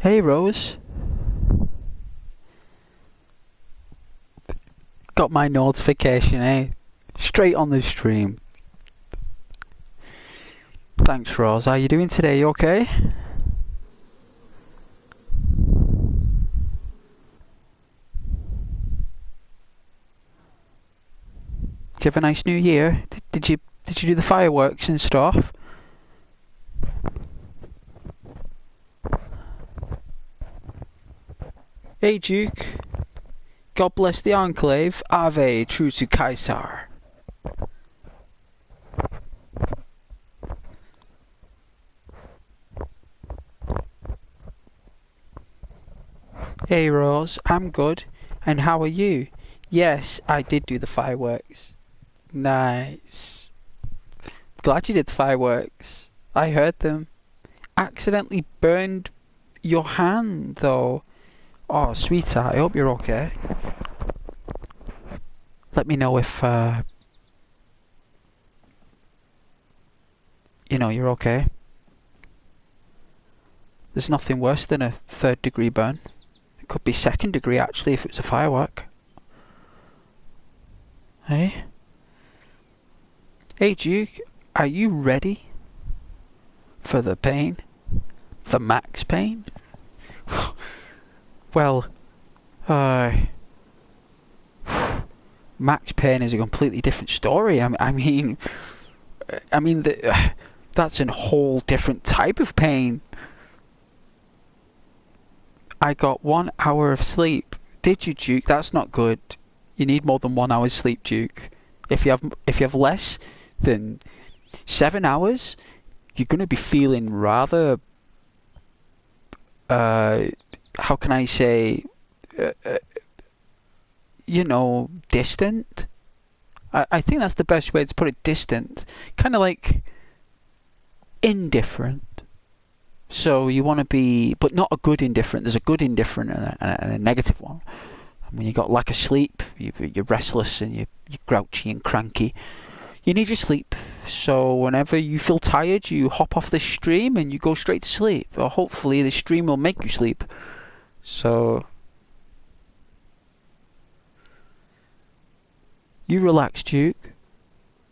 Hey Rose, got my notification, eh? Straight on the stream. Thanks Rose, how you doing today, you okay? Did you have a nice new year? Did you do the fireworks and stuff? Hey Duke, God bless the Enclave, Ave, true to Caesar. Hey Rose, I'm good. And how are you? Yes, I did do the fireworks. Nice. Glad you did the fireworks. I heard them. Accidentally burned your hand though. Oh, sweetheart, I hope you're okay. Let me know if, you're okay. There's nothing worse than a 3rd-degree burn. It could be 2nd degree actually if it's a firework. Hey? Hey Duke, are you ready for the pain? The max pain? Well, max pain is a completely different story. I mean, that's a whole different type of pain. I got 1 hour of sleep. Did you, Duke? That's not good. You need more than 1 hour's sleep, Duke. If you have less than 7 hours, you're gonna be feeling rather, how can I say, distant. I think that's the best way to put it, distant. Kind of like indifferent. So you want to be, but not a good indifferent. There's a good indifferent and a negative one. And when you got lack of sleep, you're restless and you're grouchy and cranky. You need your sleep. So whenever you feel tired, you hop off the stream and you go straight to sleep. Or hopefully the stream will make you sleep. So you relax, Duke.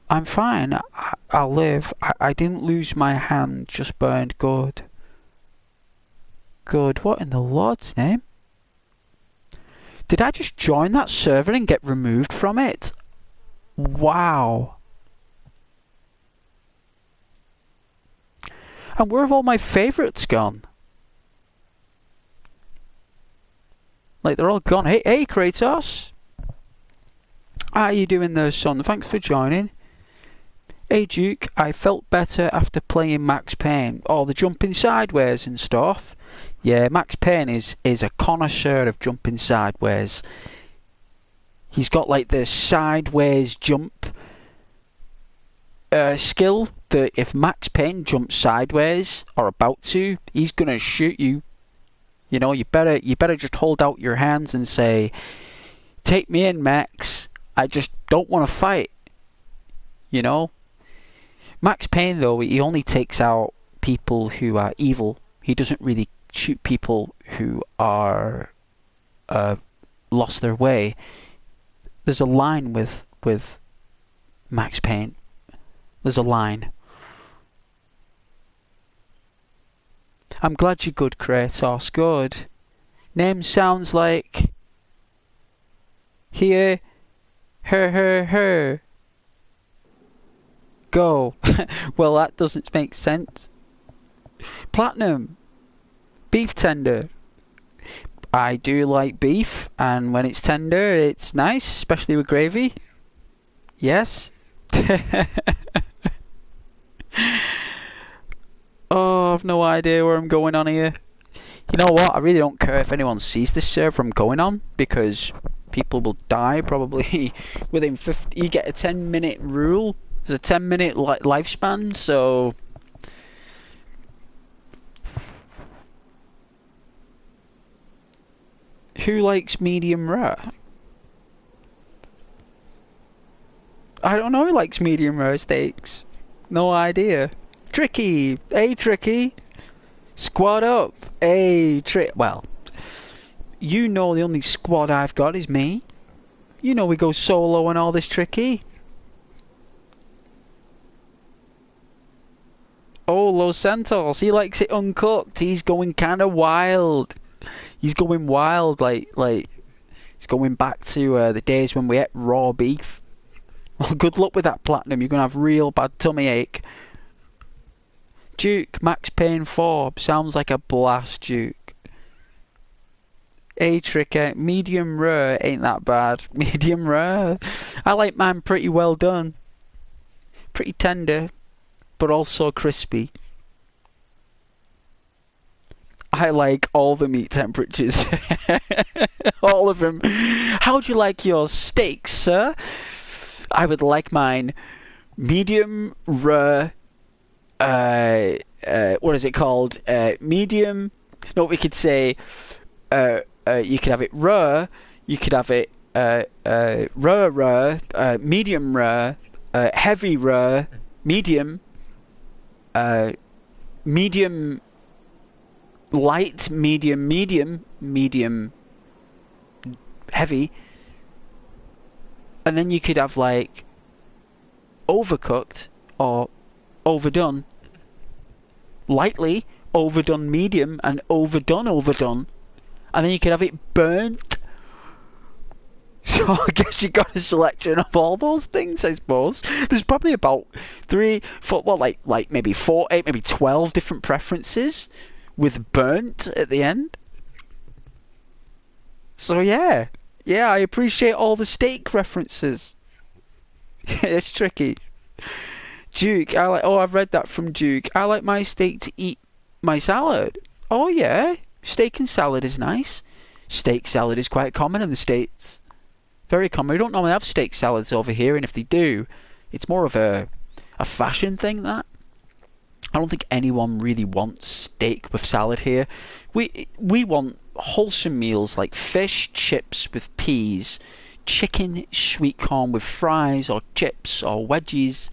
I'm fine. I'll live. I didn't lose my hand, just burned. Good. Good. What in the Lord's name? Did I just join that server and get removed from it? Wow. And where have all my favourites gone? Like, they're all gone. Hey, Kratos. How are you doing there, son? Thanks for joining. Hey, Duke. I felt better after playing Max Payne. Oh, the jumping sideways and stuff. Yeah, Max Payne is a connoisseur of jumping sideways. He's got like this sideways jump skill that if Max Payne jumps sideways or about to, he's gonna shoot you. You know, you better just hold out your hands and say, "Take me in, Max. I just don't want to fight." You know? Max Payne though, he only takes out people who are evil. He doesn't really shoot people who are lost their way. There's a line with Max Payne. There's a line. I'm glad you're good, Kratos. Good. Name sounds like here, her. Go. Well, that doesn't make sense. Platinum. Beef tender. I do like beef, and when it's tender, it's nice, especially with gravy. Yes. Oh, I've no idea where I'm going on here. You know what? I really don't care if anyone sees this server I'm going on, because people will die probably within 50. You get a 10-minute rule. There's a 10-minute lifespan, so who likes medium rare? I don't know who likes medium rare steaks. No idea. Tricky. Hey, Tricky. Squad up! Hey, well, you know the only squad I've got is me. You know we go solo and all this tricky. Oh, Los Santos, he likes it uncooked. He's going kind of wild. He's going wild, like he's going back to the days when we ate raw beef. Well, good luck with that platinum. You're gonna have real bad tummy ache. Duke, Max Payne 4 sounds like a blast, Duke. Hey, Tricker, medium rare ain't that bad. Medium rare. I like mine pretty well done. Pretty tender, but also crispy. I like all the meat temperatures. All of them. How would you like your steaks, sir? I would like mine medium rare. What is it called? Medium. No, we could say. You could have it rare. You could have it rare, medium rare, heavy rare, medium, medium light, medium heavy, and then you could have like overcooked or overdone, lightly overdone medium, and overdone, and then you could have it burnt. So I guess you got a selection of all those things, I suppose. There's probably about 3, 4, well, like maybe 4, 8, maybe 12 different preferences with burnt at the end. So yeah, I appreciate all the steak references. It's tricky. Duke, I've read that from Duke. I like my steak to eat my salad. Oh yeah, steak and salad is nice. Steak salad is quite common in the States. Very common. We don't normally have steak salads over here, and if they do, it's more of a fashion thing, that. I don't think anyone really wants steak with salad here. We want wholesome meals like fish, chips with peas, chicken, sweet corn with fries or chips or wedgies.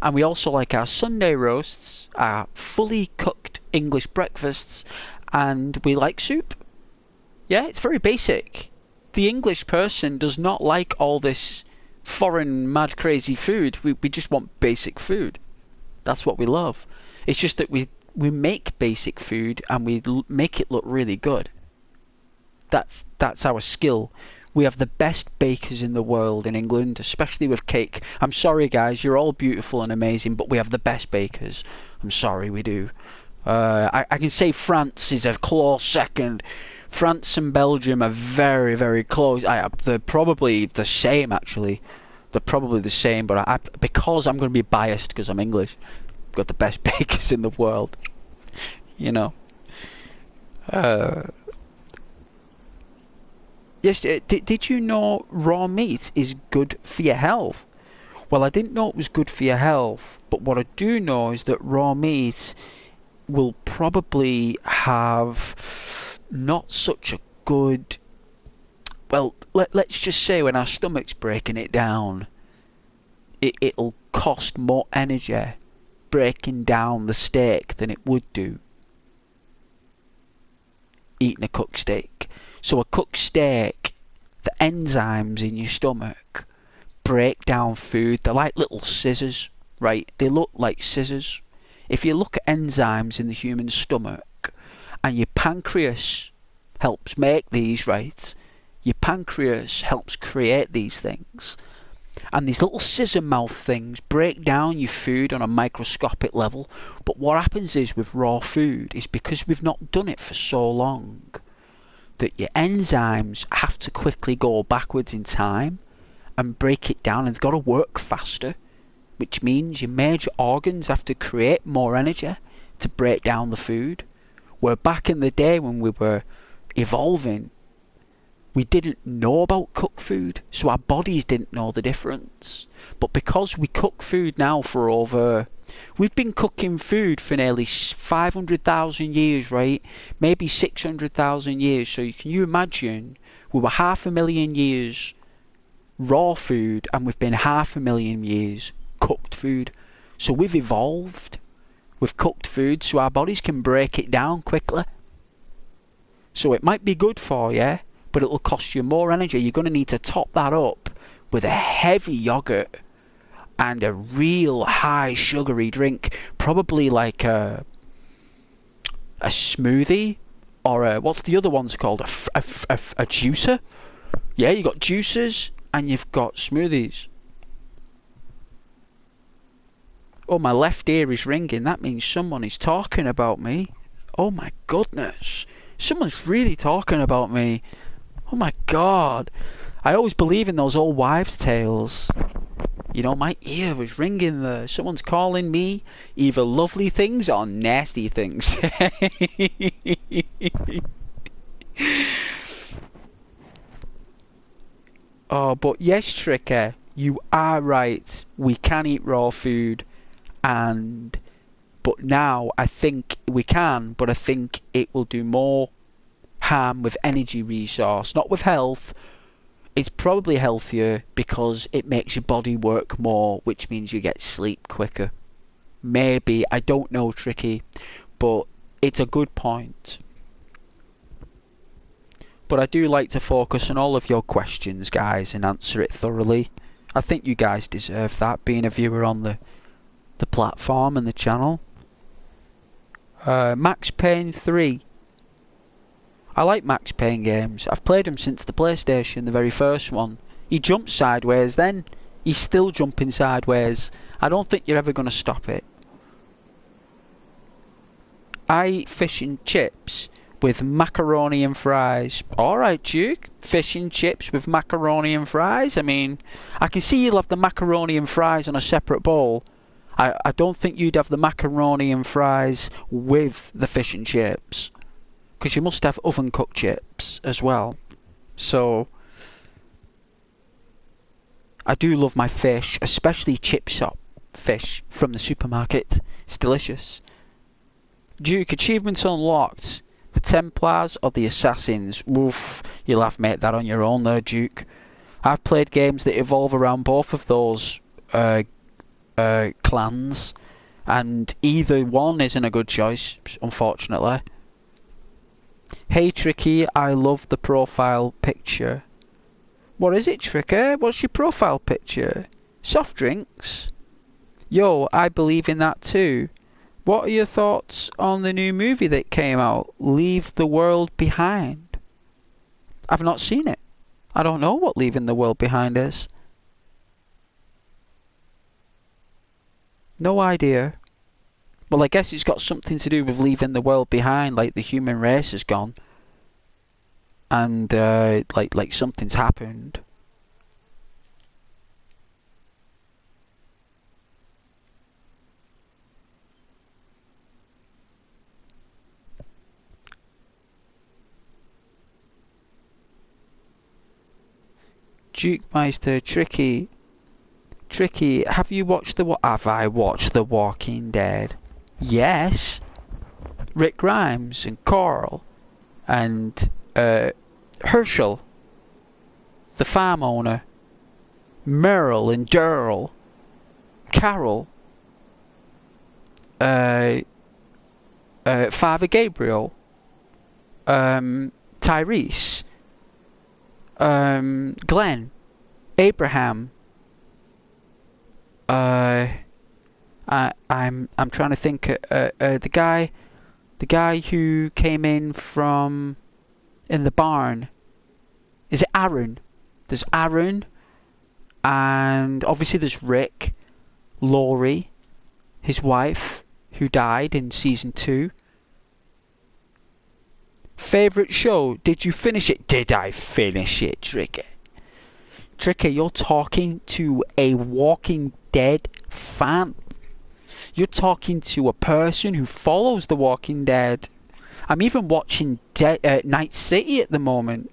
And we also like our Sunday roasts, our fully cooked English breakfasts, and we like soup. Yeah, it's very basic. The English person does not like all this foreign, mad, crazy food. We just want basic food. That's what we love. It's just that we make basic food and we make it look really good. That's our skill. We have the best bakers in the world in England, especially with cake. I'm sorry, guys, you're all beautiful and amazing, but we have the best bakers. I'm sorry, we do. I can say France is a close second. France and Belgium are very, very close. They're probably the same, actually. They're probably the same, but because I'm going to be biased because I'm English, I've got the best bakers in the world. You know. Yes, did you know raw meat is good for your health? Well, I didn't know it was good for your health, but what I do know is that raw meat will probably have not such a good... Well, let's just say when our stomach's breaking it down, it'll cost more energy breaking down the steak than it would do eating a cooked steak. So a cooked steak, the enzymes in your stomach break down food. They're like little scissors, right? They look like scissors. If you look at enzymes in the human stomach, and your pancreas helps make these, right? Your pancreas helps create these things. And these little scissor mouth things break down your food on a microscopic level. But what happens is with raw food is because we've not done it for so long, that your enzymes have to quickly go backwards in time and break it down, and they've got to work faster, which means your major organs have to create more energy to break down the food. Where back in the day when we were evolving, we didn't know about cooked food, so our bodies didn't know the difference. But because we cook food now for we've been cooking food for nearly 500,000 years, right? Maybe 600,000 years. So can you imagine, we were 500,000 years raw food, and we've been 500,000 years cooked food. So we've evolved. with cooked food so our bodies can break it down quickly. So it might be good for you, but it'll cost you more energy. You're going to need to top that up with a heavy yogurt and a real high sugary drink, probably like a smoothie, or what's the other ones called? A juicer? Yeah, you got juicers and you've got smoothies. Oh, my left ear is ringing. That means someone is talking about me. Oh my goodness. Someone's really talking about me. Oh my god. I always believe in those old wives' tales. You know, my ear was ringing there. Someone's calling me either lovely things or nasty things. Oh, but yes, Tricker, you are right. We can eat raw food, but now I think we can, but I think it will do more harm with energy resource, not with health. It's probably healthier because it makes your body work more, which means you get sleep quicker. Maybe, I don't know, Tricky, but it's a good point. But I do like to focus on all of your questions, guys, and answer it thoroughly. I think you guys deserve that, being a viewer on the platform and the channel. Max Payne 3. I like Max Payne games. I've played them since the PlayStation, the very first one. He jumped sideways then. He's still jumping sideways. I don't think you're ever going to stop it. I eat fish and chips with macaroni and fries. Alright, Duke. Fish and chips with macaroni and fries. I mean, I can see you'll have the macaroni and fries on a separate bowl. I don't think you'd have the macaroni and fries with the fish and chips, because you must have oven cooked chips as well. So I do love my fish, especially chip shop fish from the supermarket. It's delicious. Duke, achievements unlocked. The Templars or the Assassins? Oof, you'll have to make that on your own there, Duke. I've played games that evolve around both of those clans, and either one isn't a good choice, unfortunately. Hey Tricky, I love the profile picture. What is it, Tricky? What's your profile picture? Soft drinks? Yo, I believe in that too. What are your thoughts on the new movie that came out, Leave the World Behind? I've not seen it. I don't know what Leaving the World Behind is. No idea. Well, I guess it's got something to do with leaving the world behind, like the human race has gone. And, like something's happened. Jukemeister, Tricky, have you watched have I watched The Walking Dead? Yes. Rick Grimes and Carl and Herschel, the farm owner, Merle and Daryl, Carol, Father Gabriel, Tyrese, Glenn, Abraham. I'm trying to think. The guy who came in from in the barn. Is it Aaron? There's Aaron, and obviously there's Rick, Laurie, his wife, who died in season 2. Favorite show? Did you finish it? Did I finish it, Tricky? Tricky, you're talking to a Walking Dead fan. You're talking to a person who follows The Walking Dead. I'm even watching Night City at the moment.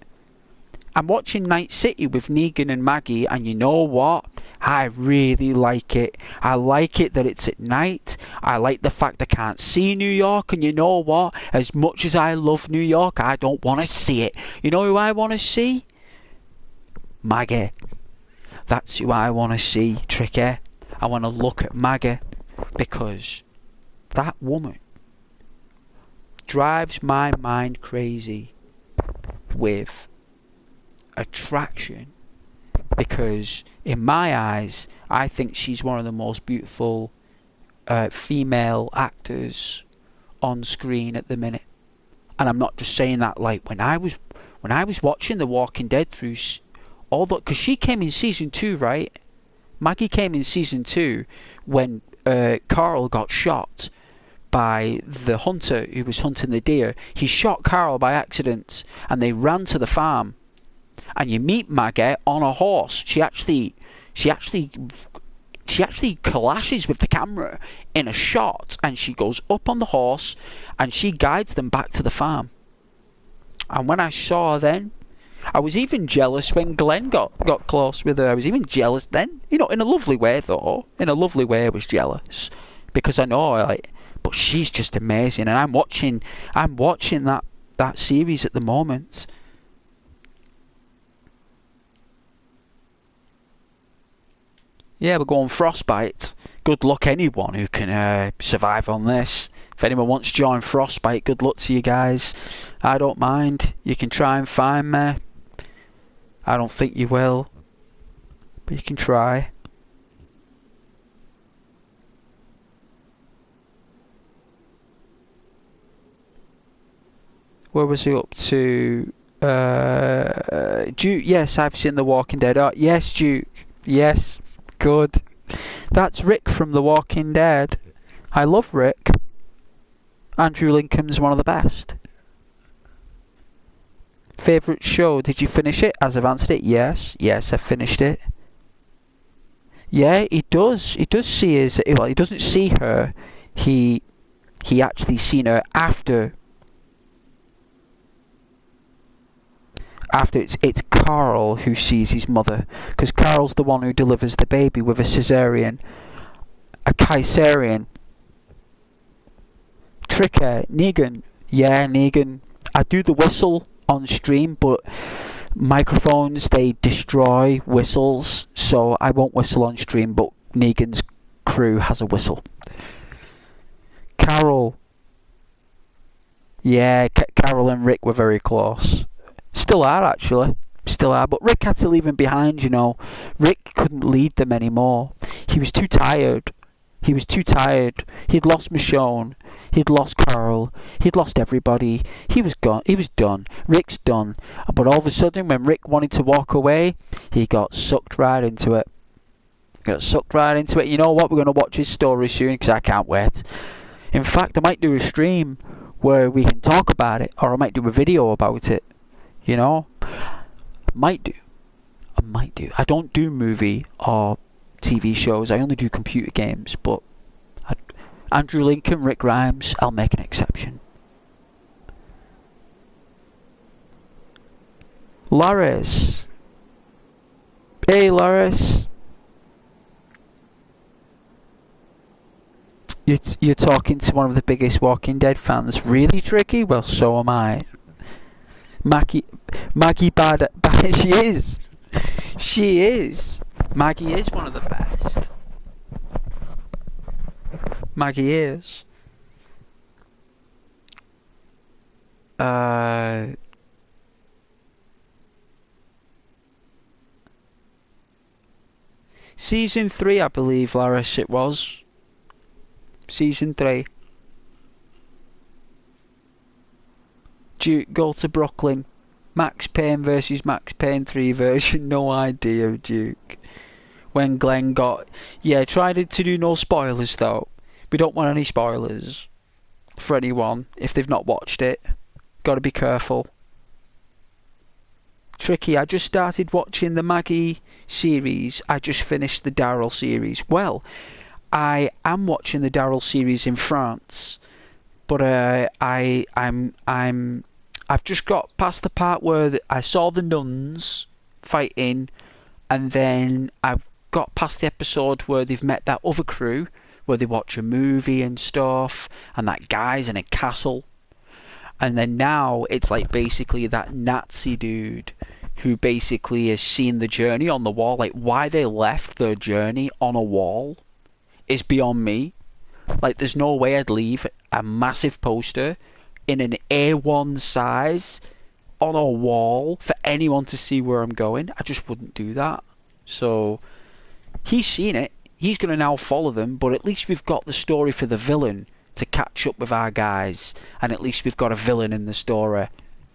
I'm watching Night City with Negan and Maggie, and you know what? I really like it. I like it that it's at night. I like the fact I can't see New York, and you know what? As much as I love New York, I don't want to see it. You know who I want to see? Maggie. That's who I want to see, Tricky. I want to look at Maggie because that woman drives my mind crazy with attraction, because in my eyes I think she's one of the most beautiful female actors on screen at the minute. And I'm not just saying that, like, when I was watching The Walking Dead through all the, because she came in season 2, right? Maggie came in season 2 when Carl got shot by the hunter who was hunting the deer. He shot Carl by accident, and they ran to the farm. And you meet Maggie on a horse. She actually clashes with the camera in a shot, and she goes up on the horse and she guides them back to the farm. And when I saw her then, I was even jealous when Glenn got close with her. I was even jealous then, you know, in a lovely way though. In a lovely way I was jealous, because I know, like, but she's just amazing, and I'm watching that series at the moment. Yeah, we're going Frostbite. Good luck anyone who can survive on this. If anyone wants to join Frostbite, good luck to you guys. I don't mind. You can try and find me. I don't think you will, but you can try. Where was he up to? Duke. Yes, I've seen The Walking Dead. Yes, Duke. Yes. Good. That's Rick from The Walking Dead. I love Rick. Andrew Lincoln's one of the best. Favourite show? Did you finish it? As I've answered it, yes. Yes, I finished it. Yeah, he does. He does see his. Well, he doesn't see her. He actually seen her after. After it's Carl who sees his mother, because Carl's the one who delivers the baby with a caesarean. Tricker, Negan. Yeah, Negan. I do the whistle on stream, but microphones, they destroy whistles, so I won't whistle on stream, but Negan's crew has a whistle. Carol. Yeah, Carol and Rick were very close. Still are, actually. Still are. But Rick had to leave him behind, you know. Rick couldn't lead them anymore. He was too tired. He was too tired. He'd lost Michonne. He'd lost Carl. He'd lost everybody. He was gone. He was done. Rick's done. But all of a sudden, when Rick wanted to walk away, he got sucked right into it. You know what? We're going to watch his story soon, because I can't wait. In fact, I might do a stream where we can talk about it, or I might do a video about it. You know? I might do. I don't do movie or TV shows. I only do computer games. But Andrew Lincoln, Rick Grimes, I'll make an exception. Loris. Hey, Loris. You're talking to one of the biggest Walking Dead fans. Really, Tricky? Well, so am I. Maggie bad. She is. Maggie is one of the best. Maggie is. Season 3, I believe, Laris, it was. Season 3. Duke, go to Brooklyn. Max Payne versus Max Payne 3 version. No idea, Duke. When Glenn got... Yeah, tried to do no spoilers, though. We don't want any spoilers for anyone if they've not watched it. Gotta be careful. Tricky, I just started watching the Maggie series. I just finished the Daryl series. Well, I am watching the Daryl series in France, but I've just got past the part where I saw the nuns fighting, and then I've got past the episode where they've met that other crew, where they watch a movie and stuff, and that guy's in a castle. And then now it's like basically that Nazi dude who basically has seen the journey on the wall. Like, why they left their journey on a wall is beyond me. Like, there's no way I'd leave a massive poster in an A1 size on a wall for anyone to see where I'm going. I just wouldn't do that. So he's seen it. He's going to now follow them, but at least we've got the story for the villain to catch up with our guys, and at least we've got a villain in the story,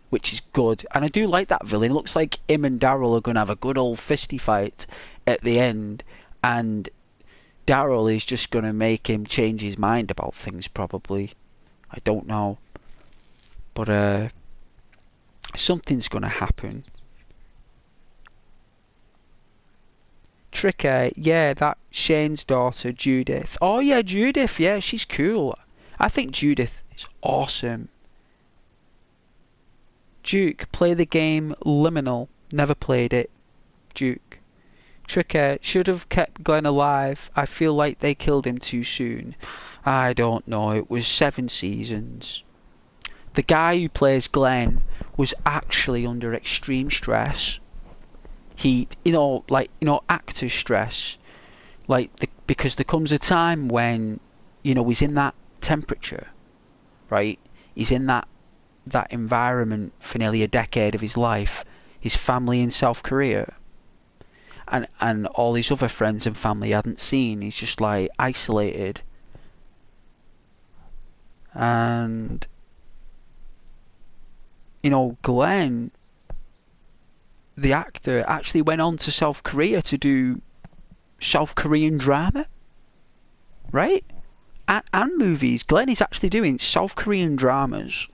which is good. And I do like that villain. It looks like him and Daryl are going to have a good old fisty fight at the end, and Daryl is just going to make him change his mind about things, probably. I don't know. But something's going to happen. Tricker, yeah, that Shane's daughter, Judith. Oh yeah, Judith, yeah, she's cool. I think Judith is awesome. Duke, play the game Liminal. Never played it. Duke. Tricker, should have kept Glenn alive. I feel like they killed him too soon. I don't know, it was 7 seasons. The guy who plays Glenn was actually under extreme stress. He, actor stress. Because there comes a time when, he's in that temperature, right? He's in that environment for nearly a decade of his life. His family in South Korea. And all his other friends and family he hadn't seen. He's just, isolated. And, Glenn, the actor, actually went on to South Korea to do South Korean drama, right? And movies. Glenn is actually doing South Korean dramas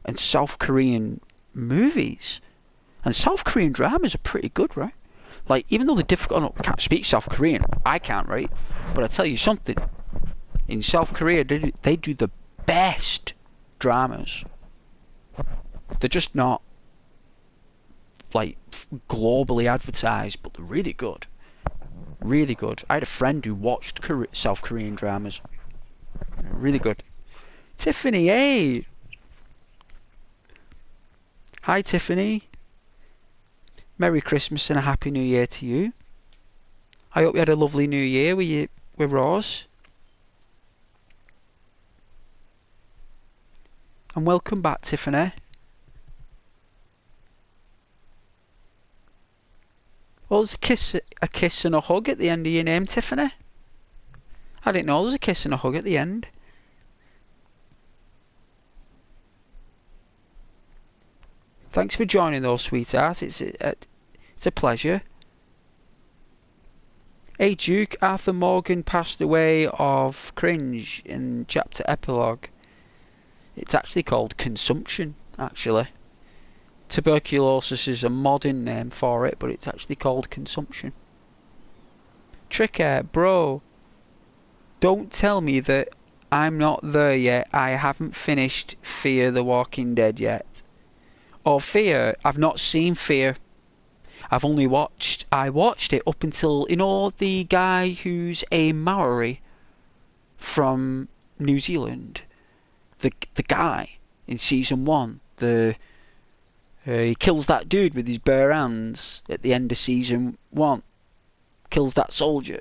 and South Korean movies. And South Korean dramas are pretty good, right? Even though they're difficult, I can't speak South Korean. I can't, right? But I tell you something. In South Korea, they do the best dramas. They're just not globally advertised, but they're really good. Really good. I had a friend who watched South Korean dramas. Really good. Tiffany, hey! Hi, Tiffany. Merry Christmas and a Happy New Year to you. I hope you had a lovely New Year with Roz. And welcome back, Tiffany. Well, there's a kiss and a hug at the end of your name, Tiffany. I didn't know there was a kiss and a hug at the end. Thanks for joining though, sweetheart. It's a pleasure. Hey Duke, Arthur Morgan passed away of cringe in chapter epilogue. It's actually called consumption, actually. Tuberculosis is a modern name for it, but it's actually called consumption. Tricker, bro, don't tell me that I'm not there yet. I haven't finished Fear the Walking Dead yet. Oh, Fear, I've not seen Fear. I watched it up until, the guy who's a Maori from New Zealand. The guy in season 1, he kills that dude with his bare hands at the end of season 1. Kills that soldier.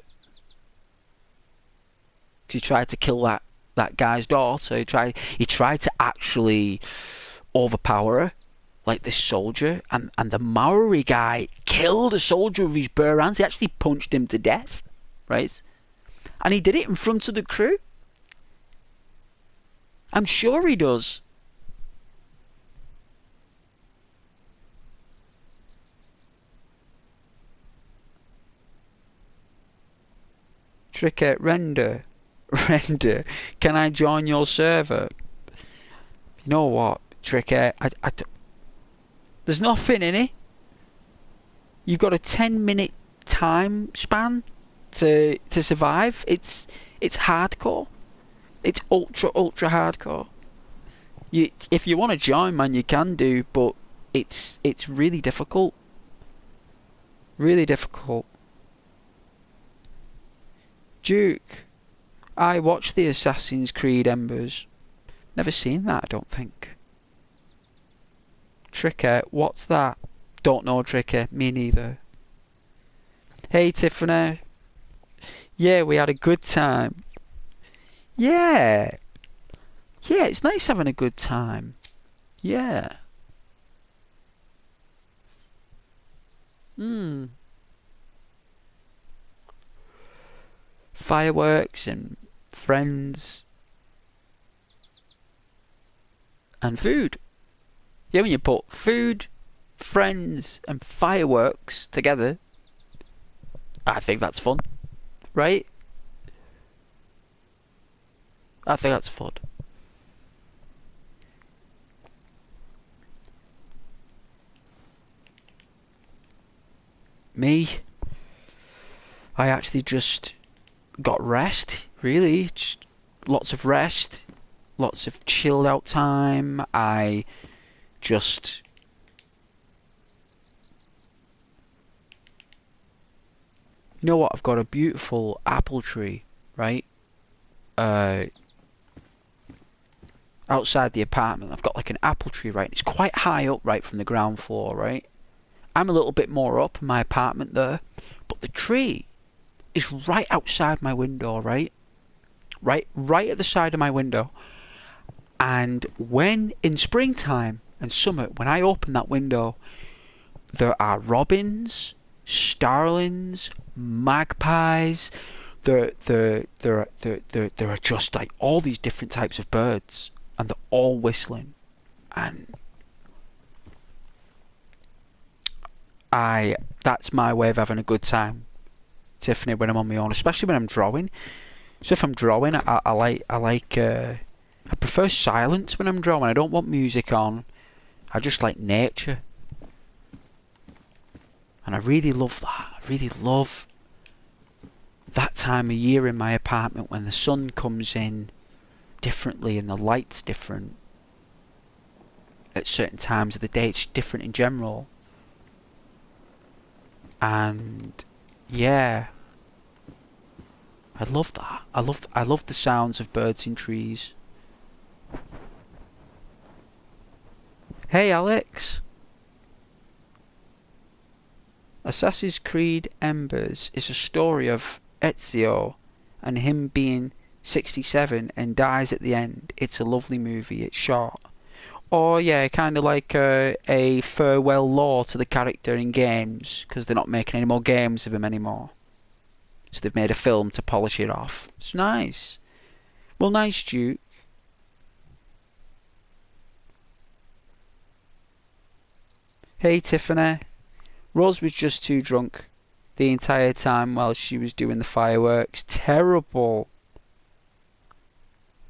Because he tried to kill that guy's daughter. He tried to actually overpower her, like this soldier. And the Maori guy killed a soldier with his bare hands. He actually punched him to death, right? And he did it in front of the crew. I'm sure he does. Tricker, render, can I join your server? You know what, Tricker, there's nothing in it. You've got a 10-minute time span to survive. It's hardcore. It's ultra hardcore. If you want to join, man, you can do, but it's really difficult. Really difficult. Duke, I watched the Assassin's Creed Embers. Never seen that, I don't think. Tricker, what's that? Don't know, Tricker. Me neither. Hey, Tiffany. Yeah, we had a good time. Yeah. Yeah, it's nice having a good time. Yeah. Hmm. Fireworks and friends and food. Yeah, when you put food, friends, and fireworks together, I think that's fun, right? I think that's fun. Me, I actually just got rest, really. Just lots of rest, lots of chilled out time. I just. You know what? I've got a beautiful apple tree, right? Uh, Outside the apartment. I've got like an apple tree, right? It's quite high up, right, from the ground floor, right? I'm a little bit more up in my apartment there, but the tree is right outside my window, right? Right at the side of my window. And when in springtime and summer, when I open that window, there are robins, starlings, magpies. There are just like all these different types of birds, and they're all whistling. And I that's my way of having a good time, Tiffany, when I'm on my own, especially when I'm drawing. So if I'm drawing, I prefer silence when I'm drawing. I don't want music on. I just like nature, and I really love that. I really love that time of year in my apartment when the sun comes in differently and the light's different at certain times of the day. It's different in general, and yeah, I love that. I love the sounds of birds in trees. Hey Alex, Assassin's Creed Embers is a story of Ezio and him being 67 and dies at the end. It's a lovely movie. It's short. Or yeah, kind of like a farewell lore to the character in games because they're not making any more games of him anymore. So they've made a film to polish it off. It's nice. Well, nice, Duke. Hey, Tiffany. Rose was just too drunk the entire time while she was doing the fireworks. Terrible.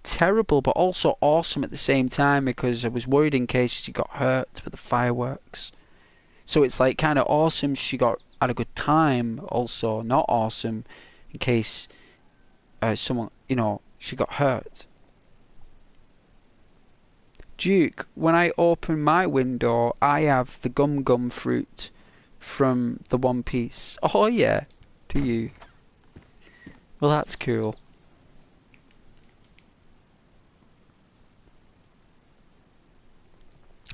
Terrible, but also awesome at the same time because I was worried in case she got hurt with the fireworks. So it's like kind of awesome she got had a good time, also not awesome in case someone, she got hurt. Duke, when I open my window, I have the gum gum fruit from the One Piece. Oh yeah, to you. Well, that's cool.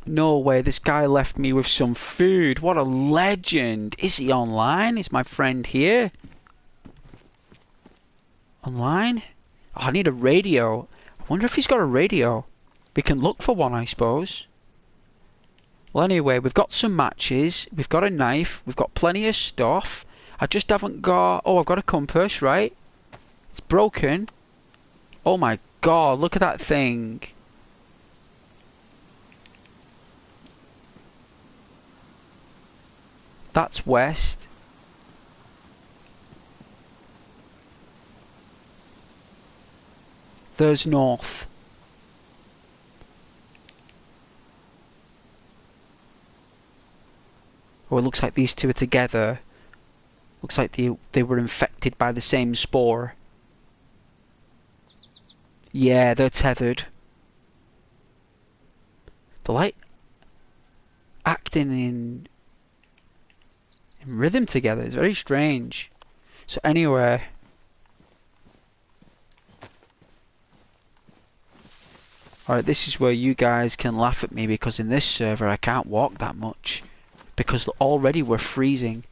No way, this guy left me with some food. What a legend. Is he online? Is my friend here? Online? Oh, I need a radio. I wonder if he's got a radio. We can look for one, I suppose. Well, anyway, we've got some matches. We've got a knife. We've got plenty of stuff. I just haven't got... Oh, I've got a compass, right? It's broken. Oh my god, look at that thing. That's west. There's north. Oh, it looks like these two are together. Looks like they were infected by the same spore. Yeah, they're tethered. They're like acting in rhythm together. It's very strange. So anyway, alright, this is where you guys can laugh at me because in this server I can't walk that much because already we're freezing.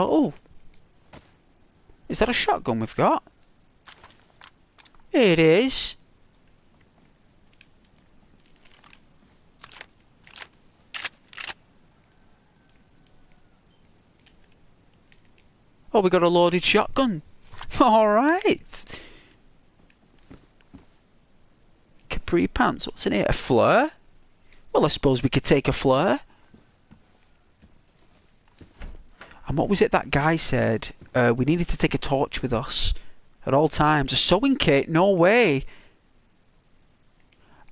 Oh, is that a shotgun we've got? It is. Oh, we got a loaded shotgun. Alright. Capri pants, what's in here? A flare? Well, I suppose we could take a flare. And what was it that guy said? We needed to take a torch with us at all times. A sewing kit? No way.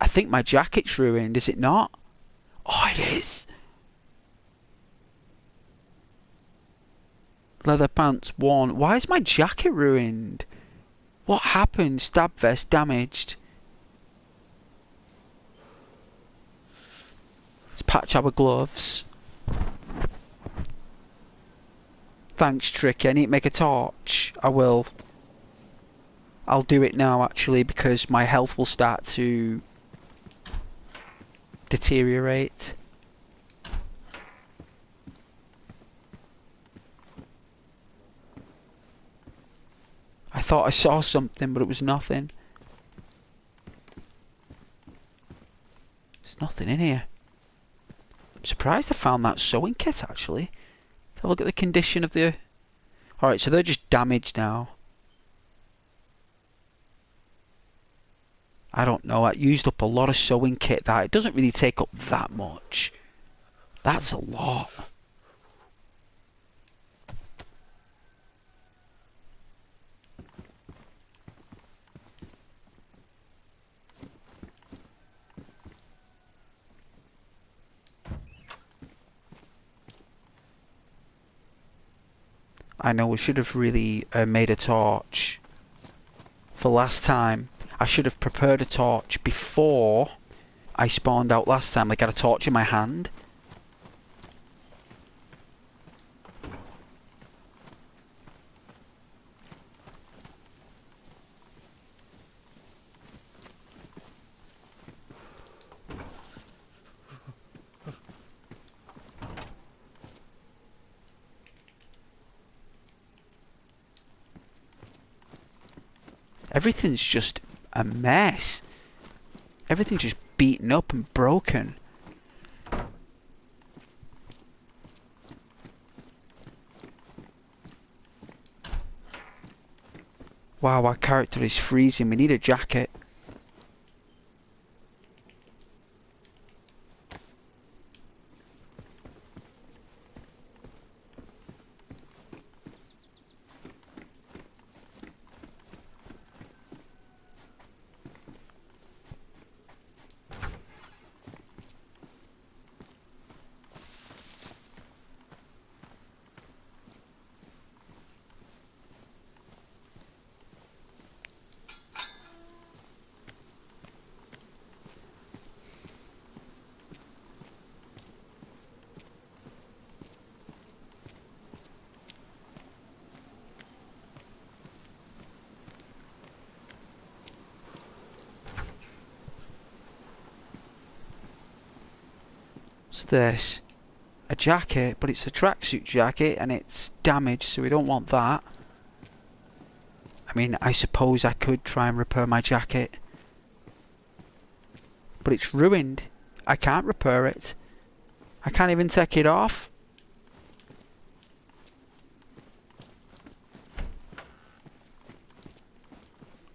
I think my jacket's ruined, is it not? Oh, it is. Leather pants worn. Why is my jacket ruined? What happened? Stab vest damaged. Let's patch our gloves. Thanks, Tricky. I need to make a torch. I will. I'll do it now, actually, because my health will start to deteriorate. I thought I saw something, but it was nothing. There's nothing in here. I'm surprised I found that sewing kit, actually. Let's have a look at the condition of the... Alright, so they're just damaged now. I don't know, I used up a lot of sewing kit. That it doesn't really take up that much. That's a lot. I know we should have really made a torch for last time. I should have prepared a torch before I spawned out last time. Like, I had a torch in my hand. Everything's just a mess. Everything's just beaten up and broken. Wow, our character is freezing. We need a jacket. What's this? A jacket, but it's a tracksuit jacket and it's damaged, so we don't want that. I mean, I suppose I could try and repair my jacket. But it's ruined. I can't repair it. I can't even take it off.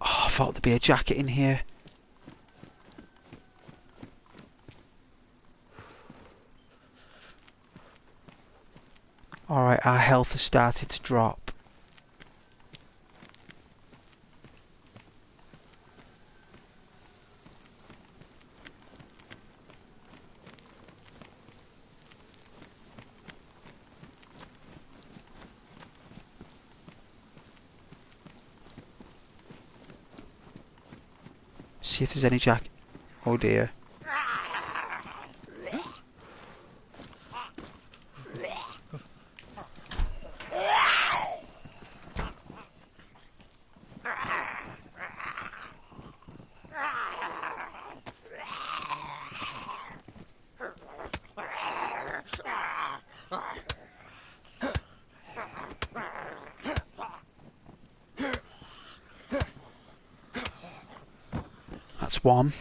Oh, I thought there'd be a jacket in here. Alright, our health has started to drop. See if there's any jacket. Oh dear. That's one.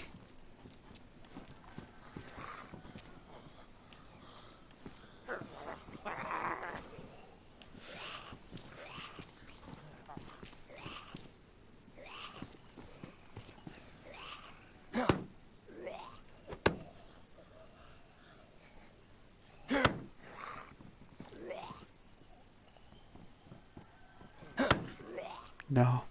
No.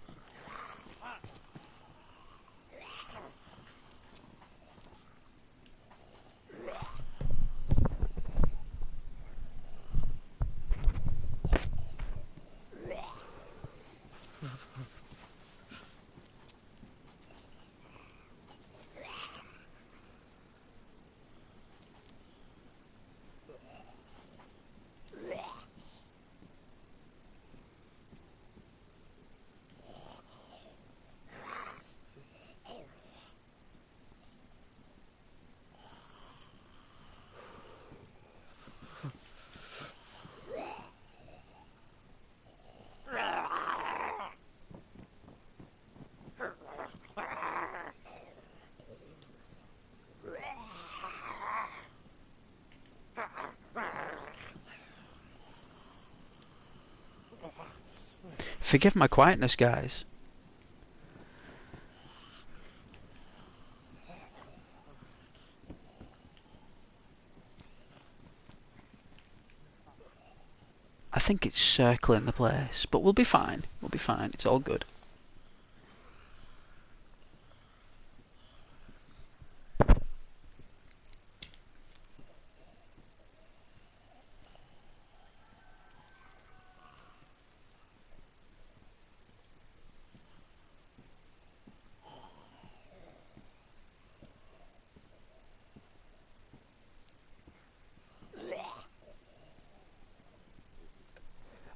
Forgive my quietness, guys. I think it's circling the place, but we'll be fine. We'll be fine. It's all good.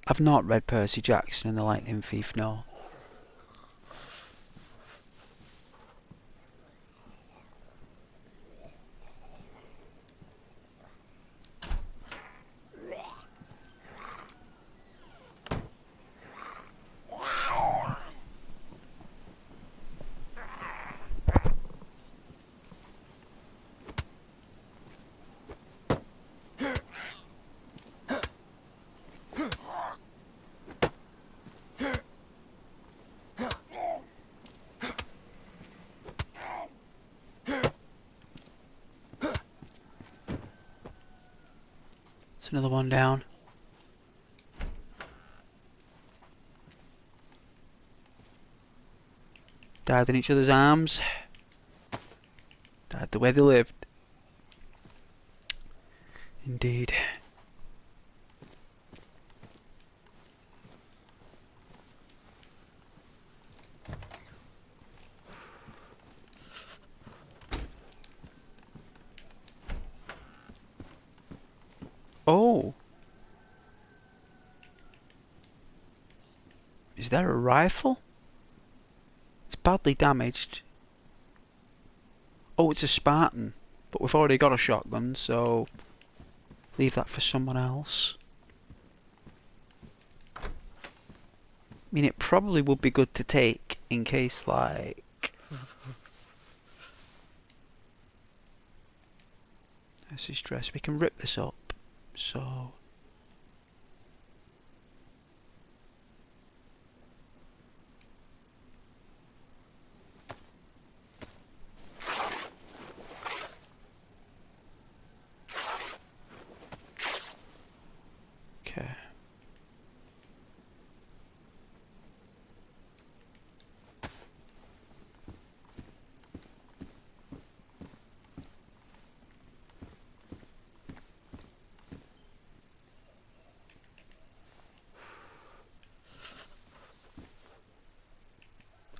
I've not read Percy Jackson and the Lightning Thief, no. There's another one down. Died in each other's arms. Died the way they lived. Indeed. Oh! Is that a rifle? It's badly damaged. Oh, it's a Spartan. But we've already got a shotgun, so leave that for someone else. I mean, it probably would be good to take in case, like... This is dress. We can rip this up. So... Okay.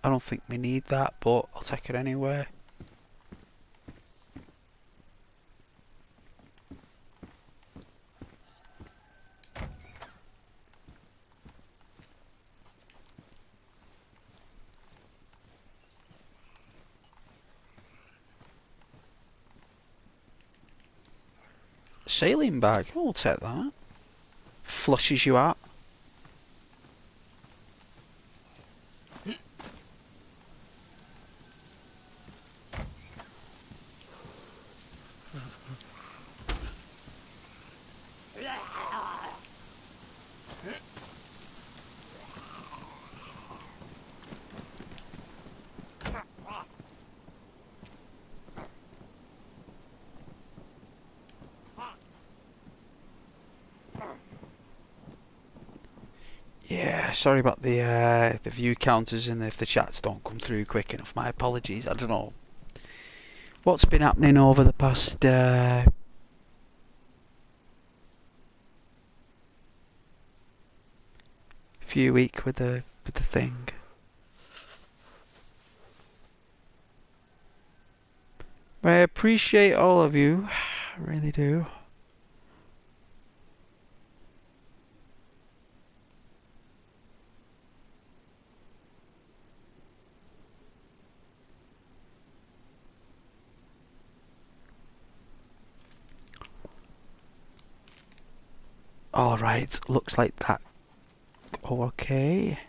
I don't think we need that, but I'll take it anyway. Sailing bag, I'll take that. Flushes you out. Yeah, sorry about the view counters and if the chats don't come through quick enough. My apologies. I don't know what's been happening over the past few weeks with the thing. But I appreciate all of you. I really do. Alright, looks like that. Oh, okay.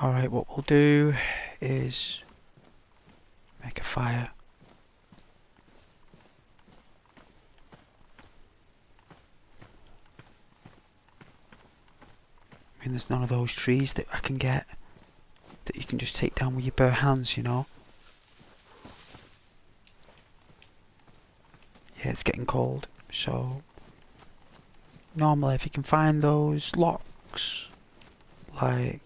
Alright, what we'll do is make a fire. I mean, there's none of those trees that I can get that you can just take down with your bare hands, you know? Yeah, it's getting cold, so normally if you can find those locks, like,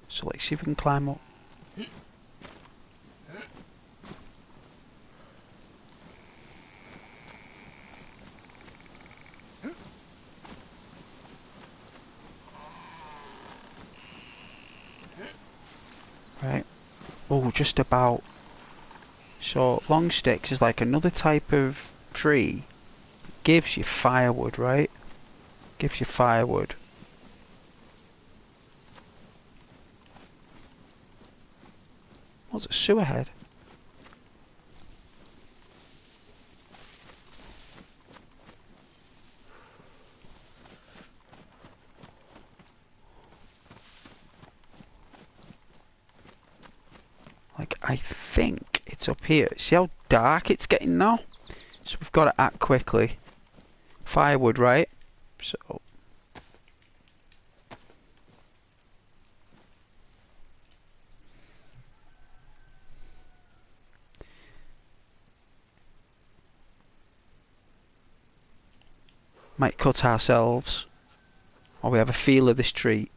so let's see if we can climb up. Right, oh, just about. So long sticks is like another type of tree. Gives you firewood, right? Gives you firewood. What's a sewer head? Like, I think it's up here. See how dark it's getting now? So we've got to act quickly. Firewood, right? So might cut ourselves. Or we have a feel of this tree.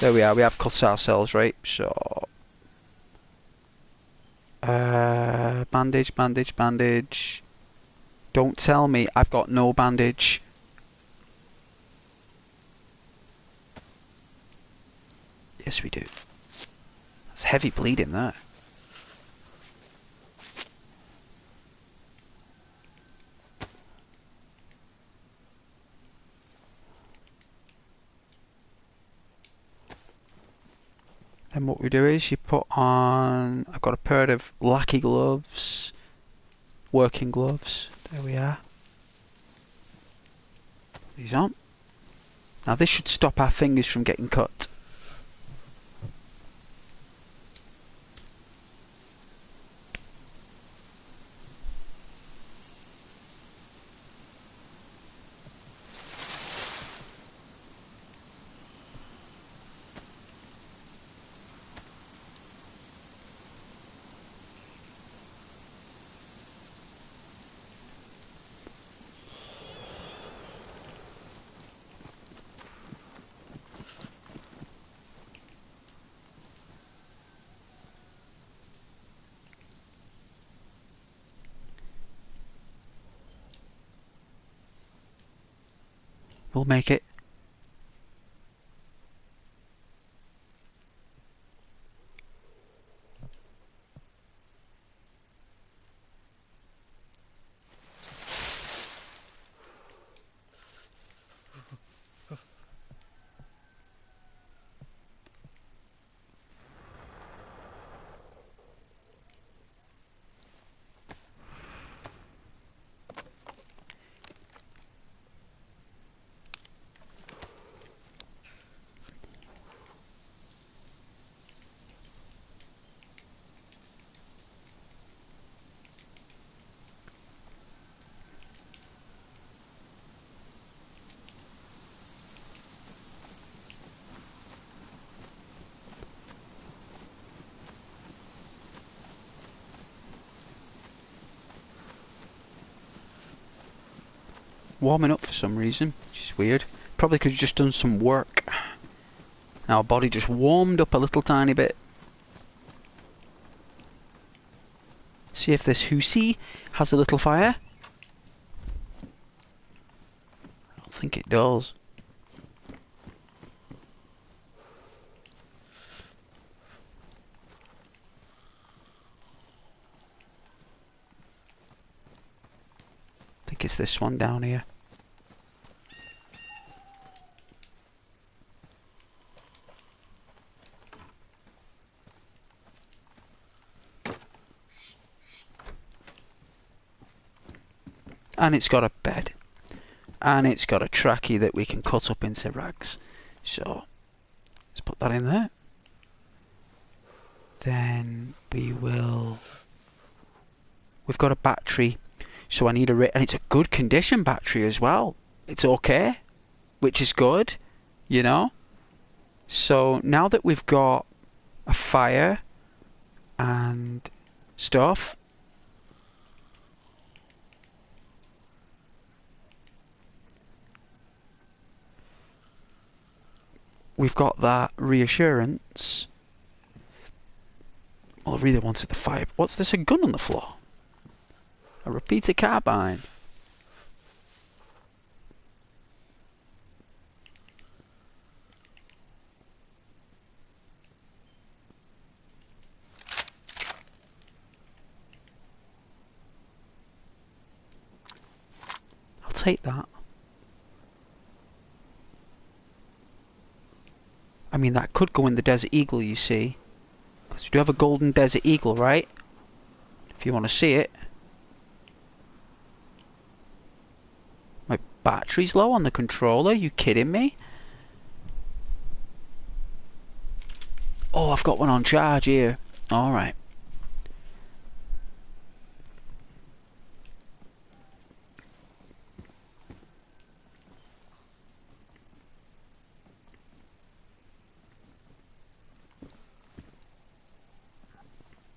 There we are, we have cut ourselves, right? So bandage, bandage, bandage. Don't tell me I've got no bandage. Yes, we do. That's heavy bleeding there. Then what we do is you put on... I've got a pair of lackey gloves. Working gloves. There we are. Put these on. Now this should stop our fingers from getting cut. We'll make it. warming up for some reason, which is weird. Probably because we've just done some work. Our body just warmed up a little tiny bit. See if this hussy has a little fire. I don't think it does. I think it's this one down here. And it's got a bed. And it's got a trackie that we can cut up into rags. So, let's put that in there. Then we will... We've got a battery. So I need a... And it's a good condition battery as well. It's okay. Which is good. You know? So, now that we've got a fire and stuff... We've got that reassurance. Well, I really wanted the fire. What's this? A gun on the floor? A repeater carbine. I'll take that. I mean, that could go in the Desert Eagle, you see. Because we do have a golden Desert Eagle, right? If you want to see it. My battery's low on the controller, you kidding me? Oh, I've got one on charge here. Alright.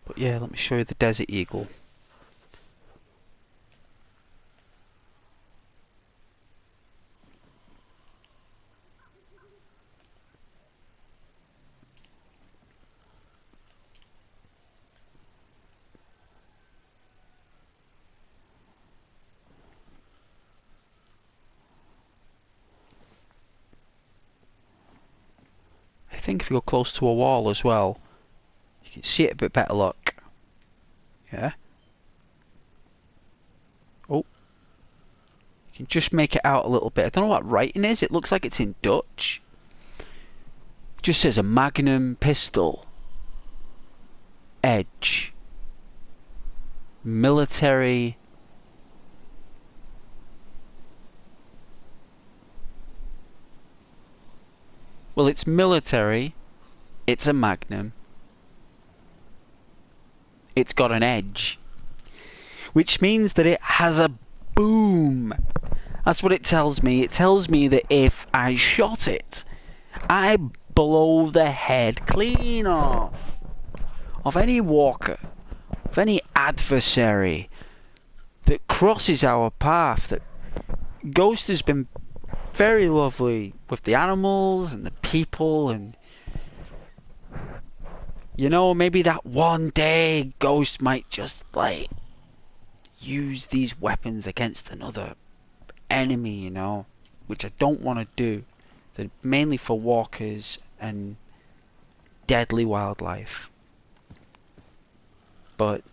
But yeah, let me show you the Desert Eagle. I think if you go close to a wall as well, you can see it a bit better, look. Yeah. Oh. You can just make it out a little bit. I don't know what writing is. It looks like it's in Dutch. It just says a Magnum pistol. Edge. Military. Well, it's military. It's a Magnum. It's got an edge. Which means that it has a boom. That's what it tells me. It tells me that if I shot it, I blow the head clean off of any walker, of any adversary that crosses our path. That Ghost has been very lovely with the animals and the people, and you know, maybe that one day Ghost might just like use these weapons against another enemy, you know, which I don't want to do. They're mainly for walkers and deadly wildlife. But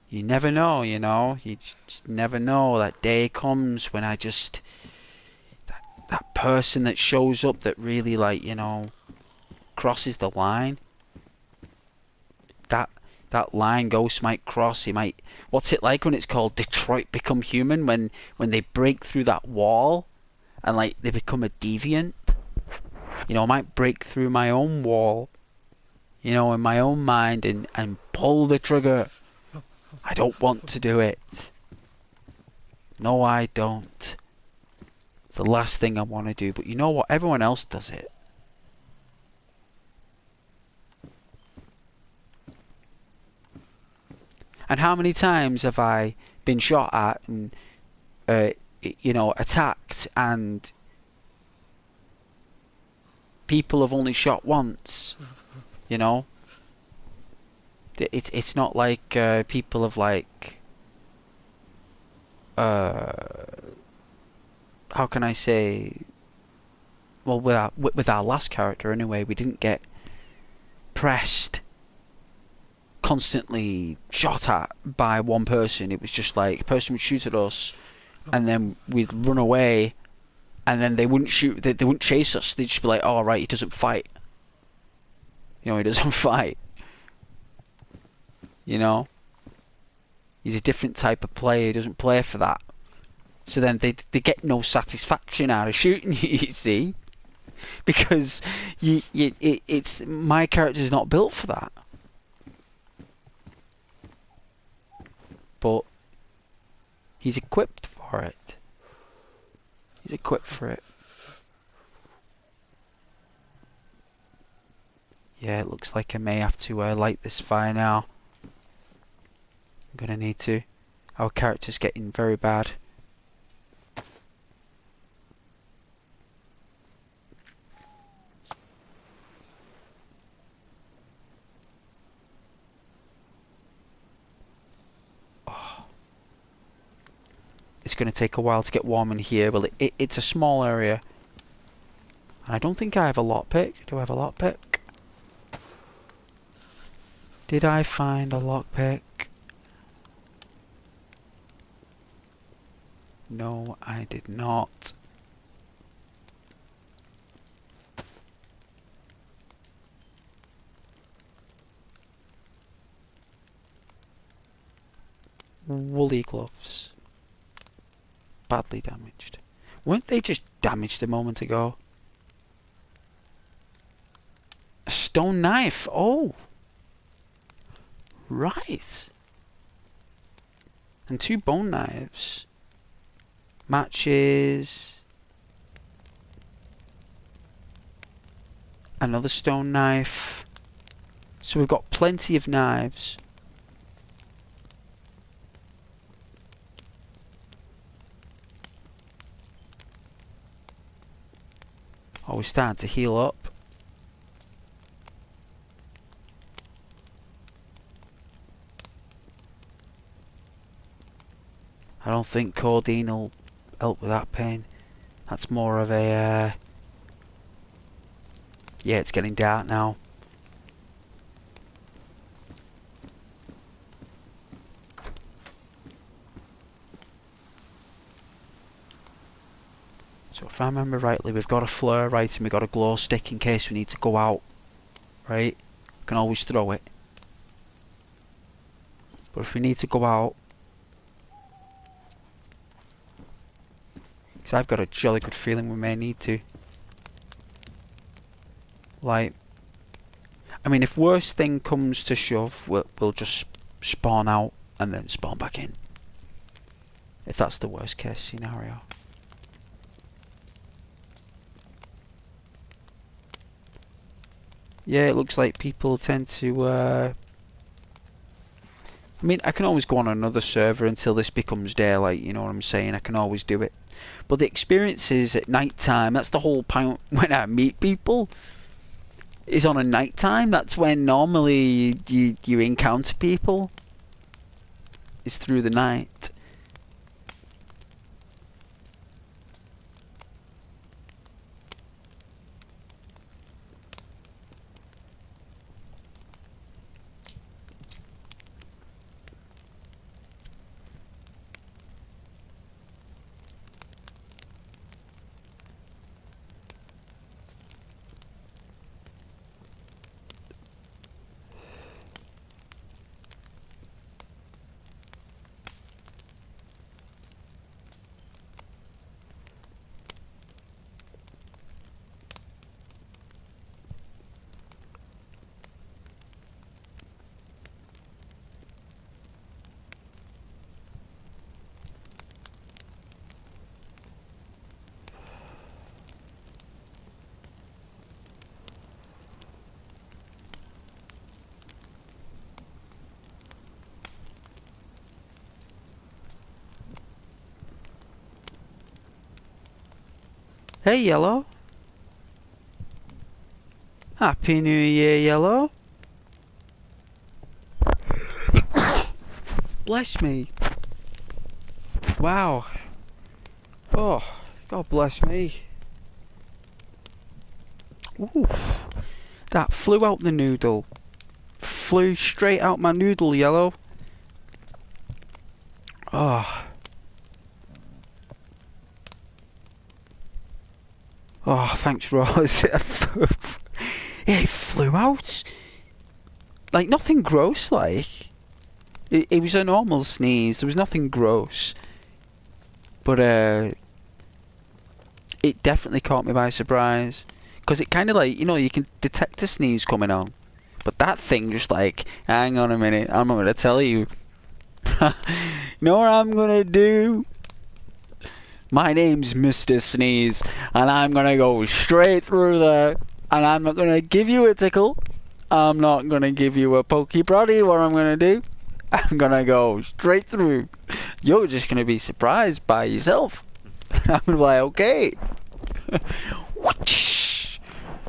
you never know, you know. You just never know. That day comes when I just... That person that shows up that really, like, you know, crosses the line. That line Ghost might cross. He might... What's it like when it's called Detroit Become Human? When they break through that wall and, like, they become a deviant? You know, I might break through my own wall, you know, in my own mind and pull the trigger. I don't want to do it. No, I don't. It's the last thing I want to do. But you know what? Everyone else does it. And how many times have I been shot at and attacked, and people have only shot once. It's not like people have like how can I say? Well, with our last character anyway, we didn't get pressed, constantly shot at by one person. It was just like a person would shoot at us, and then we'd run away, and then they wouldn't shoot. They wouldn't chase us. They'd just be like, "Oh, right, he doesn't fight. He doesn't fight." He's a different type of player. He doesn't play for that. So then they get no satisfaction out of shooting you. You see, because it's my character's not built for that. But he's equipped for it. He's equipped for it. Yeah, it looks like I may have to light this fire now. I'm gonna need to. Our character's getting very bad. It's going to take a while to get warm in here. Well, it's a small area. And I don't think I have a lockpick. Do I have a lockpick? Did I find a lockpick? No, I did not. Woolly gloves. Badly damaged. Weren't they just damaged a moment ago? A stone knife. Oh. Right. And 2 bone knives. Matches. Another stone knife. So we've got plenty of knives. Oh, we're starting to heal up. I don't think codeine will help with that pain. That's more of a... Yeah, it's getting dark now. So if I remember rightly, we've got a flare, right, and we've got a glow stick in case we need to go out, right? We can always throw it. But if we need to go out... Because I've got a jolly good feeling we may need to. Like... I mean, if worst thing comes to shove, we'll just spawn out and then spawn back in. If that's the worst case scenario. Yeah, it looks like people tend to... I mean, I can always go on another server until this becomes daylight, you know what I'm saying? I can always do it. But the experiences at night time, that's the whole point when I meet people, is on a night time. That's when normally you encounter people. Is through the night. Hey, Yellow. Happy New Year, Yellow. Bless me. Wow. Oh, God bless me. Ooh, that flew out the noodle. Flew straight out my noodle, Yellow. Oh. Oh, thanks, Rose. It flew out. Like, nothing gross, like. It was a normal sneeze. There was nothing gross. But, it definitely caught me by surprise. Because it kind of like, you know, you can detect a sneeze coming on. But that thing just like, hang on a minute, I'm not going to tell you. You know what I'm going to do? My name's Mr. Sneeze, and I'm going to go straight through there. And I'm not going to give you a tickle. I'm not going to give you a pokey proddy. What I'm going to do, I'm going to go straight through. You're just going to be surprised by yourself. I'm going to be like, okay.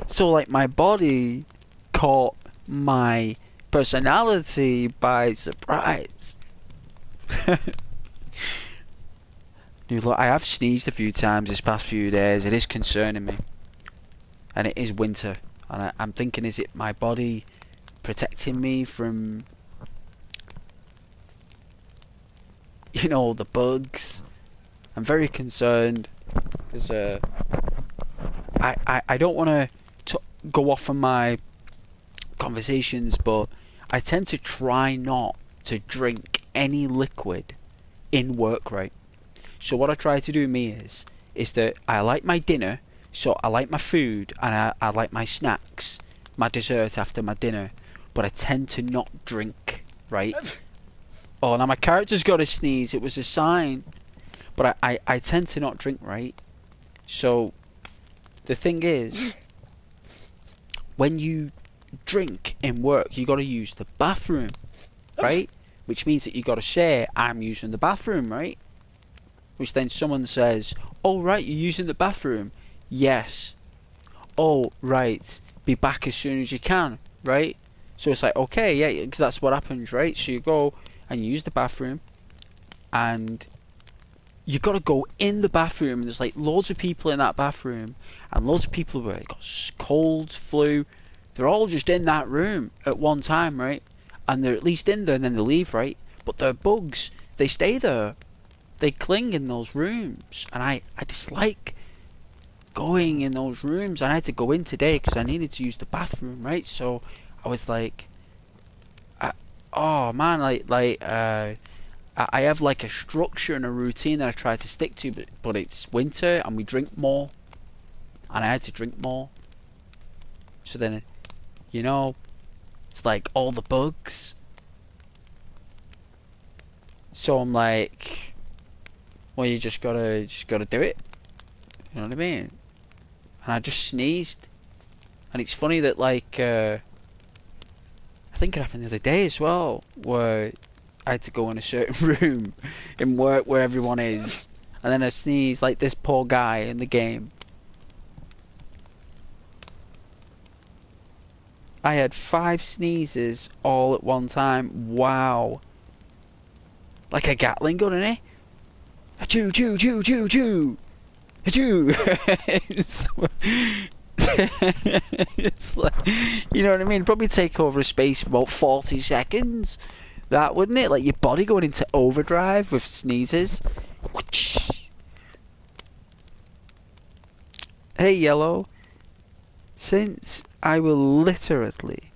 So like my body caught my personality by surprise. Dude, look, I have sneezed a few times this past few days. It is concerning me. And it is winter. And I'm thinking, is it my body protecting me from, you know, the bugs? I'm very concerned. Because I don't want to go off on my conversations, but I tend to try not to drink any liquid in work, right? So what I try to do me is that I like my dinner, so I like my food and I like my snacks, my dessert after my dinner, but I tend to not drink, right? Oh, now my character's got a sneeze, it was a sign. But I tend to not drink, right? So the thing is, when you drink in work, you got to use the bathroom, right? Which means that you got to say, I'm using the bathroom, right? Which then someone says, oh right, you're using the bathroom? Yes. Oh right, be back as soon as you can, right? So it's like, okay, yeah, because that's what happens, right? So you go and you use the bathroom, and you got to go in the bathroom, and there's like loads of people in that bathroom, and loads of people who got colds, flu, they're all just in that room at one time, right? And they're at least in there and then they leave, right? But the bugs, they stay there. They cling in those rooms, and I dislike going in those rooms. And I had to go in today because I needed to use the bathroom, right? So I was like, oh man, I have like a structure and a routine that I try to stick to, but it's winter and we drink more, and I had to drink more. So then, you know, it's like all the bugs. So I'm like, well, you just gotta do it. You know what I mean? And I just sneezed, and it's funny that like I think it happened the other day as well, where I had to go in a certain room in work where everyone is, and then I sneezed like this poor guy in the game. I had 5 sneezes all at one time. Wow. Like a Gatling gun, innit? Achoo, choo, choo, choo, choo. Achoo. It's like, you know what I mean? Probably take over a space for about 40 seconds. That, wouldn't it? Like your body going into overdrive with sneezes. Hey, Yellow. Since I will literally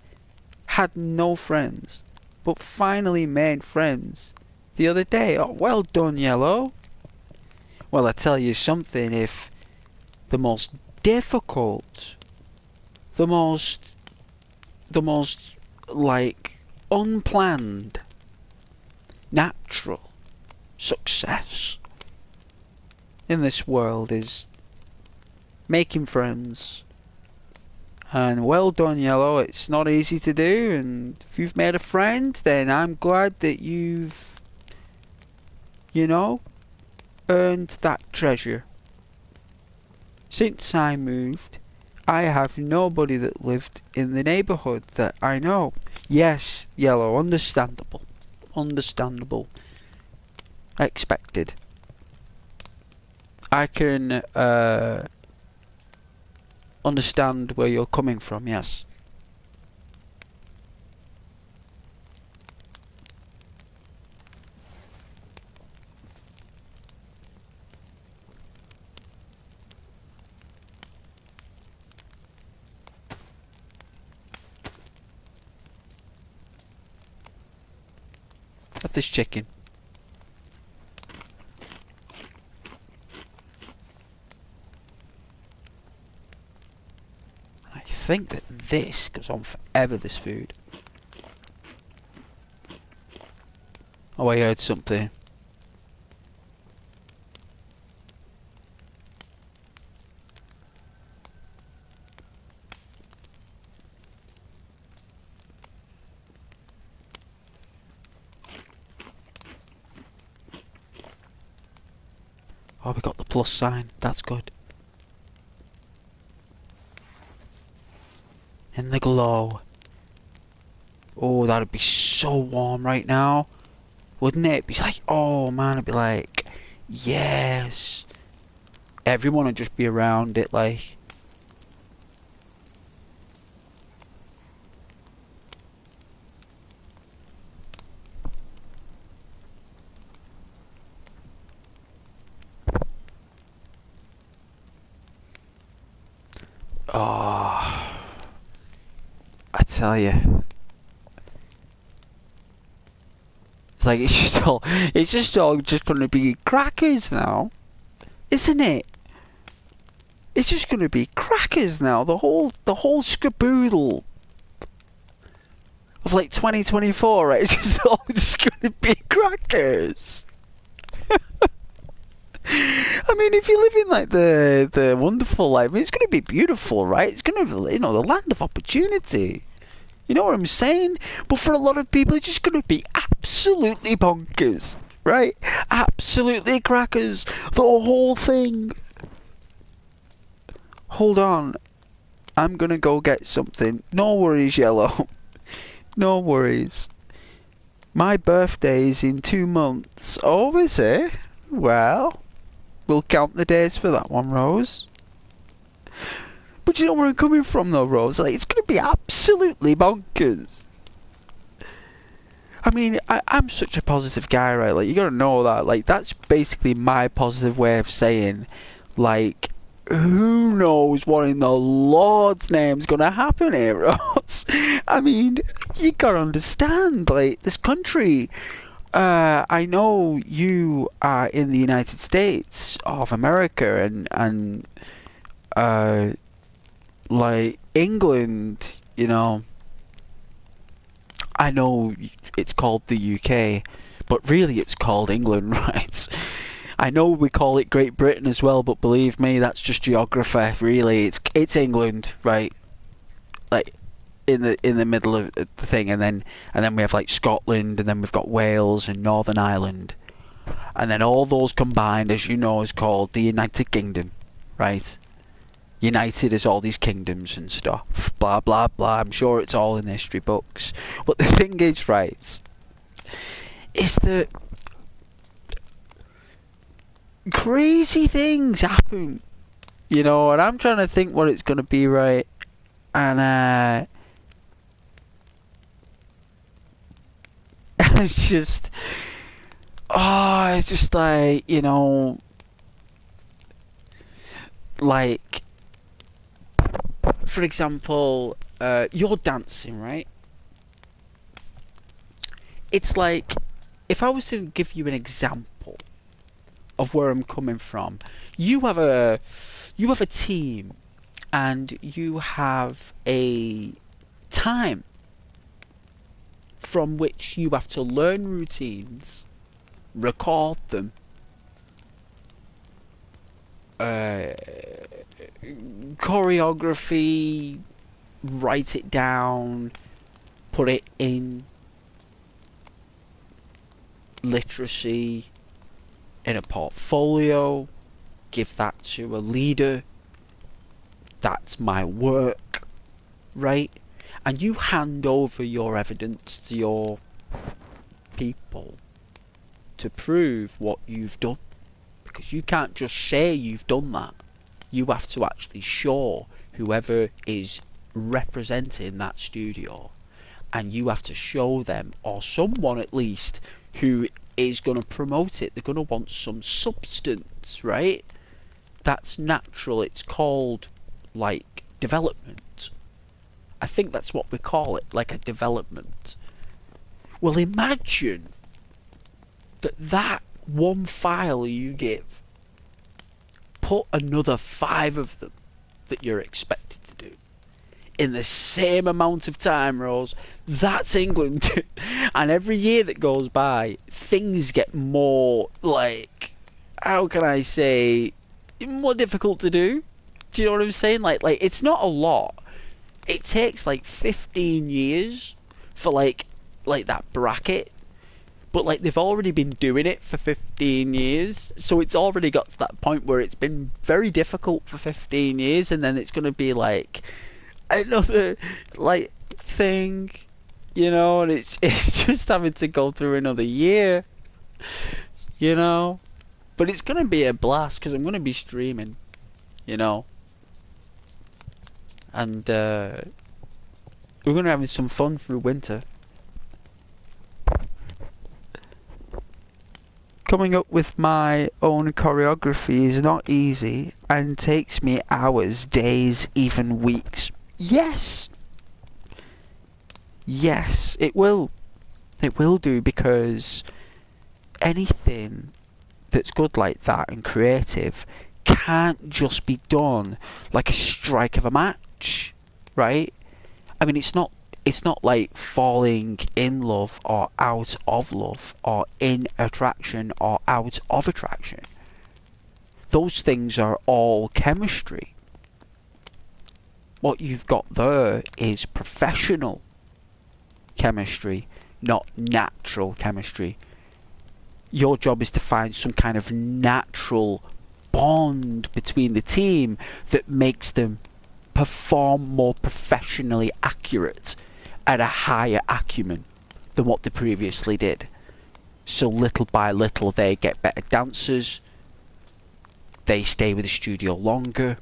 had no friends, but finally made friends the other day. Oh, well done, Yellow. Well, I tell you something, if the most difficult, the most like unplanned, natural success in this world is making friends. And well done, Yellow. It's not easy to do, and if you've made a friend, then I'm glad that you've, you know, earned that treasure. Since I moved, I have nobody that lived in the neighbourhood that I know. Yes, Yellow, understandable. Understandable. Expected. I can understand where you're coming from, yes. Have this chicken. I think that this goes on forever, this food. Oh, I heard something. Oh, we got the plus sign. That's good. In the glow. Oh, that'd be so warm right now. Wouldn't it? It'd be like, oh man, it'd be like, yes. Everyone would just be around it, like. Oh, I tell you. It's like, it's just all just gonna be crackers now. Isn't it? It's just gonna be crackers now. The whole skaboodle of like 2024, right? It's just all just gonna be crackers. I mean, if you live in like the wonderful life, I mean, it's gonna be beautiful, right? It's gonna be, you know, the land of opportunity. You know what I'm saying? But for a lot of people, it's just gonna be absolutely bonkers, right? Absolutely crackers. The whole thing. Hold on. I'm gonna go get something. No worries, Yellow. No worries. My birthday is in 2 months. Oh, is it? Well, we'll count the days for that one, Rose. But you know where I'm coming from, though, Rose? Like, it's gonna be absolutely bonkers. I mean, I'm such a positive guy, right? Like, you gotta know that. Like, that's basically my positive way of saying, like, who knows what in the Lord's name's gonna happen here, Ross? I mean, you gotta understand, like, this country. I know you are in the United States of America, and like England, you know. I know it's called the UK, but really it's called England, right? I know we call it Great Britain as well, but believe me, that's just geography. Really, it's England, right? Like in the middle of the thing, and then we have like Scotland, and then we've got Wales and Northern Ireland, and then all those combined, as you know, is called the United Kingdom, right? United as all these kingdoms and stuff, blah blah blah. I'm sure it's all in history books. But the thing is, right, is that crazy things happen, you know, and I'm trying to think what it's gonna be, right? And it's just, oh, it's just like, you know, like, for example, you're dancing, right? It's like, if I was to give you an example of where I'm coming from, you have a team, and you have a time from which you have to learn routines, record them, choreography, write it down, put it in literacy, in a portfolio, give that to a leader, That's my work, right? And you hand over your evidence to your people to prove what you've done. Because you can't just say you've done that. You have to actually show whoever is representing that studio, and you have to show them, or someone at least, who is going to promote it. They're going to want some substance, right? That's natural. It's called, like, development. I think that's what we call it, like a development. Well, imagine that one file you give, put another 5 of them that you're expected to do in the same amount of time, Rose. That's England. And every year that goes by, things get more, like, how can I say, more difficult to do. Do you know what I'm saying? Like it's not a lot. It takes like 15 years for like that bracket. But like they've already been doing it for 15 years, so it's already got to that point where it's been very difficult for 15 years, and then it's going to be like another like thing, you know, and it's just having to go through another year, you know. But it's going to be a blast because I'm going to be streaming, you know, and we're going to have some fun through winter. Coming up with my own choreography is not easy and takes me hours, days, even weeks. Yes! Yes, it will. It will do, because anything that's good like that and creative can't just be done like a strike of a match, right? I mean, it's not like falling in love or out of love, or in attraction or out of attraction. Those things are all chemistry. What you've got there is professional chemistry, not natural chemistry. Your job is to find some kind of natural bond between the team that makes them perform more professionally accurate at a higher acumen than what they previously did. So little by little they get better dancers, they stay with the studio longer,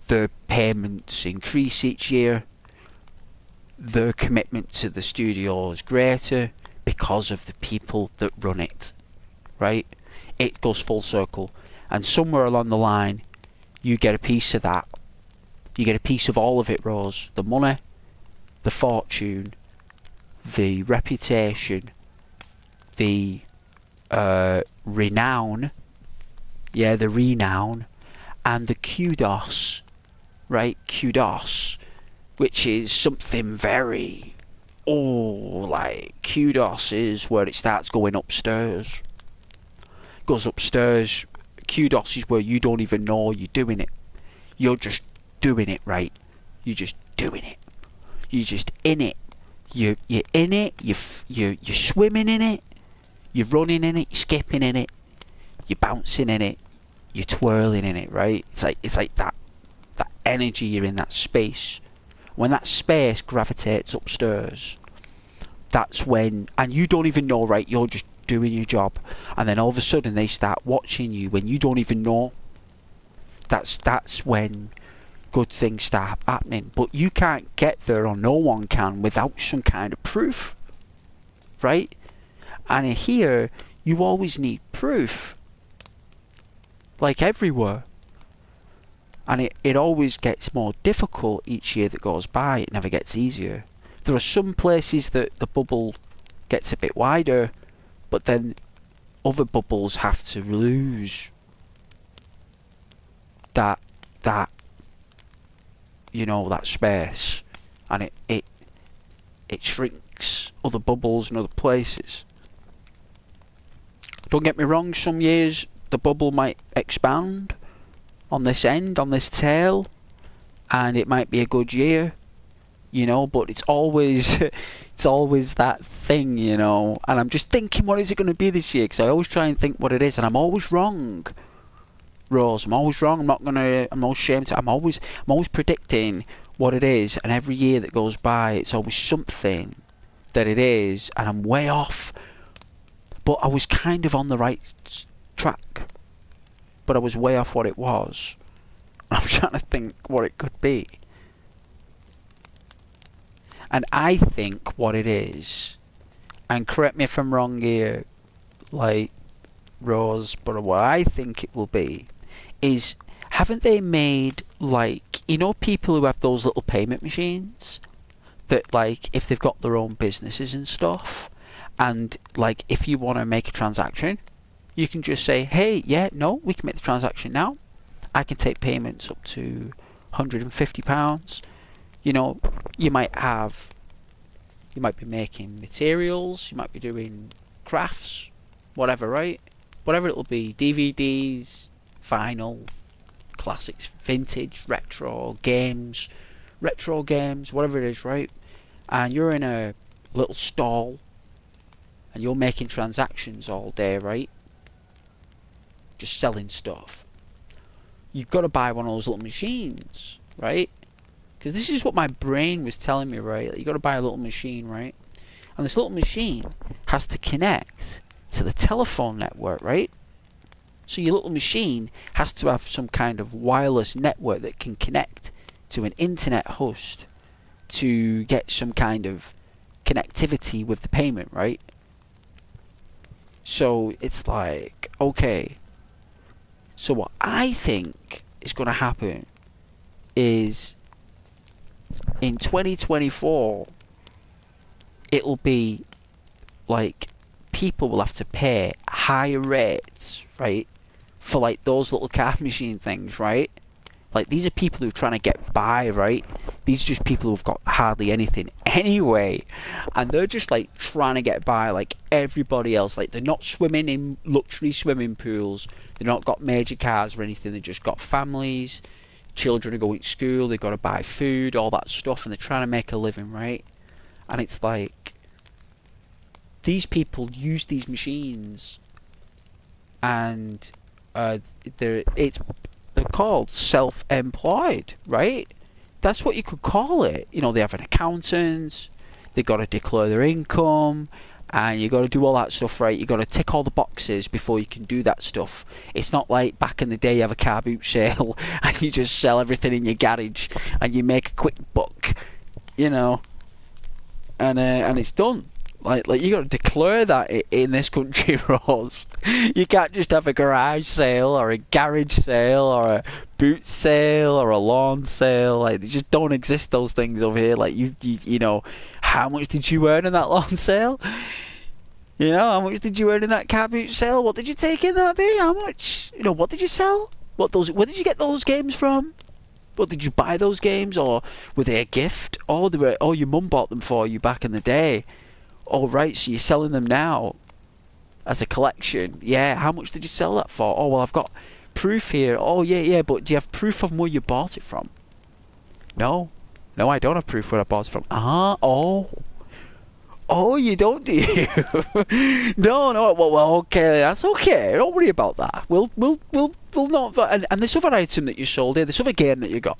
their payments increase each year, their commitment to the studio is greater because of the people that run it, right? It goes full circle, and somewhere along the line you get a piece of that. You get a piece of all of it, Rose. The money, the fortune, the reputation, the renown, yeah, the renown, and the kudos, right? Kudos, which is something very, like, kudos is where it starts going upstairs. Goes upstairs. Kudos is where you don't even know you're doing it. You're just doing it, right? You're just doing it. You're just in it. You're in it. You're swimming in it. You're running in it. You're skipping in it. You're bouncing in it. You're twirling in it, right? It's like that energy. You're in that space. When that space gravitates upstairs, that's when, and you don't even know, right? You're just doing your job, and then all of a sudden they start watching you when you don't even know. That's when good things start happening. But you can't get there, or no one can, without some kind of proof, right? And here you always need proof, like everywhere. And it always gets more difficult each year that goes by. It never gets easier. There are some places that the bubble gets a bit wider, but then other bubbles have to lose that you know, that space, and it shrinks other bubbles in other places. Don't get me wrong, some years the bubble might expand on this end, on this tail, and it might be a good year, you know, but it's always it's always that thing, you know. And I'm just thinking, what is it going to be this year? Because I always try and think what it is, and I'm always wrong. Rose. I'm always wrong. I'm not ashamed to. I'm always predicting what it is, and every year that goes by, it's always something that it is, and I'm way off. But I was kind of on the right track, but I was way off what it was. I'm trying to think what it could be. And I think what it is, and correct me if I'm wrong here, like Rose, but what I think it will be is, haven't they made, like, you know, people who have those little payment machines that, like, if they've got their own businesses and stuff, and like if you want to make a transaction, you can just say, hey, yeah, no, we can make the transaction now. I can take payments up to £150. You know, you might be making materials, you might be doing crafts, whatever, right? Whatever it'll be, DVDs, vinyl, classics, vintage, retro games, whatever it is, right? And you're in a little stall and you're making transactions all day, right? Just selling stuff. You've got to buy one of those little machines, right? Because this is what my brain was telling me, right? Like, you got to buy a little machine, right? And this little machine has to connect to the telephone network, right? So your little machine has to have some kind of wireless network that can connect to an internet host to get some kind of connectivity with the payment, right? So it's like, okay. So what I think is going to happen is in 2024, it'll be like people will have to pay higher rates, right, for like those little card machine things, right? Like, these are people who are trying to get by, right? These are just people who've got hardly anything anyway, and they're just like trying to get by like everybody else. Like, they're not swimming in luxury swimming pools, they're not got major cars or anything, they've just got families, children are going to school, they've got to buy food, all that stuff, and they're trying to make a living, right? And it's like, these people use these machines, and they're called self-employed, right? That's what you could call it. You know, they have an accountant, they got to declare their income, and you got to do all that stuff, right? You got to tick all the boxes before you can do that stuff. It's not like back in the day you have a car boot sale and you just sell everything in your garage and you make a quick buck, you know, and it's done. Like you got to declare that in this country, Rose. You can't just have a garage sale or a garage sale or a boot sale or a lawn sale. Like, they just don't exist, those things over here. Like, you know, how much did you earn in that lawn sale? You know, how much did you earn in that car boot sale? What did you take in that day? How much? You know, what did you sell? Where did you get those games from? What, did you buy those games, or were they a gift? Or your mum bought them for you back in the day? Oh, right, so you're selling them now as a collection. Yeah, how much did you sell that for? Oh, well, I've got proof here. Oh, yeah, but do you have proof of where you bought it from? No, I don't have proof where I bought it from. Oh, you don't, do you? No, well, okay, that's okay. Don't worry about that. We'll not. And this other item that you sold here, this other game that you got.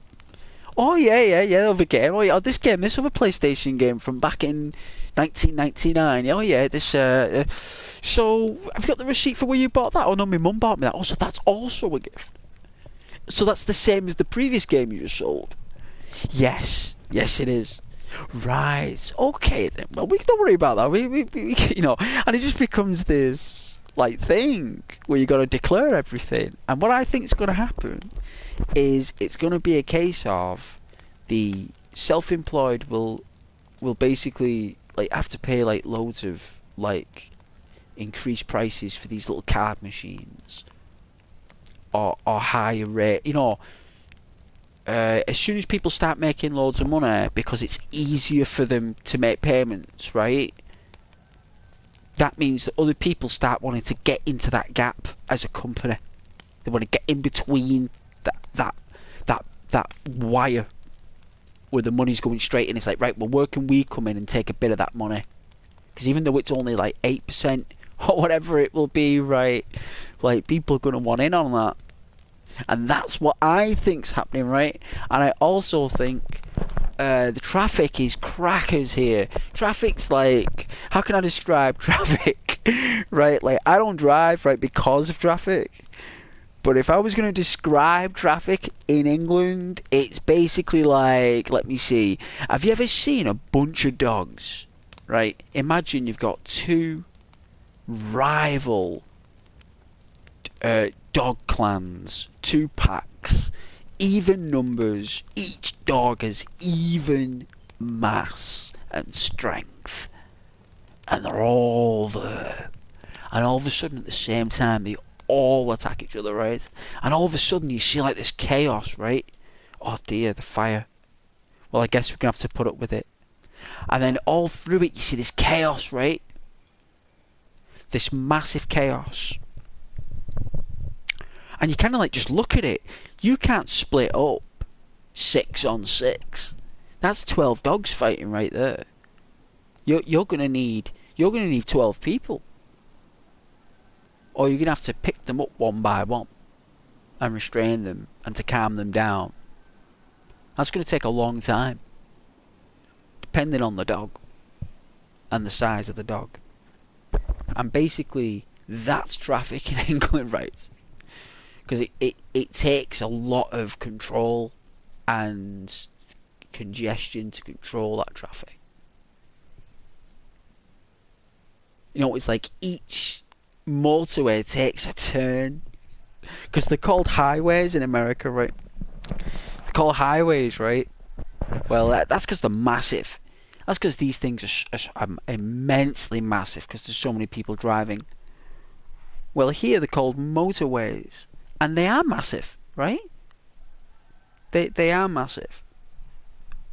Oh, yeah, other game. Oh, yeah, this other PlayStation game from back in 1999. Oh, yeah, this. So, have you got the receipt for where you bought that? Oh, no, my mum bought me that. Oh, so that's also a gift. So that's the same as the previous game you just sold? Yes, it is. Right, okay then. Well, we don't worry about that. We you know, and it just becomes this like thing where you got to declare everything. And what I think is going to happen is it's going to be a case of the self-employed will basically like have to pay like loads of like increased prices for these little card machines, or higher rate. You know, as soon as people start making loads of money because it's easier for them to make payments, right? That means that other people start wanting to get into that gap as a company. They want to get in between that wire where the money's going straight in. It's like, right, well, where can we come in and take a bit of that money? Because even though it's only like 8% or whatever it will be, right, like, people are going to want in on that. And that's what I think's happening, right? And I also think the traffic is crackers here. Traffic's like, how can I describe traffic? Right? Like, I don't drive, right, because of traffic. But if I was going to describe traffic in England, it's basically like, let me see. Have you ever seen a bunch of dogs? Right? Imagine you've got two rival dog clans, two packs, even numbers. Each dog has even mass and strength, and they're all there. And all of a sudden, at the same time, they all attack each other, right? And all of a sudden, you see like this chaos, right? Oh dear, the fire. Well, I guess we're gonna have to put up with it. And then all through it, you see this chaos, right? This massive chaos. And you kind of like just look at it. You can't split up 6 on 6. That's 12 dogs fighting right there. You're gonna need 12 people, or you're gonna have to pick them up one by one and restrain them and to calm them down. That's gonna take a long time, depending on the dog and the size of the dog. And basically, that's traffic in England, right? Because it takes a lot of control and congestion to control that traffic. You know, it's like each motorway takes a turn. Because they're called highways in America, right? They're called highways, right? Well, that's because they're massive. That's because these things are immensely massive because there's so many people driving. Well, here they're called motorways. And they are massive, right? They are massive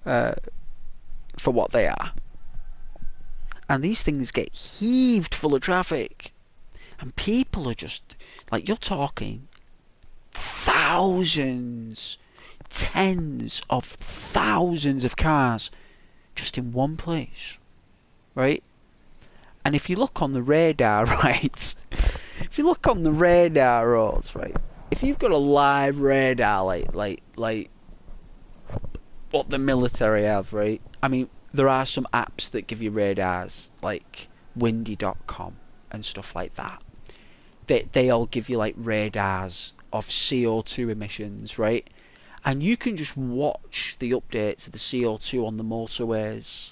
for what they are. And these things get heaved full of traffic. And people are just, like, you're talking thousands, tens of thousands of cars just in one place, right? And if you look on the radar, right? If you look on the radar roads, right? If you've got a live radar, like what the military have, right? I mean, there are some apps that give you radars, like windy.com and stuff like that. They all give you like radars of CO2 emissions, right? And you can just watch the updates of the CO2 on the motorways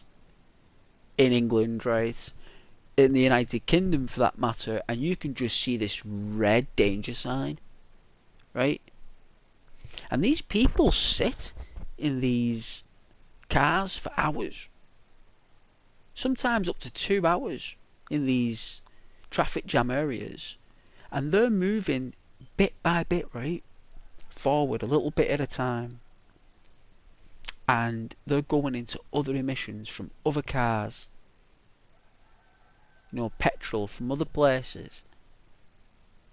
in England, right? In the United Kingdom for that matter, and you can just see this red danger sign, right? And these people sit in these cars for hours, sometimes up to 2 hours in these traffic jam areas, and they're moving bit by bit, right, forward a little bit at a time, and they're going into other emissions from other cars, you know, petrol from other places,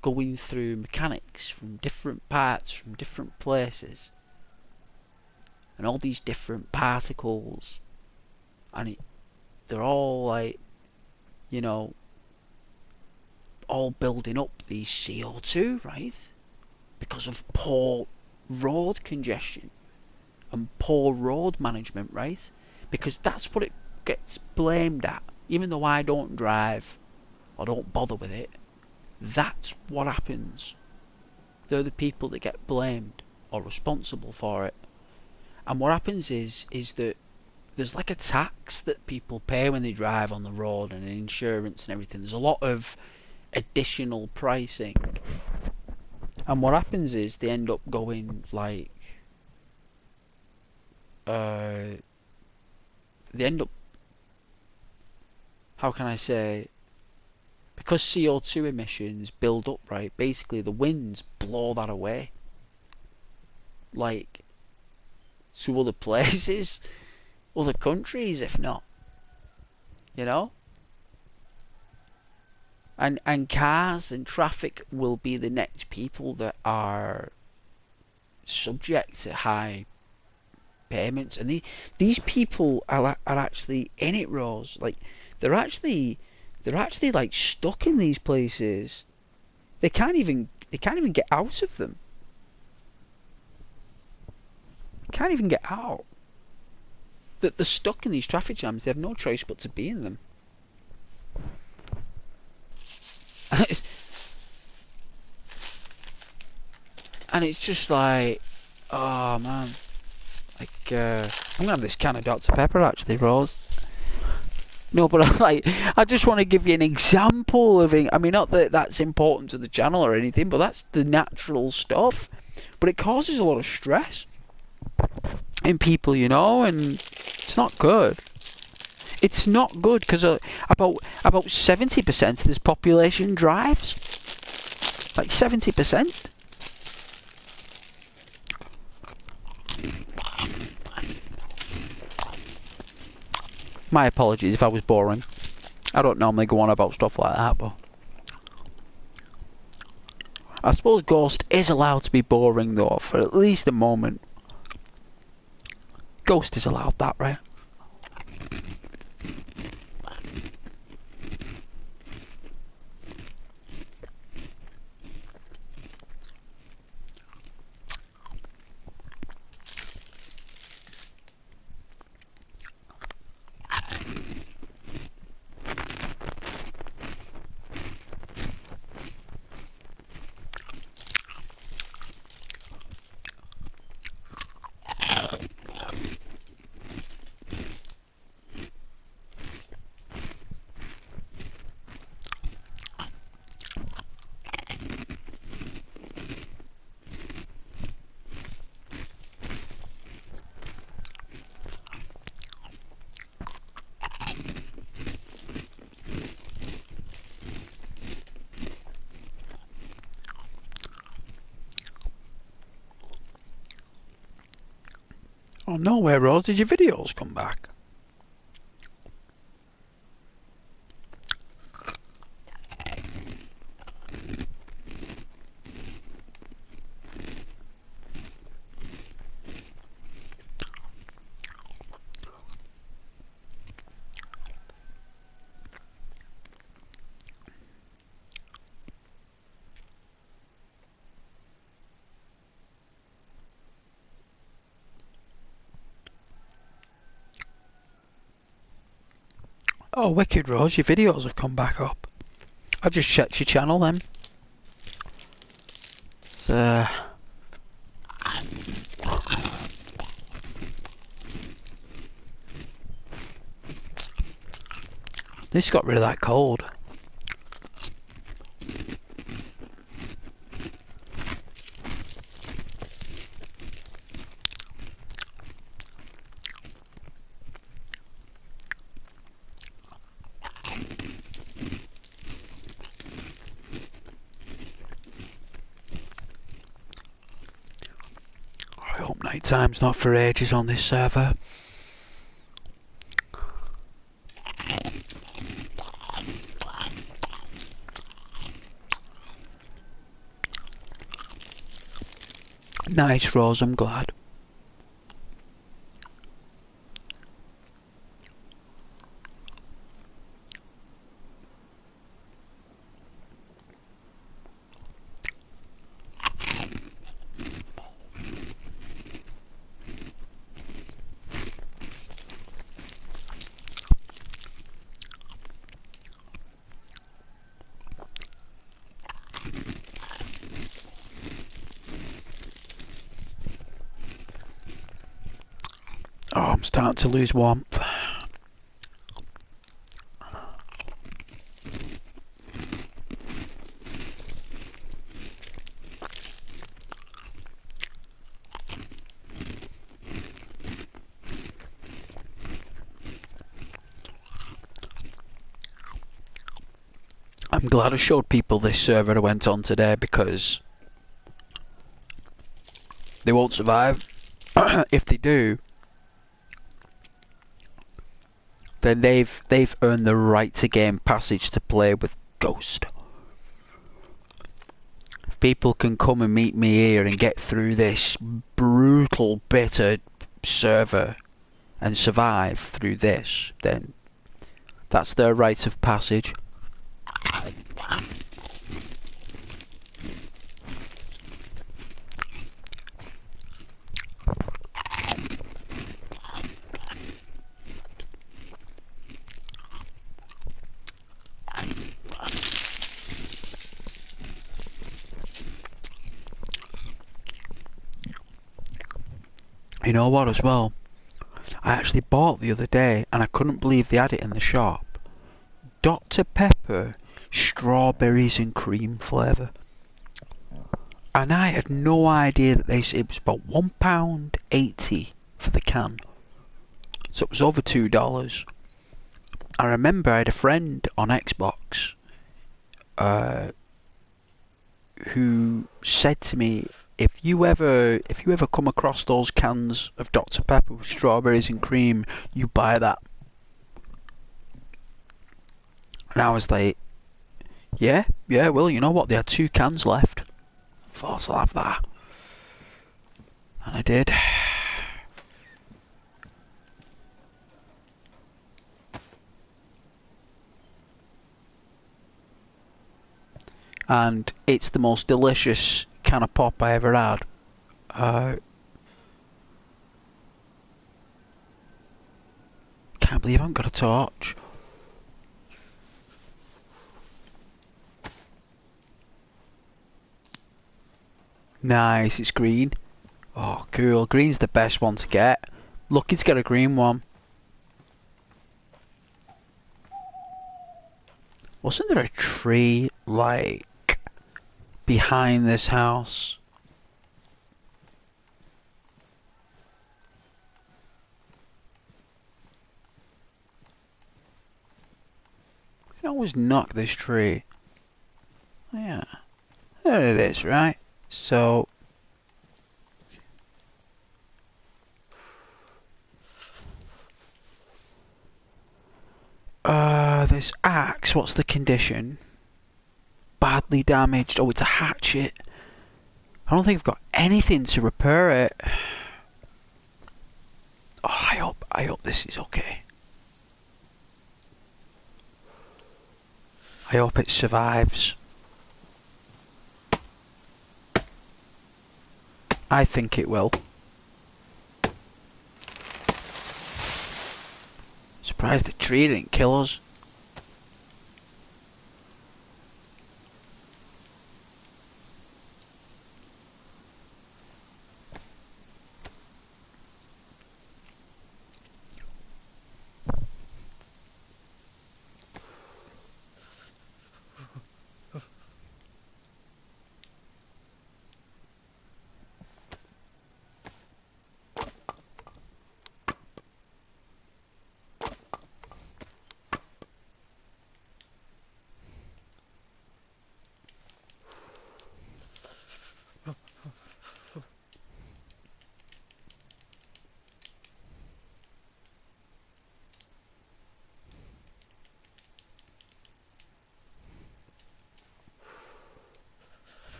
going through mechanics from different parts, from different places, and all these different particles, and they're all like, you know, all building up these CO2, right? Because of poor road congestion and poor road management, right? Because that's what it gets blamed at. Even though I don't drive or don't bother with it, that's what happens. They're the people that get blamed or responsible for it. And what happens is that there's like a tax that people pay when they drive on the road, and insurance and everything. There's a lot of additional pricing. And what happens is they end up going like they end up, how can I say, because CO2 emissions build up, right, basically the winds blow that away, like, to other places, other countries, if not, you know? And cars and traffic will be the next people that are subject to high payments. And these people are actually in it, Rose. Like, they're actually like stuck in these places. They can't even get out of them. can't even get out. That they're stuck in these traffic jams. They have no choice but to be in them. And it's just like, oh man, like I'm gonna have this can of Dr. Pepper actually, Rose. No, but I just want to give you an example of it. I mean, not that that's important to the channel or anything, but that's the natural stuff. But it causes a lot of stress in people, you know, and it's not good. It's not good because about 70% of this population drives. Like 70%. My apologies if I was boring. I don't normally go on about stuff like that, but I suppose Ghost is allowed to be boring though, for at least a moment. Ghost is allowed that, right? Oh no, where, Rose? Did your videos come back? Oh, wicked, Rose, your videos have come back up. I just checked your channel then. This got rid of that cold. I hope night time's not for ages on this server. Nice, Rose, I'm glad. Oh, I'm starting to lose warmth. I'm glad I showed people this server I went on today because they won't survive. If they do, then they've earned the right to gain passage to play with Ghost. If people can come and meet me here and get through this brutal, bitter server and survive through this, then that's their rite of passage. You know what as well? I actually bought the other day and I couldn't believe they had it in the shop. Dr. Pepper strawberries and cream flavour. And I had no idea that it was about £1.80 for the can. So it was over $2. I remember I had a friend on Xbox who said to me, if you ever come across those cans of Dr. Pepper with strawberries and cream, you buy that. And I was like, yeah, well, you know what? They had 2 cans left. I thought I'll have that. And I did. And it's the most delicious can of pop I ever had. Can't believe I haven't got a torch. Nice, it's green. Oh, cool. Green's the best one to get. Lucky to get a green one. Wasn't there a tree, like, behind this house? I can always knock this tree. Yeah. There it is, right? So... this axe, what's the condition? Badly damaged. Oh, it's a hatchet. I don't think I've got anything to repair it. Oh, I hope this is okay. I hope it survives. I think it will. Surprised the tree didn't kill us.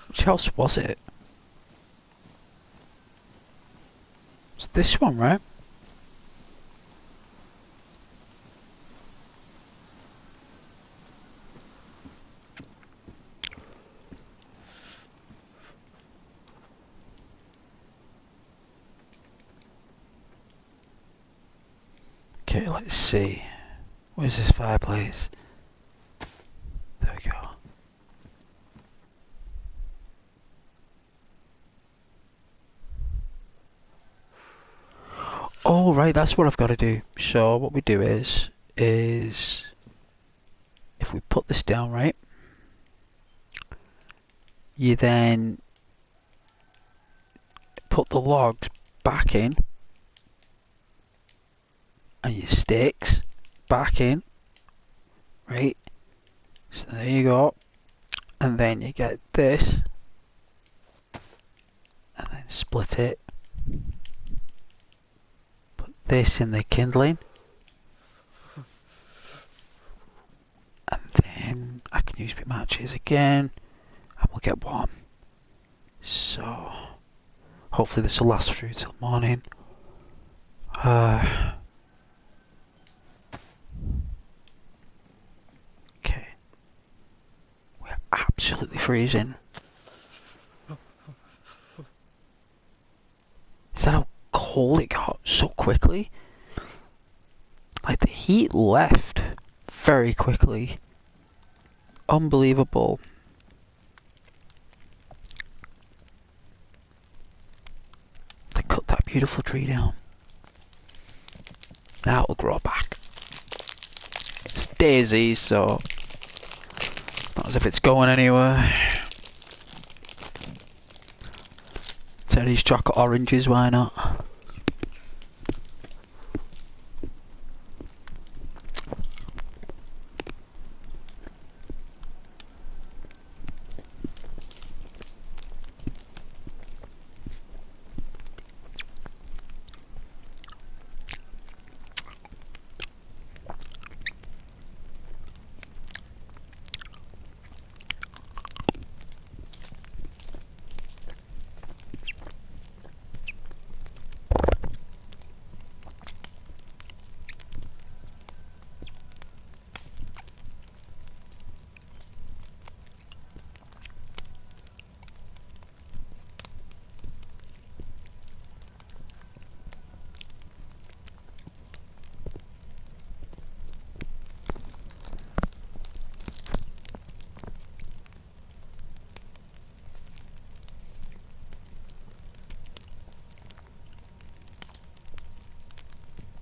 Which house was it? It's this one, right? Okay, let's see. Where's this fireplace? There we go. Oh, right, that's what I've got to do. So what we do is if we put this down, right, you then put the logs back in and your sticks back in, right? So there you go. And then you get this and then split it. Put this in the kindling. And then I can use my matches again and we'll get warm. So hopefully this will last through till morning. Okay. We're absolutely freezing. Is that how Holy God, so quickly. Like, the heat left very quickly. Unbelievable. To cut that beautiful tree down. Now it'll grow back. It's DayZ, so not as if it's going anywhere. Terry's chocolate oranges, why not?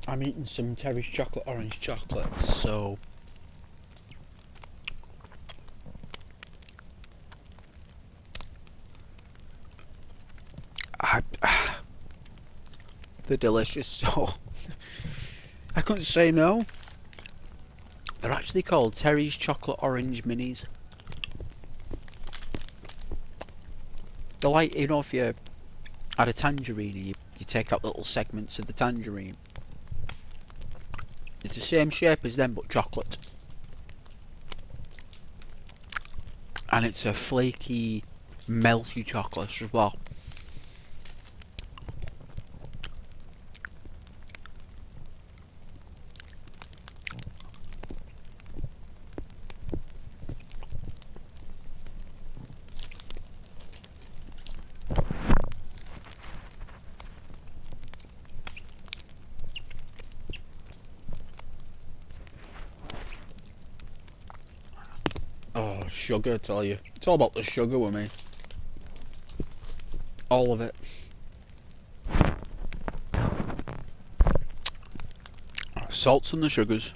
I'm eating some Terry's chocolate orange chocolate, so they're delicious, so I couldn't say no. They're actually called Terry's chocolate orange minis. They're like, you know, if you had a tangerine and you take out little segments of the tangerine. It's the same shape as them, but chocolate. And it's a flaky, melty chocolate as well. Oh, sugar, I tell you. It's all about the sugar with me. All of it. Salts and the sugars.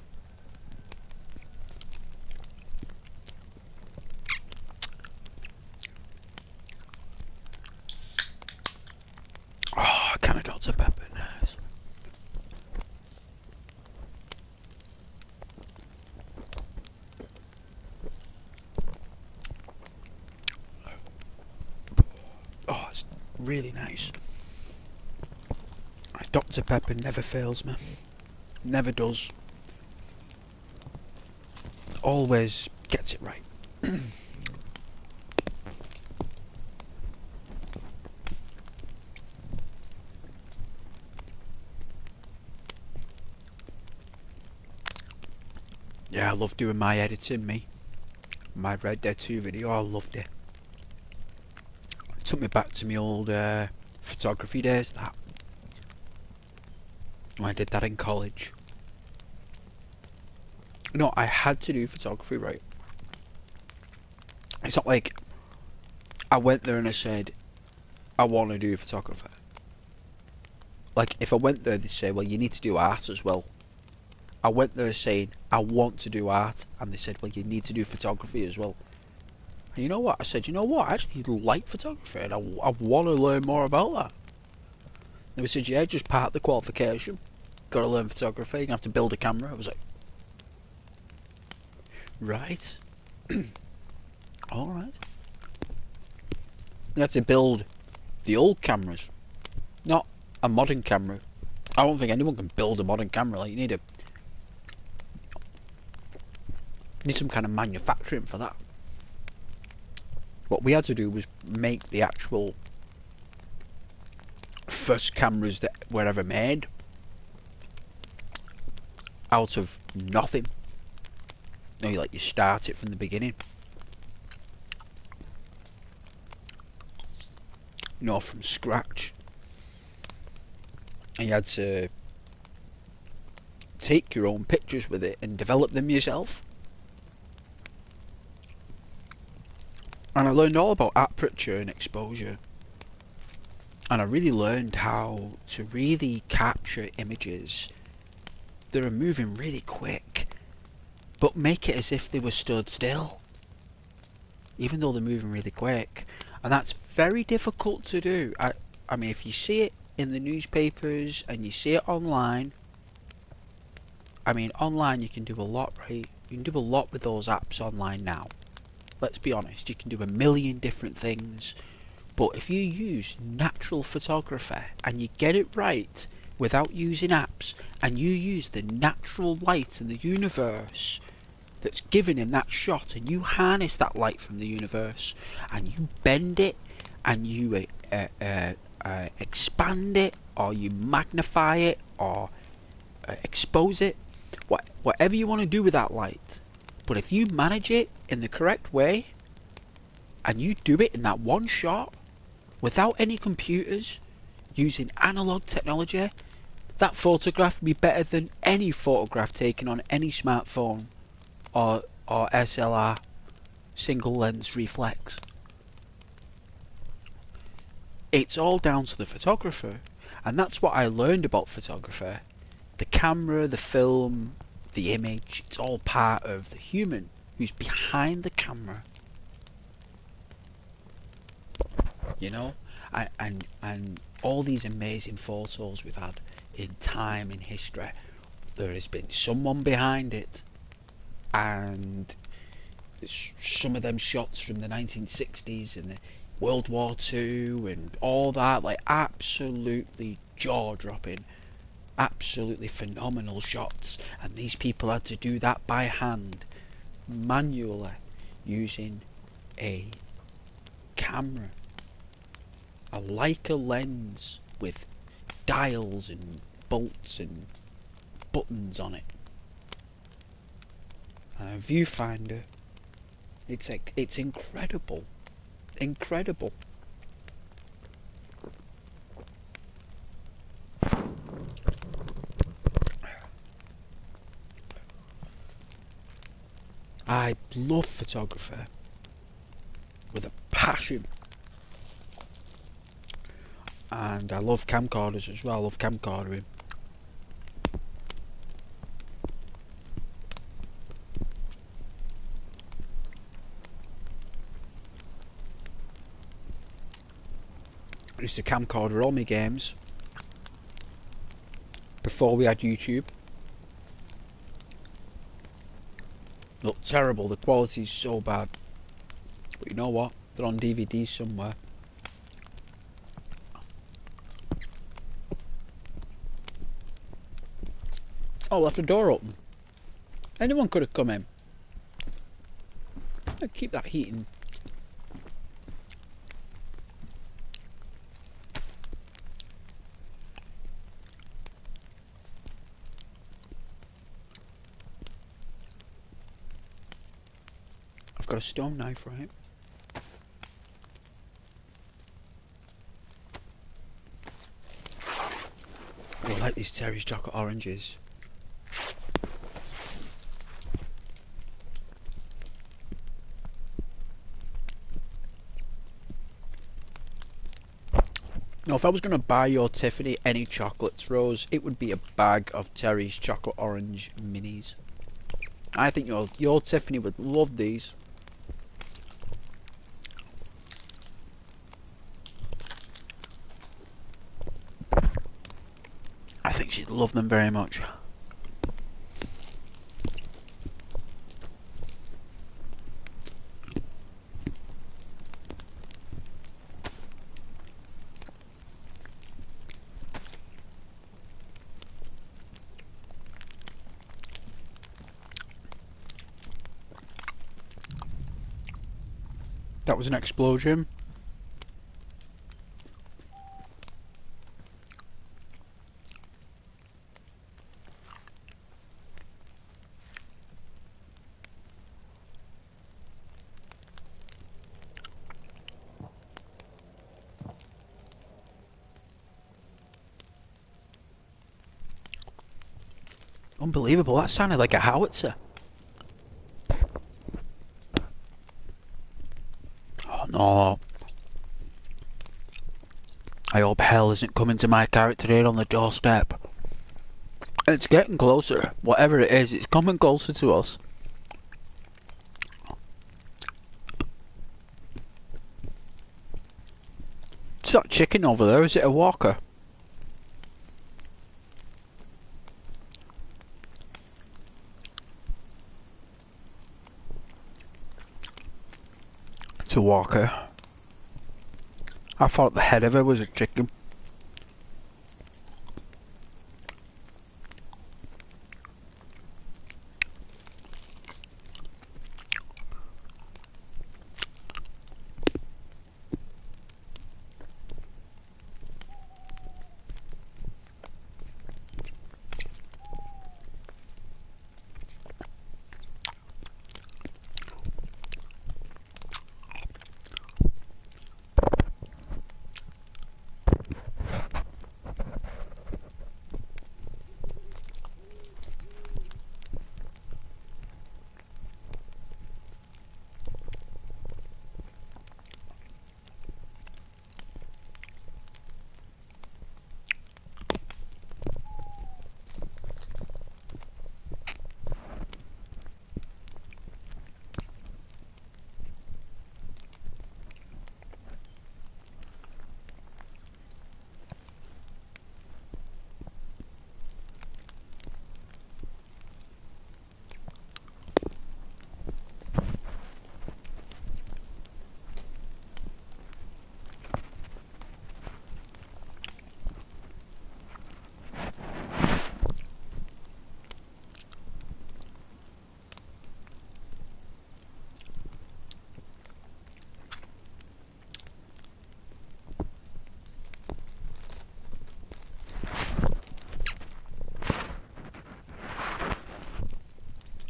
Oh, kind of Dr. Pepper, nice. Oh, it's really nice. Dr. Pepper never fails me. Never does. Always gets it right. Yeah, I love doing my editing, me. My Red Dead 2 video, I loved it. It took me back to my old photography days, that. When I did that in college. No, I had to do photography, right? It's not like I went there and I said, I want to do photography. Like, if I went there, they'd say, well, you need to do art as well. I went there saying, I want to do art, and they said, well, you need to do photography as well. And you know what? I said, you know what? I actually like photography, and I want to learn more about that. And they said, yeah, just part of the qualification. Got to learn photography, you have to build a camera. I was like, right. Alright. You have to build the old cameras, not a modern camera. I don't think anyone can build a modern camera. Like, you need some kind of manufacturing for that. What we had to do was make the actual first cameras that were ever made out of nothing. You know, you start it from the beginning. You know, from scratch. and you had to take your own pictures with it and develop them yourself. And I learned all about aperture and exposure. And I really learned how to really capture images that are moving really quick, but make it as if they were stood still, even though they're moving really quick. And that's very difficult to do. I mean, if you see it in the newspapers and you see it online, I mean, online you can do a lot, right? You can do a lot with those apps online now. Let's be honest, you can do a million different things. But if you use natural photography and you get it right without using apps, and you use the natural light in the universe that's given in that shot, and you harness that light from the universe, and you bend it, and you expand it, or you magnify it, or expose it, whatever you want to do with that light. But if you manage it in the correct way, and you do it in that one shot, without any computers, using analog technology, that photograph would be better than any photograph taken on any smartphone or SLR single lens reflex. It's all down to the photographer, and that's what I learned about photography. The camera, the film, the image, it's all part of the human who's behind the camera. You know? And all these amazing photos we've had in time, in history, there has been someone behind it. And some of them shots from the 1960s and the World War II and all that, like, absolutely jaw-dropping, absolutely phenomenal shots. And these people had to do that by hand, manually, using a camera, a Leica lens with dials and bolts and buttons on it, and a viewfinder. It's incredible, incredible. I love photography with a passion. And I love camcorders as well. I love camcordering. I used to camcorder all my games before we had YouTube. Look terrible, the quality's so bad. But you know what? They're on DVD somewhere. Oh, left the door open. Anyone could have come in. I'll keep that heating. I've got a stone knife, right? Oh, I like these Terry's chocolate oranges. Now, if I was going to buy your Tiffany any chocolates, Rose, it would be a bag of Terry's chocolate orange minis. I think your Tiffany would love these. I think she'd love them very much. That was an explosion. Unbelievable, that sounded like a howitzer. Oh no. I hope hell isn't coming to my character here on the doorstep. It's getting closer. Whatever it is, it's coming closer to us. It's that chicken over there, is it a walker? It's a walker. I thought the head of it was a chicken.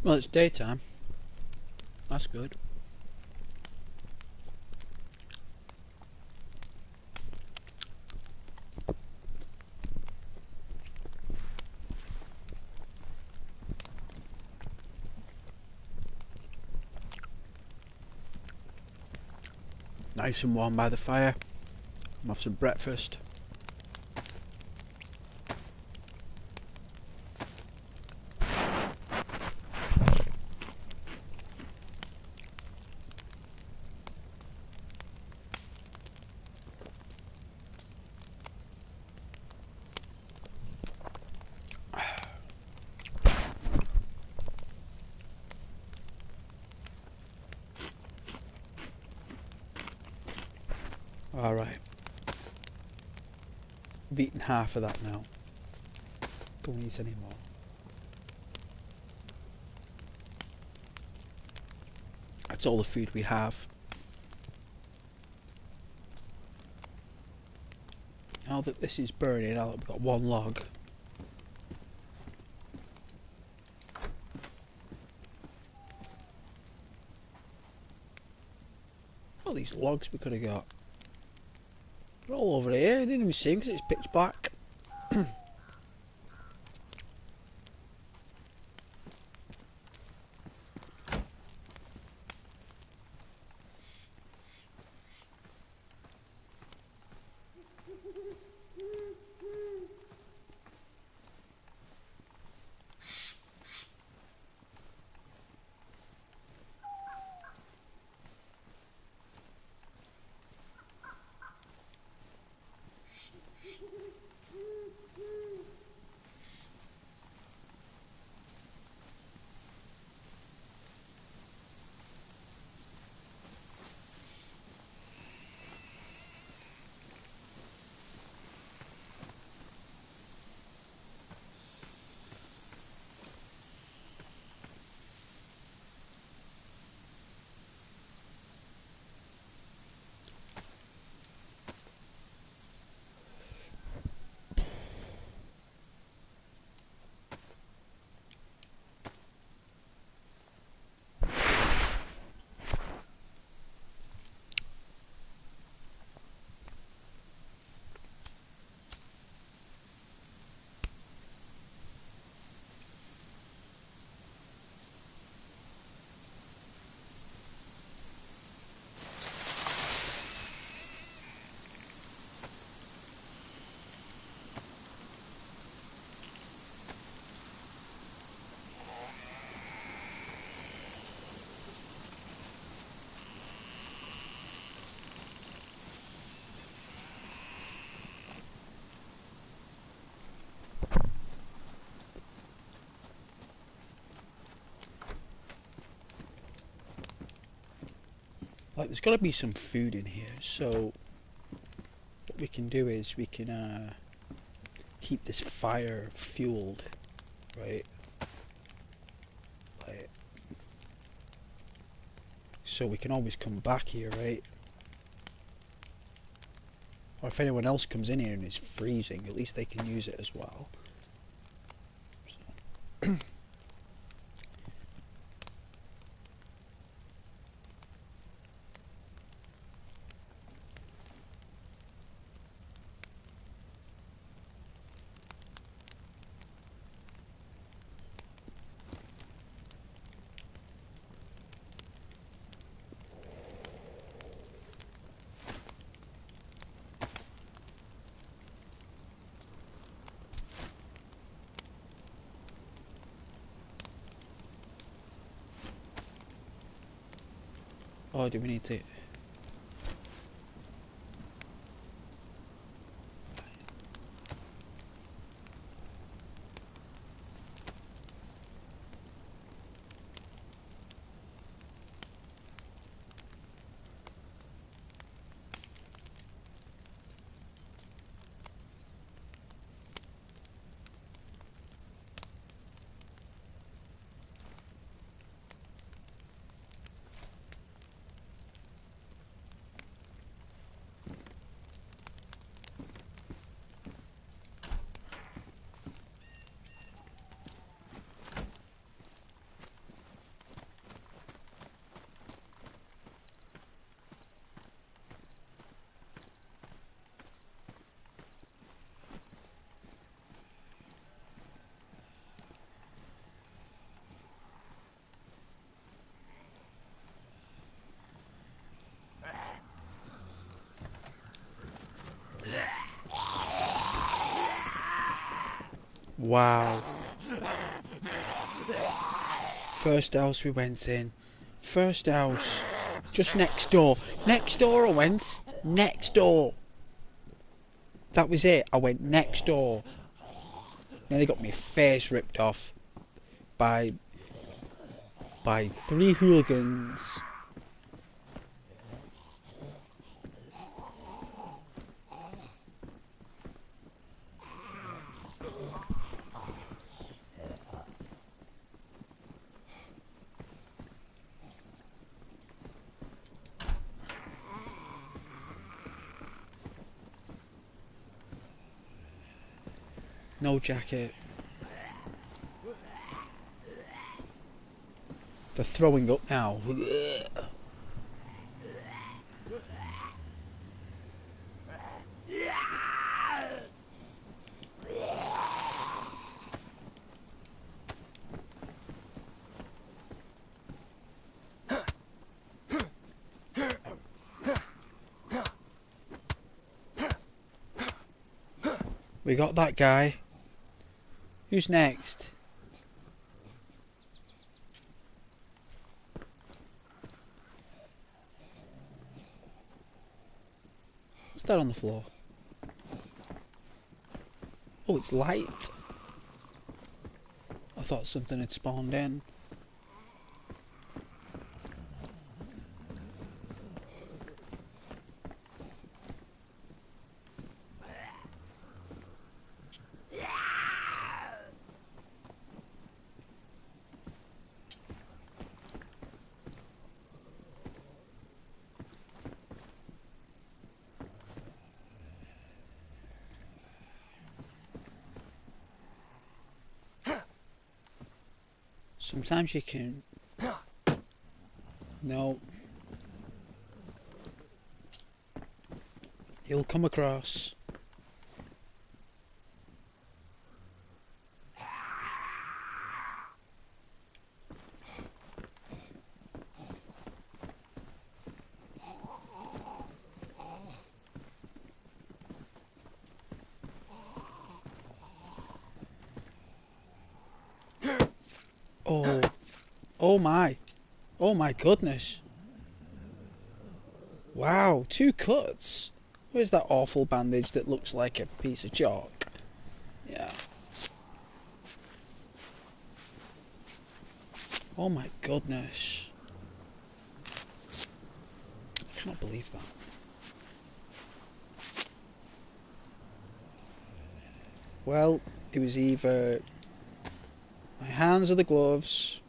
Well, it's daytime. That's good. Nice and warm by the fire. I'm have some breakfast. Alright. I've eaten half of that now. Don't eat any more. That's all the food we have. Now that this is burning, now that we've got one log. All these logs we could have got. They're all over here, I didn't even see them because it's pitch black. Like, there's got to be some food in here. So what we can do is we can keep this fire fueled, right? Like, so we can always come back here, right? Or if anyone else comes in here and it's freezing, at least they can use it as well. So. Oh, do we need to... Wow. First house we went in. First house. Just next door. Next door I went. Next door. That was it. I went next door. Now they got my face ripped off by 3 hooligans. No jacket. They're throwing up now. We got that guy. Who's next? What's that on the floor? Oh, it's light. I thought something had spawned in. Sometimes you can... No. He'll come across. Oh. Oh my. Oh my goodness. Wow, 2 cuts. Where's that awful bandage that looks like a piece of chalk? Yeah. Oh my goodness. cannot believe that. Well, it was either my hands or the gloves.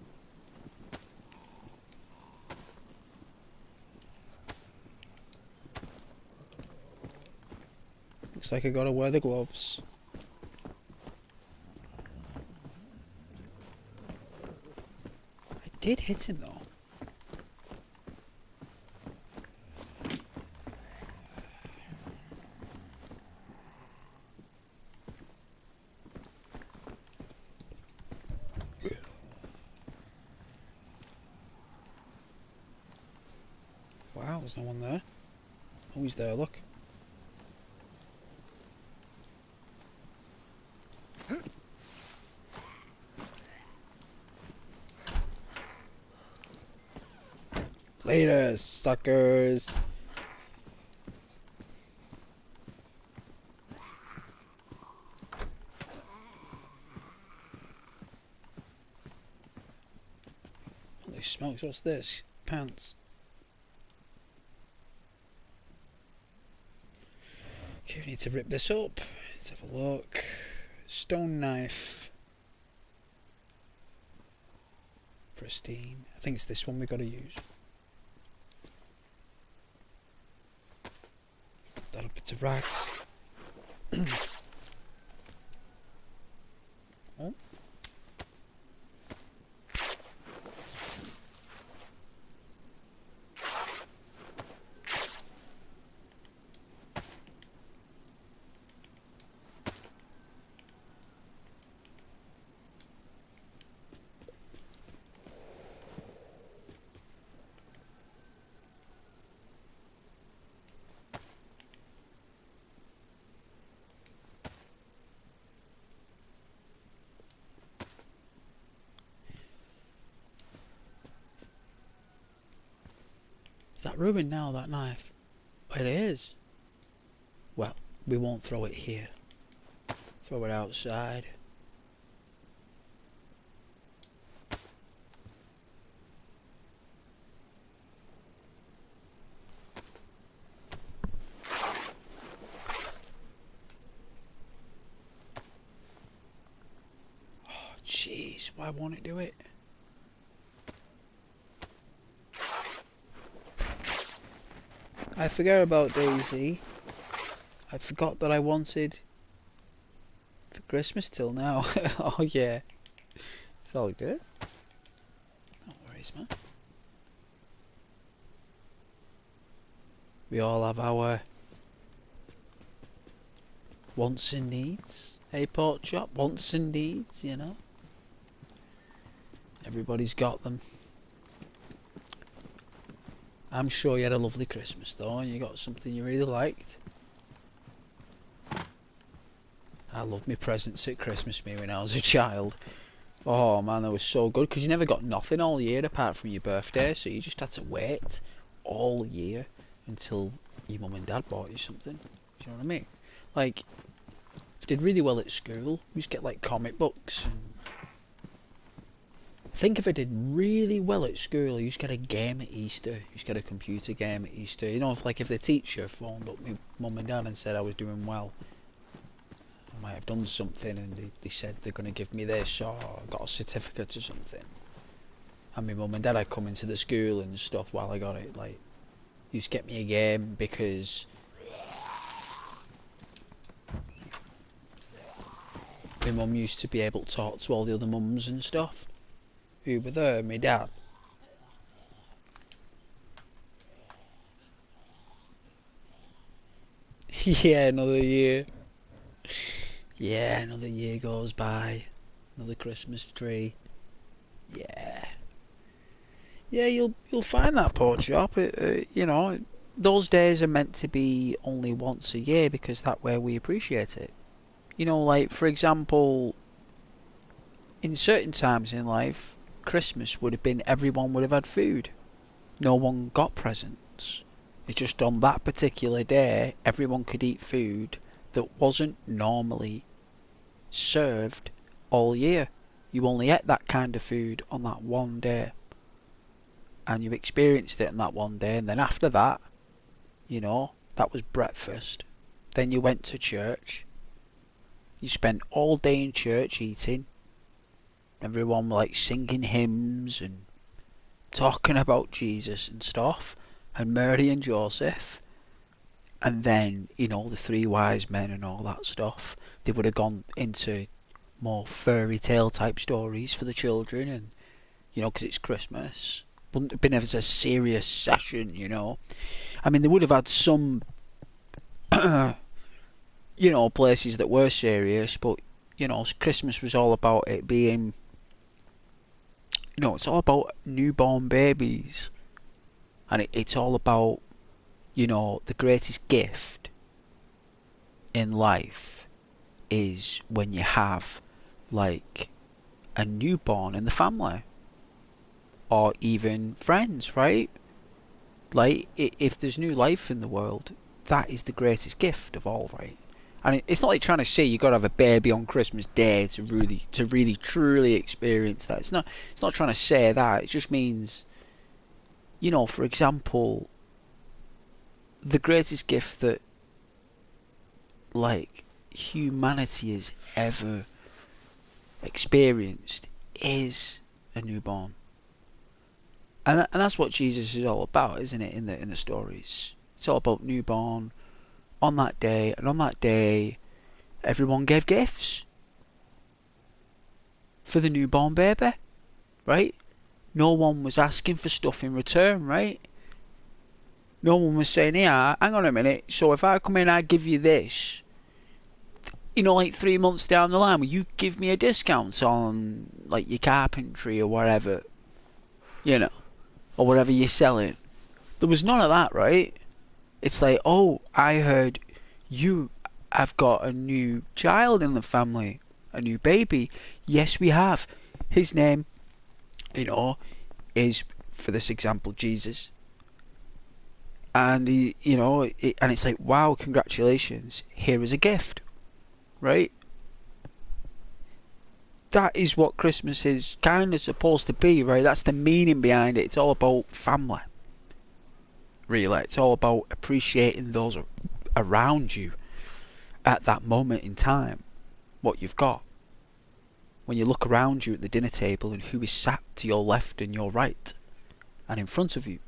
Looks like I gotta wear the gloves. I did hit him though. Wow, there's no one there. Oh, he's there, look. Later, suckers. Holy smokes, what's this? Pants. Okay, we need to rip this up. Let's have a look. Stone knife. Pristine. I think it's this one we gotta use. That up into rags. Oh. Is that ruined now, that knife? It is. Well, we won't throw it here. Throw it outside. Oh, jeez, why won't it do it? I forgot about DayZ. I forgot that I wanted for Christmas till now. Oh yeah. It's all good. No worries, man. We all have our wants and needs. Hey, pork chop, wants and needs, you know. Everybody's got them. I'm sure you had a lovely Christmas though, and you got something you really liked. I loved my presents at Christmas, me, when I was a child. Oh man, they were so good, because you never got nothing all year apart from your birthday, so you just had to wait all year until your mum and dad bought you something. Do you know what I mean? Like, if you did really well at school, you just get like comic books. And I think if I did really well at school, you just get a game at Easter. You just get a computer game at Easter. You know, if the teacher phoned up my mum and dad and said I was doing well, I might have done something, and they said they're going to give me this, or I got a certificate or something. And my mum and dad had come into the school and stuff while I got it. Like, you just get me a game because my mum used to be able to talk to all the other mums and stuff who were there, my dad. Yeah, another year. Yeah, another year goes by. Another Christmas tree. Yeah. Yeah, you'll find that pork chop. You know, those days are meant to be only once a year because that way we appreciate it. You know, like for example, in certain times in life, Christmas would have been everyone would have had food. No one got presents. It's just on that particular day, everyone could eat food that wasn't normally served all year. You only ate that kind of food on that one day. And you experienced it on that one day, and then after that, You know, that was breakfast. Then you went to church. You spent all day in church eating. Everyone like singing hymns and talking about Jesus and stuff, and Mary and Joseph. And then, you know, the three wise men and all that stuff. They would have gone into more fairy tale type stories for the children, and, you know, because it's Christmas. Wouldn't have been as a serious session, you know. I mean, they would have had some, you know, places that were serious, but, you know, Christmas was all about it being, you know, it's all about newborn babies. And it's all about, you know, the greatest gift in life is when you have, like, a newborn in the family. Or even friends, right? Like, if there's new life in the world, that is the greatest gift of all, right? And it's not like trying to say you got to have a baby on Christmas Day to really truly experience that. It's not trying to say that. It just means, you know, for example, the greatest gift that, like, humanity has ever experienced is a newborn. And that's what Jesus is all about, isn't it? In the stories, it's all about newborn on that day, and on that day, everyone gave gifts for the newborn baby, right? No one was asking for stuff in return, right? No one was saying, "Yeah, hang on a minute. So if I come in, I give you this. You know, like 3 months down the line, will you give me a discount on like your carpentry or whatever, you know, or whatever you're selling?" There was none of that, right? It's like, oh, I heard you have got a new child in the family, a new baby. Yes, we have. His name, you know, is, for this example, Jesus. And you know, and it's like, wow, congratulations. Here is a gift, right? That is what Christmas is kind of supposed to be, right? That's the meaning behind it. It's all about family. Really, it's all about appreciating those around you at that moment in time, what you've got. When you look around you at the dinner table and who is sat to your left and your right and in front of you,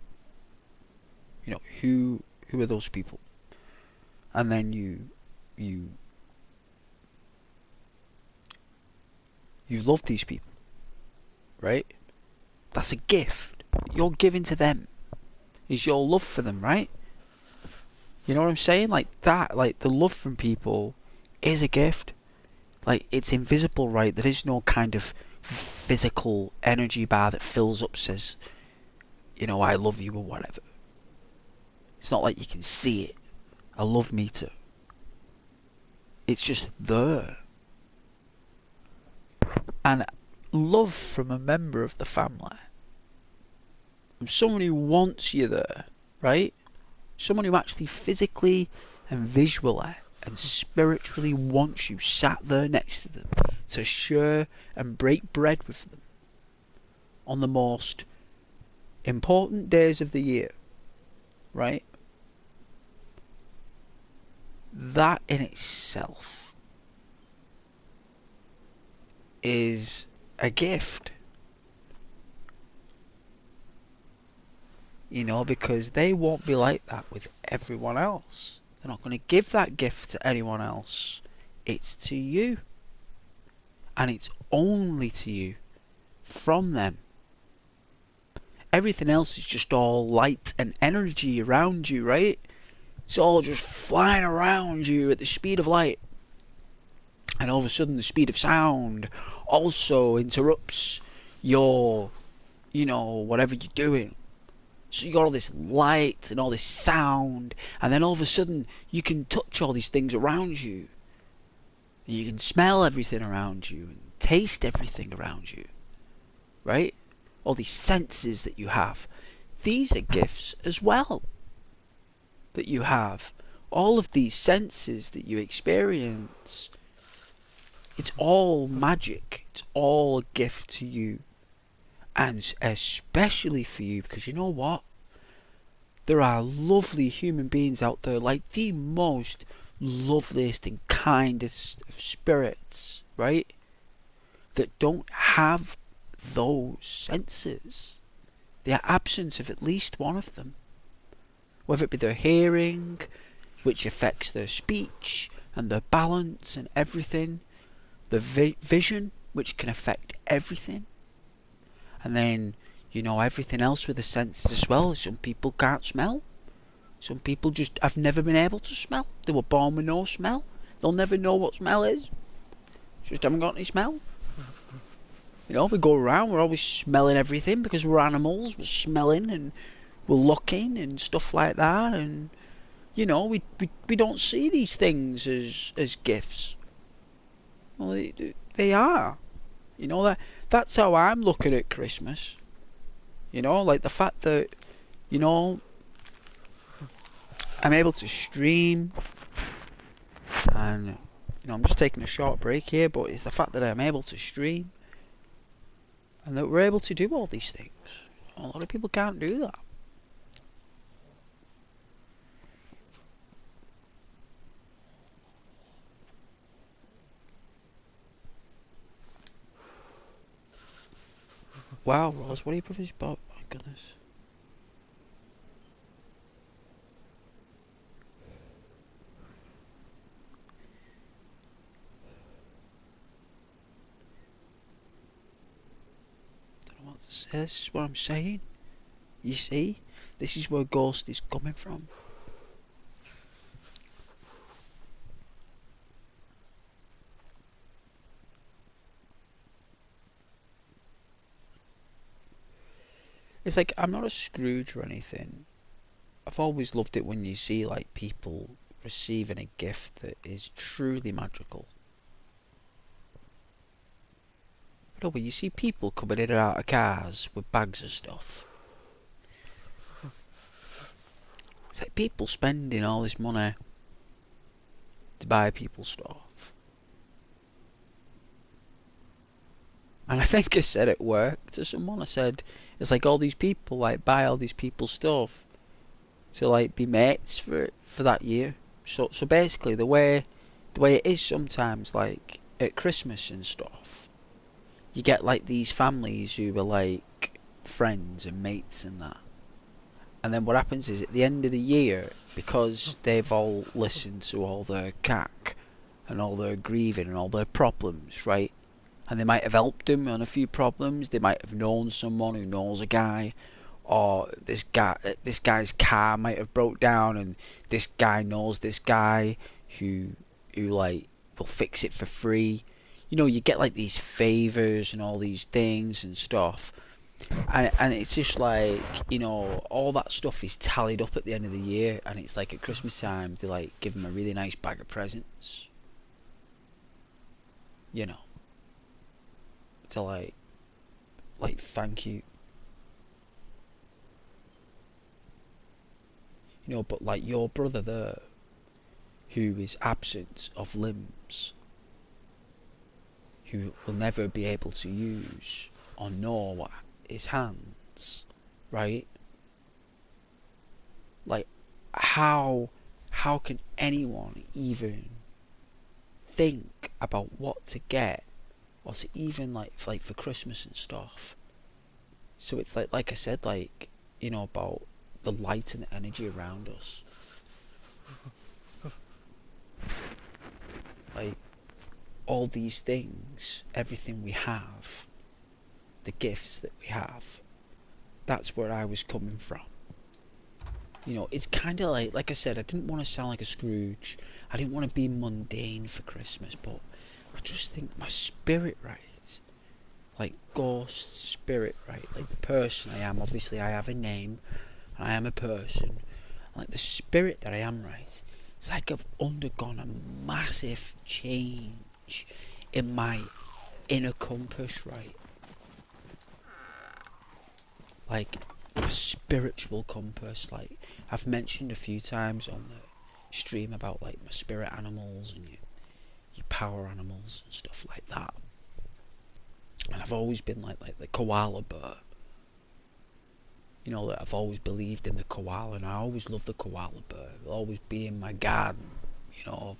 you know, who are those people? And then you love these people, right? That's a gift. You're giving to them is your love for them, right? You know what I'm saying? Like that, like the love from people is a gift. Like, it's invisible, right? There is no kind of physical energy bar that fills up, says, you know, I love you or whatever. It's not like you can see it, a love meter. It's just there. And love from a member of the family, from someone who wants you there, right? Someone who actually physically and visually and spiritually wants you sat there next to them to share and break bread with them on the most important days of the year, right? That in itself is a gift. You know, because they won't be like that with everyone else. They're not going to give that gift to anyone else. It's to you. And it's only to you from them. Everything else is just all light and energy around you, right? It's all just flying around you at the speed of light. And all of a sudden the speed of sound also interrupts your, you know, whatever you're doing. So you got all this light and all this sound, and then all of a sudden you can touch all these things around you. And you can smell everything around you and taste everything around you. Right? All these senses that you have. These are gifts as well that you have. All of these senses that you experience. It's all magic. It's all a gift to you. And especially for you, because you know what? there are lovely human beings out there, like the most loveliest and kindest of spirits, right? That don't have those senses. They are absent of at least one of them. Whether it be their hearing, which affects their speech and their balance and everything, the vision, which can affect everything, and then, you know, everything else with the senses as well. Some people can't smell. Some people just have never been able to smell. They were born with no smell. They'll never know what smell is. Just haven't got any smell. You know, we go around, we're always smelling everything because we're animals. We're smelling and we're looking and stuff like that. And, you know, we don't see these things as gifts. Well, they are. You know, that's how I'm looking at Christmas. You know, like the fact that, you know, I'm able to stream, and, you know, I'm just taking a short break here, but it's the fact that I'm able to stream and that we're able to do all these things. A lot of people can't do that. Wow, Ross, what are you professing about? My goodness. Don't know what to say. This is what I'm saying. You see? This is where Ghost is coming from. It's like, I'm not a Scrooge or anything. I've always loved it when you see, like, people receiving a gift that is truly magical. No, but you see people coming in and out of cars with bags of stuff. It's like people spending all this money to buy people stuff. And I think I said at work to someone, I said, it's like all these people, like, buy all these people's stuff to, like, be mates for that year. So basically, the way it is sometimes, like, at Christmas and stuff, you get, like, these families who are, like, friends and mates and that. And then what happens is, at the end of the year, because they've all listened to all their cack and all their grieving and all their problems, right? And they might have helped him on a few problems. They might have known someone who knows a guy, or this guy's car might have broke down, and this guy knows this guy who like will fix it for free. You know, you get like these favors and all these things and stuff, and it's just like, you know, all that stuff is tallied up at the end of the year, and it's like at Christmas time they like give him a really nice bag of presents. You know, to like thank you. You know, but like your brother there, who is absent of limbs, who will never be able to use or know his hands, right? Like, how can anyone even think about what to get, or to even like for Christmas and stuff? So it's like I said, like, you know, about the light and the energy around us. Like, all these things, everything we have, the gifts that we have, that's where I was coming from. You know, it's kind of like I said, I didn't want to sound like a Scrooge. I didn't want to be mundane for Christmas, but I just think my spirit, right? Like Ghost spirit, right? Like the person I am. Obviously, I have a name, and I am a person. Like the spirit that I am, right? It's like I've undergone a massive change in my inner compass, right? Like a spiritual compass. Like I've mentioned a few times on the stream about like my spirit animals and your power animals and stuff like that. And I've always been like the koala bear. You know, that I've always believed in the koala, and I always loved the koala bird. It'll always be in my garden, you know,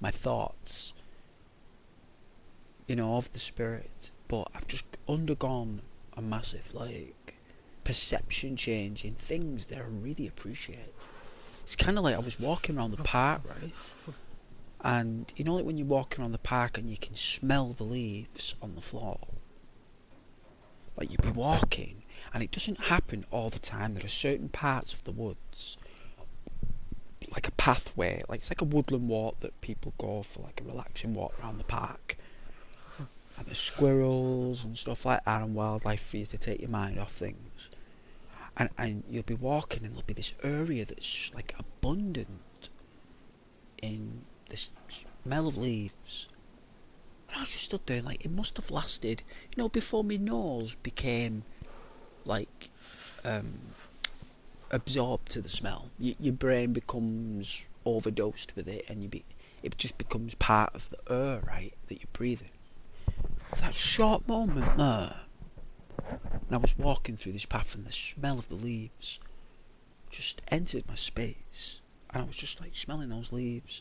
my thoughts, you know, of the spirit. But I've just undergone a massive, like, perception change in things that I really appreciate. It's kind of like I was walking around the park, right? And you know, like when you're walking around the park and you can smell the leaves on the floor. Like you'd be walking, and it doesn't happen all the time. There are certain parts of the woods, like a pathway, like it's like a woodland walk that people go for, like a relaxing walk around the park. And there's squirrels and stuff like that, and wildlife for you to take your mind off things. And you'll be walking, and there'll be this area that's just like abundant in this smell of leaves. And I was just stood there, like, it must have lasted, you know, before my nose became like absorbed to the smell. Your brain becomes overdosed with it, and it just becomes part of the air, right, that you're breathing. That short moment there, and I was walking through this path, and the smell of the leaves just entered my space, and I was just like smelling those leaves.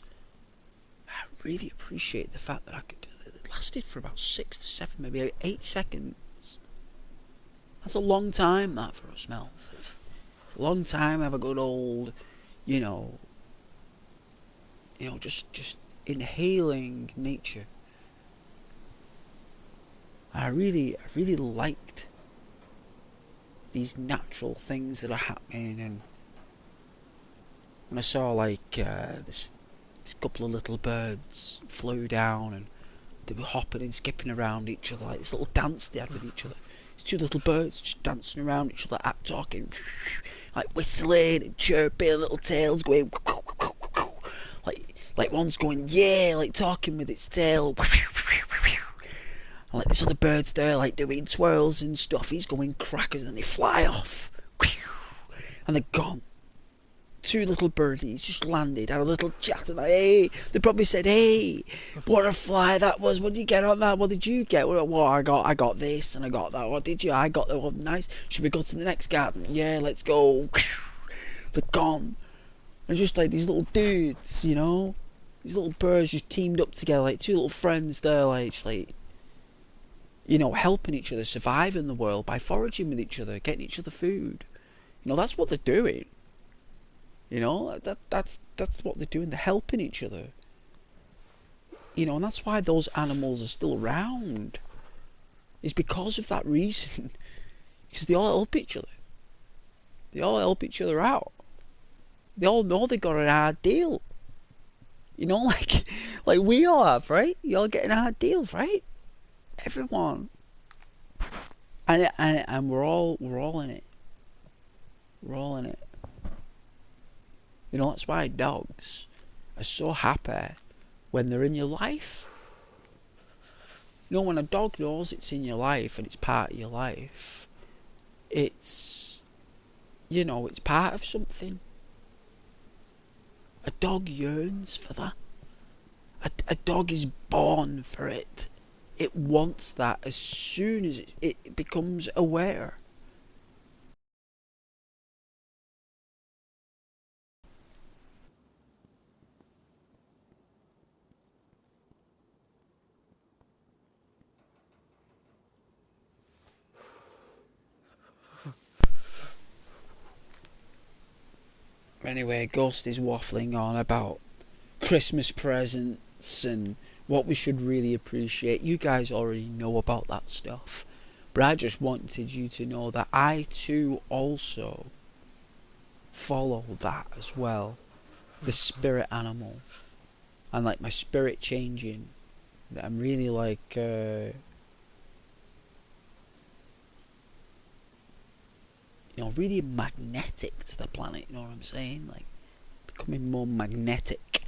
I really appreciate the fact that it lasted for about 6 to 7, maybe 8 seconds. That's a long time, that, for a smell. It's a long time. Have a good old, you know, just inhaling nature. I really liked these natural things that are happening, and when I saw like this couple of little birds flew down, and they were hopping and skipping around each other, like this little dance they had with each other. These two little birds just dancing around each other, talking, like whistling and chirping, little tails going, like one's going yeah, like talking with its tail. And like this other bird's there, like doing twirls and stuff. He's going crackers, and then they fly off, and they're gone. Two little birdies just landed, had a little chat, and hey, they probably said, "Hey, what a fly that was! What did you get on that? What did you get? Well, I got this, and I got that. What did you? I got that one. Nice. Should we go to the next garden? Yeah, let's go." They're gone. And just like these little dudes, you know, these little birds just teamed up together, like two little friends there, like just like, you know, helping each other survive in the world by foraging with each other, getting each other food. You know, that's what they're doing. You know, that's what they're doing. They're helping each other. You know, and that's why those animals are still around. It's because of that reason. Because they all help each other. They all help each other out. They all know they got an hard deal. You know, like we all have, right? You all getting hard deals, right? Everyone. And we're all in it. We're all in it. You know, that's why dogs are so happy when they're in your life. You know, when a dog knows it's in your life and it's part of your life, it's, you know, it's part of something. A dog yearns for that. A dog is born for it. It wants that as soon as it becomes aware. Anyway, Ghost is waffling on about Christmas presents and what we should really appreciate. You guys already know about that stuff. But I just wanted you to know that I too also follow that as well. The spirit animal. And like my spirit changing. That I'm really like you know, really magnetic to the planet, you know what I'm saying? Like becoming more magnetic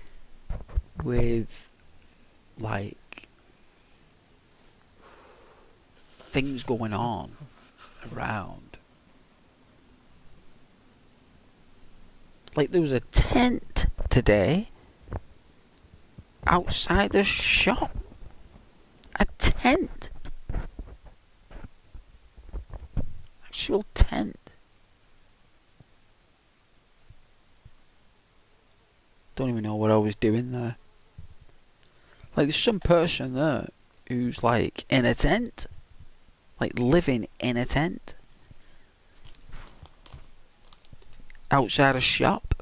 with like things going on around. Like there was a tent today outside the shop. A tent. Actual tent. Don't even know what I was doing there. Like, there's some person there who's like in a tent, like living in a tent outside a shop.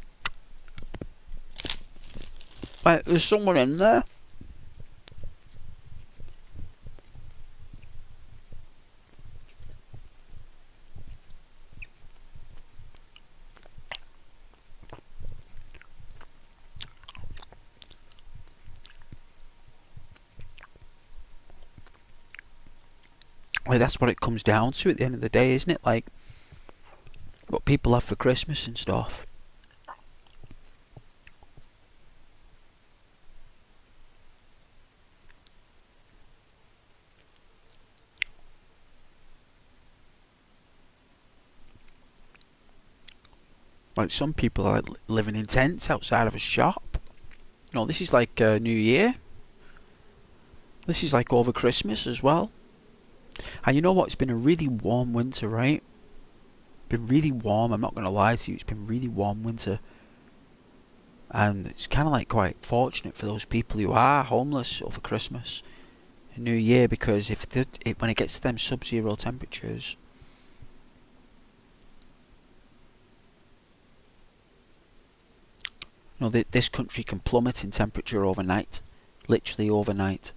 Like, there's someone in there. Like, that's what it comes down to at the end of the day, isn't it? Like, what people have for Christmas and stuff. Like, some people are living in tents outside of a shop. You know, this is like New Year. This is like over Christmas as well. And you know what? It's been a really warm winter, right? Been really warm. I'm not going to lie to you. It's been really warm winter. And it's kind of like quite fortunate for those people who are homeless over Christmas and New Year, because when it gets to them sub-zero temperatures, you know, this country can plummet in temperature overnight, literally overnight.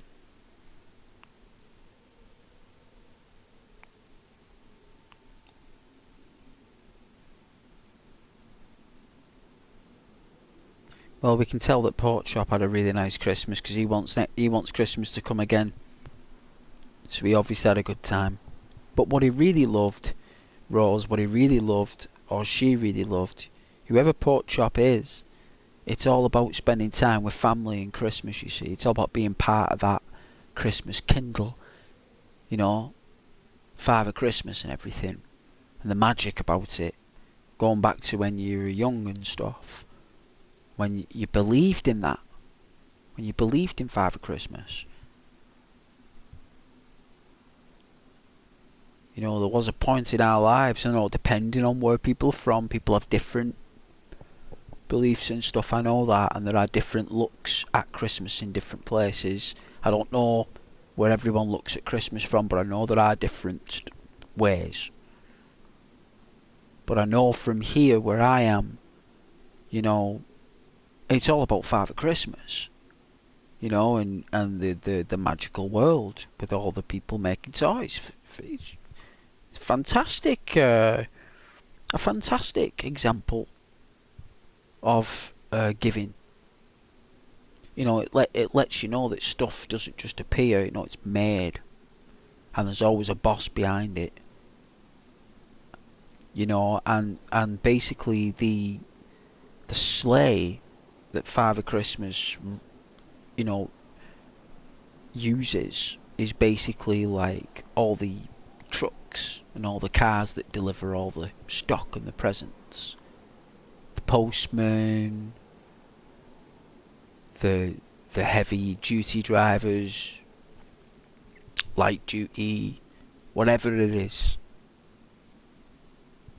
Well, we can tell that Porkchop had a really nice Christmas because he wants Christmas to come again. So he obviously had a good time. But what he really loved, Rose, what he really loved, or she really loved, whoever Porkchop is, it's all about spending time with family and Christmas, you see. It's all about being part of that Christmas kindle, you know, Father Christmas and everything. And the magic about it, going back to when you were young and stuff. When you believed in that. When you believed in Father Christmas. You know, there was a point in our lives, you know, depending on where people are from, people have different beliefs and stuff, I know that, and there are different looks at Christmas in different places. I don't know where everyone looks at Christmas from, but I know there are different ways. But I know from here where I am, you know, it's all about Father Christmas, you know, and the magical world with all the people making toys. It's fantastic, a fantastic example of giving. You know, it lets you know that stuff doesn't just appear. You know, it's made, and there's always a boss behind it. You know, and basically the sleigh that Father Christmas, you know, uses is basically like all the trucks and all the cars that deliver all the stock and the presents. The postman, the heavy duty drivers, light duty, whatever it is.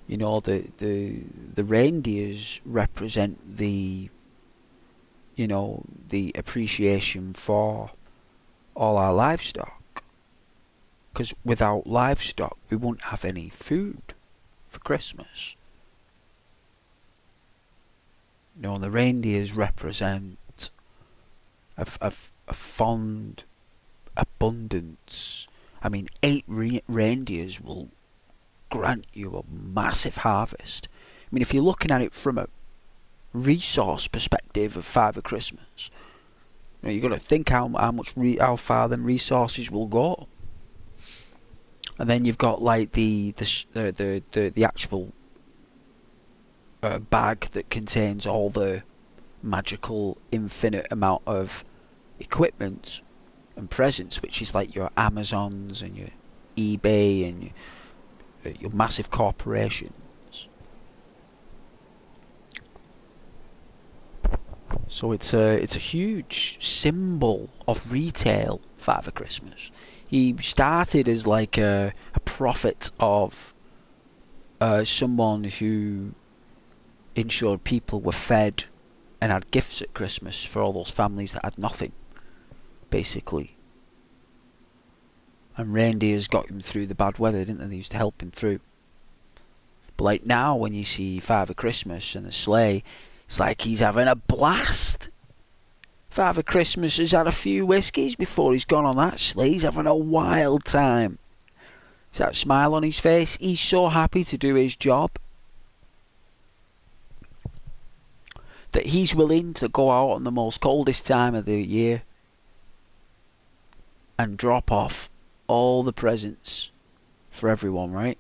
You know, the reindeers represent the, you know, the appreciation for all our livestock. Because without livestock, we won't have any food for Christmas. You know, the reindeers represent a fond abundance. I mean, 8 reindeers will grant you a massive harvest. I mean, if you're looking at it from a resource perspective of Father Christmas, you know, you've got to think how far them resources will go. And then you've got like the actual bag that contains all the magical infinite amount of equipment and presents, which is like your Amazons and your eBay and your massive corporations. So it's a huge symbol of retail, Father Christmas. He started as like a prophet of someone who ensured people were fed and had gifts at Christmas for all those families that had nothing, basically. And reindeers got him through the bad weather, didn't they? They used to help him through. But like now, when you see Father Christmas and the sleigh, it's like he's having a blast. Father Christmas has had a few whiskies before he's gone on that sleigh. He's having a wild time. He's that smile on his face. He's so happy to do his job that he's willing to go out on the most coldest time of the year and drop off all the presents for everyone, right?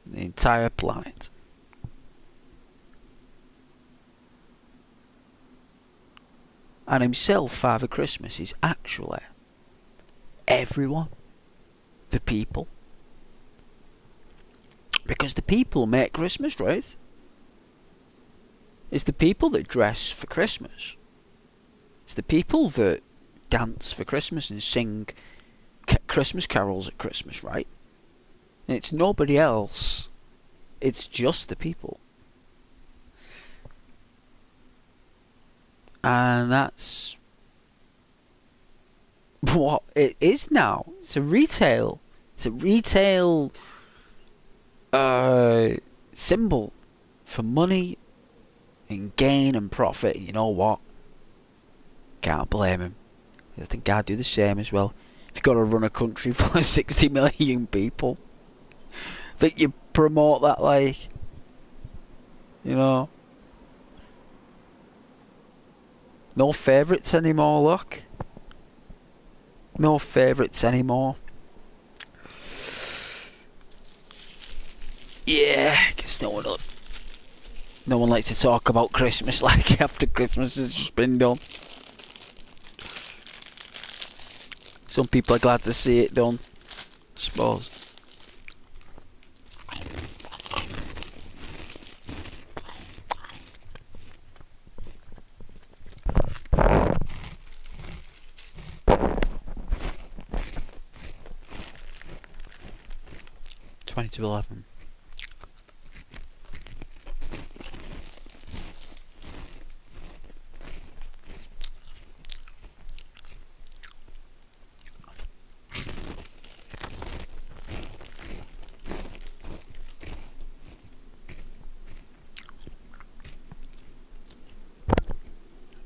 The entire planet. And himself, Father Christmas, is actually everyone. The people. Because the people make Christmas, right? It's the people that dress for Christmas. It's the people that dance for Christmas and sing Christmas carols at Christmas, right? And it's nobody else. It's just the people. And that's what it is now. It's a retail symbol for money and gain and profit. You know what? Can't blame him. I think I'd do the same as well. If you've got to run a country full of 60 million people, that you promote that, like, you know. No favourites anymore, look. No favourites anymore. Yeah, I guess no one likes to talk about Christmas like after Christmas has just been done. Some people are glad to see it done, I suppose. To 11.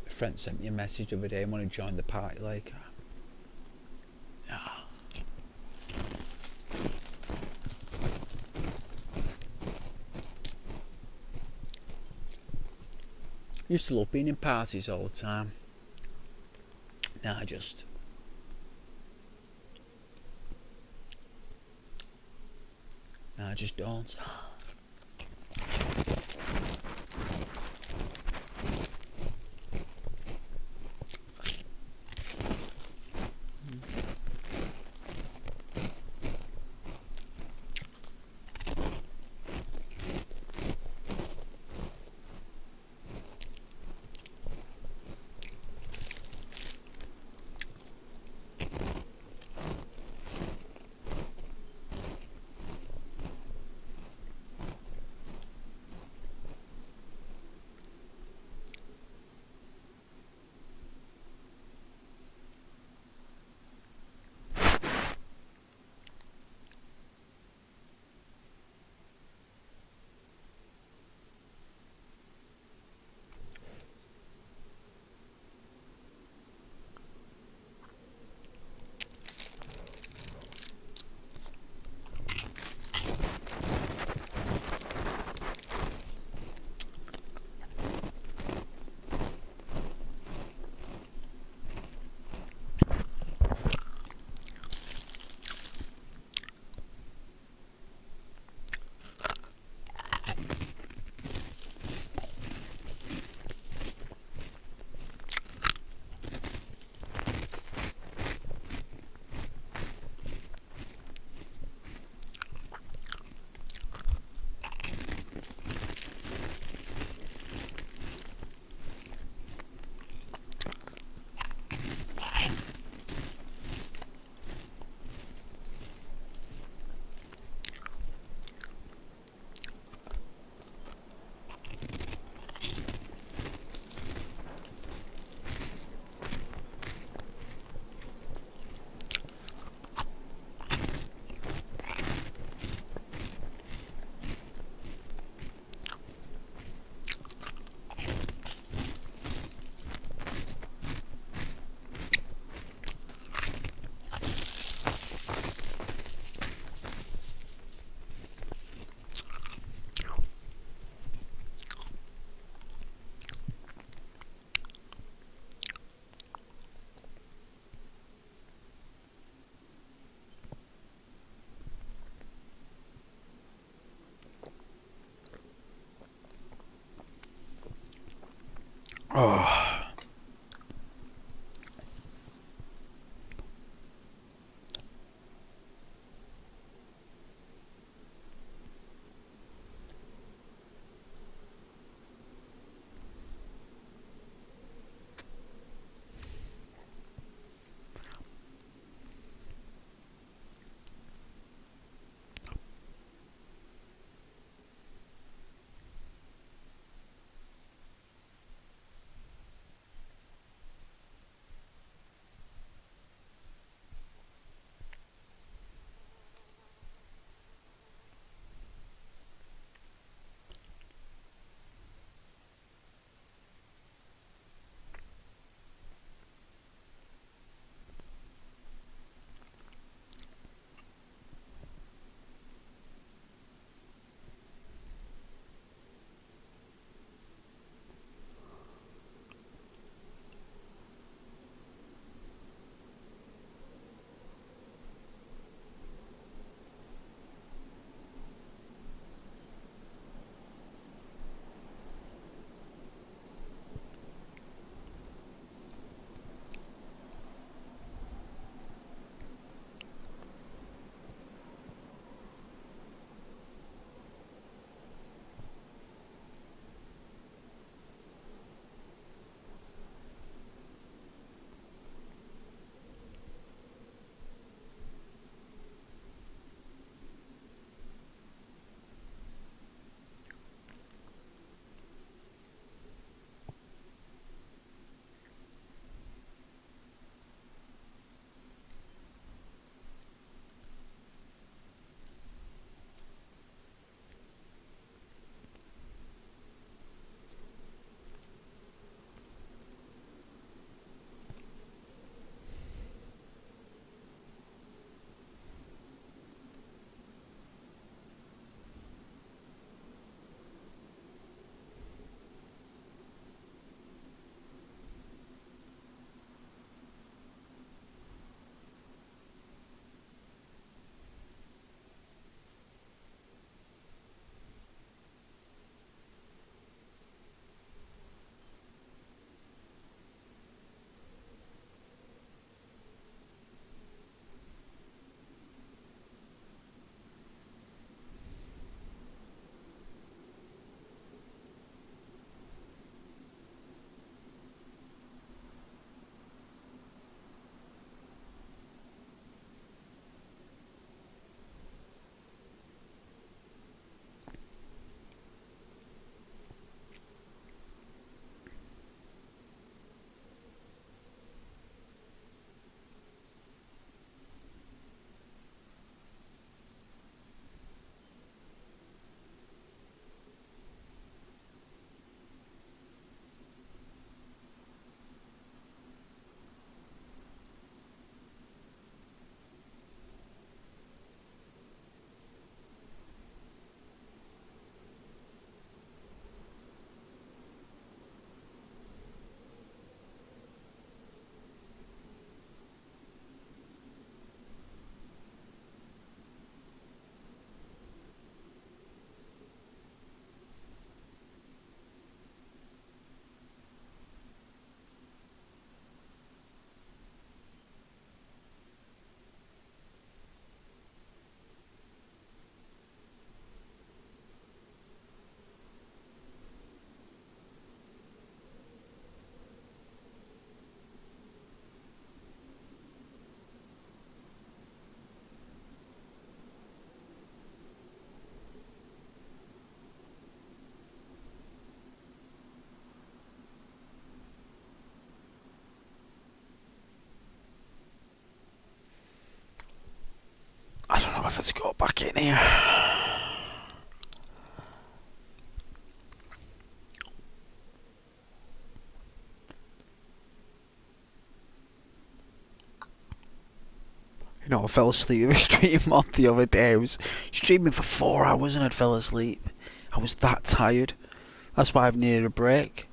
A friend sent me a message the other day and want to join the party, like, used to love being in parties all the time. Now I just don't. Oh. I don't know if it's got back in here. You know, I fell asleep with a stream on the other day. I was streaming for 4 hours and I fell asleep. I was that tired. That's why I've needed a break.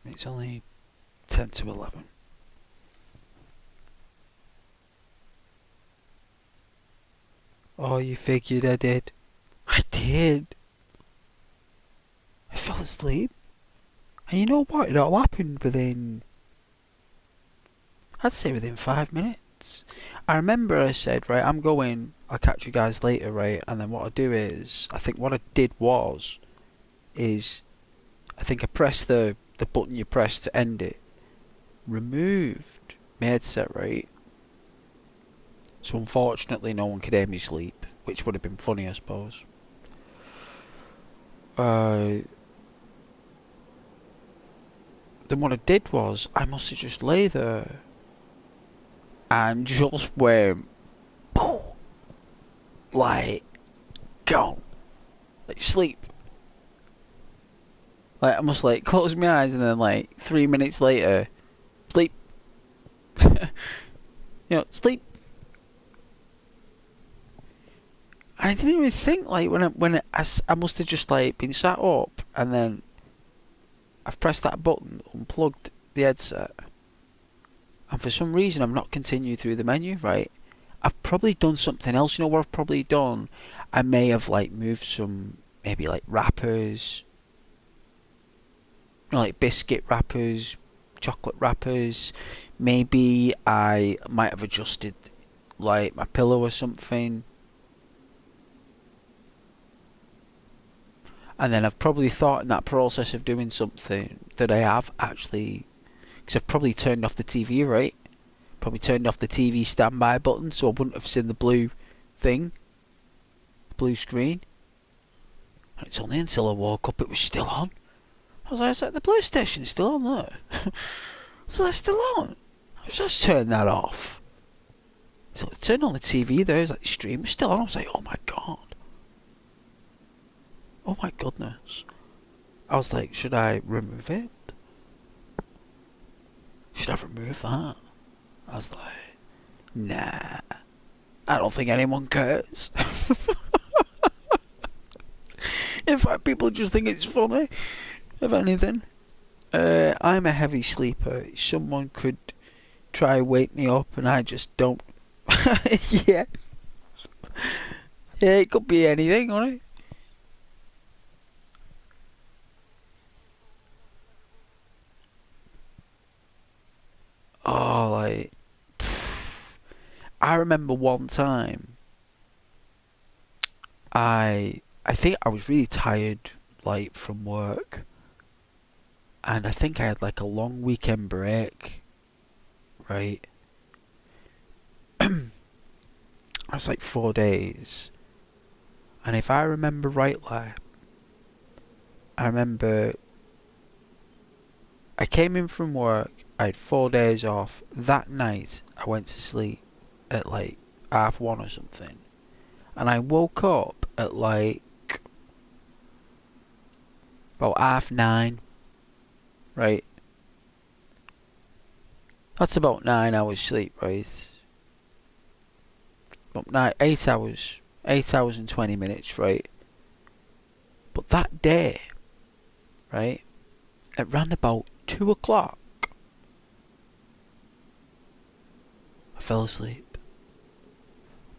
It's only 10 to 11. Oh, you figured I did? I did. I fell asleep. And you know what? It all happened within, I'd say within 5 minutes. I remember I said, right, I'm going, I'll catch you guys later, right? And then what I do is, I think what I did is, I think I pressed the button you press to end it, removed my headset, right? So unfortunately no one could hear me sleep, which would have been funny, I suppose. Then what I did was, I must have just lay there and just went, poof, like, gone, like sleep. Like I must like close my eyes and then like 3 minutes later, sleep. Sleep. And I didn't even think like I must have just like been sat up and then I've pressed that button, unplugged the headset, and for some reason I've not continued through the menu, right? I've probably done something else. You know what I've probably done? I may have like moved some, maybe like wrappers, like biscuit wrappers, chocolate wrappers. Maybe I might have adjusted like my pillow or something. And then I've probably thought in that process of doing something that I have actually, because I've probably turned off the TV, right? Probably turned off the TV standby button, so I wouldn't have seen the blue thing, blue screen. And it's only until I woke up it was still on. I was like, the PlayStation's still on there. So that's still on. I was just turning that off. So I turned on the TV there, it was like the stream was still on. I was like, oh my god. Oh my goodness. I was like, should I remove it? Should I remove that? I was like, nah. I don't think anyone cares. In fact, people just think it's funny, if anything. I'm a heavy sleeper. Someone could try wake me up and I just don't. Yeah. Yeah, it could be anything, couldn't it? Oh, like, I remember one time I think I was really tired, like from work, and I think I had like a long weekend break, right? I was like 4 days, and if I remember rightly, I remember I came in from work, I had 4 days off. That night I went to sleep at like 1:30 or something, and I woke up at like about 9:30, right? That's about 9 hours sleep, right? About 8 hours, 8 hours and 20 minutes, right? But that day, right, at round about 2 o'clock, I fell asleep.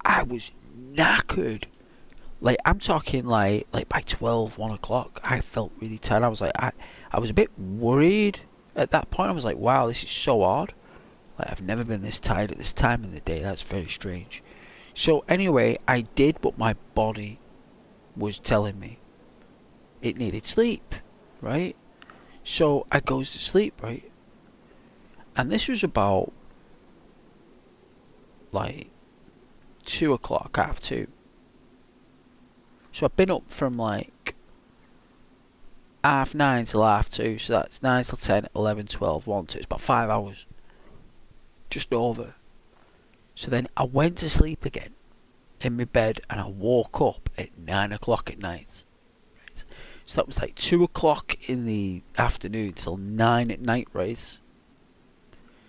I was knackered. Like I'm talking like by 12, 1 o'clock, I felt really tired. I was like I was a bit worried at that point. I was like, wow, this is so odd. Like I've never been this tired at this time in the day. That's very strange. So anyway, I did what my body was telling me. It needed sleep, right? So I goes to sleep, right? And this was about like 2 o'clock, 2:30. So I've been up from like 9:30 till 2:30. So that's 9 till 10, 11, 12, 1, 2. It's about 5 hours. Just over. So then I went to sleep again in my bed and I woke up at 9 o'clock at night. Right? So that was like 2 o'clock in the afternoon till 9 at night, right?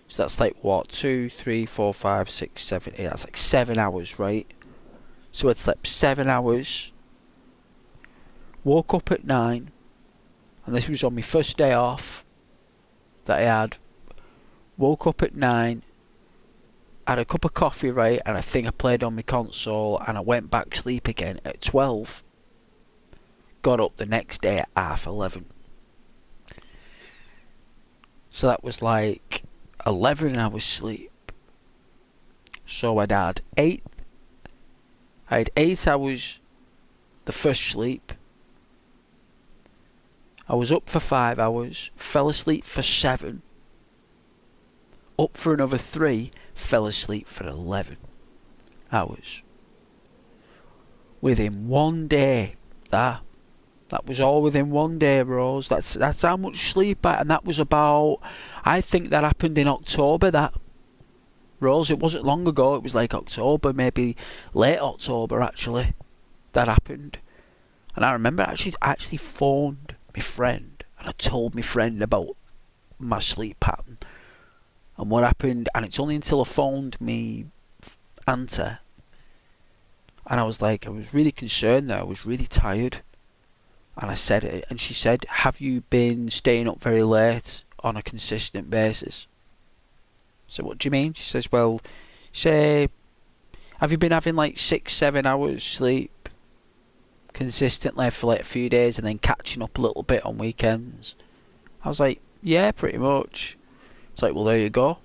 So that's like what? 2, 3, 4, 5, 6, 7, 8. That's like 7 hours, right? So I'd slept 7 hours, woke up at 9, and this was on my first day off that I had. Woke up at 9, had a cup of coffee, right, and I think I played on my console, and I went back to sleep again at 12. Got up the next day at 11:30. So that was like 11 hours sleep. So I had 8 hours the first sleep. I was up for 5 hours, fell asleep for 7, up for another 3, fell asleep for 11 hours. Within one day, that was all within one day, Rose. That's how much sleep and that was about, I think that happened in October, that, Rose. It wasn't long ago, it was like October, maybe late October actually, that happened. And I remember I actually phoned my friend, and I told my friend about my sleep pattern and what happened, and it's only until I phoned me auntie, and I was really concerned that I was really tired. And I said it, and she said, have you been staying up very late on a consistent basis? So what do you mean? She says, well, say, have you been having like 6-7 hours sleep consistently for like a few days and then catching up a little bit on weekends? I was like, yeah, pretty much. It's like, well, there you go.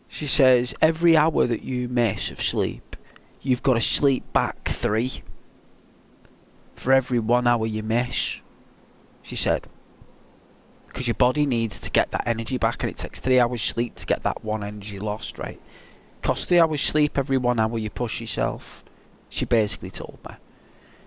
She says, every hour that you miss of sleep, you've got to sleep back 3. For every 1 hour you miss, she said. Because your body needs to get that energy back, and it takes 3 hours sleep to get that one energy lost, right? Costs 3 hours sleep every 1 hour you push yourself, she basically told me.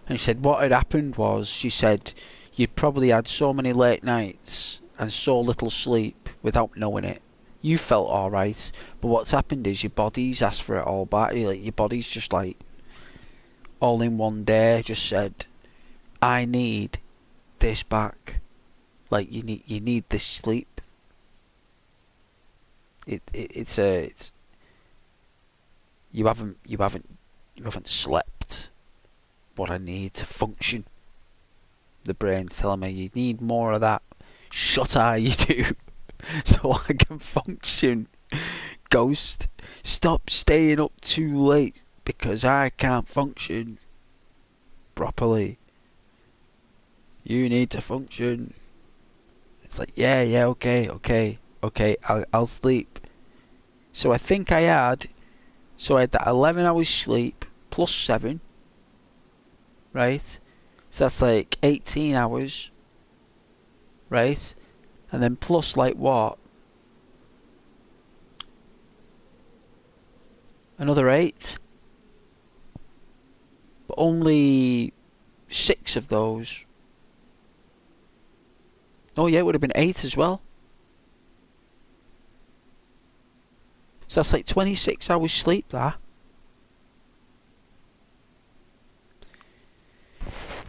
And she said what had happened was, she said, you'd probably had so many late nights and so little sleep without knowing it. You felt alright, but what's happened is your body's asked for it all back. Your body's just like, all in one day, just said, I need this back. Like you need this sleep. It's you haven't slept what I need to function. The brain's telling me you need more of that. Shut eye you do, so I can function. Ghost, stop staying up too late because I can't function properly. You need to function. It's like, yeah, okay, I'll sleep. So I think I had that 11 hours sleep plus 7, right? So that's like 18 hours, right? And then plus like what? Another 8. But only 6 of those. Oh yeah, it would have been 8 as well. So that's like 26 hours sleep, that.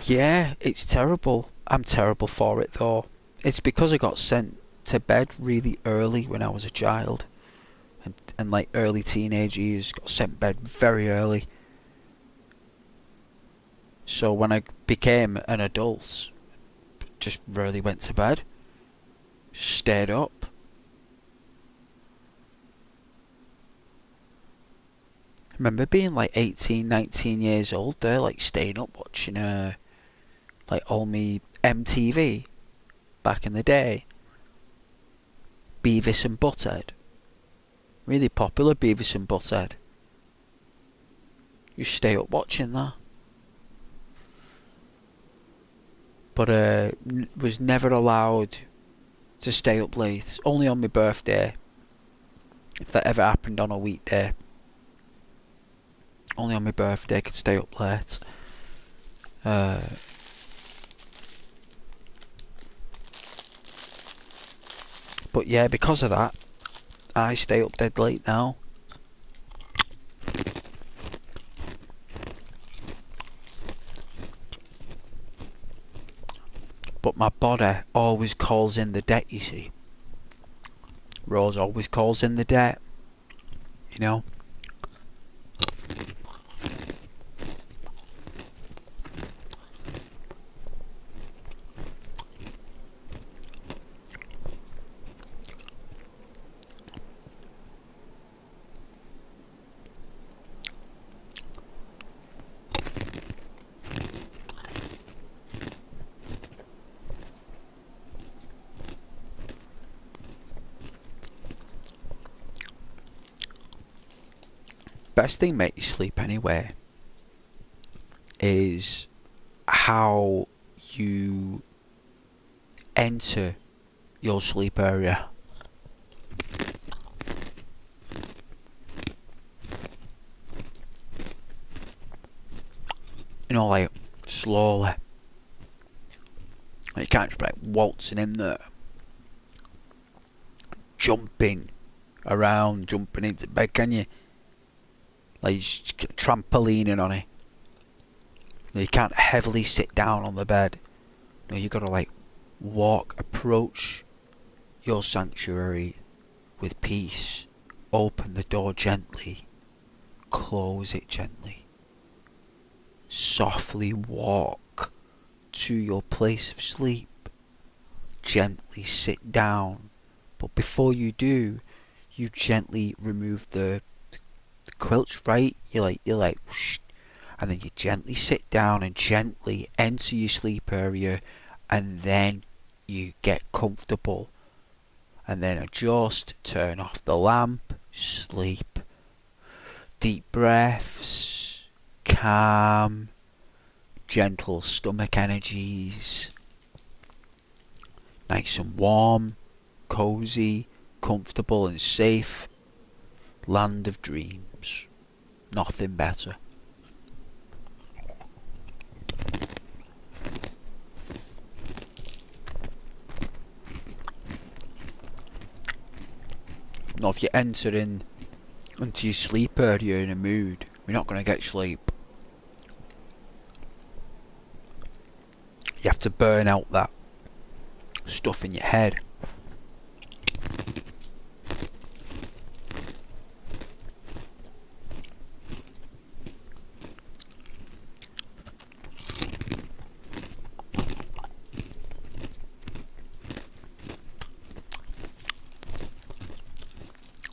Yeah, it's terrible. I'm terrible for it though. It's because I got sent to bed really early when I was a child. And like early teenage years, got sent to bed very early. So when I became an adult, just rarely went to bed. Stayed up. I remember being like 18, 19 years old there, like staying up watching like all me MTV back in the day. Beavis and Butthead. Really popular Beavis and Butthead. You stay up watching that. But was never allowed to stay up late. Only on my birthday. If that ever happened on a weekday. Only on my birthday I could stay up late. But yeah, because of that, I stay up dead late now. But my body always calls in the debt, you see. Rose always calls in the debt. You know? best thing make you sleep anyway is how you enter your sleep area. You know, like slowly. You can't just be like waltzing in there, jumping around, jumping into bed, can you? Like just trampolining on it. You can't heavily sit down on the bed. No, you gotta like walk, approach your sanctuary with peace. Open the door gently, close it gently. Softly walk to your place of sleep. Gently sit down, but before you do, you gently remove the quilts, right? You're like, whoosh, and then you gently sit down and gently enter your sleep area, and then you get comfortable, and then adjust, turn off the lamp, sleep. Deep breaths, calm, gentle stomach energies, nice and warm, cozy, comfortable and safe. Land of dreams. Nothing better. Now if you enter into your sleep area in a mood, you're not going to get sleep. You have to burn out that stuff in your head.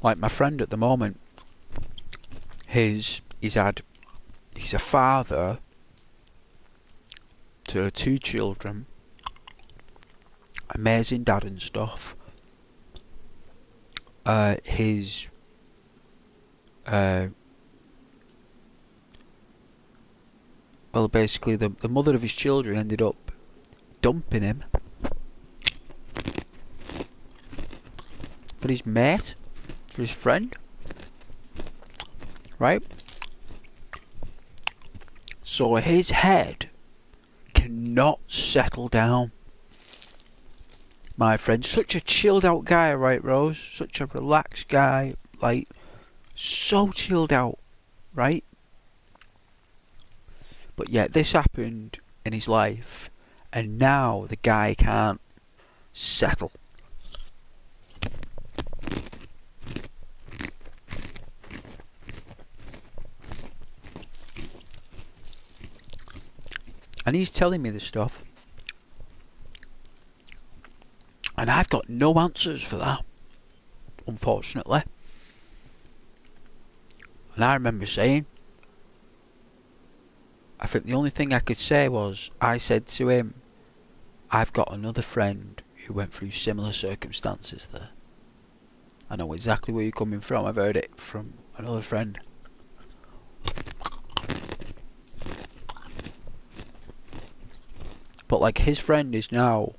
Like my friend at the moment, he's a father to 2 children, amazing dad and stuff. Well, basically the mother of his children ended up dumping him for his mate, for his friend, right? So his head cannot settle down. My friend, such a chilled out guy, right, Rose? Such a relaxed guy, like, so chilled out, right? But yet this happened in his life, and now the guy can't settle. And he's telling me this stuff, and I've got no answers for that, unfortunately. And I remember saying, I think the only thing I could say was, I said to him, I've got another friend who went through similar circumstances there. I know exactly where you're coming from. I've heard it from another friend. But like his friend is now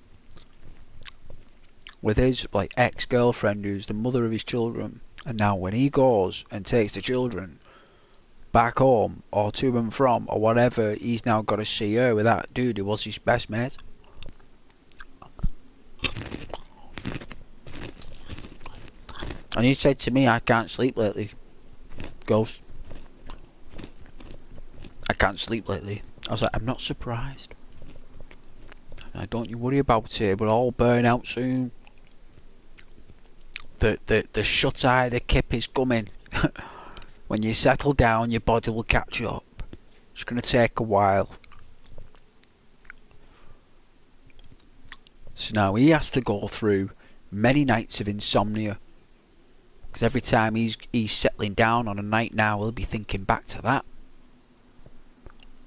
with his like ex-girlfriend who's the mother of his children, and now when he goes and takes the children back home or to and from or whatever, he's now got to see her with that dude who was his best mate. And he said to me, I can't sleep lately. Ghost. I can't sleep lately. I was like, I'm not surprised. Don't you worry about it, we'll all burn out soon. The shut eye, the kip is coming. When you settle down, your body will catch up. It's going to take a while. So now he has to go through many nights of insomnia. Because every time he's settling down on a night now, he'll be thinking back to that.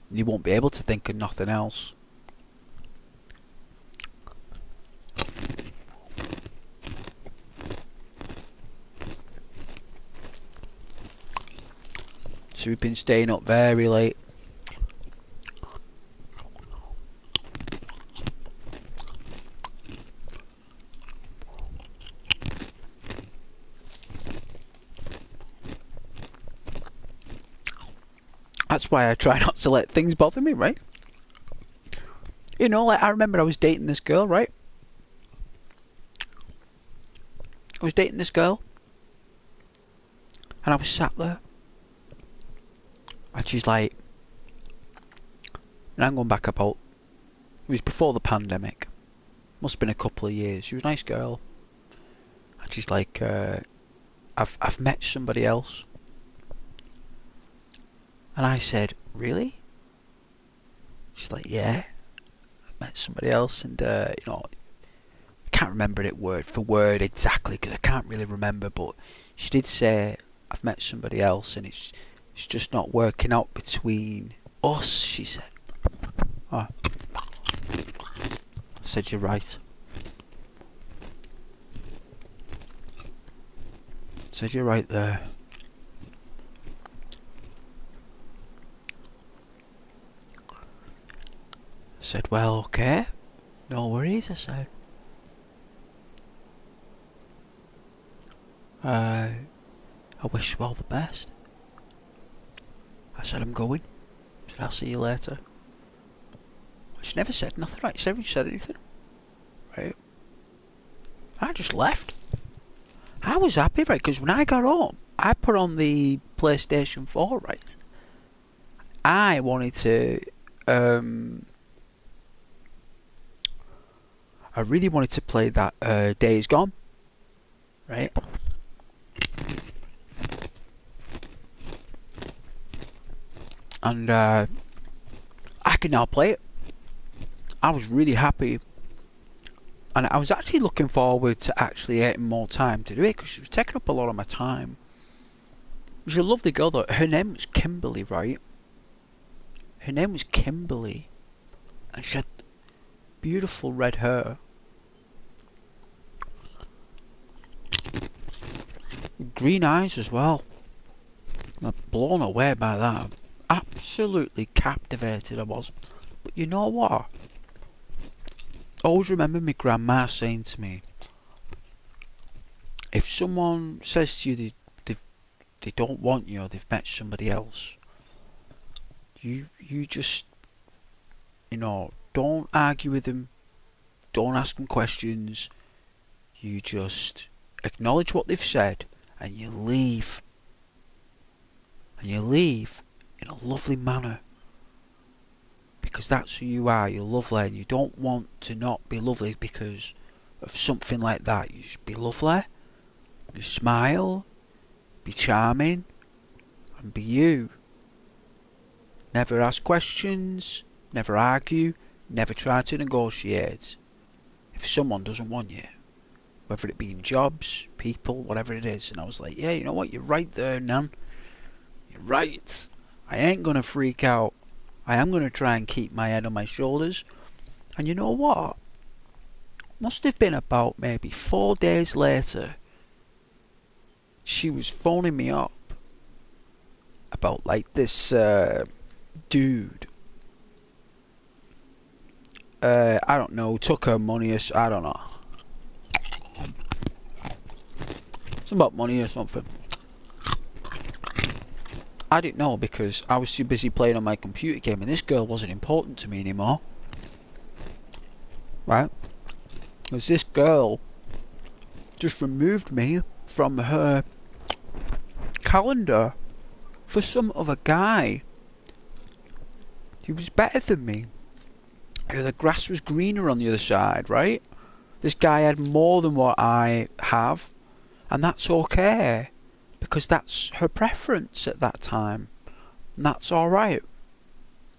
And he won't be able to think of nothing else. So we've been staying up very late. That's why I try not to let things bother me, right? You know, like I remember I was dating this girl, right? I was dating this girl. And I was sat there. And she's like... And I'm going back about... It was before the pandemic. Must have been a couple of years. She was a nice girl. And she's like... I've met somebody else. And I said, really? She's like, yeah. I've met somebody else. And, you know... I can't remember it word for word exactly. Because I can't really remember. But she did say... I've met somebody else and it's just not working out between us, she said. Oh. I said, you're right. I said, you're right there. I said, well, okay. No worries, I said. I wish you all the best. I said, I'm going. I said, I'll see you later. She never said nothing, right? She never said anything. Right? I just left. I was happy, right? Because when I got home, I put on the PlayStation 4, right? I wanted to... I really wanted to play that DayZ Gone. Right? And I can now play it. I was really happy. And I was actually looking forward to actually getting more time to do it because she was taking up a lot of my time. She was a lovely girl though. Her name was Kimberly, right? Her name was Kimberly. And she had beautiful red hair. Green eyes as well. I'm blown away by that. Absolutely captivated I was. But you know what? I always remember my grandma saying to me, if someone says to you they don't want you or they've met somebody else, you just, you know, don't argue with them, don't ask them questions, you just acknowledge what they've said and you leave. And you leave in a lovely manner. Because that's who you are, you're lovely, and you don't want to not be lovely because of something like that. You should be lovely, you smile, be charming, and be you. Never ask questions, never argue, never try to negotiate. If someone doesn't want you, whether it be in jobs, people, whatever it is. And I was like, yeah, you know what, you're right there, Nan. You're right. I ain't gonna freak out. I am gonna try and keep my head on my shoulders. And you know what? Must have been about maybe 4 days later. She was phoning me up about like this dude. I don't know, took her money or I don't know. It's about money or something. I didn't know because I was too busy playing on my computer game and this girl wasn't important to me anymore. Right? Because this girl just removed me from her calendar for some other guy. He was better than me. The grass was greener on the other side, right? This guy had more than what I have, and that's okay. Because that's her preference at that time. And that's alright.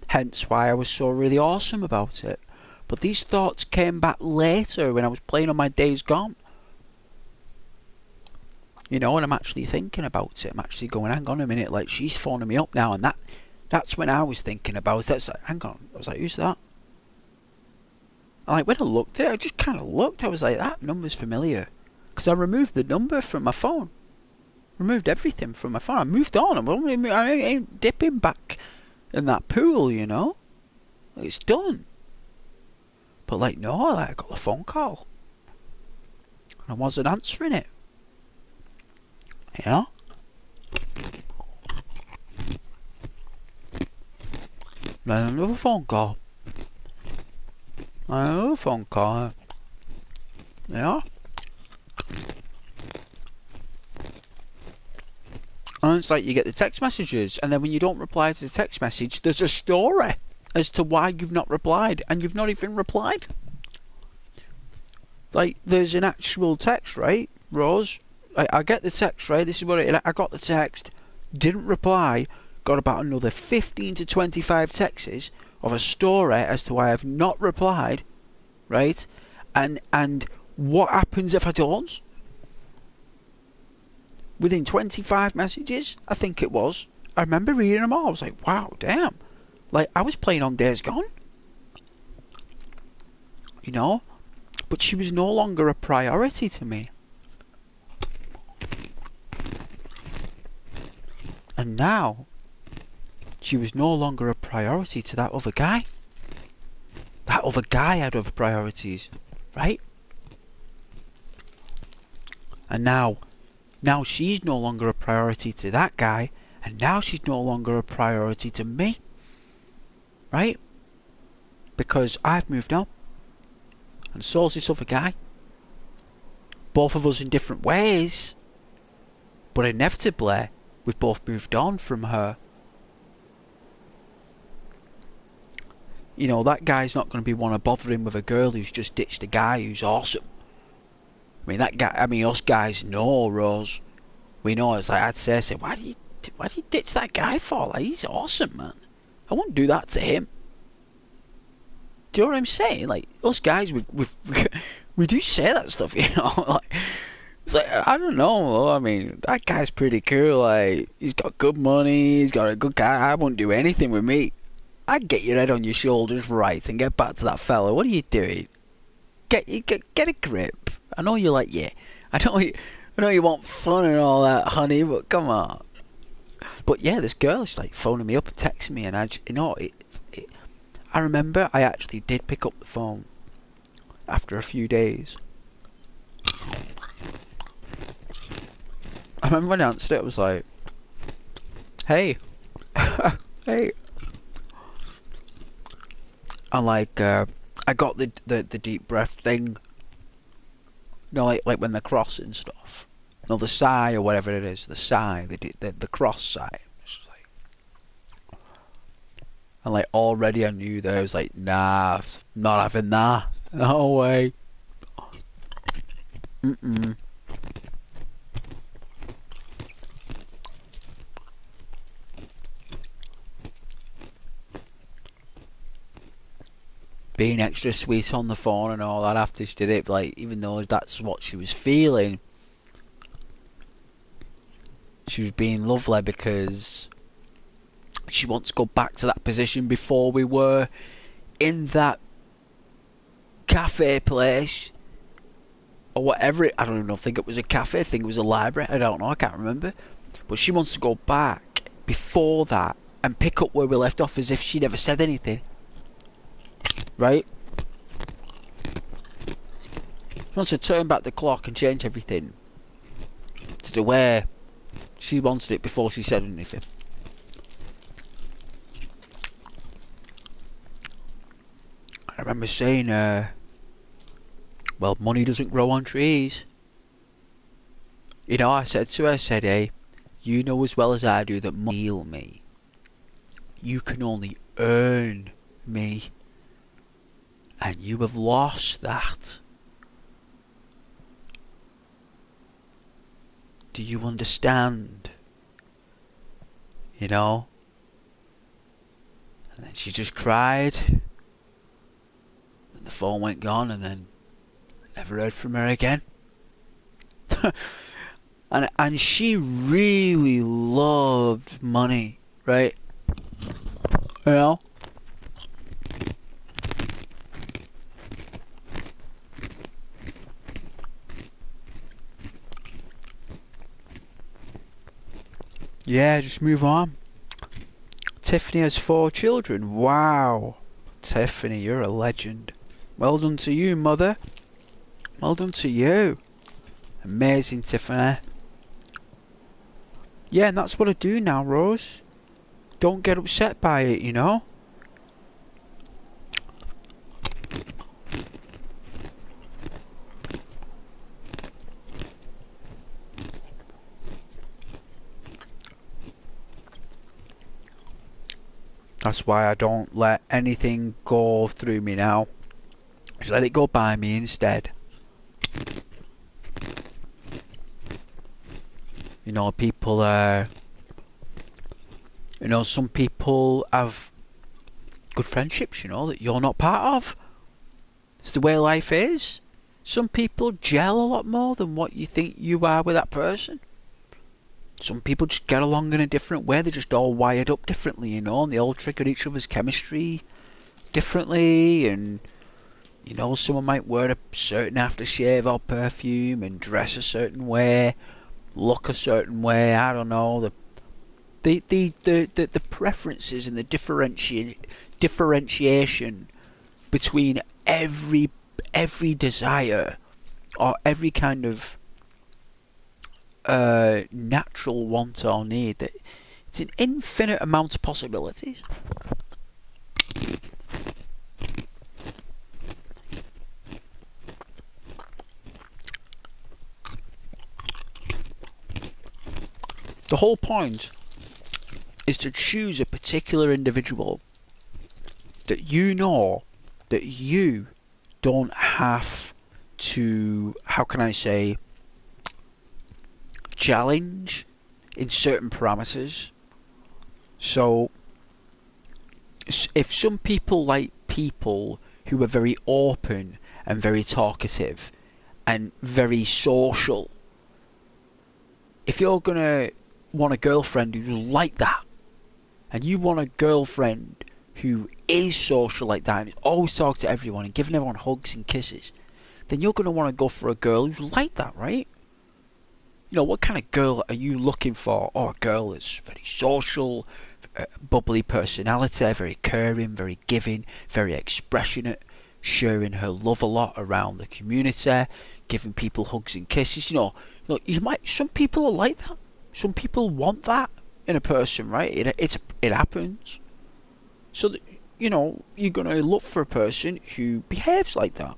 Hence why I was so really awesome about it. But these thoughts came back later when I was playing on my DayZ Gone. You know, and I'm actually thinking about it. I'm actually going, hang on a minute, like she's phoning me up now. And that's when I was thinking about it. Like, hang on. I was like, who's that? And like when I looked at it, I just kind of looked. I was like, that number's familiar. Because I removed the number from my phone. Removed everything from my phone. I moved on. I ain't dipping back in that pool, you know. It's done. But like, no, like, I got the phone call. And I wasn't answering it. You know? Then another phone call. Another phone call. You know? And it's like you get the text messages, and then when you don't reply to the text message, there's a story as to why you've not replied, and you've not even replied. Like, there's an actual text, right? Rose, I get the text, right? This is what I got the text, didn't reply, got about another 15 to 25 texts of a story as to why I've not replied, right? And what happens if I don't? Within 25 messages, I think it was, I remember reading them all. I was like, wow, damn. Like, I was playing on Days Gone. You know? But she was no longer a priority to me. And now, she was no longer a priority to that other guy. That other guy had other priorities, right? And now she's no longer a priority to that guy, and now she's no longer a priority to me. Right? Because I've moved on. And so's this other guy. Both of us in different ways. But inevitably, we've both moved on from her. You know, that guy's not going to be one of bothering with a girl who's just ditched a guy who's awesome. I mean, that guy, us guys know, Rose. We know, it's like, I'd say, why do you ditch that guy for? Like, he's awesome, man. I wouldn't do that to him. Do you know what I'm saying? Like, us guys, we do say that stuff, you know? Like, it's like, I don't know. I mean, that guy's pretty cool. Like, he's got good money. He's got a good guy. I wouldn't do anything with me. I'd get your head on your shoulders right and get back to that fella. What are you doing? Get a grip. I know you're like, yeah. I know you want fun and all that, honey, but come on. But yeah, this girl is like phoning me up and texting me, and I remember I actually did pick up the phone after a few days. I remember when I answered it, I was like, hey. Hey. And like, I got the deep breath thing. You know, like when they're crossing stuff. No, the sigh or whatever it is. The sigh, the cross sigh. Like, and like already I knew that I was like, nah, not having that. No way. Mm-mm. Being extra sweet on the phone and all that after she did it, like, even though that's what she was feeling, she was being lovely because she wants to go back to that position before we were in that cafe place or whatever. I don't even think it was a cafe. I think it was a library. I don't know. I can't remember. But she wants to go back before that and pick up where we left off as if she never said anything. Right? She wants to turn back the clock and change everything to the way she wanted it before she said anything. I remember saying, well, money doesn't grow on trees. You know, I said to her, hey, you know as well as I do that money will me. You can only earn me. And you have lost that. Do you understand? You know? And then she just cried. And the phone went gone, and then I never heard from her again. and she really loved money, right? You know? Yeah, just move on. Tiffany has 4 children. Wow. Tiffany, you're a legend. Well done to you, mother. Well done to you. Amazing, Tiffany. Yeah, and that's what I do now, Rose. Don't get upset by it, you know? That's why I don't let anything go through me now. Just let it go by me instead. You know, people, you know, some people have good friendships, you know, that you're not part of. It's the way life is. Some people gel a lot more than what you think you are with that person. Some people just get along in a different way. They're just all wired up differently, you know, and they all trigger each other's chemistry differently. And, you know, someone might wear a certain aftershave or perfume and dress a certain way, look a certain way. I don't know. The preferences and the differentiation between every desire or every kind of natural want or need, that it's an infinite amount of possibilities. The whole point is to choose a particular individual that you know that you don't have to, how can I say, challenge in certain parameters. So if some people like people who are very open and very talkative and very social, if you're gonna want a girlfriend who's like that, and you want a girlfriend who is social like that and always talks to everyone and giving everyone hugs and kisses, then you're gonna want to go for a girl who's like that, right? You know, what kind of girl are you looking for? Oh, a girl that's very social, bubbly personality, very caring, very giving, very expressionate, sharing her love a lot around the community, giving people hugs and kisses. You know, you might. Some people are like that. Some people want that in a person, right? It happens. So that, you know, you're gonna look for a person who behaves like that.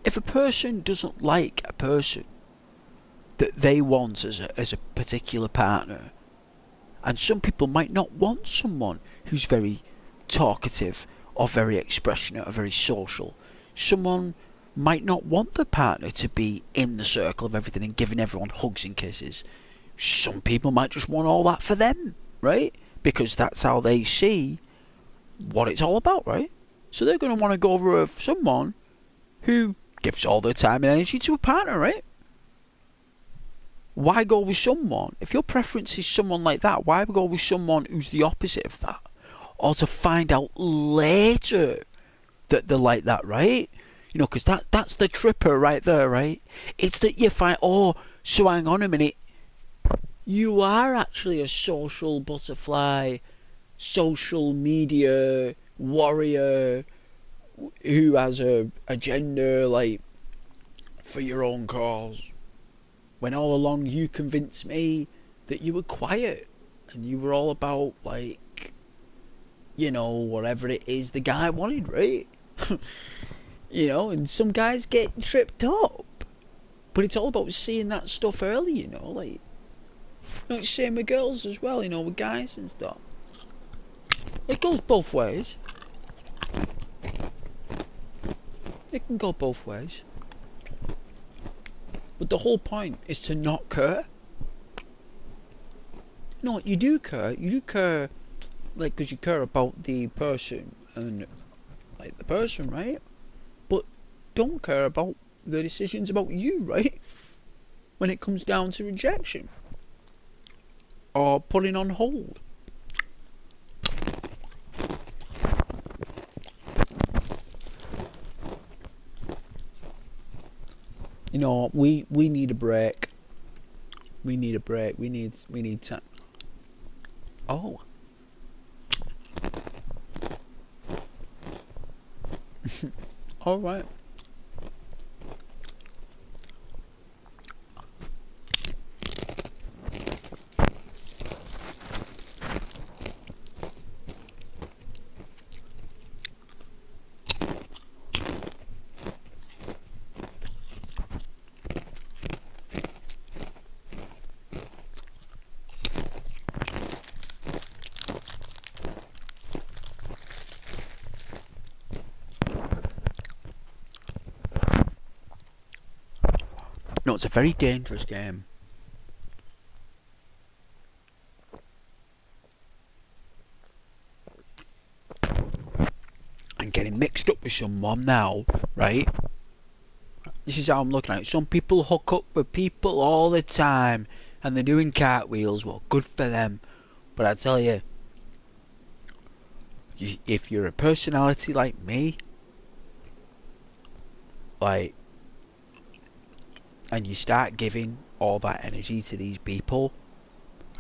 If a person doesn't like a person that they want as a particular partner, and some people might not want someone who's very talkative or very expressionate or very social. Someone might not want the partner to be in the circle of everything and giving everyone hugs and kisses. Some people might just want all that for them, right? Because that's how they see what it's all about, right? So they're going to want to go over someone who gives all their time and energy to a partner, right? Why go with someone, if your preference is someone like that, why go with someone who's the opposite of that? Or to find out later that they're like that, right? You know, because that's the tripper right there, right? It's that you find, oh, so hang on a minute, you are actually a social butterfly, social media warrior who has a agenda, like, for your own cause. When all along you convinced me that you were quiet and you were all about, like, you know, whatever it is the guy wanted, right? You know, and some guys get tripped up. But it's all about seeing that stuff early, you know, like, you know, it's same with girls as well, you know, with guys and stuff. It goes both ways. It can go both ways. But the whole point is to not care. No, you do care. You do care, like, because you care about the person and, like, the person, right? But don't care about the decisions about you, right? When it comes down to rejection or putting on hold. You know, we need a break. We need a break. We need time. Oh. All right. No, it's a very dangerous game. I'm getting mixed up with someone now, right? This is how I'm looking at it. Some people hook up with people all the time and they're doing cartwheels. Well, good for them. But I tell you, if you're a personality like me, like, and you start giving all that energy to these people,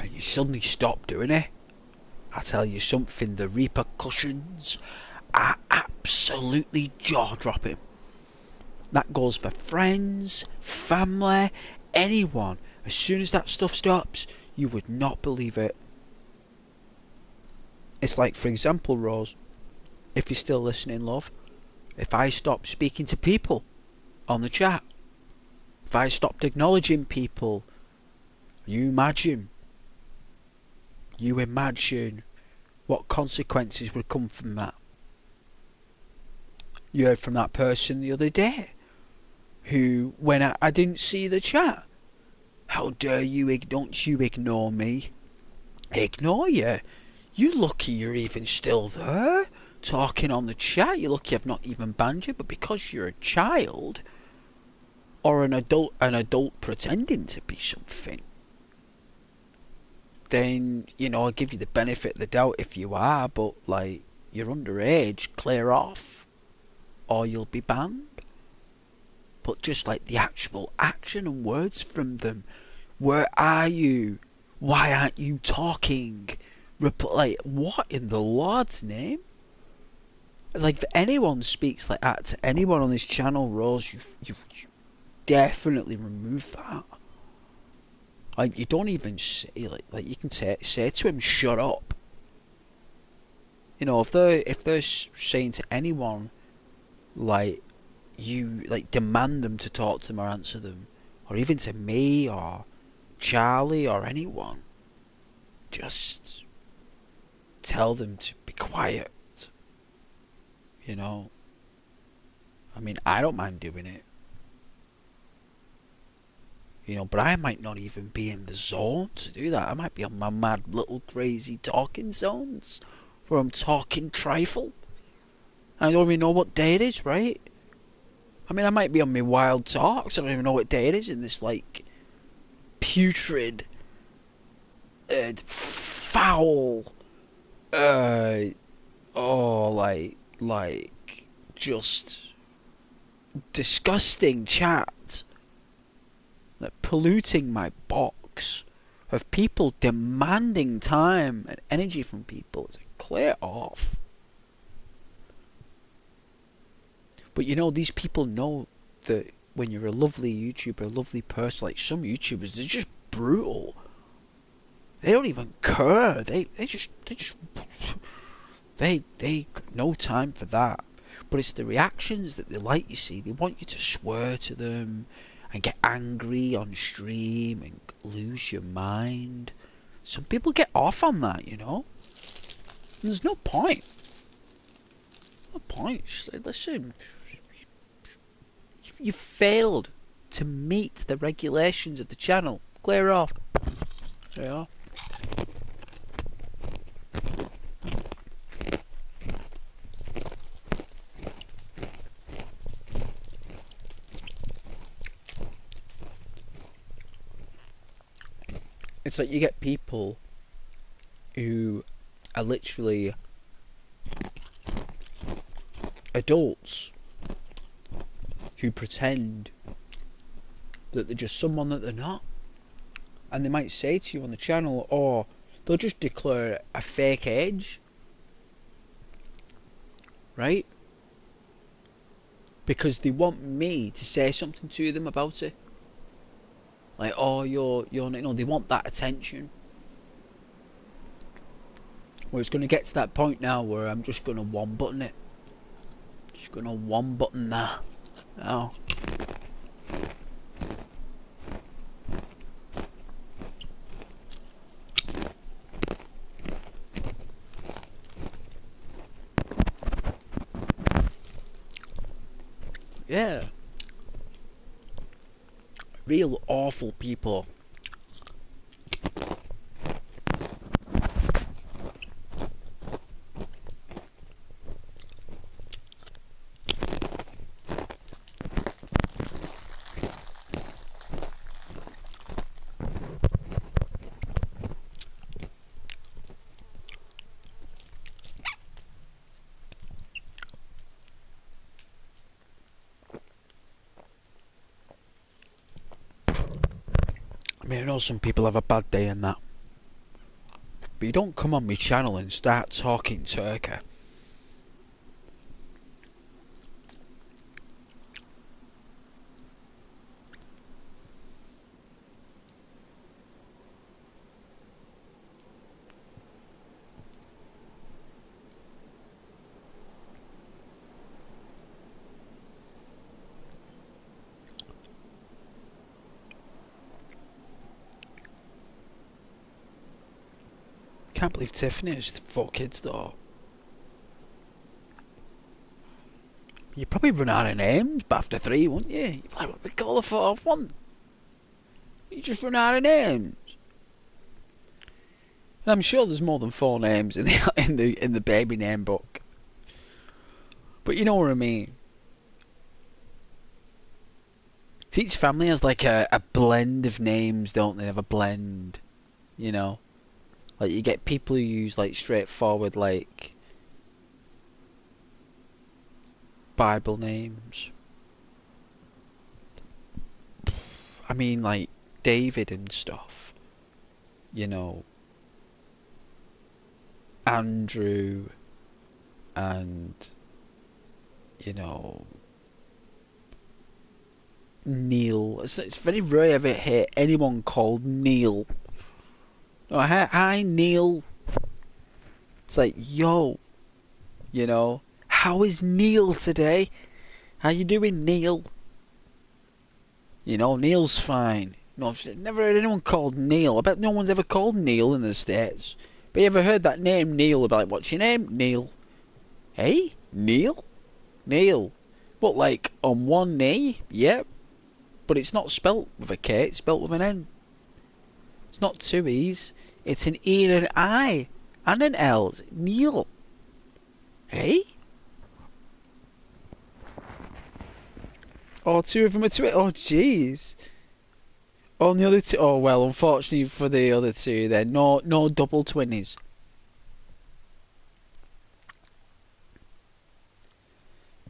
and you suddenly stop doing it, I tell you something, the repercussions are absolutely jaw-dropping. That goes for friends, family, anyone. As soon as that stuff stops, you would not believe it. It's like, for example, Rose, if you're still listening, love, if I stopped speaking to people on the chat, if I stopped acknowledging people, you imagine what consequences would come from that. You heard from that person the other day who, when I didn't see the chat, how dare you, don't you ignore me? Ignore you? You lucky you're even still there, talking on the chat. You're lucky I've not even banned you, but because you're a child, or an adult pretending to be something, then, you know, I'll give you the benefit of the doubt if you are, but, like, you're underage, clear off, or you'll be banned. But just, like, the actual action and words from them, where are you? Why aren't you talking? Like, what in the Lord's name? Like, if anyone speaks like that to anyone on this channel, Rose, you definitely remove that. Like, you don't even say, like you can say to him, shut up. You know, if they're saying to anyone, like, you, like, demand them to talk to them or answer them, or even to me or Charlie or anyone, just tell them to be quiet. You know, I mean, I don't mind doing it. You know, but I might not even be in the zone to do that. I might be on my mad little crazy talking zones where I'm talking trifle. I don't even know what day it is, right? I mean, I might be on my wild talks. I don't even know what day it is in this, like, putrid, foul, like, just disgusting chat. Like, polluting my box of people demanding time and energy from people. It's like, clear off. But you know, these people know that when you're a lovely YouTuber, a lovely person, like some YouTubers, they're just brutal. They don't even care. They no time for that. But it's the reactions that they like, you see. They want you to swear to them and get angry on stream and lose your mind. Some people get off on that, you know. And there's no point. No point. Just like, listen, you failed to meet the regulations of the channel. Clear off. There you are. It's like you get people who are literally adults who pretend that they're just someone that they're not. and they might say to you on the channel, or they'll just declare a fake age, right? Because they want me to say something to them about it. Like, oh, you're, they want that attention. Well, it's going to get to that point now where I'm just going to one button it. Just going to one button that. Now. Yeah. Real awful people. I mean, I know some people have a bad day and that, but you don't come on my channel and start talking Turkey. Can't believe Tiffany has 4 kids though. You'd probably run out of names but after 3, wouldn't you? You'd be like, what we call the 4th one? You just run out of names. And I'm sure there's more than 4 names in the baby name book. But you know what I mean. Each family has like a blend of names, don't they? They have a blend, you know. Like you get people who use like straightforward like Bible names. I mean like David and stuff. You know, Andrew and you know Neil. It's very rare I ever hear anyone called Neil. Oh, hi Neil. It's like, yo, you know, how is Neil today? How you doing, Neil? You know, Neil's fine. No, I've never heard anyone called Neil. I bet no one's ever called Neil in the States. But you ever heard that name, Neil? About like, what's your name? Neil. Hey, Neil? Neil. What, like, on one knee? Yep. But it's not spelt with a K, it's spelt with an N. It's not 2 E's. It's an E and an I. And an L. Neil. Hey? Oh, 2 of them are 2. Oh, jeez. On the other 2. Oh, well, unfortunately for the other 2, then. No double twinnies.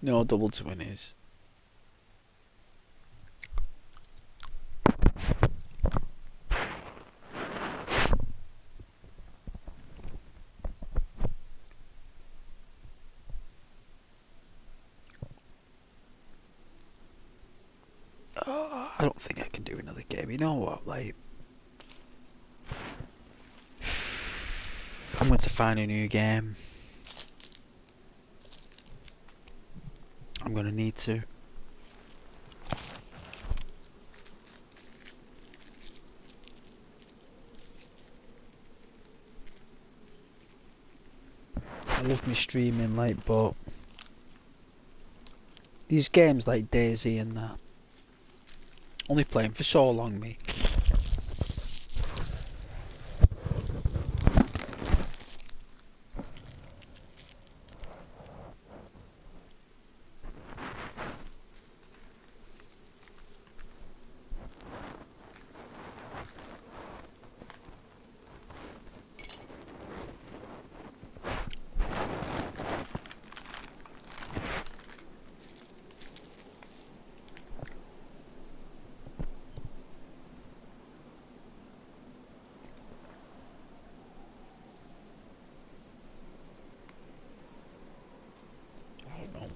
No double twinnies. Oh, I don't think I can do another game. You know what? Like, I'm going to find a new game. I'm going to need to. I love me streaming, like, but these games like DayZ and that, only playing for so long, me.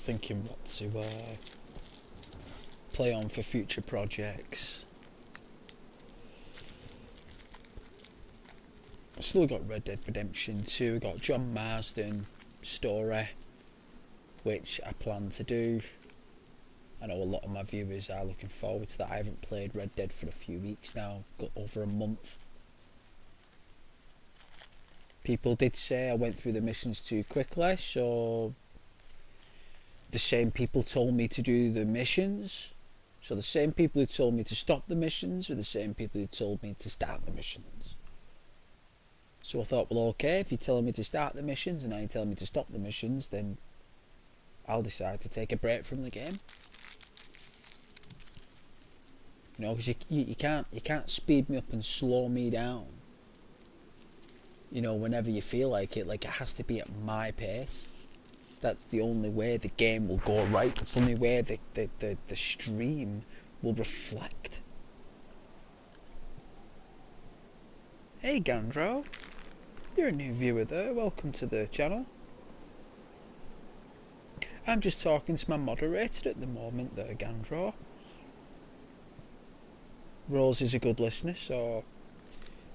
thinking what to play on for future projects. I've still got Red Dead Redemption 2, I've got John Marsden story, which I plan to do. I know a lot of my viewers are looking forward to that. I haven't played Red Dead for a few weeks now, got over a month. People did say I went through the missions too quickly, so the same people told me to do the missions. So the same people who told me to stop the missions were the same people who told me to start the missions. So I thought, well, okay, if you're telling me to start the missions and now you're telling me to stop the missions, then I'll decide to take a break from the game. You know, because you can't speed me up and slow me down. You know, whenever you feel like it has to be at my pace. That's the only way the game will go right. That's the only way the stream will reflect. Hey Gandro, you're a new viewer there, welcome to the channel. I'm just talking to my moderator at the moment there, Gandro. Rose is a good listener, so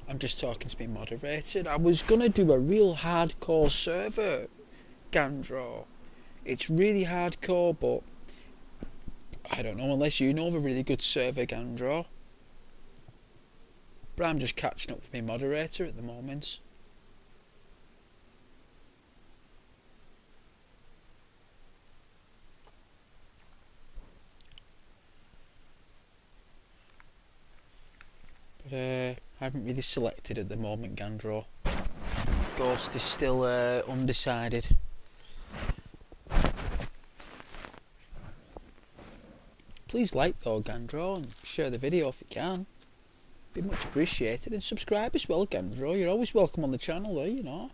I'm just talking to my moderator. I was going to do a real hardcore server, Gandro. It's really hardcore, but I don't know, unless you know of a really good server, Gandro. But I'm just catching up with my moderator at the moment. But I haven't really selected at the moment, Gandro. Ghost is still undecided. Please like though, Gandro, and share the video if you can. Be much appreciated, and subscribe as well, Gandro. You're always welcome on the channel there, you know.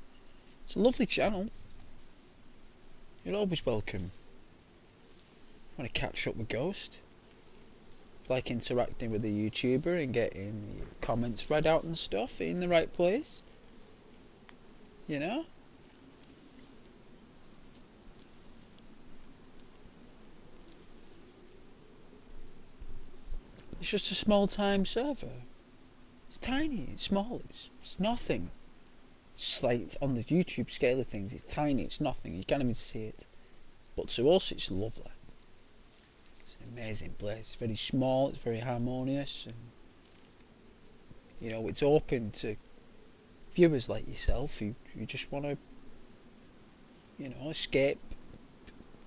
It's a lovely channel. You're always welcome. Want to catch up with Ghost? Like interacting with the YouTuber and getting comments read out and stuff in the right place. You know? It's just a small time server. It's tiny, it's small, it's nothing. It's like, it's on the YouTube scale of things, it's tiny, it's nothing, you can't even see it. But to us it's lovely. It's an amazing place. It's very small, it's very harmonious, and you know, it's open to viewers like yourself who just want to, you know, escape,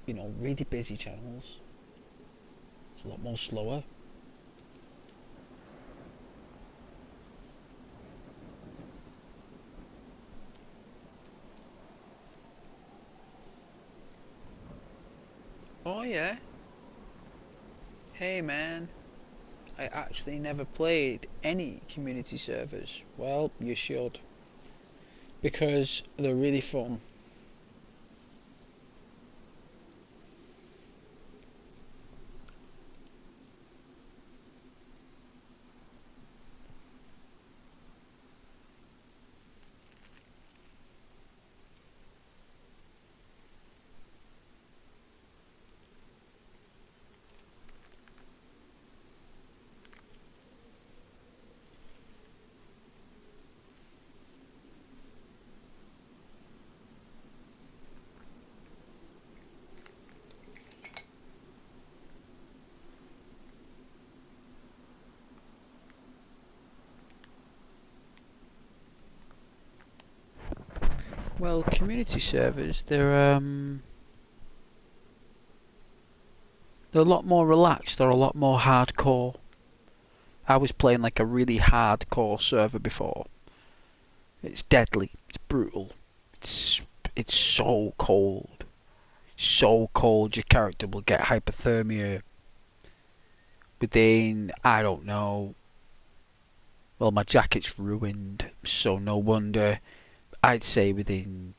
you know, really busy channels. It's a lot more slower. Oh yeah. Hey man, I actually never played any community servers. Well, you should, because they're really fun. Well, community servers, they're a lot more relaxed, they're a lot more hardcore. I was playing like a really hardcore server before. It's deadly, it's brutal, it's so cold. So cold your character will get hypothermia within, I don't know, well my jacket's ruined, so no wonder. I'd say within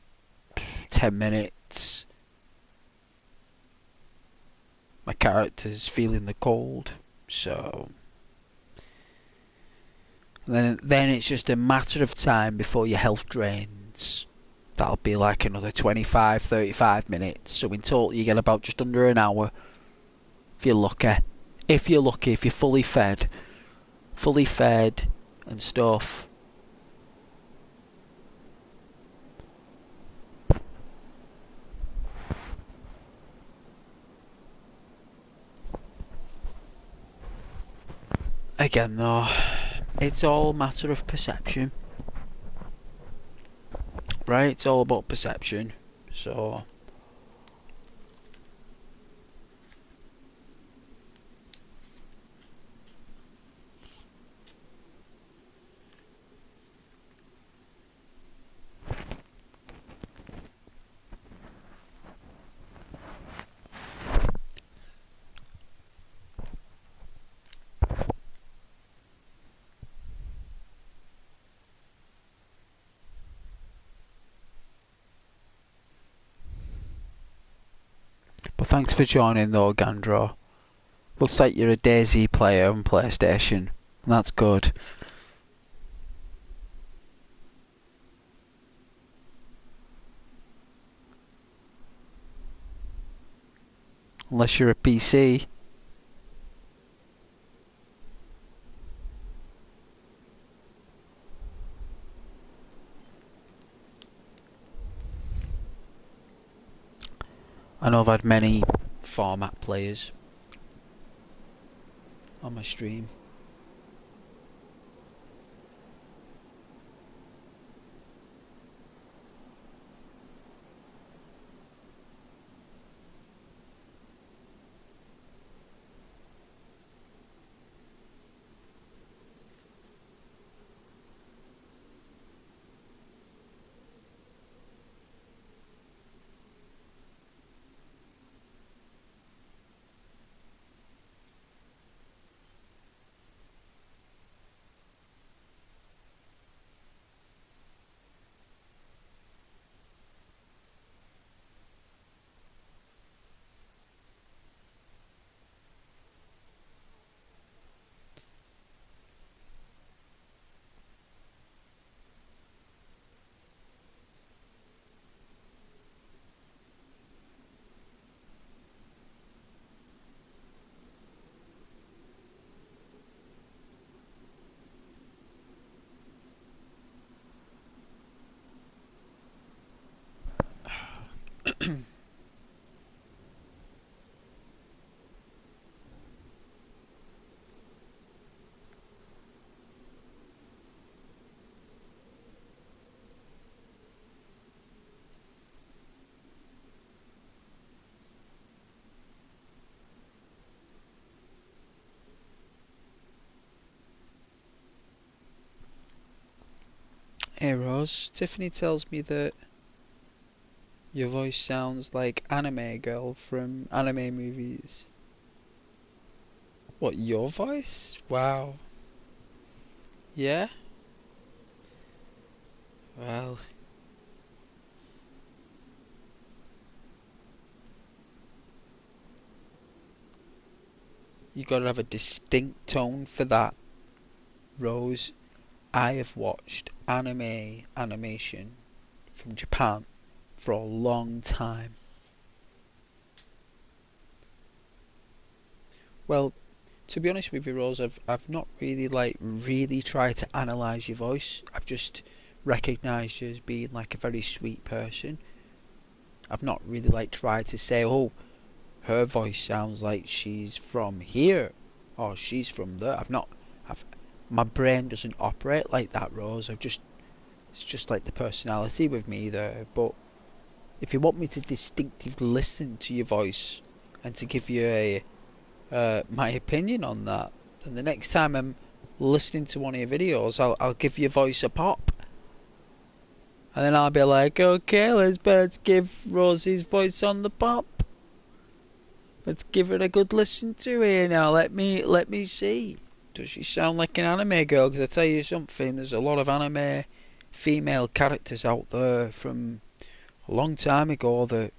10 minutes my character's feeling the cold, so then it's just a matter of time before your health drains. that'll be like another 25-35 minutes. So in total you get about just under an hour if you're lucky. If you're lucky, if you're fully fed and stuff. Again though, it's all a matter of perception. Right? It's all about perception. So but thanks for joining though, Gandro. Looks like you're a DayZ player on PlayStation. That's good. Unless you're a PC. I know I've had many format players on my stream. Hey Rose, Tiffany tells me that your voice sounds like anime girl from anime movies. What, your voice? Wow. Yeah? Well, you gotta have a distinct tone for that, Rose. I have watched animation from Japan for a long time. Well, to be honest with you, Rose, I've not really tried to analyse your voice. I've just recognised you as being like a very sweet person. I've not really tried to say, oh, her voice sounds like she's from here or she's from there. My brain doesn't operate like that, Rose. It's just like the personality with me there. But if you want me to distinctively listen to your voice and to give you my opinion on that, then the next time I'm listening to one of your videos, I'll give your voice a pop, and then I'll be like, okay, let's give Rosie's voice on the pop. Let's give it a good listen to here now. Let me see. Does she sound like an anime girl? Because I tell you something, there's a lot of anime female characters out there from a long time ago that,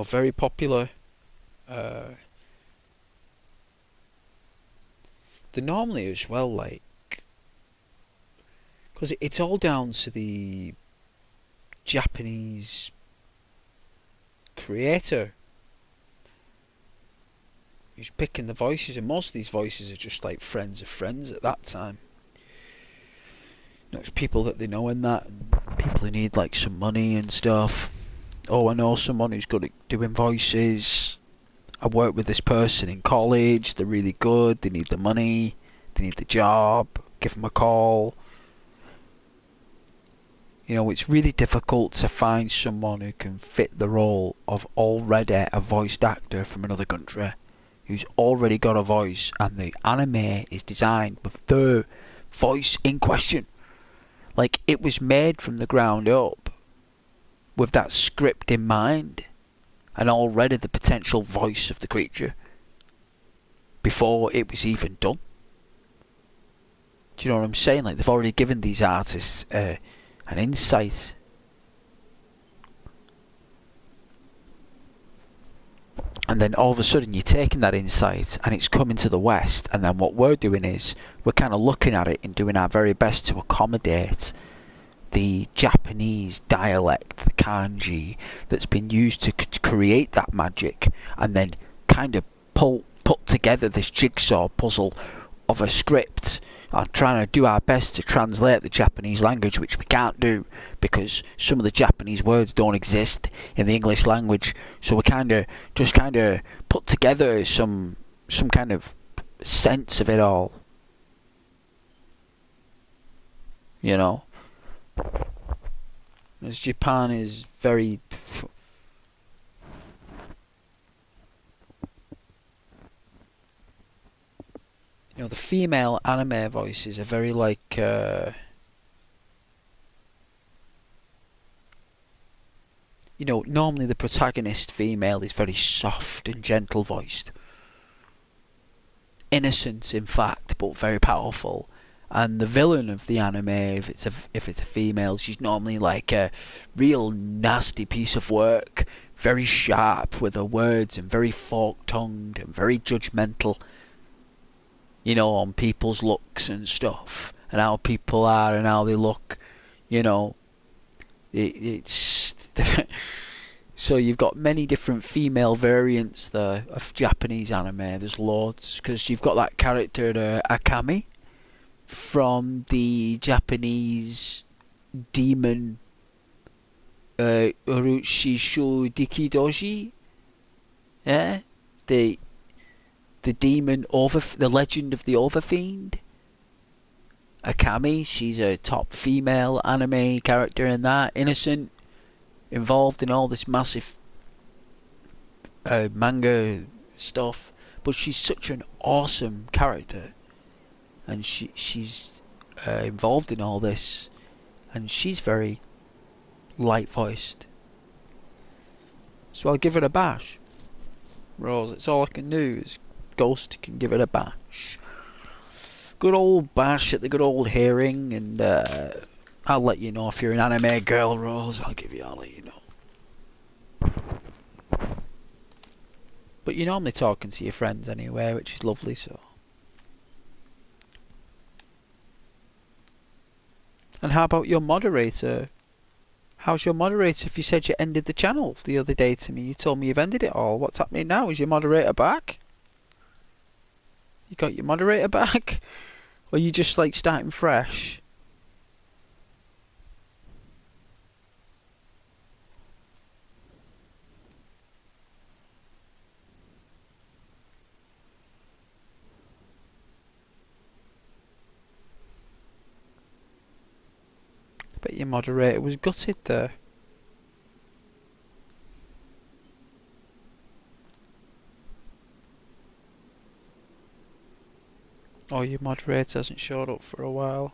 very popular. They're normally as well Because it's all down to the Japanese creator who's picking the voices, and most of these voices are just like friends of friends at that time. It's people that they know and that, and people who need like some money and stuff. Oh, I know someone who's good at doing voices. I worked with this person in college. They're really good. They need the money. They need the job. Give them a call. You know, it's really difficult to find someone who can fit the role of already a voiced actor from another country, who's already got a voice, and the anime is designed with the voice in question. Like, it was made from the ground up with that script in mind, and already the potential voice of the creature before it was even done. Do you know what I'm saying? Like, they've already given these artists an insight. And then all of a sudden you're taking that insight and it's coming to the West, and then what we're doing is we're kind of looking at it and doing our very best to accommodate the Japanese dialect, the kanji, that's been used to create that magic, and then kind of put together this jigsaw puzzle of a script, and trying to do our best to translate the Japanese language, which we can't do because some of the Japanese words don't exist in the English language. So we kind of put together some kind of sense of it all, you know. As Japan is very the female anime voices are very like normally the protagonist female is very soft and gentle voiced, innocent in fact, but very powerful. And the villain of the anime, if it's a female, she's normally like a real nasty piece of work, very sharp with her words and very fork-tongued and very judgmental, on people's looks and stuff, and how people are and how they look, it's so you've got many different female variants there of Japanese anime. There's loads, because you've got that character Akame from the Japanese demon Urushishu Dikidoji, yeah, the demon the legend of the Overfiend. Akame, she's a top female anime character in that, innocent, involved in all this massive manga stuff, but she's such an awesome character, and she's involved in all this, and she's very light voiced. So I'll give it a bash. Rose, it's all I can do is Ghost can give it a bash. Good old bash at the good old hearing, and I'll let you know if you're an anime girl, Rose. I'll let you know. But you're normally talking to your friends anyway, which is lovely, so. And how about your moderator? How's your moderator? If you said you ended the channel the other day to me, you told me you've ended it all. What's happening now? Is your moderator back? You got your moderator back? Or are you just like starting fresh? I bet your moderator was gutted there. Oh, your moderator hasn't showed up for a while.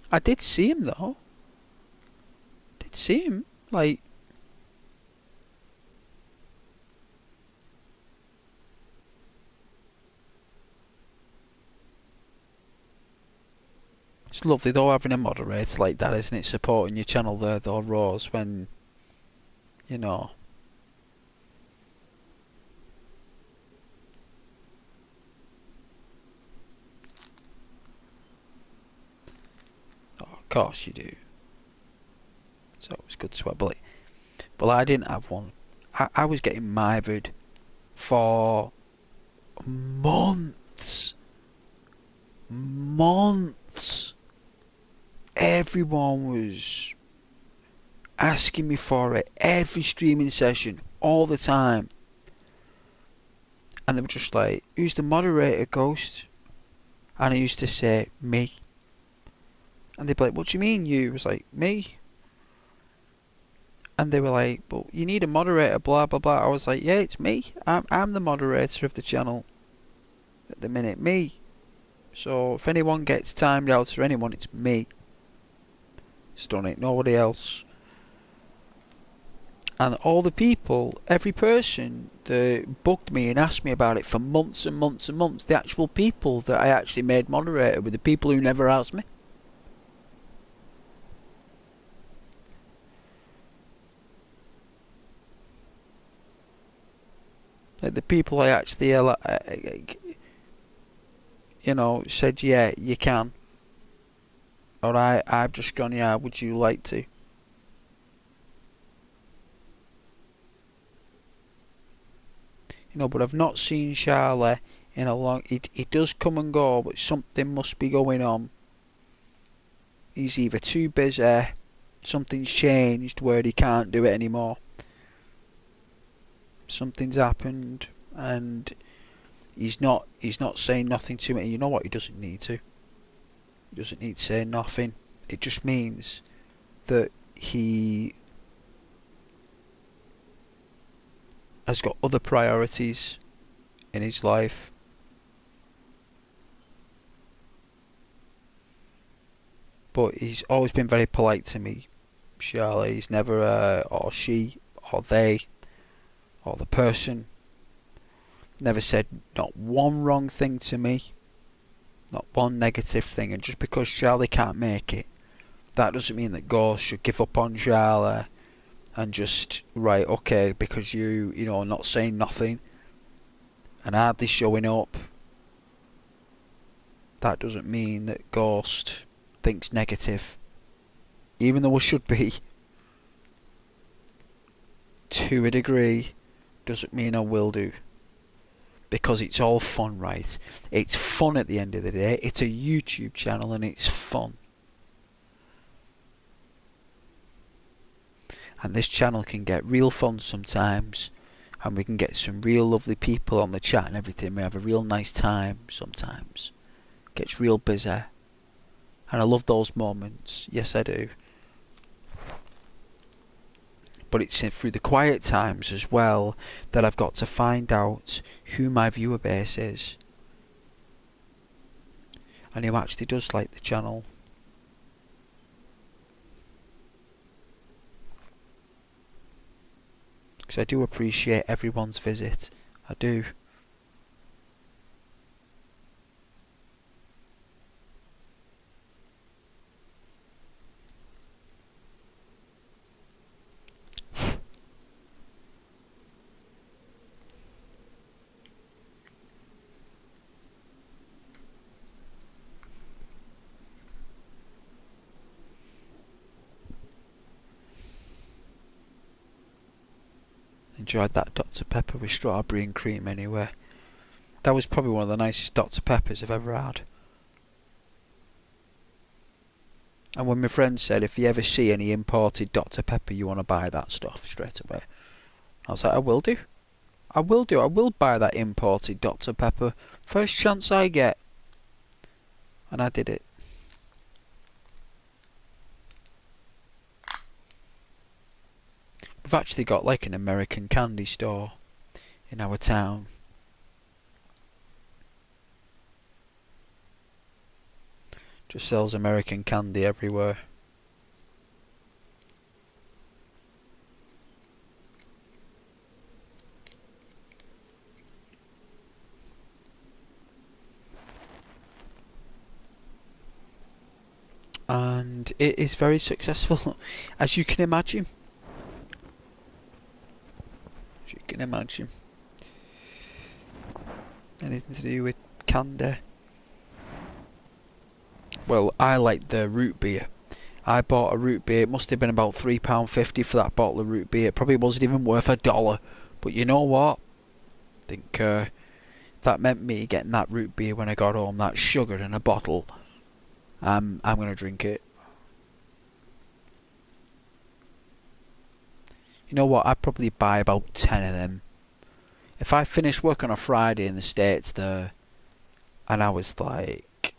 I did see him though. Did see him, like. It's lovely though having a moderator like that, isn't it? Supporting your channel there though, Rose, when, course you do. So it's good to have, but I didn't have one. I was getting mithered for months. Months. Everyone was asking me for it, every streaming session, all the time. And they were just like, who's the moderator, Ghost? And I used to say, me. And they'd be like, what do you mean you? I was like, me. And they were like, but you need a moderator, blah, blah, blah. I was like, yeah, it's me. I'm the moderator of the channel at the minute, me. So if anyone gets timed out or anyone, it's me. It's done it, nobody else. And all the people, every person that bugged me and asked me about it for months and months and months, the actual people that I actually made moderator were the people who never asked me. Like the people I actually, you know, said, yeah, you can. Or I've just gone, yeah, would you like to? You know, but I've not seen Charlie in a long... He does come and go, but something must be going on. He's either too busy, something's changed where he can't do it anymore. Something's happened, and he's not saying nothing to me. You know what? He doesn't need to. He doesn't need to say nothing. It just means that he has got other priorities in his life. But he's always been very polite to me, Charlie. He's never, or she, or they, or the person, never said not one wrong thing to me, not one negative thing. And just because Charlie can't make it, that doesn't mean that Ghost should give up on Charlie and just, right, okay, because you know, not saying nothing and hardly showing up, that doesn't mean that Ghost thinks negative. Even though it should be, to a degree, doesn't mean I will do. Because it's all fun, right? It's fun at the end of the day. It's a YouTube channel and it's fun. And this channel can get real fun sometimes, and we can get some real lovely people on the chat and everything. We have a real nice time sometimes. Gets real busy, and I love those moments. Yes, I do. But it's through the quiet times as well that I've got to find out who my viewer base is and who actually does like the channel. Because I do appreciate everyone's visit. I do. Enjoyed that Dr. Pepper with strawberry and cream anyway. That was probably one of the nicest Dr. Peppers I've ever had. And when my friend said, if you ever see any imported Dr. Pepper, you want to buy that stuff straight away. I was like, I will do. I will do. I will buy that imported Dr. Pepper. First chance I get. And I did it. We've actually got like an American candy store in our town. Just sells American candy everywhere. And it is very successful, as you can imagine. As you can imagine. Anything to do with candy? Well, I like the root beer. I bought a root beer. It must have been about £3.50 for that bottle of root beer. It probably wasn't even worth $1. But you know what? I think that meant me getting that root beer when I got home. That sugar in a bottle. I'm gonna drink it. You know what? I'd probably buy about 10 of them. If I finished work on a Friday in the States there, and I was like,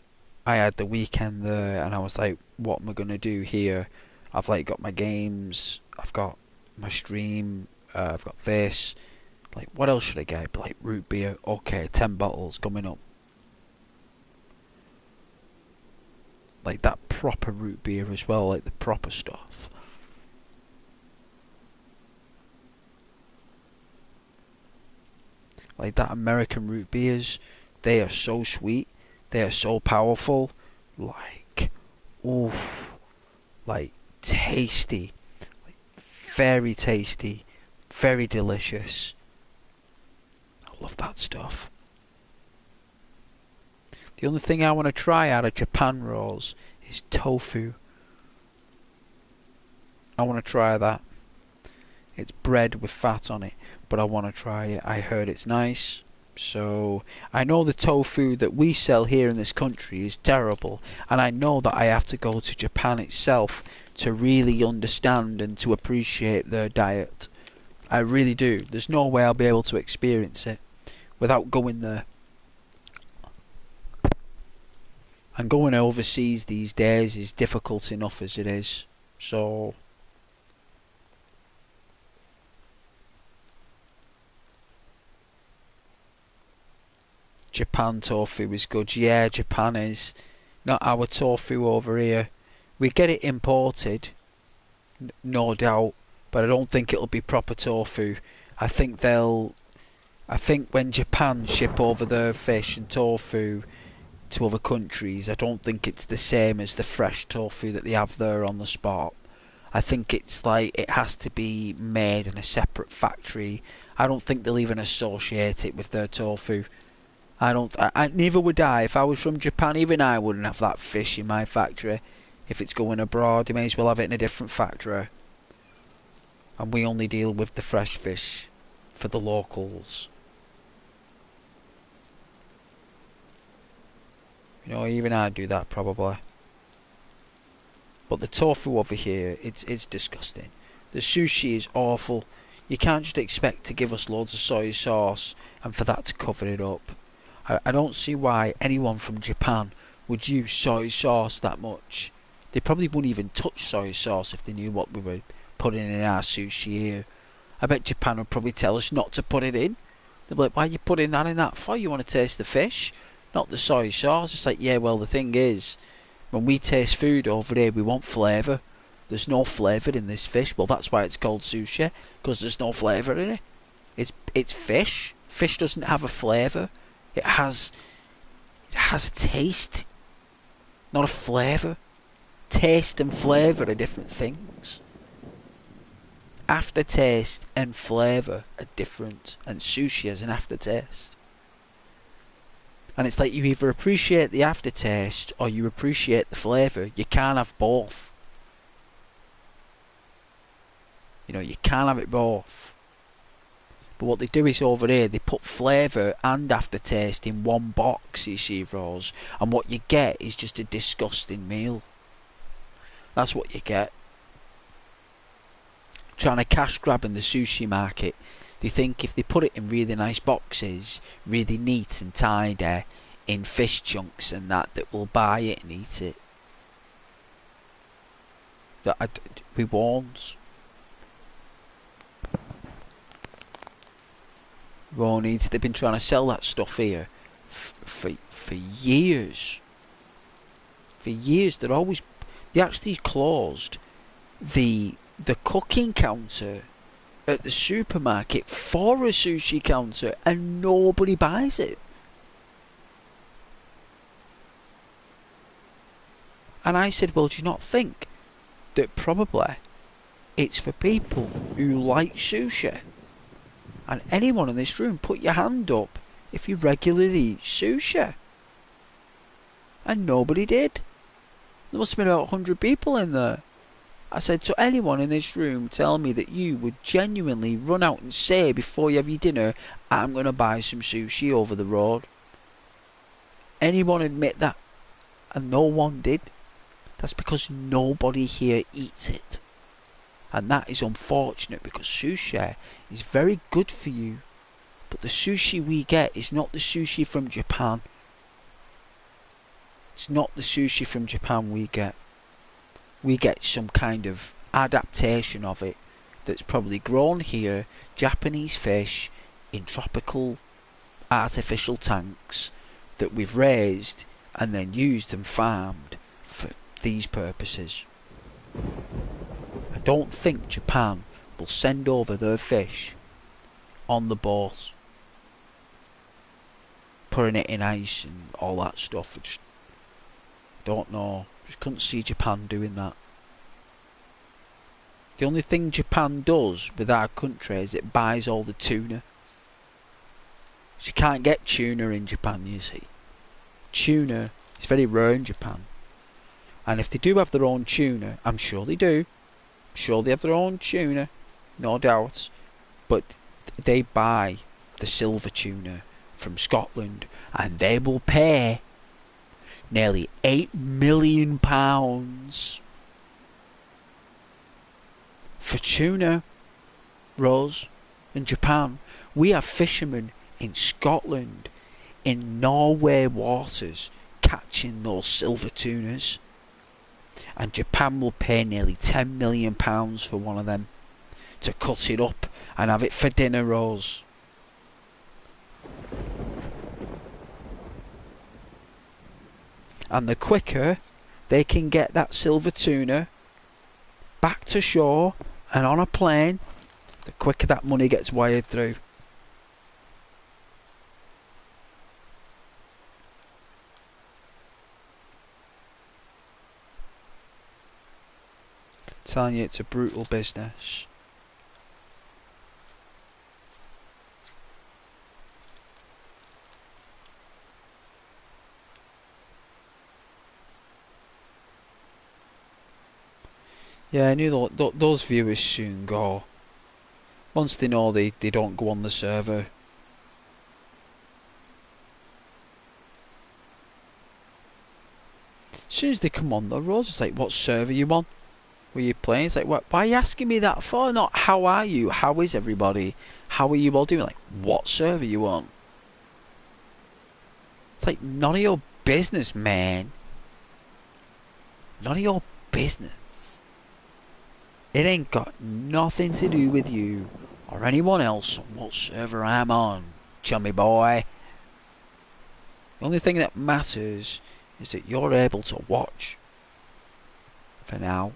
I had the weekend there, and I was like, what am I gonna do here? I've like got my games, I've got my stream, I've got this. Like, what else should I get? Like root beer. Okay, 10 bottles coming up. Like that proper root beer as well, like the proper stuff. Like that American root beers, they are so sweet, they are so powerful, like, oof, like tasty, like, very tasty, very delicious. I love that stuff. The only thing I want to try out of Japan rolls is tofu. I want to try that. It's bread with fat on it, but I want to try it. I heard it's nice. So I know the tofu that we sell here in this country is terrible, and I know that I have to go to Japan itself to really understand and to appreciate their diet. I really do. There's no way I'll be able to experience it without going there. And going overseas these days is difficult enough as it is. So Japan tofu is good. Yeah, Japan is. Not our tofu over here. We get it imported, no doubt, but I don't think it'll be proper tofu. I think they'll. I think when Japan ship over their fish and tofu to other countries, I don't think it's the same as the fresh tofu that they have there on the spot. I think it's like it has to be made in a separate factory. I don't think they'll even associate it with their tofu. Neither would I. If I was from Japan, even I wouldn't have that fish in my factory. If it's going abroad, you may as well have it in a different factory. And we only deal with the fresh fish for the locals. You know, even I'd do that probably. But the tofu over here, it's disgusting. The sushi is awful. You can't just expect to give us loads of soy sauce and for that to cover it up. I don't see why anyone from Japan would use soy sauce that much. They probably wouldn't even touch soy sauce if they knew what we were putting in our sushi here. I bet Japan would probably tell us not to put it in. They'd be like, why are you putting that in that for? You want to taste the fish, not the soy sauce. It's like, yeah, well, the thing is, when we taste food over here, we want flavour. There's no flavour in this fish. Well, that's why it's called sushi, because there's no flavour in it. It's fish. Fish doesn't have a flavour. It has a taste, not a flavour. Taste and flavour are different things. Aftertaste and flavour are different, and sushi has an aftertaste. And it's like you either appreciate the aftertaste or you appreciate the flavour. You can't have both. You know, you can't have it both. But what they do is over here, they put flavour and aftertaste in one box, you see, rolls. And what you get is just a disgusting meal. That's what you get. Trying to cash grab in the sushi market. They think if they put it in really nice boxes, really neat and tidy, in fish chunks and that we'll buy it and eat it. We won't. Won't eat it. They've been trying to sell that stuff here for years. For years. They actually closed the cooking counter at the supermarket for a sushi counter, and nobody buys it. And I said, well, do you not think that probably it's for people who like sushi? And anyone in this room, put your hand up if you regularly eat sushi. And nobody did. There must have been about 100 people in there. I said, to anyone in this room tell me that you would genuinely run out and say before you have your dinner, I'm going to buy some sushi over the road. Anyone admit that? And no one did. That's because nobody here eats it. And that is unfortunate, because sushi is very good for you. But the sushi we get is not the sushi from Japan. It's not the sushi from Japan we get. We get some kind of adaptation of it that's probably grown here, Japanese fish, in tropical artificial tanks that we've raised and then used and farmed for these purposes. I don't think Japan will send over their fish on the boat, putting it in ice and all that stuff. I just don't know. Just couldn't see Japan doing that. The only thing Japan does with our country is it buys all the tuna. So you can't get tuna in Japan, you see. Tuna is very rare in Japan. And if they do have their own tuna, I'm sure they do. I'm sure they have their own tuna, no doubt. But they buy the silver tuna from Scotland, and they will pay nearly £8 million for tuna, Rose, in Japan. We have fishermen in Scotland, in Norway waters, catching those silver tunas. And Japan will pay nearly £10 million for one of them to cut it up and have it for dinner, Rose. And the quicker they can get that silver tuna back to shore and on a plane, the quicker that money gets wired through. I'm telling you, it's a brutal business. Yeah, I knew those viewers soon go. Once they know they don't go on the server. As soon as they come on, the Rose is like, what server you on? Were you playing? It's like, what? Why are you asking me that for? Not how are you? How is everybody? How are you all doing? Like, what server you on? It's like, none of your business, man. None of your business. It ain't got nothing to do with you or anyone else on what server I'm on, chummy boy. The only thing that matters is that you're able to watch. For now,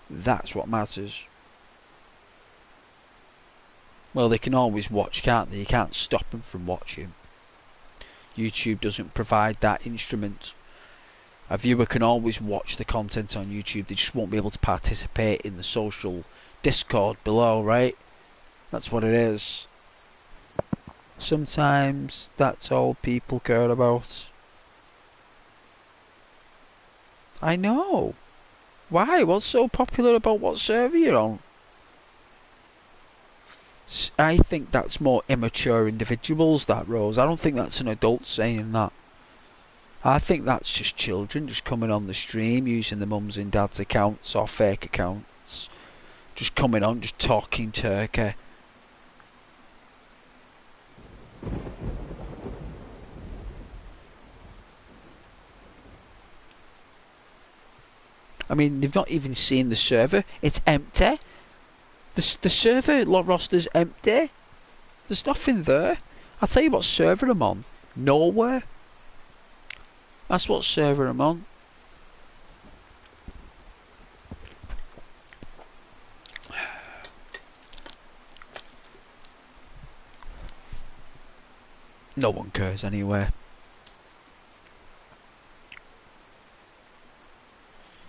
that's what matters. Well, they can always watch, can't they? You can't stop them from watching. YouTube doesn't provide that instrument. A viewer can always watch the content on YouTube, they just won't be able to participate in the social Discord below, right? That's what it is. Sometimes that's all people care about. I know. Why? What's so popular about what server you're on? I think that's more immature individuals, that, Rose. I don't think that's an adult saying that. I think that's just children just coming on the stream using the mums and dads accounts or fake accounts. Just coming on, just talking turkey. I mean, they've not even seen the server. It's empty. The server roster's empty. There's nothing there. I'll tell you what server I'm on. Nowhere. That's what server I'm on. No one cares anyway.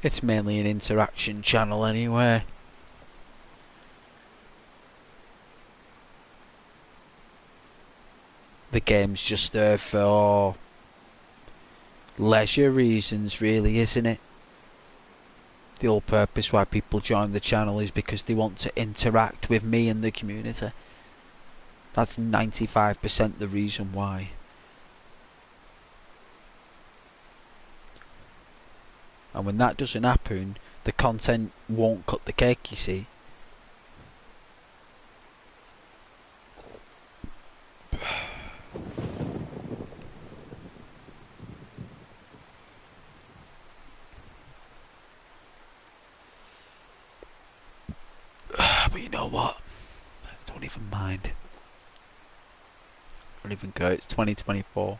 It's mainly an interaction channel anyway. The game's just there for leisure reasons, really, isn't it? The whole purpose why people join the channel is because they want to interact with me and the community. That's 95% the reason why. And when that doesn't happen, the content won't cut the cake, you see. But you know what? I don't even mind. I don't even care. It's 2024.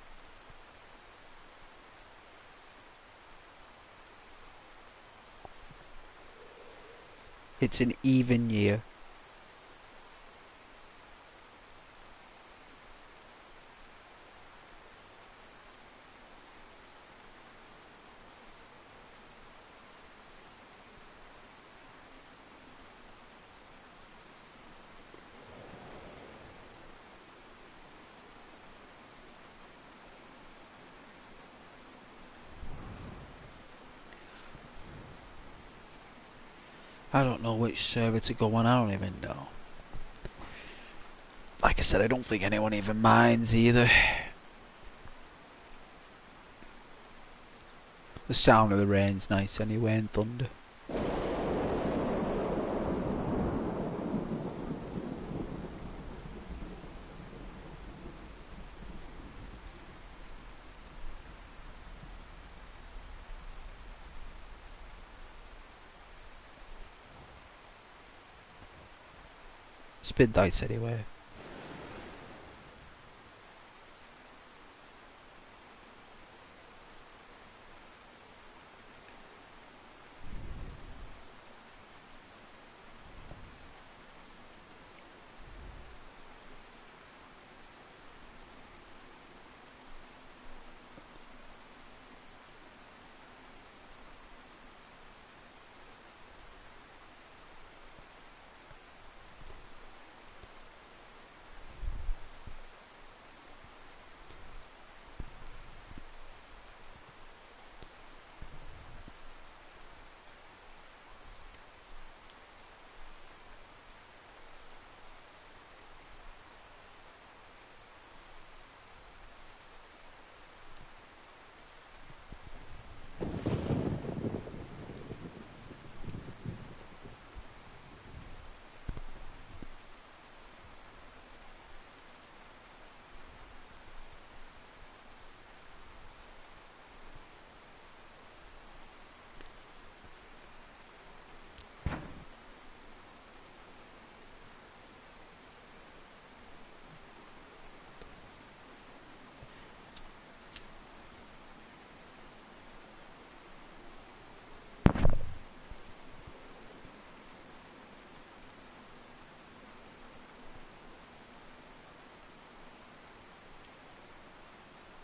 It's an even year. I don't know which server to go on, I don't even know. Like I said, I don't think anyone even minds either. The sound of the rain's nice anyway, and thunder. Spin dice anyway.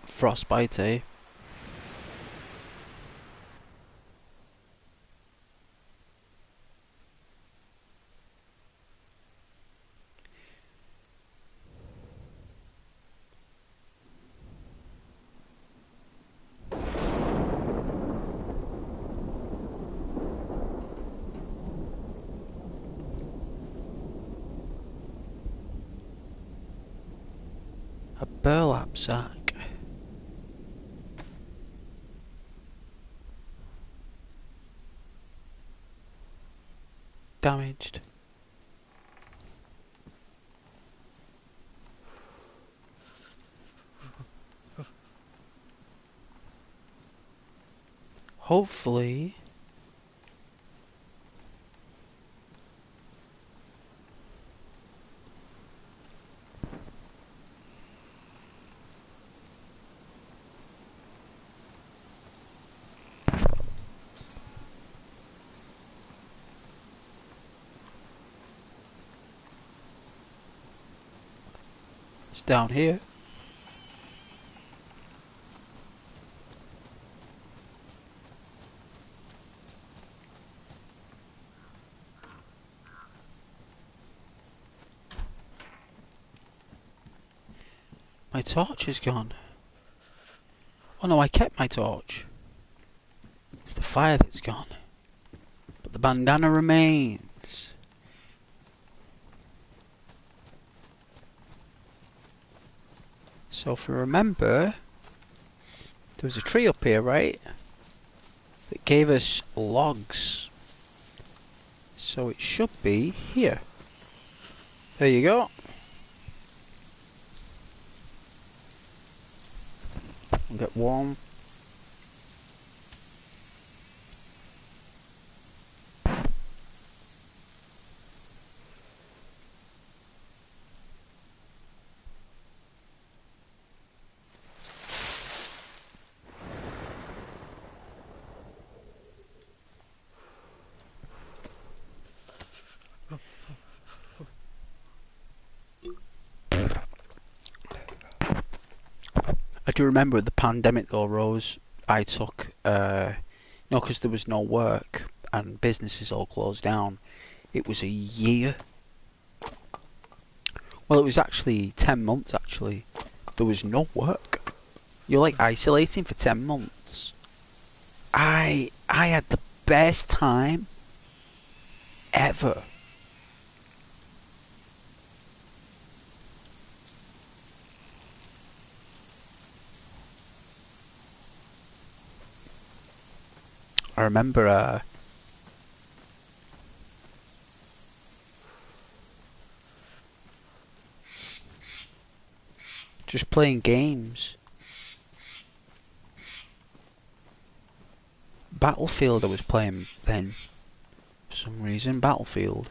Frostbite, eh? A burlap sack. Damaged. Hopefully. It's down here. My torch is gone. Oh no, I kept my torch. It's the fire that's gone. but the bandana remains. So if you remember, there was a tree up here, right? That gave us logs. So it should be here. There you go. I'll get warm. I do remember the pandemic though, Rose. I took, because there was no work and businesses all closed down. It was a year. Well, it was actually 10 months actually. There was no work. You're like isolating for 10 months. I had the best time ever. I remember just playing games. Battlefield I was playing then. For some reason, Battlefield.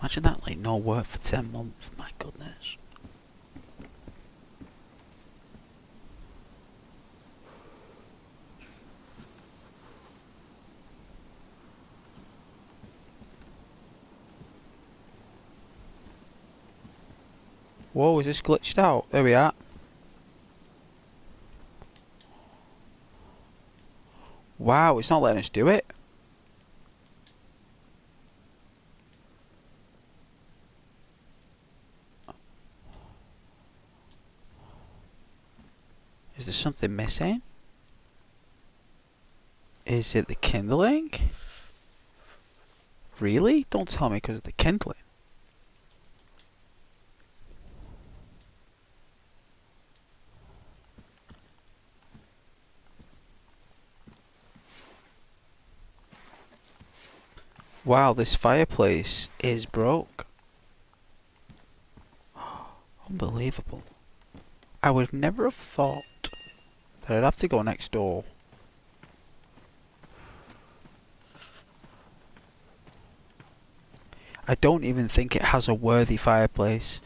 Imagine that, like, no work for 10 months. My goodness. Whoa, is this glitched out? There we are. Wow, it's not letting us do it. Is there something missing? Is it the kindling? Really? Don't tell me because of the kindling. Wow, this fireplace is broke. Unbelievable. I would never have thought that I'd have to go next door. I don't even think it has a worthy fireplace.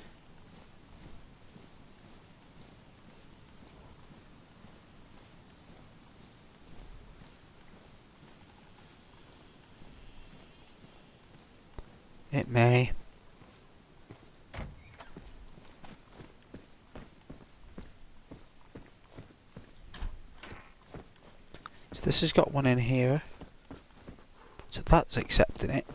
It may. So this has got one in here. So that's accepting it.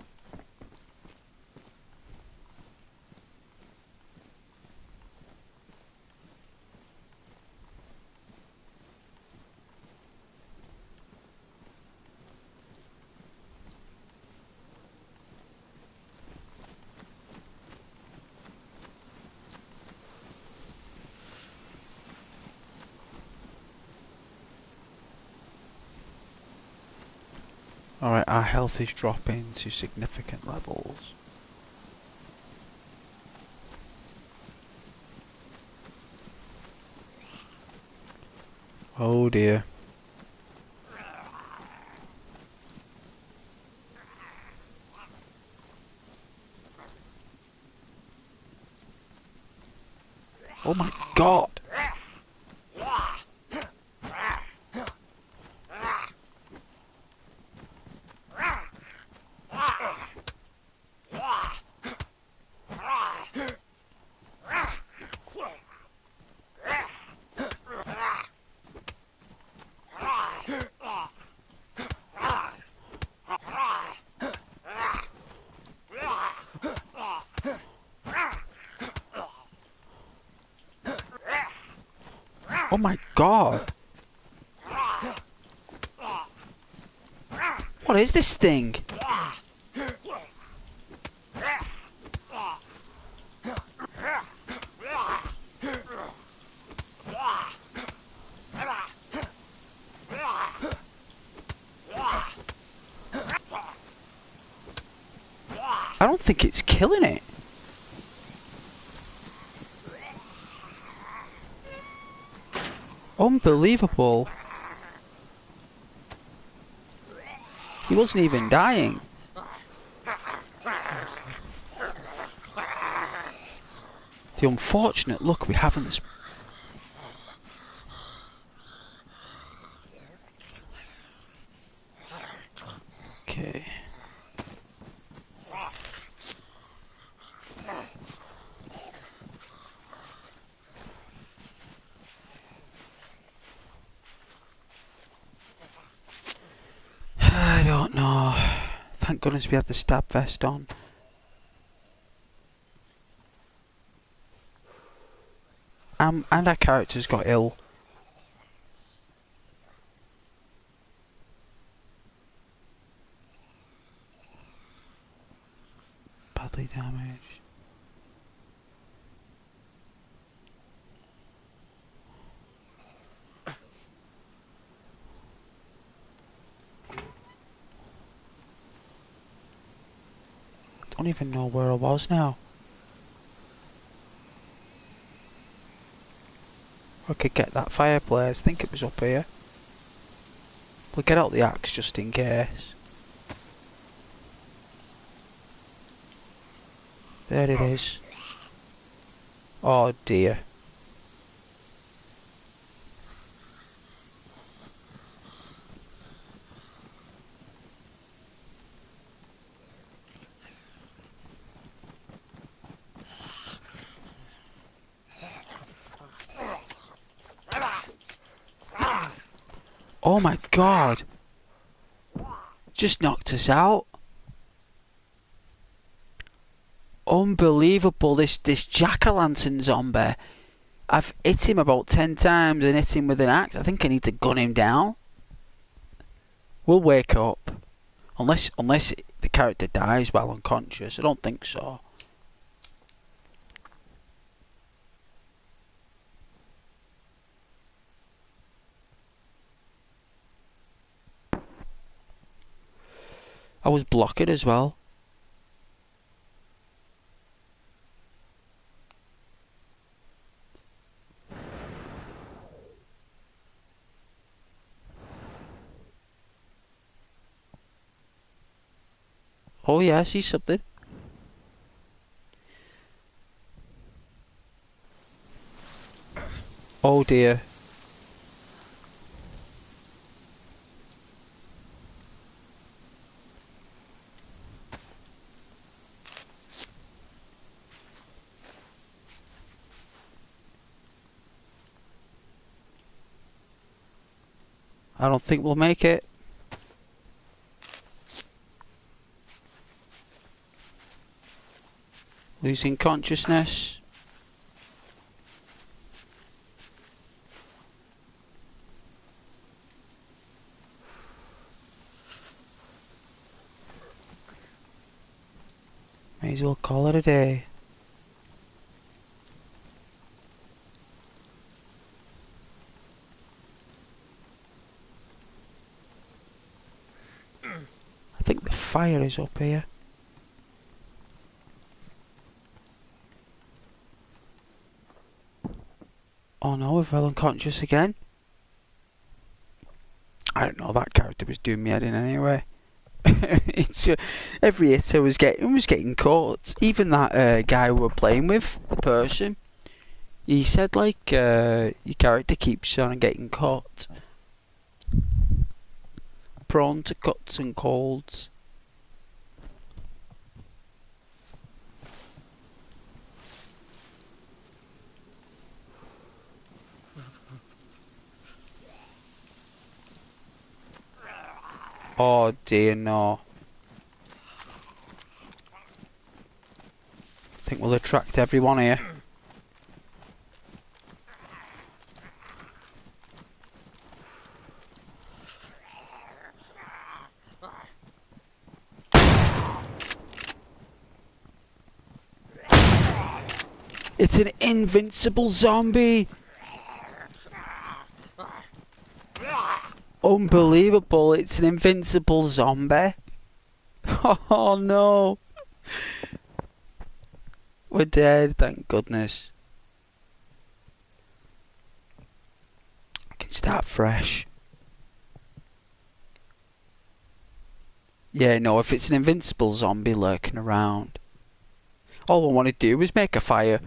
Alright, our health is dropping to significant levels. Oh dear. Oh my god! Oh my god! What is this thing? I don't think it's killing it. Unbelievable. He wasn't even dying. The unfortunate luck we have in this. Okay. I don't know. Thank goodness we had the stab vest on. And our characters got ill. Badly damaged. Don't even know where I was now. I could get that fireplace. I think it was up here. We'll get out the axe just in case. There it is. Oh dear. Oh my god! Just knocked us out. Unbelievable, this jack-o'-lantern zombie. I've hit him about 10 times and hit him with an axe. I think I need to gun him down. We'll wake up. Unless the character dies while unconscious. I don't think so. I was blocked as well. Oh yeah, I see something. Oh dear. I don't think we'll make it. Losing consciousness. May as well call it a day. I think the fire is up here. Oh no, we fell unconscious again. I don't know, that character was doing me head in anyway. It's every hit I was getting caught. Even that guy we were playing with, the person, he said like your character keeps on getting caught. Prone to cuts and colds. Oh dear no. I think we'll attract everyone here. It's an invincible zombie! Unbelievable, it's an invincible zombie. Oh no! We're dead, thank goodness. I can start fresh. Yeah, no, if it's an invincible zombie lurking around, all I want to do is make a fire.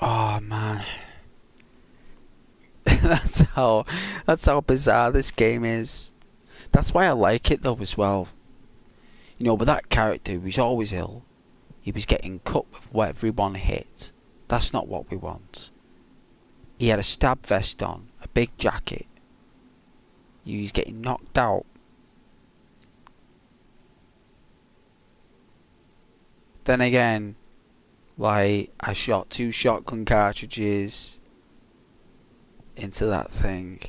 Oh man. that's how bizarre this game is. That's why I like it though as well. You know, with that character who was always ill, he was getting cut with what everyone hit. That's not what we want. He had a stab vest on, a big jacket. He was getting knocked out. Then again, like, I shot 2 shotgun cartridges into that thing.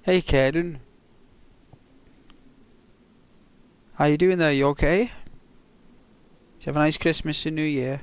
Hey Caden. How you doing there? You okay? Did you have a nice Christmas and New Year?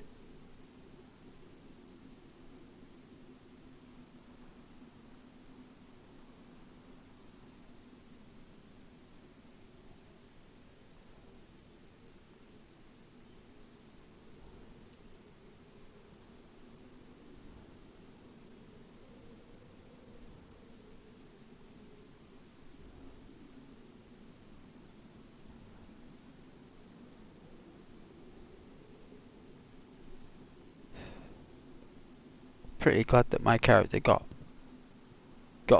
Pretty glad that my character got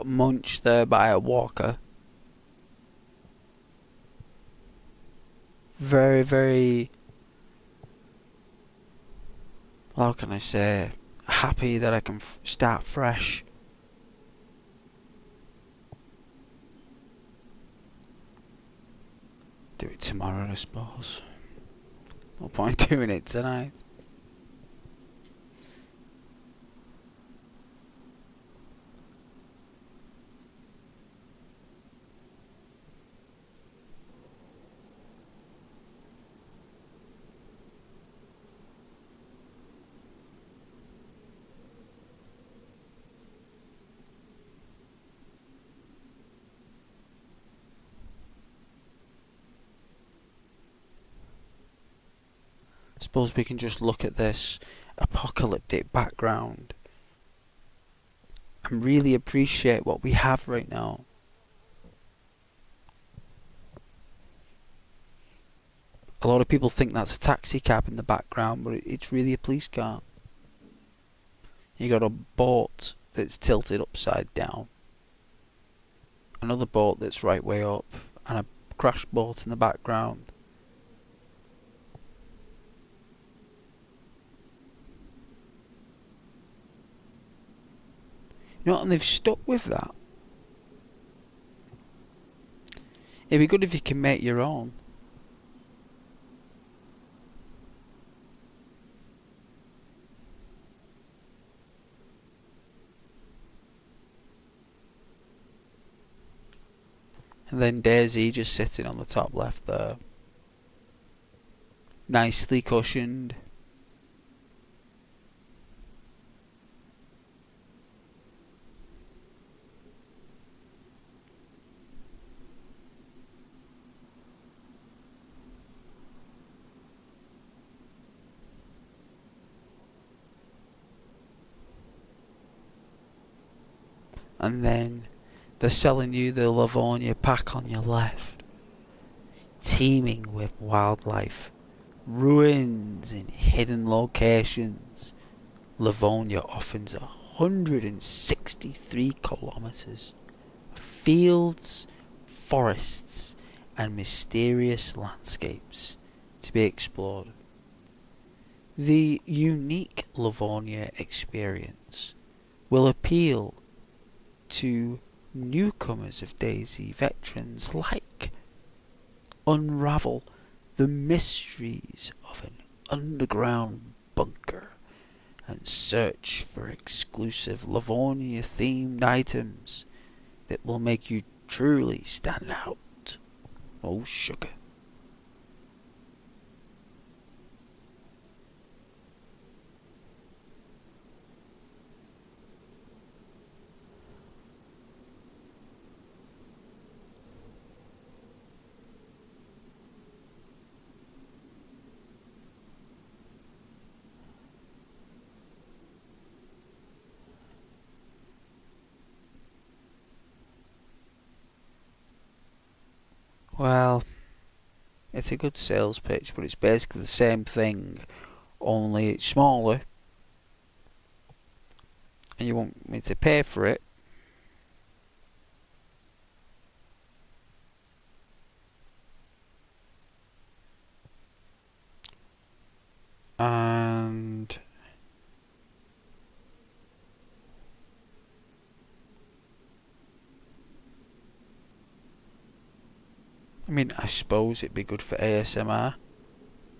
munched there by a walker. Very, very, how can I say, happy that I can start fresh. Do it tomorrow, I suppose. No point doing it tonight. I suppose we can just look at this apocalyptic background and really appreciate what we have right now. A lot of people think that's a taxi cab in the background, but it's really a police car. You got a boat that's tilted upside down, another boat that's right way up, and a crashed boat in the background. You know, and they've stuck with that. It'd be good if you can make your own. And then DayZ just sitting on the top left there. Nicely cushioned. And then they're selling you the Livonia pack on your left, teeming with wildlife, ruins in hidden locations. Livonia offers 163 kilometers of fields, forests, and mysterious landscapes to be explored. The unique Livonia experience will appeal to newcomers of DayZ, veterans like, unravel the mysteries of an underground bunker and search for exclusive Livonia themed items that will make you truly stand out. Oh, sugar. Well, it's a good sales pitch, but it's basically the same thing, only it's smaller, and you want me to pay for it. And I mean, I suppose it'd be good for ASMR,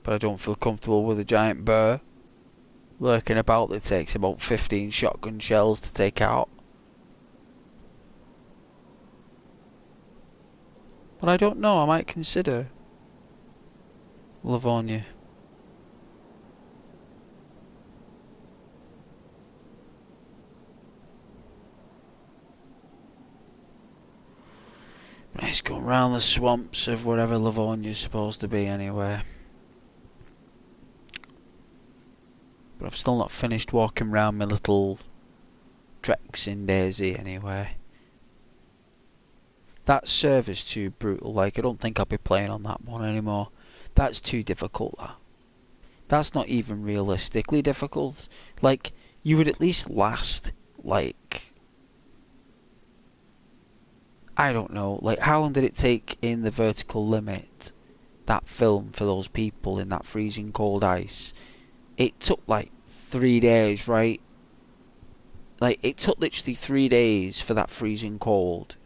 but I don't feel comfortable with a giant bear lurking about that takes about 15 shotgun shells to take out. But I don't know, I might consider Livonia. It's going round the swamps of wherever Livonia's supposed to be anyway. But I've still not finished walking round my little treks in DayZ anyway. That server's too brutal, like I don't think I'll be playing on that one anymore. That's too difficult, that. That's not even realistically difficult. Like, you would at least last, like, I don't know, like how long did it take in the Vertical Limit, that film, for those people in that freezing cold ice? It took like 3 days, right? Like it took literally 3 days for that freezing cold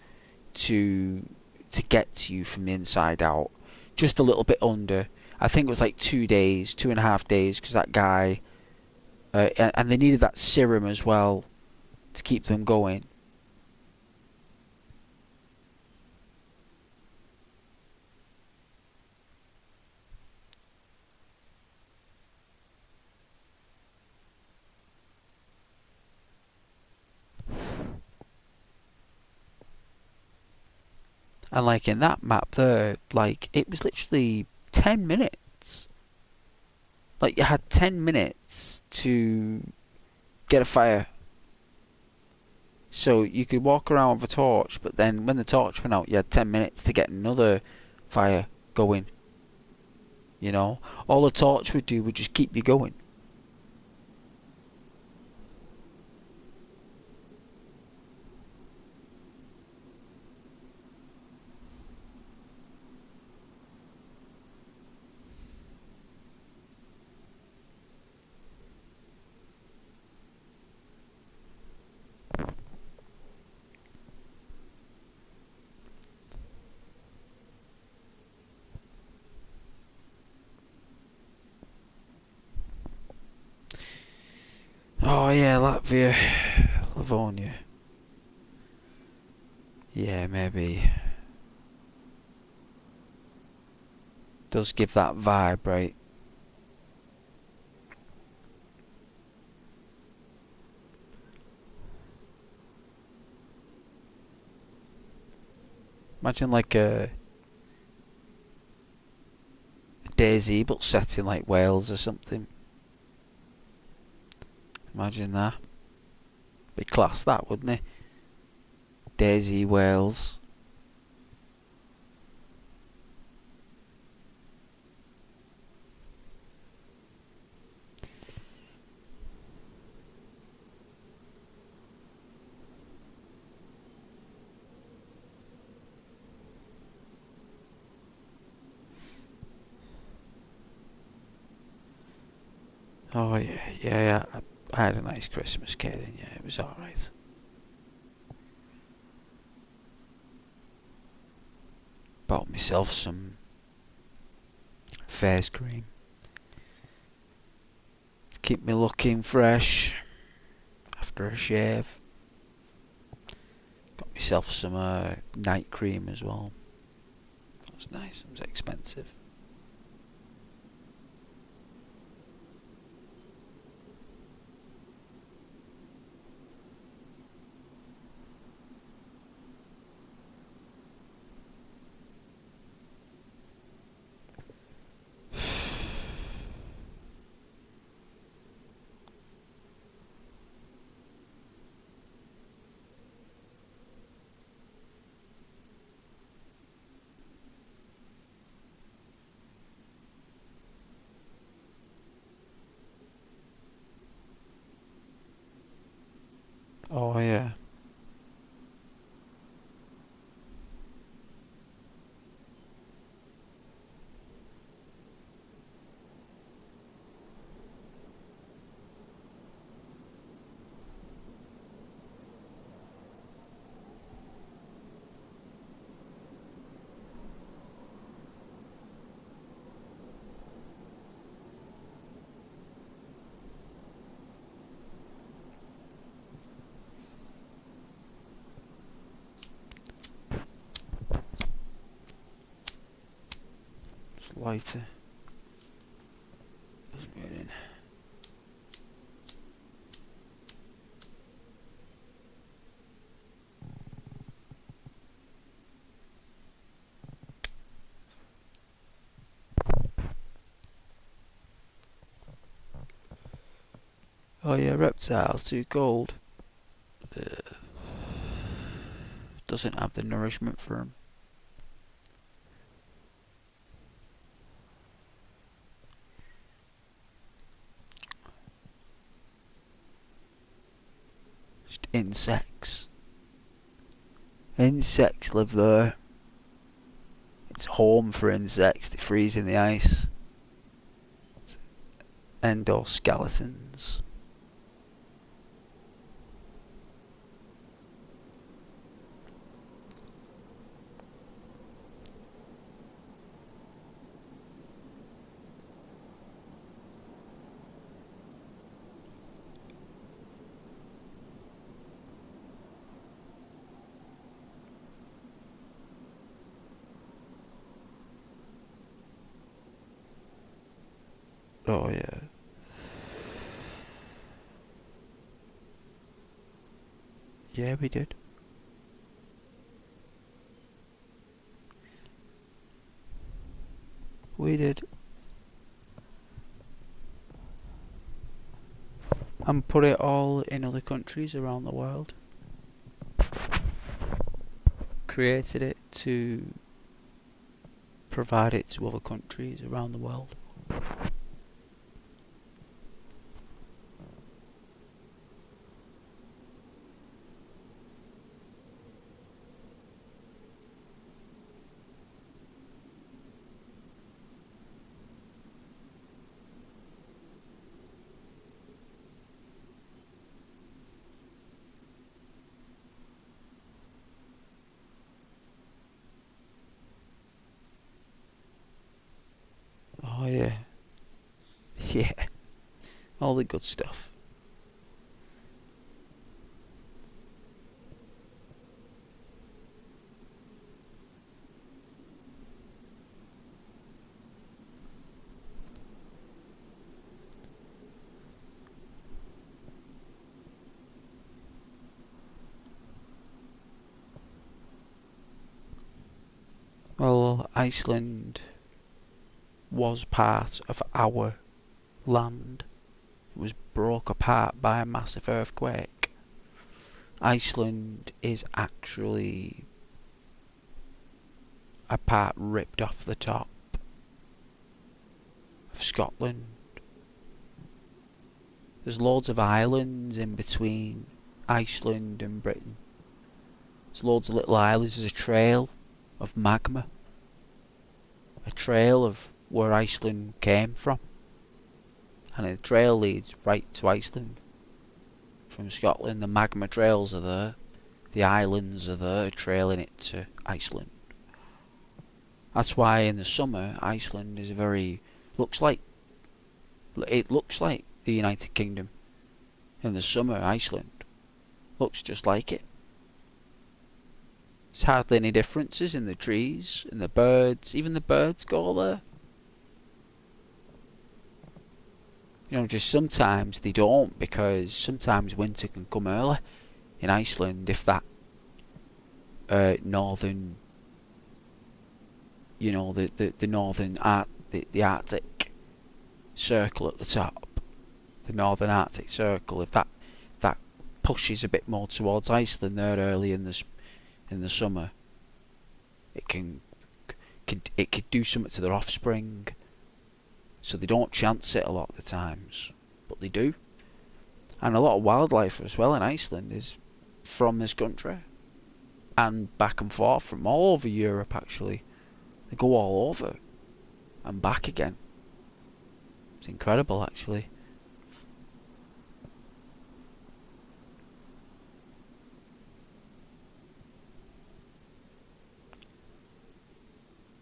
to get to you from the inside out. Just a little bit under. I think it was like 2 days, 2.5 days, because that guy, and they needed that serum as well to keep them going. And like in that map there, like it was literally 10 minutes. Like you had 10 minutes to get a fire. So you could walk around with a torch, but then when the torch went out, you had 10 minutes to get another fire going. You know? All a torch would do would just keep you going. Oh yeah, Latvia, Livonia. Yeah, maybe. Does give that vibe, right? Imagine like a DayZ, but set in like Wales or something. Imagine that. Be class, that, wouldn't it? DayZ Wales. Oh yeah, yeah, yeah. I had a nice Christmas kid, and yeah, it was alright. bought myself some face cream to keep me looking fresh after a shave. Got myself some night cream as well. That's nice. It was expensive. Oh yeah. It's lighter. Doesn't get in. Oh yeah, reptiles too cold. Doesn't have the nourishment for him. Just insects. Insects live there. It's home for insects. They freeze in the ice. Endoskeletons. Oh yeah. Yeah, we did. We did. And put it all in other countries around the world. Created it to provide it to other countries around the world. Oh yeah. Yeah. All the good stuff. Well, Iceland was part of our land. It was broke apart by a massive earthquake. Iceland is actually a part ripped off the top of Scotland. There's loads of islands in between Iceland and Britain. There's loads of little islands. There's a trail of magma. A trail of where Iceland came from. And the trail leads right to Iceland. From Scotland, the magma trails are there. The islands are there, trailing it to Iceland. That's why in the summer Iceland is it looks like the United Kingdom. In the summer Iceland looks just like it. There's hardly any differences in the trees, in the birds. Even the birds go there. You know, just sometimes they don't, because sometimes winter can come early in Iceland if that northern, you know, the northern the Arctic circle at the top, the northern Arctic circle, if that pushes a bit more towards Iceland there early in the summer, it could do something to their offspring. So they don't chance it a lot of the times, but they do. And a lot of wildlife as well in Iceland is from this country, and back and forth from all over Europe actually. They go all over and back again. It's incredible actually.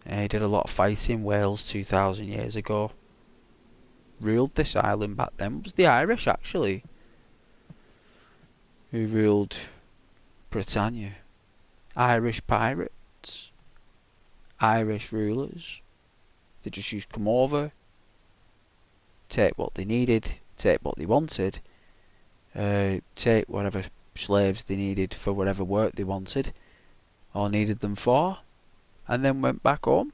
He did a lot of fighting. Wales 2,000 years ago. Ruled this island back then. It was the Irish actually who ruled Britannia. Irish pirates. Irish rulers. They just used to come over, take what they needed, take what they wanted, take whatever slaves they needed for whatever work they wanted or needed them for, and then went back home.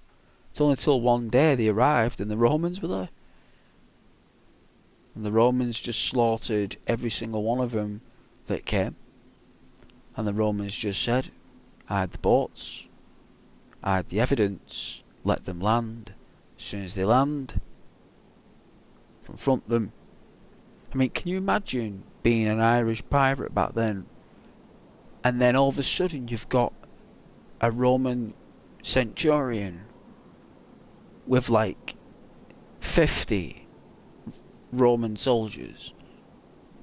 It's only until one day they arrived and the Romans were there. And the Romans just slaughtered every single one of them that came. And the Romans just said, I had the boats, I had the evidence, let them land. As soon as they land, confront them. I mean, can you imagine being an Irish pirate back then, and then all of a sudden you've got a Roman centurion with like 50 Roman soldiers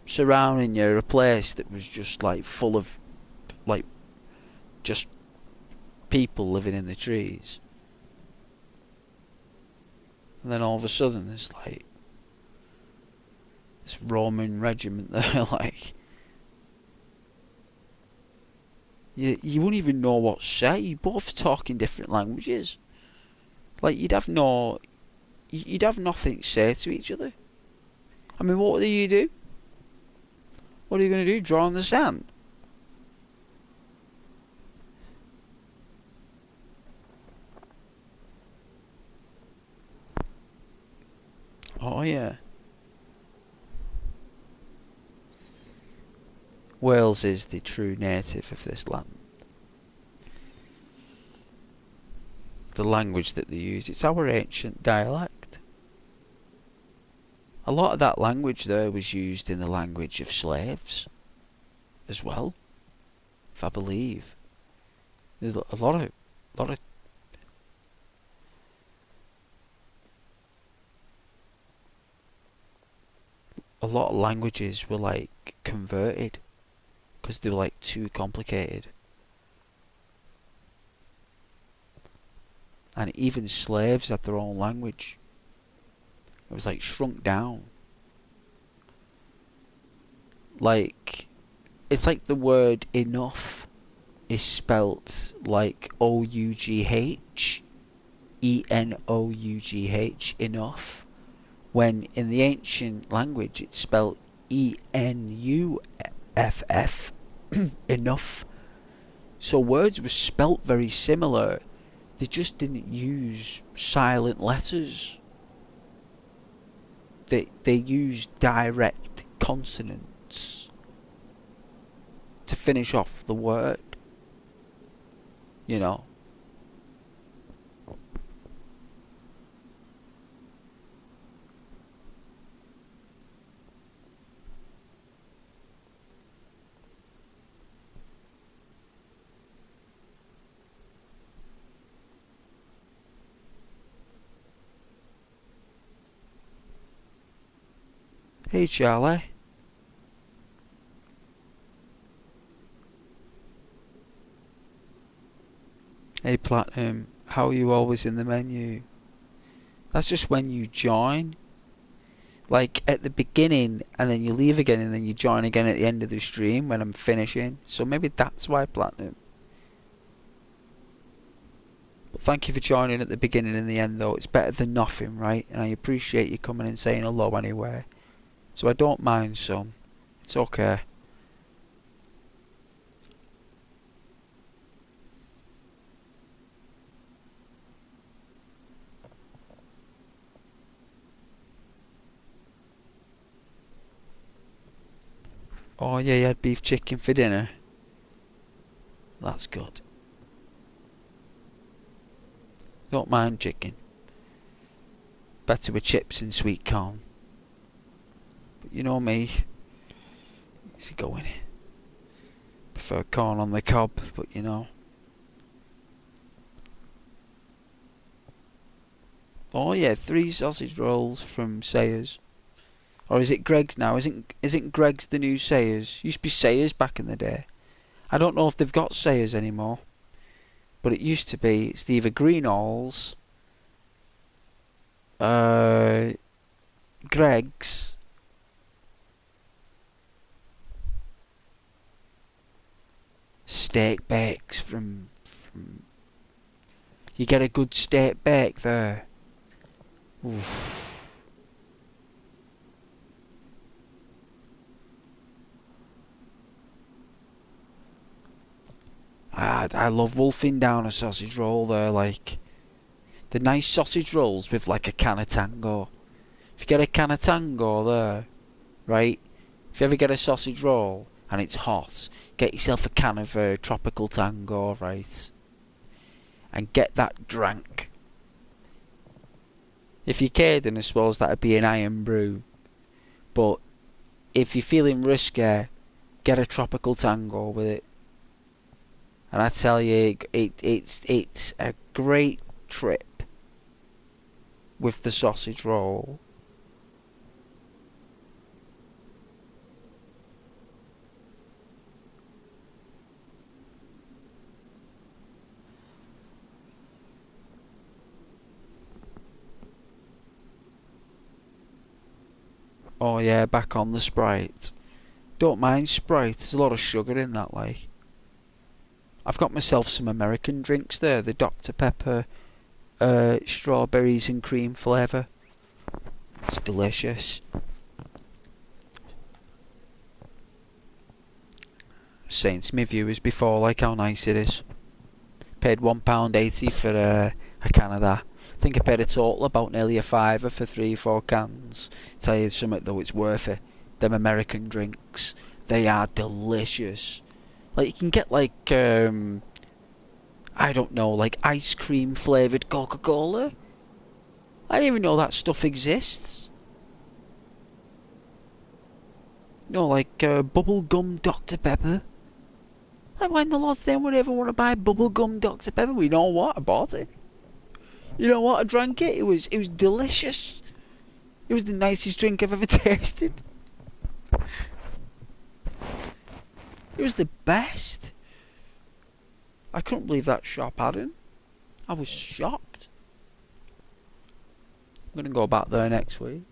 surrounding you, a place that was just like full of like just people living in the trees, and then all of a sudden there's like this Roman regiment there. Like you wouldn't even know what to say. You both talking different languages. Like you'd have nothing to say to each other. I mean, what do you do? What are you going to do? Draw in the sand? Oh yeah. Wales is the true native of this land. The language that they use, it's our ancient dialect. A lot of that language there was used in the language of slaves as well, if I believe. There's a lot of languages were like converted because they were like too complicated. And even slaves had their own language. It was like shrunk down. Like, it's like the word enough is spelt like O-U-G-H, E-N-O-U-G-H, enough, when in the ancient language it's spelt E-N-U-F-F, enough. So words were spelt very similar. They just didn't use silent letters. They used direct consonants to finish off the word. You know. Hey Charlie. Hey Platinum. How are you always in the menu? That's just when you join. Like at the beginning, and then you leave again, and then you join again at the end of the stream when I'm finishing. So maybe that's why platinum. But thank you for joining at the beginning and the end, though. It's better than nothing, right? And I appreciate you coming and saying hello anyway. So I don't mind some. It's okay. Oh yeah, you had beef chicken for dinner. That's good. Don't mind chicken. Better with chips and sweet corn. But you know me. Easy going. Prefer corn on the cob, but you know. Oh yeah, 3 sausage rolls from Sayers. Or is it Greg's now? Isn't Greg's the new Sayers? Used to be Sayers back in the day. I don't know if they've got Sayers anymore. But it used to be. It's either Greenall's, Greg's, steak bakes from you get a good steak bake there. Oof. I love wolfing down a sausage roll there, like the nice sausage rolls with like a can of Tango. If you get a can of Tango there, right? If you ever get a sausage roll and it's hot, get yourself a can of tropical Tango, right? And get that drank. If you're kidding, I suppose that'd be an iron brew. But if you're feeling risky, get a tropical Tango with it. And I tell you, it's a great trip with the sausage roll. Oh yeah, back on the Sprite. Don't mind Sprite, there's a lot of sugar in that, like. I've got myself some American drinks there, the Dr. Pepper strawberries and cream flavour. It's delicious. Saying to my viewers before, like how nice it is. Paid £1.80 for a can of that. I think I paid a total about nearly a fiver for 3 or 4 cans. Tell you something though, it's worth it. Them American drinks, they are delicious. Like you can get like I don't know, like ice cream flavoured Coca-Cola. I didn't even know that stuff exists. No, like bubblegum Dr. Pepper. Like why in the Lord's name would ever want to buy bubblegum Dr. Pepper? We know what, I bought it. You know what, I drank it. It was delicious. It was the nicest drink I've ever tasted. It was the best. I couldn't believe that shop had him. I was shocked. I'm going to go back there next week.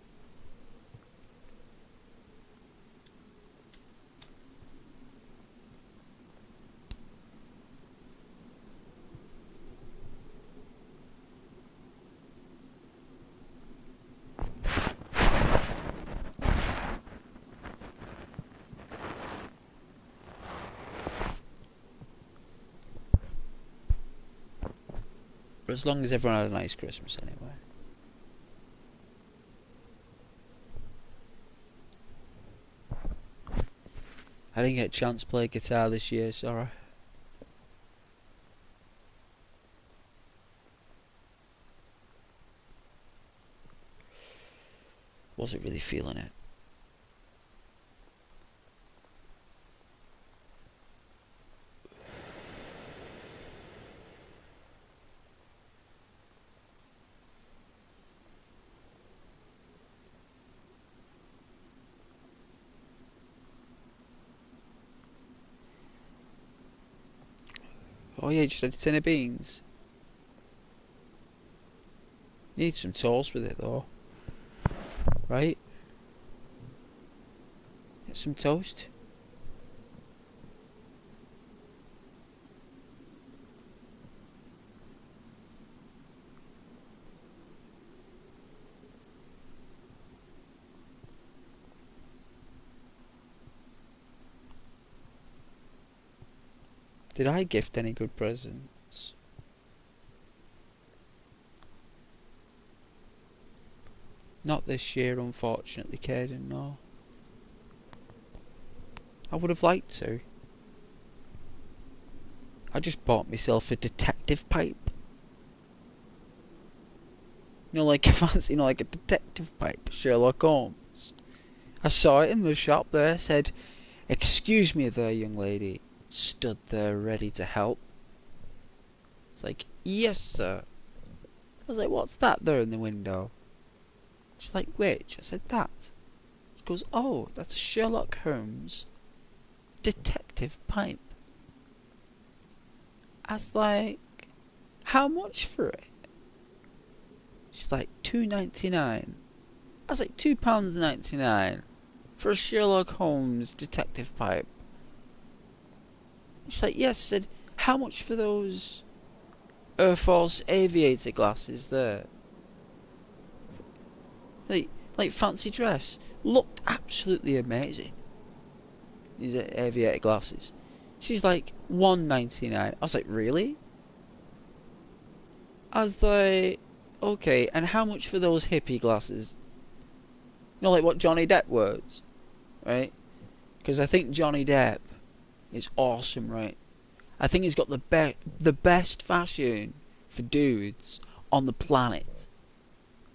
For as long as everyone had a nice Christmas anyway. I didn't get a chance to play guitar this year, sorry. Wasn't really feeling it. Oh yeah, just had a tin of beans. You need some toast with it though, right? Get some toast. Did I gift any good presents? Not this year, unfortunately, Caden, no. I would have liked to. I just bought myself a detective pipe. You know, like a fancy, like a detective pipe, Sherlock Holmes. I saw it in the shop there, said, "Excuse me there, young lady." Stood there ready to help. It's like, "Yes, sir." I was like, "What's that there in the window?" She's like, "Which?" I said, "That." She goes, "Oh, that's a Sherlock Holmes detective pipe." I was like, "How much for it?" She's like, £2.99. I was like, £2.99 for a Sherlock Holmes detective pipe. She's like, yes. I said, how much for those Air Force aviator glasses there? Like fancy dress. Looked absolutely amazing. These aviator glasses. She's like, £1.99. I was like, really? I was like, okay, and how much for those hippie glasses? You know, like what Johnny Depp wears, right? Because I think Johnny Depp is awesome, right? I think he's got the best fashion for dudes on the planet.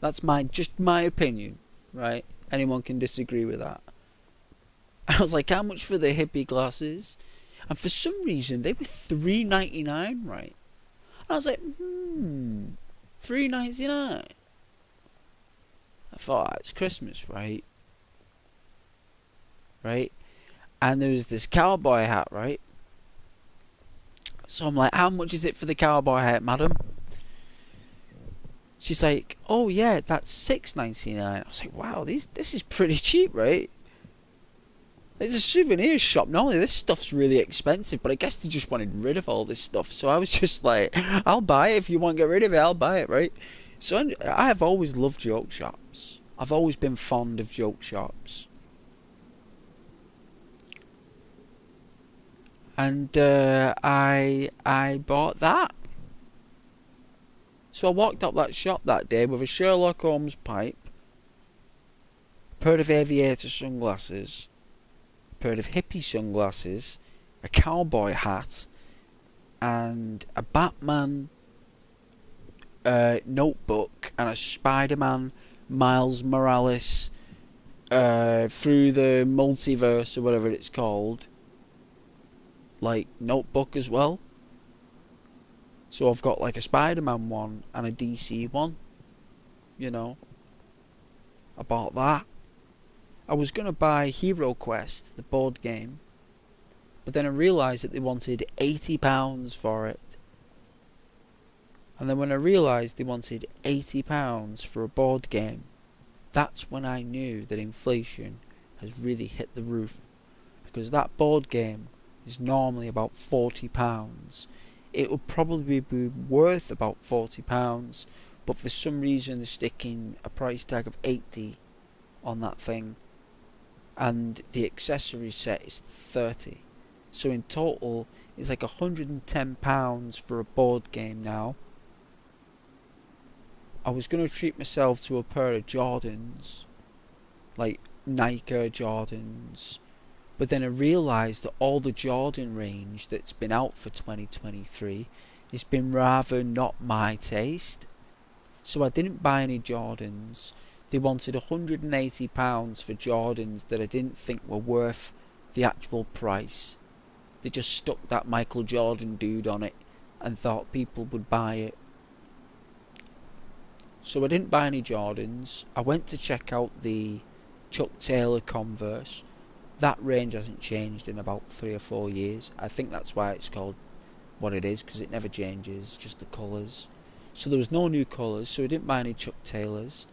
That's just my opinion, right? Anyone can disagree with that. And I was like, how much for the hippie glasses? And for some reason they were $3.99, right? And I was like, $3.99. I thought, it's Christmas, right? Right? And there was this cowboy hat, right? So I'm like, how much is it for the cowboy hat, madam? She's like, oh yeah, that's $6.99. I was like, wow, this is pretty cheap, right? It's a souvenir shop. Normally this stuff's really expensive, but I guess they just wanted rid of all this stuff. So I was just like, I'll buy it if you want to get rid of it. I'll buy it, right? So I have always loved joke shops. I've always been fond of joke shops. And I bought that. So I walked up that shop that day with a Sherlock Holmes pipe, a pair of aviator sunglasses, a pair of hippie sunglasses, a cowboy hat, and a Batman notebook, and a Spider-Man Miles Morales through the multiverse or whatever it's called, like notebook as well. So I've got like a Spider-Man one and a DC one. You know, I bought that. I was going to buy Hero Quest, the board game, but then I realised that they wanted £80 for it. And then when I realised they wanted £80 for a board game, that's when I knew that inflation has really hit the roof. Because that board game is normally about £40. It would probably be worth about £40, but for some reason they're sticking a price tag of 80 on that thing, and the accessory set is 30. So in total it's like £110 for a board game now. I was going to treat myself to a pair of Jordans, like Nike Jordans, but then I realised that all the Jordan range that's been out for 2023 has been rather not my taste. So I didn't buy any Jordans. They wanted £180 for Jordans that I didn't think were worth the actual price. They just stuck that Michael Jordan dude on it and thought people would buy it. So I didn't buy any Jordans. I went to check out the Chuck Taylor Converse. That range hasn't changed in about 3 or 4 years. I think that's why it's called what it is, because it never changes, just the colours. So there was no new colours, so I didn't buy any Chuck Taylors.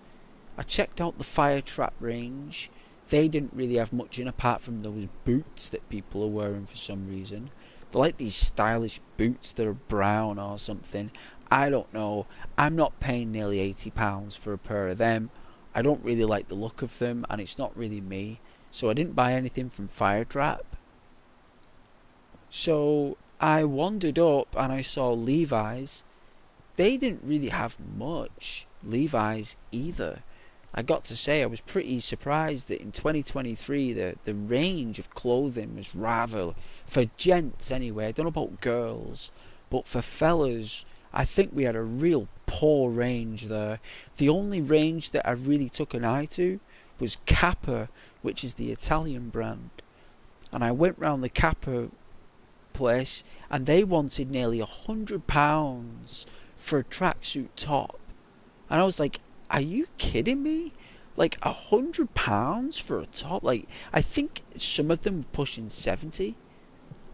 I checked out the Fire Trap range. They didn't really have much in apart from those boots that people are wearing for some reason. They're like these stylish boots that are brown or something. I don't know. I'm not paying nearly £80 for a pair of them. I don't really like the look of them, and it's not really me. So I didn't buy anything from Fire Trap. So I wandered up and I saw Levi's. They didn't really have much Levi's either. I got to say I was pretty surprised that in 2023 the range of clothing was rather, for gents anyway, I don't know about girls, but for fellas I think we had a real poor range there. The only range that I really took an eye to was Kappa, which is the Italian brand. And I went round the Kappa place and they wanted nearly £100 for a tracksuit top. And I was like, are you kidding me? Like £100 for a top? Like, I think some of them were pushing 70. And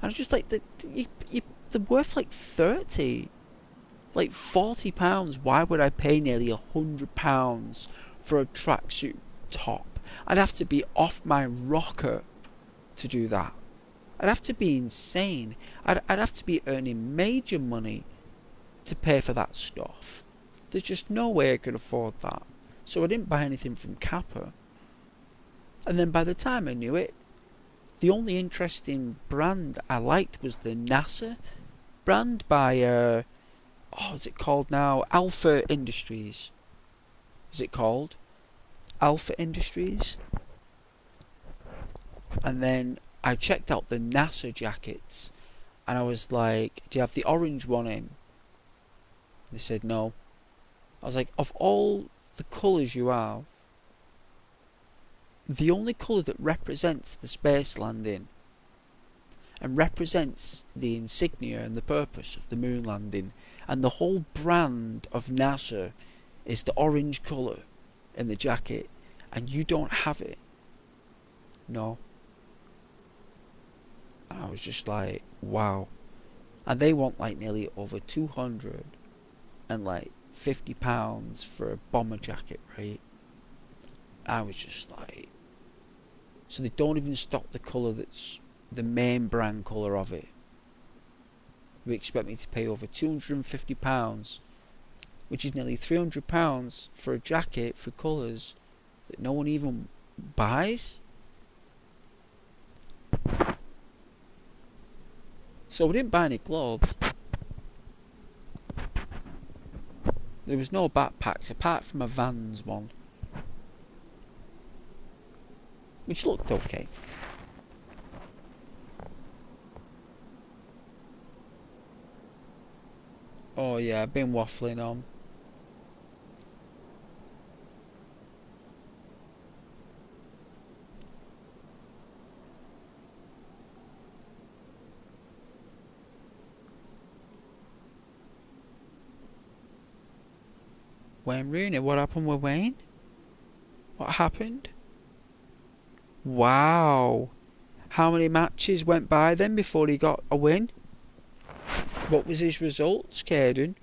I was just like, they're worth like 30. Like £40. Why would I pay nearly £100 for a tracksuit top? I'd have to be off my rocker to do that. I'd have to be insane. I'd have to be earning major money to pay for that stuff. There's just no way I could afford that. So I didn't buy anything from Kappa. And then by the time I knew it, the only interesting brand I liked was the NASA brand by, what's it called now? Alpha Industries. Is it called? Alpha Industries? And then I checked out the NASA jackets. And I was like, do you have the orange one in? They said no. I was like, of all the colours you have, the only colour that represents the space landing and represents the insignia and the purpose of the moon landing and the whole brand of NASA is the orange colour in the jacket, and you don't have it. No. And I was just like, wow. And they want like nearly over 200 and like £50 for a bomber jacket, right? I was just like, so they don't even stock the colour that's the main brand colour of it. You expect me to pay over £250, which is nearly £300 for a jacket for colours that no one even buys? So we didn't buy any clothes. There was no backpacks apart from a Vans one, which looked okay. Oh yeah, I've been waffling on. Wayne Rooney, what happened with Wayne? What happened? Wow. How many matches went by then before he got a win? What was his results, Caden?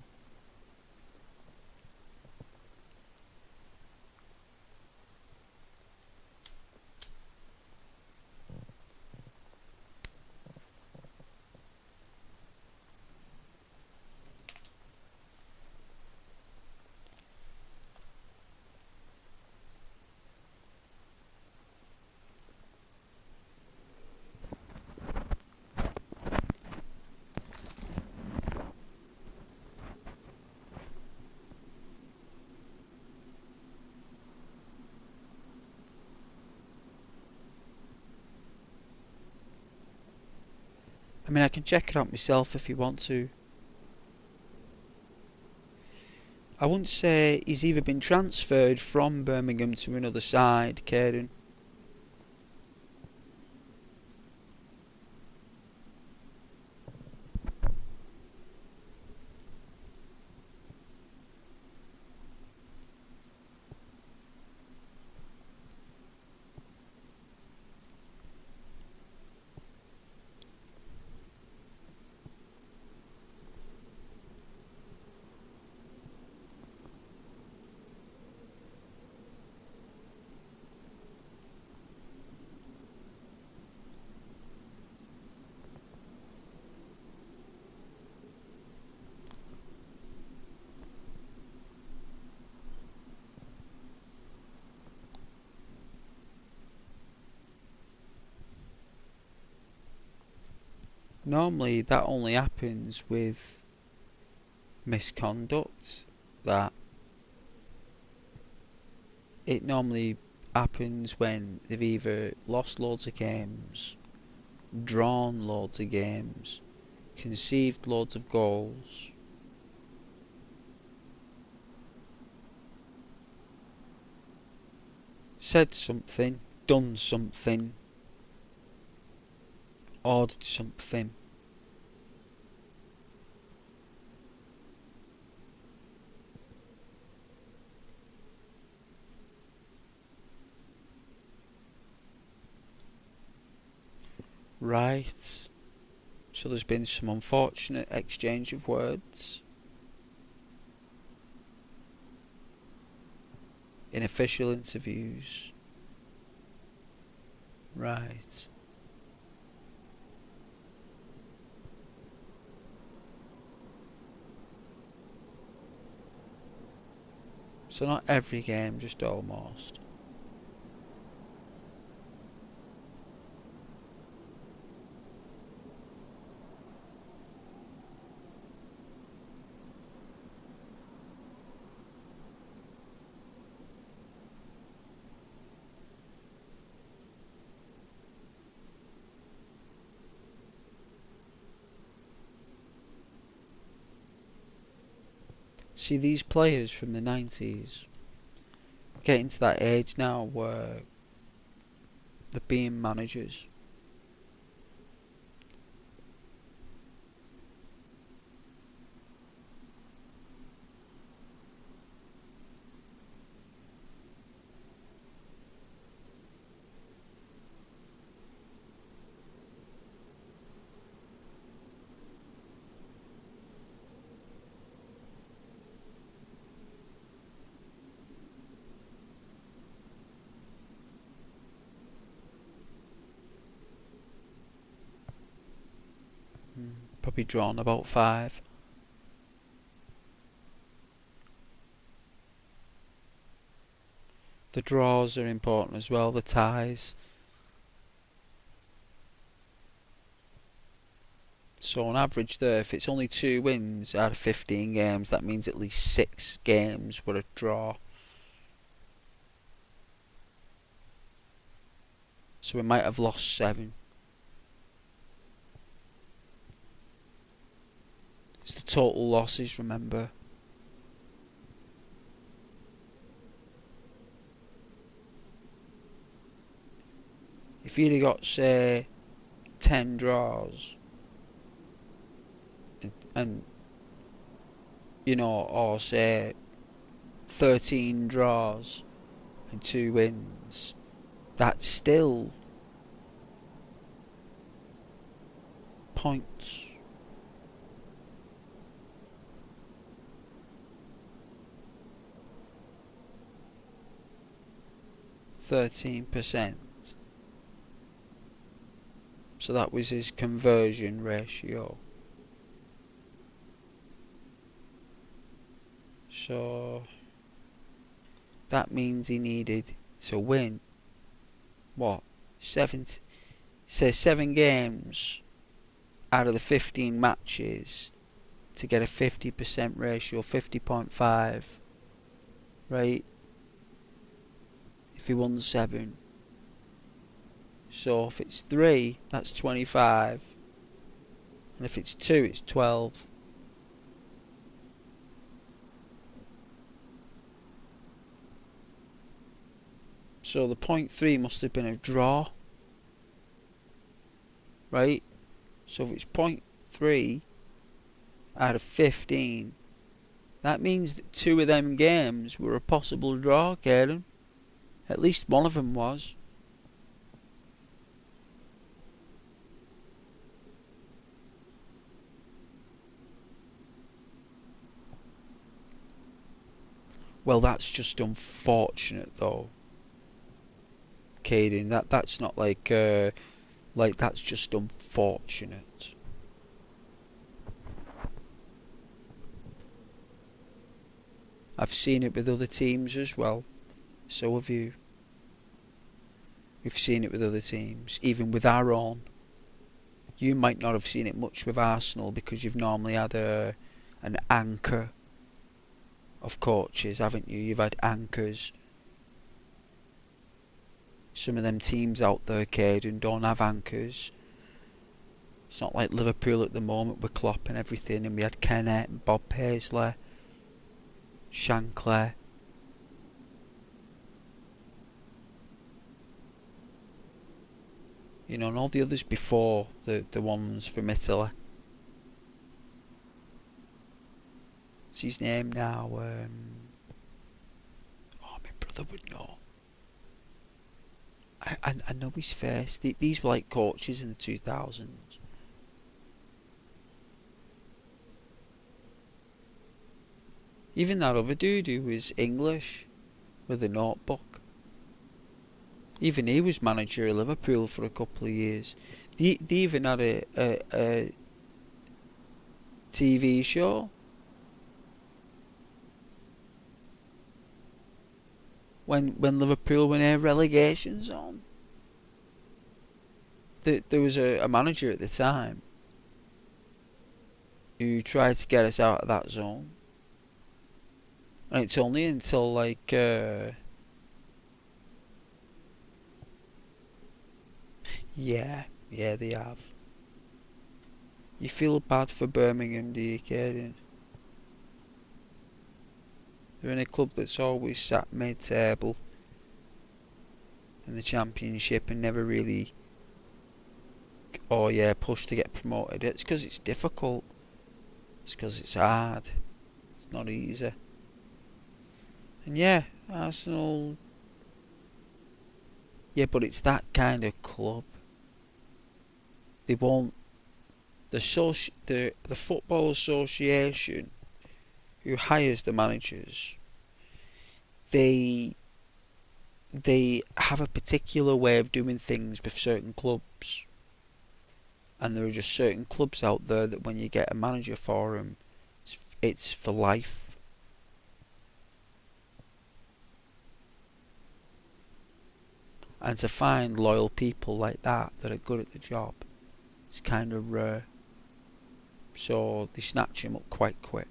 I mean, I can check it out myself if you want to. I wouldn't say he's either been transferred from Birmingham to another side, Caden. Normally that only happens with misconduct. That it normally happens when they've either lost loads of games, drawn loads of games, conceded loads of goals, said something, done something, ordered something. Right. So there's been some unfortunate exchange of words in official interviews. Right. So not every game, just almost. See, these players from the 90s getting to that age now where they're being managers. Probably drawn about 5. The draws are important as well, the ties. So on average there, if it's only 2 wins out of 15 games, that means at least 6 games were a draw. So we might have lost 7. It's the total losses, remember. If you'd have got, say, 10 draws, and you know, or say 13 draws and 2 wins, that's still points. %. So that was his conversion ratio. So that means he needed to win what? 7 games out of the 15 matches to get a 50% ratio, 50.5, right? If he won 7. So if it's 3, that's 25. And if it's 2, it's 12. So the 0.3 must have been a draw. Right? So if it's 0.3 out of 15, that means that 2 of them games were a possible draw, Kieran. At least one of them was. Well, that's just unfortunate, though, Caden. That's not like that's just unfortunate. I've seen it with other teams as well. So have you. We've seen it with other teams, even with our own. You might not have seen it much with Arsenal because you've normally had an anchor of coaches, haven't you? You've had anchors. Some of them teams out there, Caden, don't have anchors. It's not like Liverpool at the moment with Klopp and everything, and we had Kennett and Bob Paisley, Shankly. You know, and all the others before the ones from Italy. What's his name now? Oh, my brother would know. I know his face. These were like coaches in the 2000s. Even that other dude who was English with a notebook. Even he was manager of Liverpool for a couple of years. They even had a TV show when Liverpool were in a relegation zone. There was a manager at the time who tried to get us out of that zone. And it's only until like yeah, they have. You feel bad for Birmingham, do you, Caden? They're in a club that's always sat mid-table in the Championship and never really, pushed to get promoted. It's because it's difficult. It's because it's hard. It's not easy. And yeah, Arsenal. Yeah, but it's that kind of club. They won't. The Football Association, who hires the managers, they have a particular way of doing things with certain clubs, and there are just certain clubs out there that when you get a manager for them, it's for life. And to find loyal people like that are good at the job, it's kind of rare. So they snatch him up quite quick.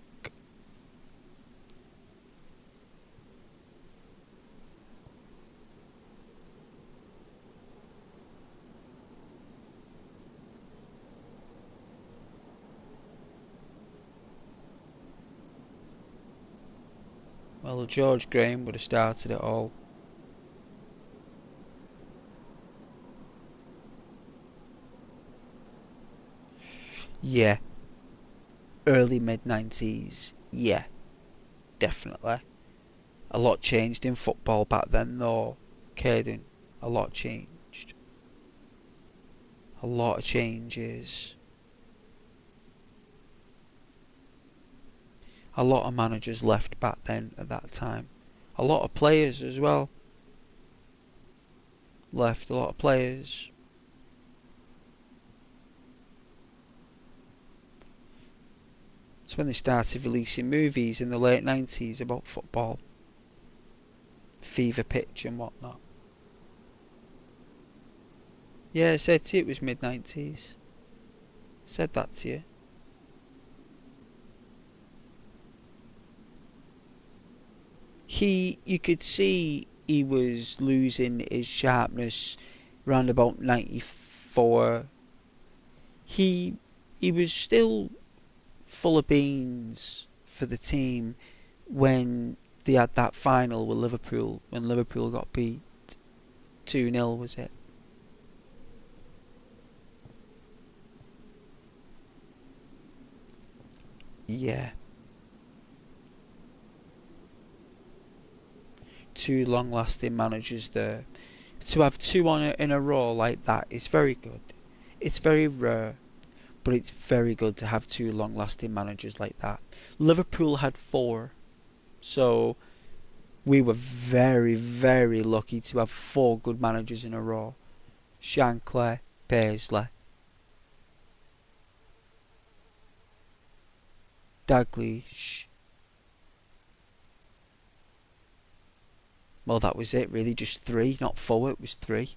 Well, George Graham would have started it all. Yeah, early mid-90s. Yeah, definitely. A lot changed in football back then, though, Caden. A lot changed. A lot of changes. A lot of managers left back then at that time. A lot of players as well. Left a lot of players. It's when they started releasing movies in the late 90s about football. Fever Pitch and whatnot. Yeah, I said to you it was mid-90s. Said that to you. You could see he was losing his sharpness round about 94. He was still full of beans for the team when they had that final with Liverpool, when Liverpool got beat 2-0, was it? Yeah. Two long-lasting managers there. To have two in a row like that is very good. It's very rare, but it's very good to have two long-lasting managers like that. Liverpool had 4, so we were very, very lucky to have 4 good managers in a row. Shankly, Paisley, Dalglish. Well, that was it really, just 3, not 4, it was 3.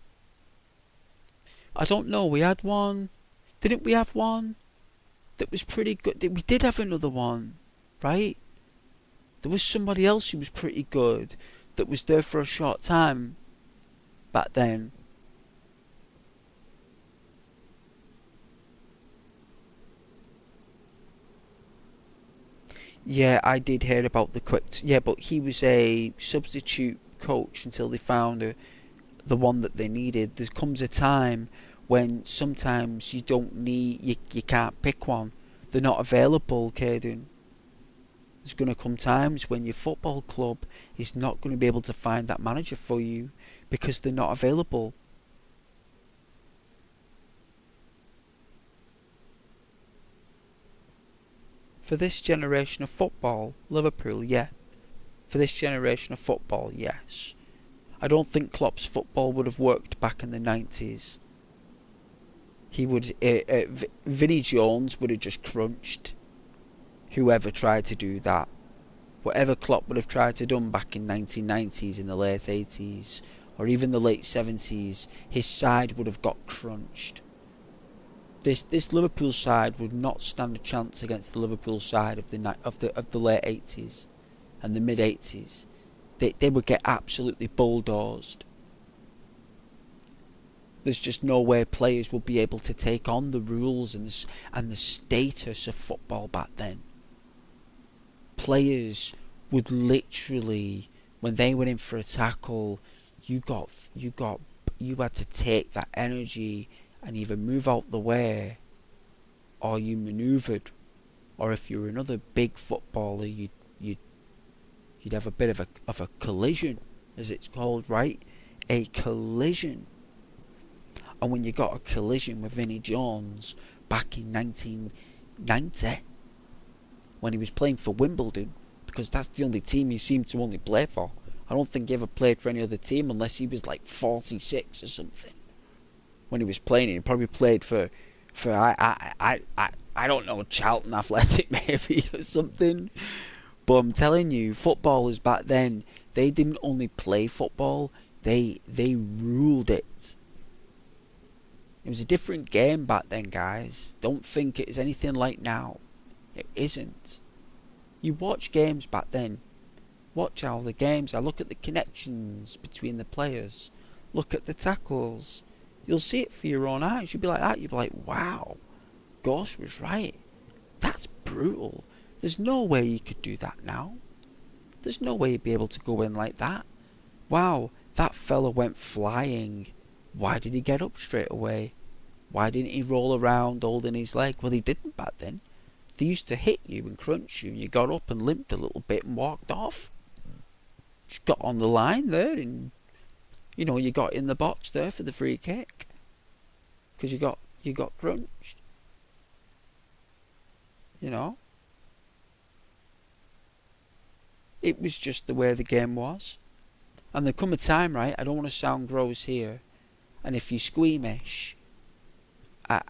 I don't know, we had one. Didn't we have one that was pretty good? We did have another one, right? There was somebody else who was pretty good that was there for a short time back then. Yeah, I did hear about the quick. Yeah, but he was a substitute coach until they found the one that they needed. There comes a time when sometimes you don't need, you can't pick one. They're not available, Caden. There's going to come times when your football club is not going to be able to find that manager for you because they're not available. For this generation of football, Liverpool, yeah. For this generation of football, yes. I don't think Klopp's football would have worked back in the 90s. He would, Vinnie Jones would have just crunched whoever tried to do that. Whatever Klopp would have tried to done back in 1990s, in the late 80s, or even the late 70s, his side would have got crunched. This Liverpool side would not stand a chance against the Liverpool side of the late 80s and the mid 80s. They would get absolutely bulldozed. There's just no way players will be able to take on the rules and the status of football back then. Players would literally, when they went in for a tackle, you had to take that energy and either move out the way or you manoeuvred. Or if you were another big footballer, you'd have a bit of a collision, as it's called, right? A collision. And when you got a collision with Vinnie Jones back in 1990, when he was playing for Wimbledon, because that's the only team he seemed to only play for. I don't think he ever played for any other team unless he was like 46 or something. When he was playing, he probably played for I don't know, Charlton Athletic maybe or something. But I'm telling you, footballers back then, they didn't only play football, they ruled it. It was a different game back then, guys. Don't think it is anything like now. It isn't. You watch games back then. Watch how the games are. Look at the connections between the players. Look at the tackles. You'll see it for your own eyes. You'll be like that. You'll be like, wow, Ghost was right. That's brutal. There's no way you could do that now. There's no way you'd be able to go in like that. Wow, that fella went flying. Why did he get up straight away? Why didn't he roll around holding his leg? Well, he didn't back then. They used to hit you and crunch you, and you got up and limped a little bit and walked off. Just got on the line there, and you got in the box there for the free kick because you got crunched. It was just the way the game was. And there come a time, right? I don't want to sound gross here, and if you're squeamish,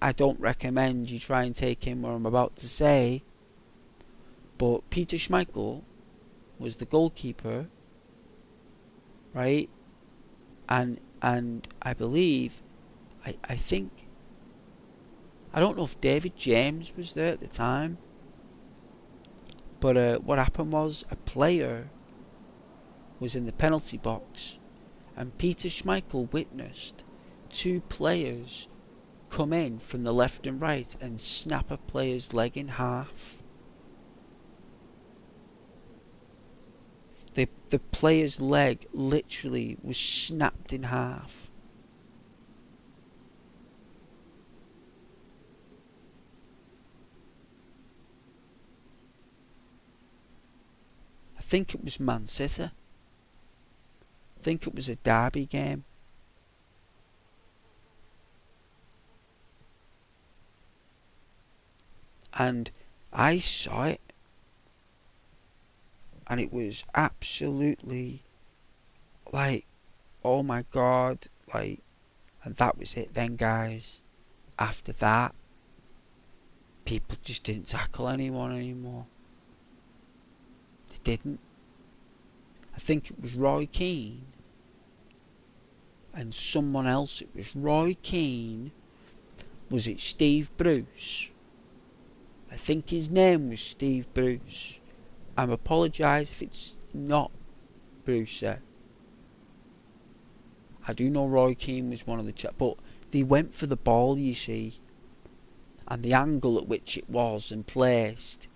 I don't recommend you try and take in what I'm about to say, but Peter Schmeichel was the goalkeeper, right? And I believe, I think, I don't know if David James was there at the time, but what happened was a player was in the penalty box, and Peter Schmeichel witnessed two players come in from the left and right and snap a player's leg in half. The player's leg literally was snapped in half. I think it was Man City. I think it was a derby game. And I saw it, and it was absolutely like, oh my god, like, and that was it then, guys. After that, people just didn't tackle anyone anymore. They didn't. I think it was Roy Keane and someone else. It was Roy Keane Was it Steve Bruce? I think his name was Steve Bruce. I apologise if it's not Bruce. I do know Roy Keane was one of the but they went for the ball, you see, and the angle at which it was and placed,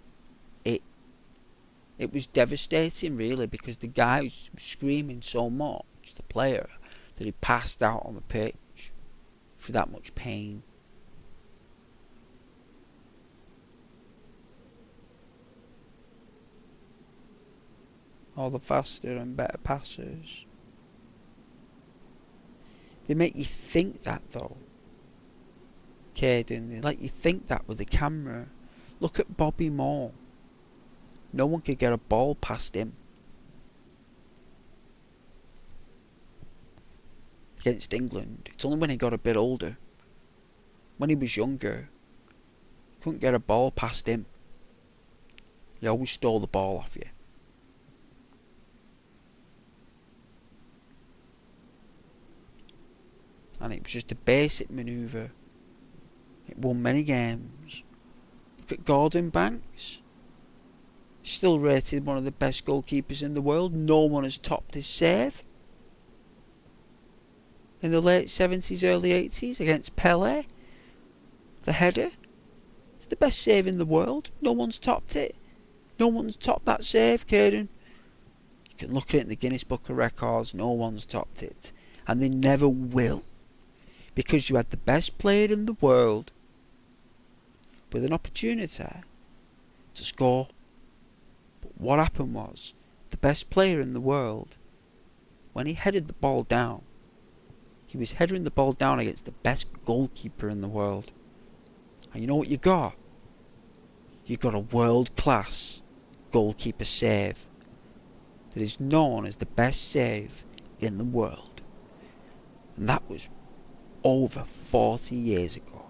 it was devastating really, because the guy was screaming so much, the player, that he passed out on the pitch for that much pain. All the faster and better passers. They make you think that though, Caden. They let you think that with the camera. Look at Bobby Moore. No one could get a ball past him against England. It's only when he got a bit older. When he was younger, couldn't get a ball past him. He always stole the ball off you. And it was just a basic manoeuvre. It won many games. Look at Gordon Banks. Still rated one of the best goalkeepers in the world. No one has topped his save. In the late 70s, early 80s against Pelé. The header. It's the best save in the world. No one's topped it. No one's topped that save, Caden. You can look at it in the Guinness Book of Records. No one's topped it. And they never will. Because you had the best player in the world with an opportunity to score. But what happened was, the best player in the world, when he headed the ball down, he was heading the ball down against the best goalkeeper in the world. And you know what you got? You got a world-class goalkeeper save that is known as the best save in the world. And that was over 40 years ago.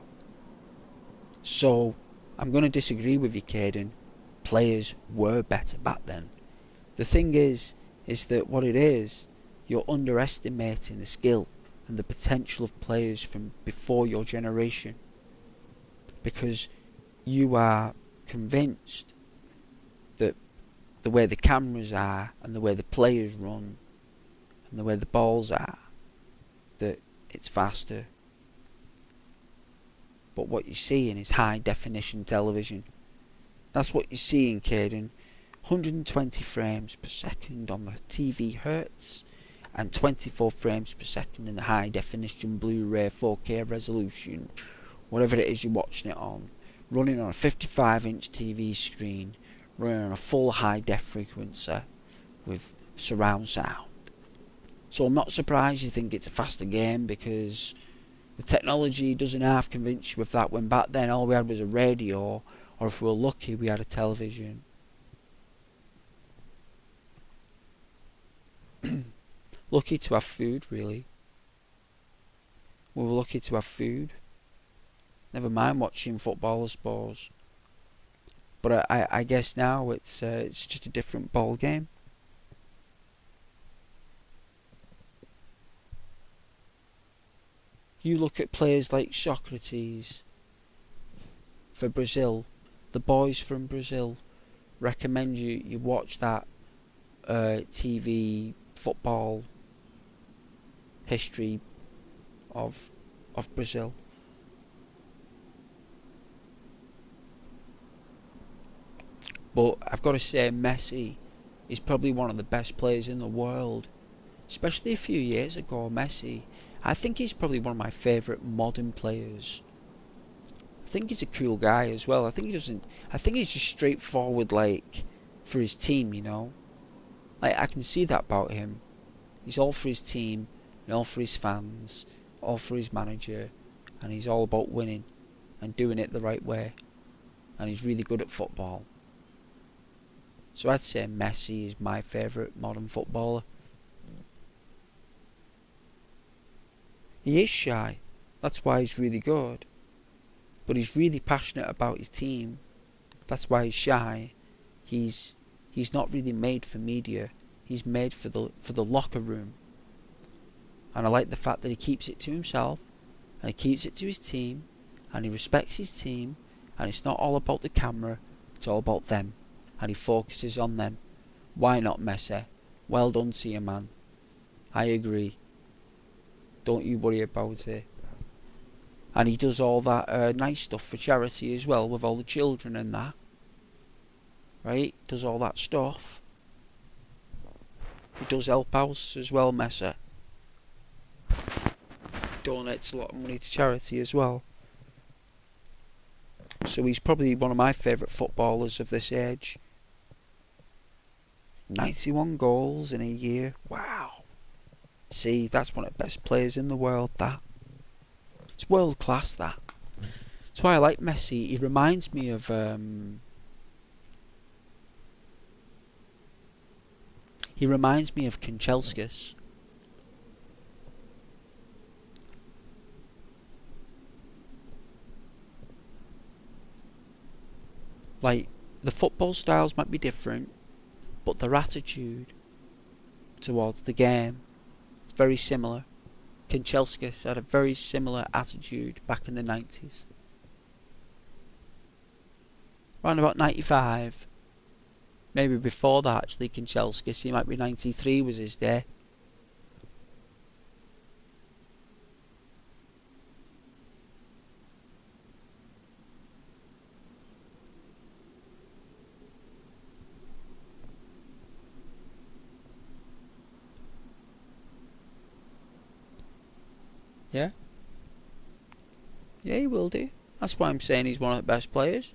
So, I'm going to disagree with you, Caden. Players were better back then. The thing is that what it is, you're underestimating the skill and the potential of players from before your generation. Because you are convinced that the way the cameras are, and the way the players run, and the way the balls are, that it's faster. But what you're seeing is high definition television. That's what you're seeing, Caden. 120 frames per second on the TV Hertz, and 24 frames per second in the high definition Blu-ray 4K resolution, whatever it is you're watching it on, running on a 55-inch TV screen, running on a full high def frequency with surround sound. So I'm not surprised you think it's a faster game, because the technology doesn't half convince you of that, when back then all we had was a radio, or if we were lucky we had a television. Lucky to have food, really. We were lucky to have food. Never mind watching football, I suppose. But I guess now it's just a different ball game. You look at players like Socrates for Brazil. The boys from Brazil. Recommend you watch that TV football history of Brazil. But I've got to say, Messi is probably one of the best players in the world. Especially a few years ago, Messi. I think he's probably one of my favourite modern players. I think he's a cool guy as well. I think he's just straightforward, like, for his team, you know. Like, I can see that about him. He's all for his team, and all for his fans, all for his manager, and he's all about winning and doing it the right way. And he's really good at football. So I'd say Messi is my favourite modern footballer. He is shy, that's why he's really good. But he's really passionate about his team, that's why he's shy. He's not really made for media, he's made for the locker room. And I like the fact that he keeps it to himself, and he keeps it to his team, and he respects his team, and it's not all about the camera, it's all about them, and he focuses on them. Why not, Messi? Well done to you, man. I agree. Don't you worry about it. And he does all that nice stuff for charity as well, with all the children and that. Right? Does all that stuff. He does help out as well, Messi. Donates a lot of money to charity as well. So he's probably one of my favourite footballers of this age. 91 goals in a year. Wow. See, that's one of the best players in the world, that. It's world class, that. That's why I like Messi. He reminds me of Kanchelskis. Like, the football styles might be different, but their attitude towards the game is very similar. Kanchelskis had a very similar attitude back in the 90s. Around about 95. Maybe before that, actually, Kanchelskis. He might be 93 was his day. Yeah? Yeah, he will do. That's why I'm saying he's one of the best players.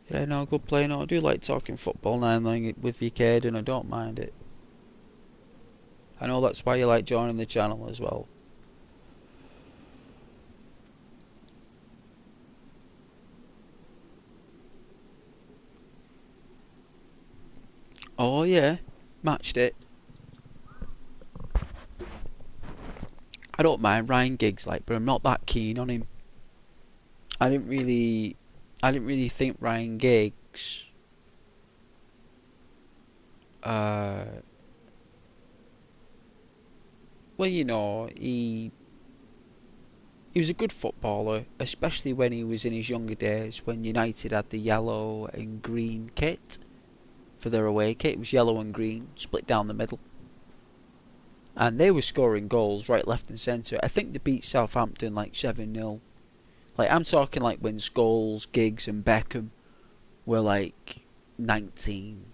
Yeah, no, good play. No, I do like talking football now and then with your kid, and I don't mind it. I know that's why you like joining the channel as well. Oh yeah, matched it. I don't mind Ryan Giggs, like, but I'm not that keen on him. I didn't really think Ryan Giggs well, you know, he was a good footballer, especially when he was in his younger days, when United had the yellow and green kit for their away kit. It was yellow and green, split down the middle. And they were scoring goals right, left and centre. I think they beat Southampton like 7-0. Like, I'm talking like when Scholes, Giggs and Beckham were like 19.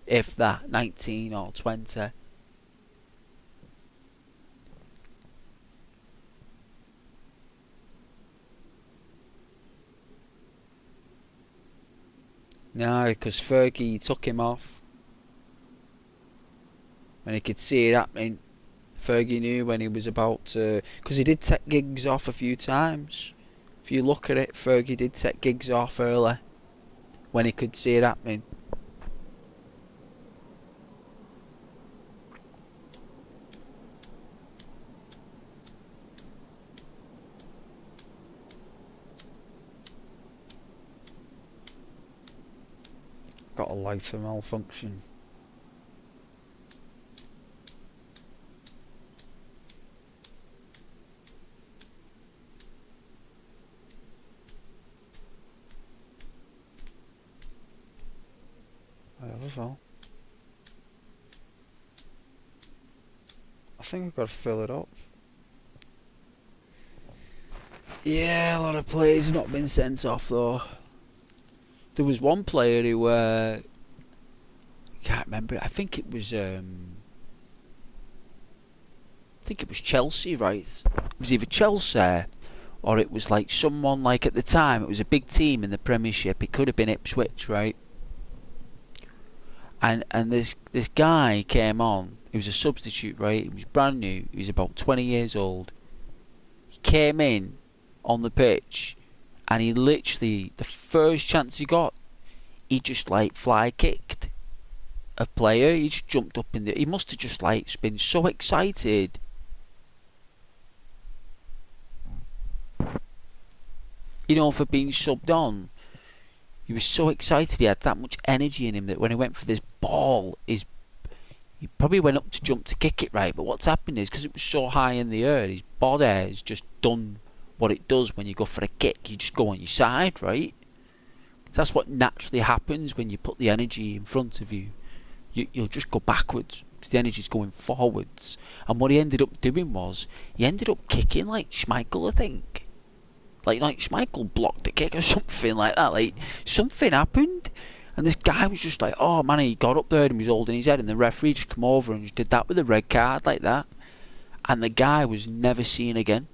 If that, 19 or 20. No, because Fergie took him off. And he could see it happening. Fergie knew when he was about to... Because he did take Giggs off a few times. If you look at it, Fergie did take Giggs off early. When he could see it happening. Got a lighter malfunction. I have as well. I think I've got to fill it up. Yeah, a lot of players have not been sent off though. There was one player who can't remember. I think it was Chelsea, right? It was either Chelsea or it was like someone, like, at the time it was a big team in the Premiership. It could have been Ipswich, right? And this guy came on. He was a substitute, right? He was brand new. He was about 20 years old. He came in on the pitch and he literally, the first chance he got, he just like fly kicked a player. He just jumped up in the. He must have just like been so excited. You know, for being subbed on. He was so excited. He had that much energy in him that when he went for this ball, he probably went up to jump to kick it right. But what's happened is because it was so high in the air, his body has just done what it does when you go for a kick. You just go on your side, right? That's what naturally happens when you put the energy in front of you. You'll just go backwards because the energy's going forwards. And what he ended up doing was he ended up kicking like Schmeichel, I think. Like Schmeichel blocked a kick or something like that. Like something happened, and this guy was just like, "Oh man!" He got up there and he was holding his head, and the referee just come over and just did that with a red card like that. And the guy was never seen again.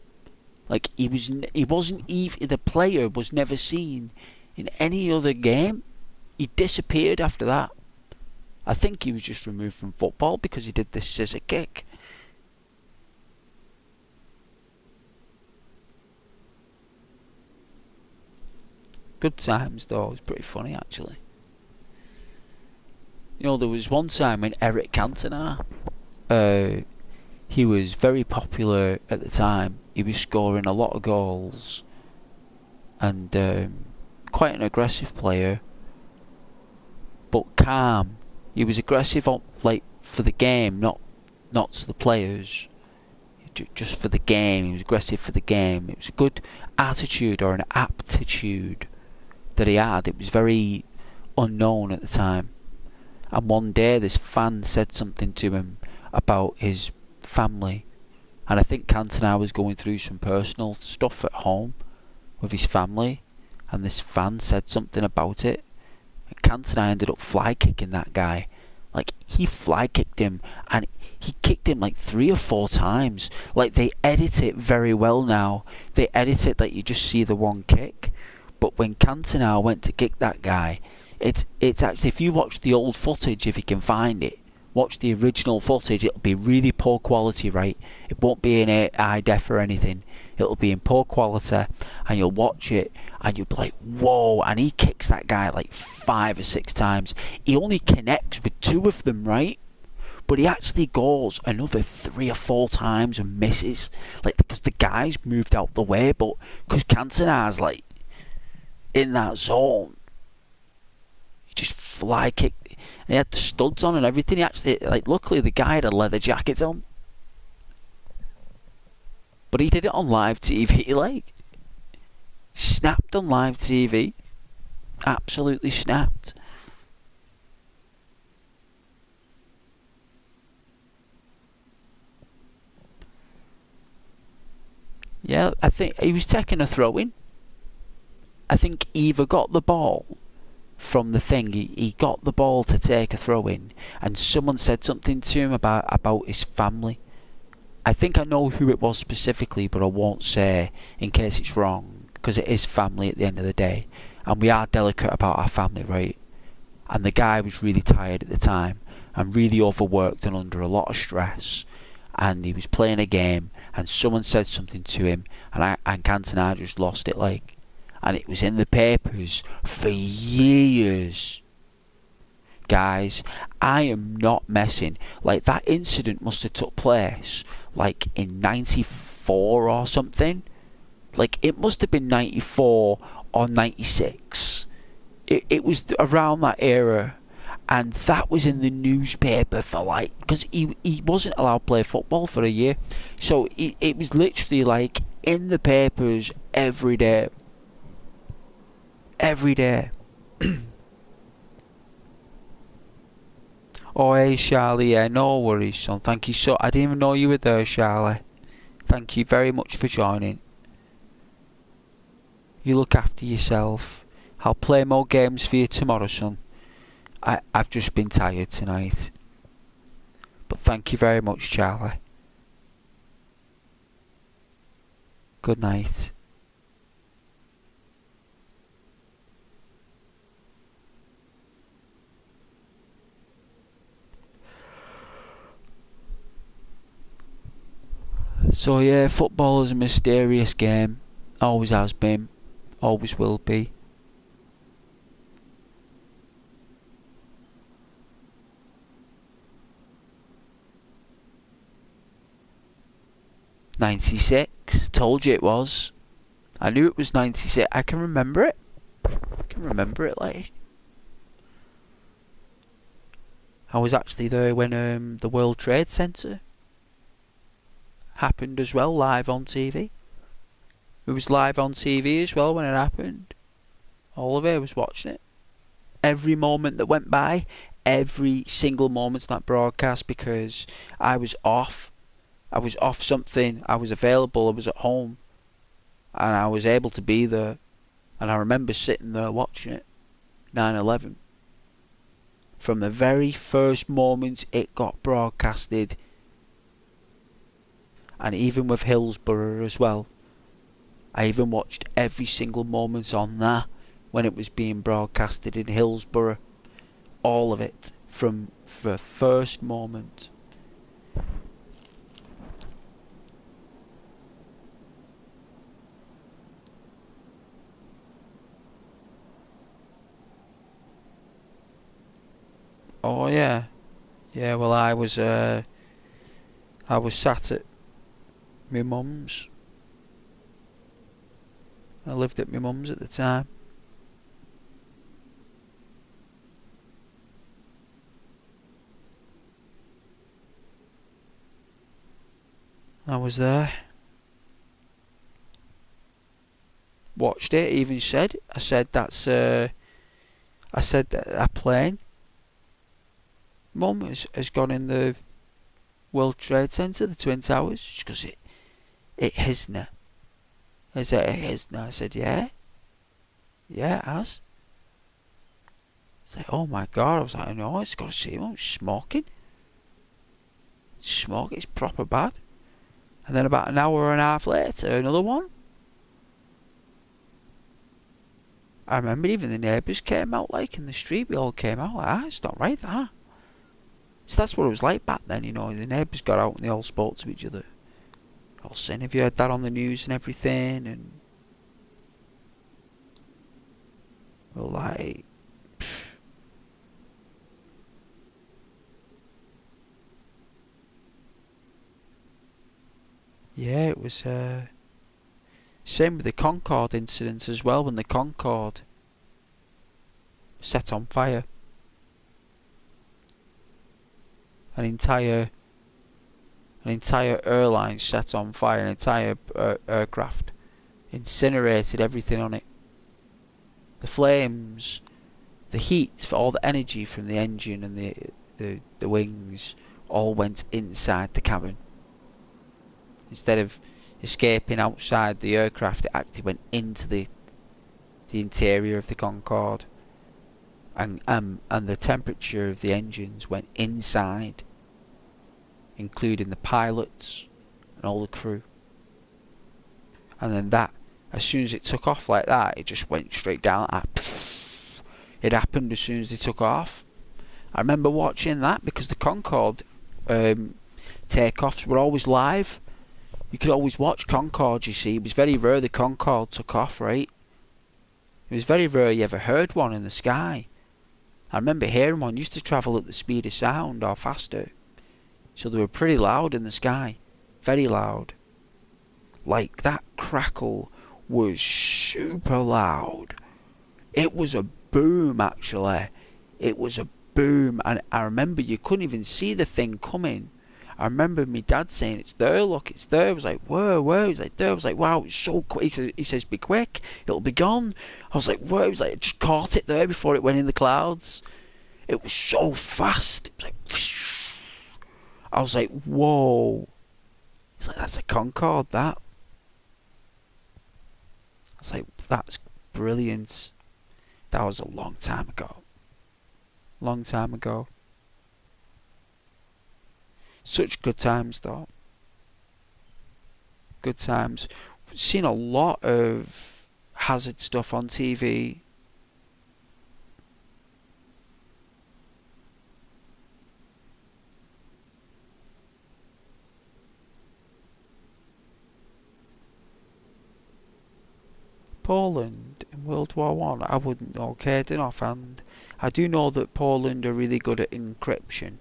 Like he wasn't even, the player was never seen in any other game. He disappeared after that. I think he was just removed from football because he did this scissor kick. Good times though, it was pretty funny actually. You know, there was one time when Eric Cantona, he was very popular at the time. He was scoring a lot of goals and quite an aggressive player, but calm. He was aggressive on, like for the game, not to the players. Just for the game, he was aggressive for the game. It was a good attitude or an aptitude that he had. It was very unknown at the time. And one day this fan said something to him about his family. And I think Cantona was going through some personal stuff at home with his family. And this fan said something about it. And Cantona ended up fly kicking that guy. Like, he fly kicked him. And he kicked him like 3 or 4 times. Like, they edit it very well now. They edit it that you just see the one kick. But when Cantona went to kick that guy, it's actually, if you watch the old footage, if you can find it, watch the original footage, it'll be really poor quality, right? It won't be in high def or anything. It'll be in poor quality, and you'll watch it, and you'll be like, whoa, and he kicks that guy like 5 or 6 times. He only connects with 2 of them, right? But he actually goes another 3 or 4 times and misses. Like, because the guy's moved out the way, but because Cantona's like in that zone, he just fly kicked. And he had the studs on and everything. He actually, like, luckily the guy had a leather jacket on. But he did it on live TV, like, snapped on live TV. Absolutely snapped. Yeah, I think he was taking a throw in. I think he either got the ball from the thing, he got the ball to take a throw in, and someone said something to him about his family. I think I know who it was specifically, but I won't say in case it's wrong, because it is family at the end of the day, and we are delicate about our family, right? And the guy was really tired at the time, and really overworked and under a lot of stress, and he was playing a game, and someone said something to him, and Cantona just lost it, like. And it was in the papers for years. Guys, I am not messing. Like, that incident must have took place like in 94 or something. Like, it must have been 94 or 96. It was around that era. And that was in the newspaper for like, because he wasn't allowed to play football for a year. So it was literally like in the papers every day. Every day. Oh, hey, Charlie. Yeah, no worries, son. Thank you so. I didn't even know you were there, Charlie. Thank you very much for joining. You look after yourself. I'll play more games for you tomorrow, son. I've just been tired tonight. But thank you very much, Charlie. Good night. So yeah, football is a mysterious game. Always has been. Always will be. '96. Told you it was. I knew it was '96. I can remember it. I can remember it like. I was actually there when the World Trade Center happened as well, live on TV. It was live on TV as well when it happened. All of it, I was watching it. Every moment that went by, every single moment in that broadcast, because I was off. I was off something. I was available. I was at home. And I was able to be there. And I remember sitting there watching it. 9/11. From the very first moment it got broadcasted. And even with Hillsborough as well. I even watched every single moment on that when it was being broadcasted in Hillsborough. All of it from the first moment. Oh yeah. Yeah, well I was sat at my mum's. I lived at my mum's at the time. I was there. Watched it, even said. I said that's I said that a plane, Mum, has gone in the World Trade Center, the Twin Towers. She goes, it hasn't. I said, it hasn't. I said, yeah. Yeah, it has. It's like, oh my god. I was like, no, it's got to see him. Smoking. Smoking, it's proper bad. And then about an hour and a half later, another one. I remember even the neighbours came out, like, in the street. We all came out, like, it's not right, that. So that's what it was like back then, you know. The neighbours got out and they all spoke to each other. All saying, have you heard that on the news and everything? And we're like, pfft. Yeah, it was same with the Concorde incident as well, when the Concorde set on fire. An entire airline set on fire, an entire aircraft. Incinerated everything on it. The flames, the heat, for all the energy from the engine and the wings, all went inside the cabin. Instead of escaping outside the aircraft, it actually went into the interior of the Concorde. And the temperature of the engines went inside, including the pilots and all the crew. And then that, as soon as it took off like that, it just went straight down. It happened as soon as they took off. I remember watching that because the Concorde takeoffs were always live. You could always watch Concorde, you see. It was very rare the Concorde took off, right? It was very rare you ever heard one in the sky. I remember hearing one used to travel at the speed of sound or faster. So they were pretty loud in the sky. Very loud. Like, that crackle was super loud. It was a boom, actually. It was a boom. And I remember you couldn't even see the thing coming. I remember my dad saying, it's there, look, it's there. I was like, whoa. He's like, there. I was like, wow, it's so quick. He says, be quick, it'll be gone. I was like, whoa. He was like, I just caught it there before it went in the clouds. It was so fast. It was like, whoosh. I was like, whoa. He's like, that's a Concorde, that. I was like, that's brilliant. That was a long time ago. Long time ago. Such good times, though. Good times. Seen a lot of hazard stuff on TV. Poland. In World War One, I wouldn't know Caden offhand. I do know that Poland are really good at encryption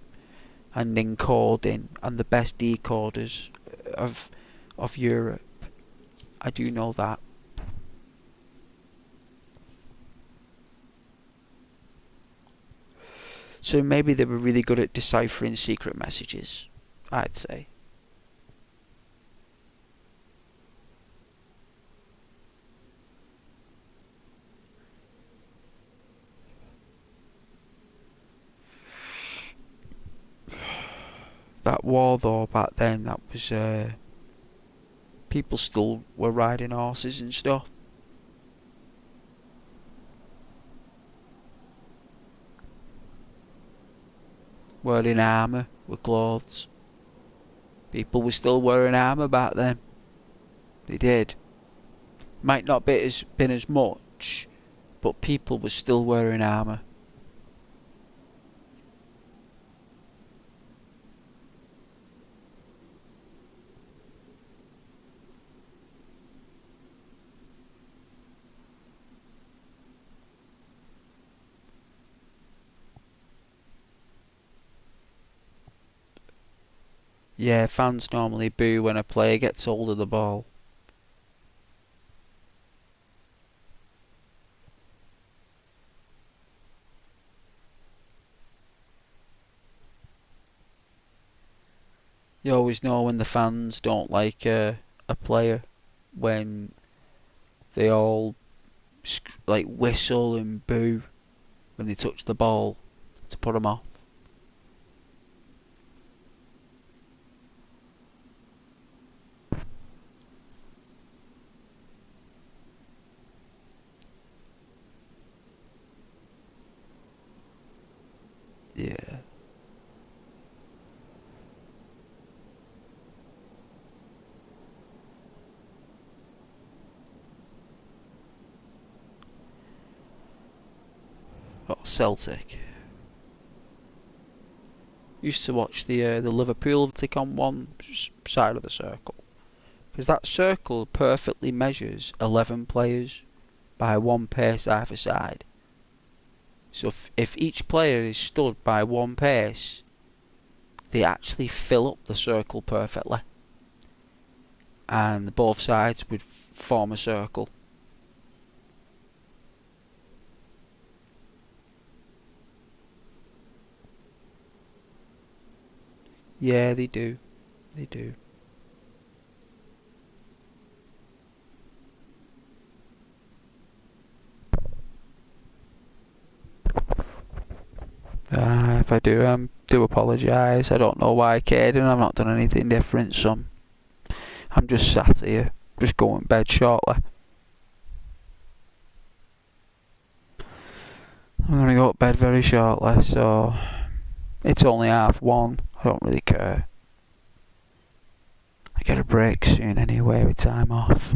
and encoding, and the best decoders of Europe. I do know that. So maybe they were really good at deciphering secret messages, I'd say. That war though, back then, that was people still were riding horses and stuff. Wearing armour with clothes. People were still wearing armour back then. They did. Might not been as much, but people were still wearing armour. Yeah, fans normally boo when a player gets hold of the ball. You always know when the fans don't like a player when they all like whistle and boo when they touch the ball to put them off. Yeah. Oh, Celtic. Used to watch the Liverpool tick on one side of the circle, because that circle perfectly measures 11 players by one pace either side. So if each player is stood by one pace, they actually fill up the circle perfectly, and both sides would form a circle. Yeah, they do. They do. If I do apologise. I don't know why, Caden. I've not done anything different, son. I'm just sat here, just going to bed shortly. I'm gonna go to bed very shortly, so it's only 1:30. I don't really care. I get a break soon anyway with time off.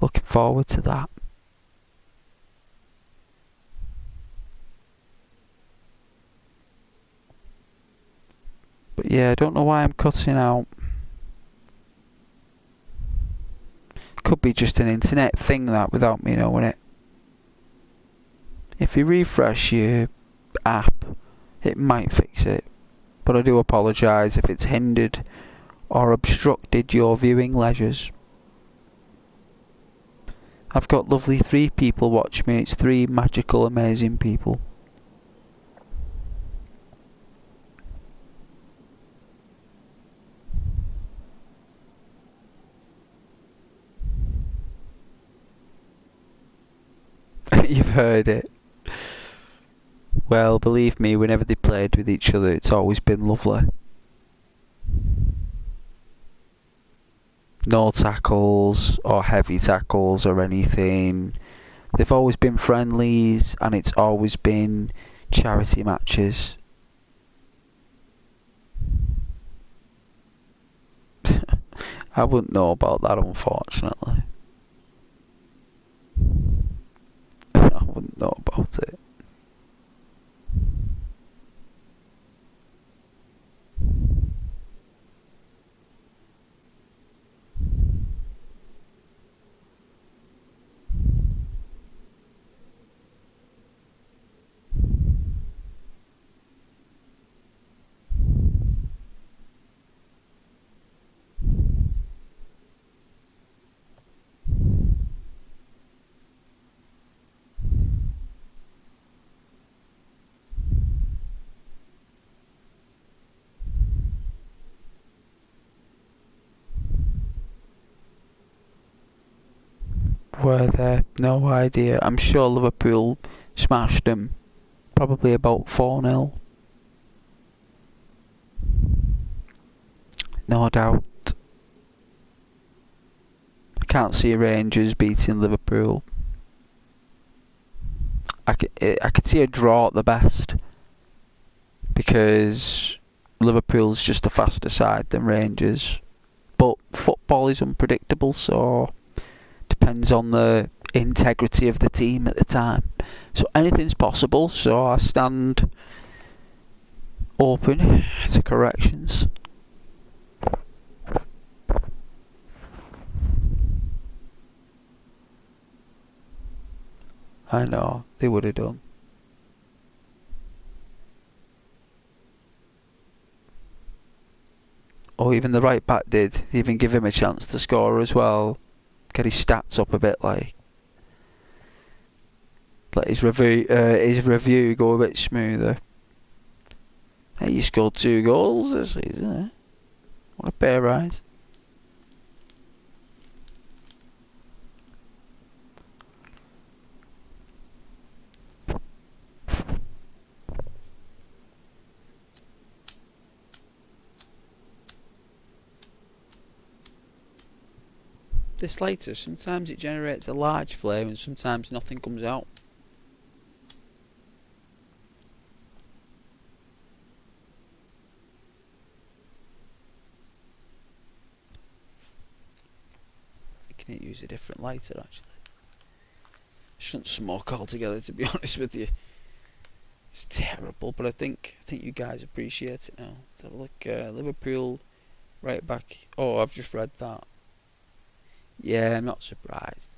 Looking forward to that. But yeah, I don't know why I'm cutting out. Could be just an internet thing that without me knowing it. If you refresh your app, it might fix it. But I do apologise if it's hindered or obstructed your viewing leisures. I've got lovely 3 people watching me. It's 3 magical, amazing people. You've heard it. Well, believe me, whenever they played with each other, it's always been lovely. No tackles or heavy tackles or anything. They've always been friendlies, and it's always been charity matches. I wouldn't know about that, unfortunately. I wouldn't know about it. were there? No idea. I'm sure Liverpool smashed them. Probably about 4-0. No doubt. I can't see Rangers beating Liverpool. I could see a draw at the best. Because Liverpool's just a faster side than Rangers. But football is unpredictable, so depends on the integrity of the team at the time. So anything's possible, so I stand open to corrections. I know, they would have done. Oh, even the right back did. They even give him a chance to score as well. Get his stats up a bit, like. Let his review go a bit smoother. Hey, you scored 2 goals this season, eh? What a pay rise. This lighter, sometimes it generates a large flame and sometimes nothing comes out. Can it use a different lighter actually? I shouldn't smoke altogether, to be honest with you. It's terrible, but I think you guys appreciate it now. So look, Liverpool right back. Oh, I've just read that. Yeah, I'm not surprised.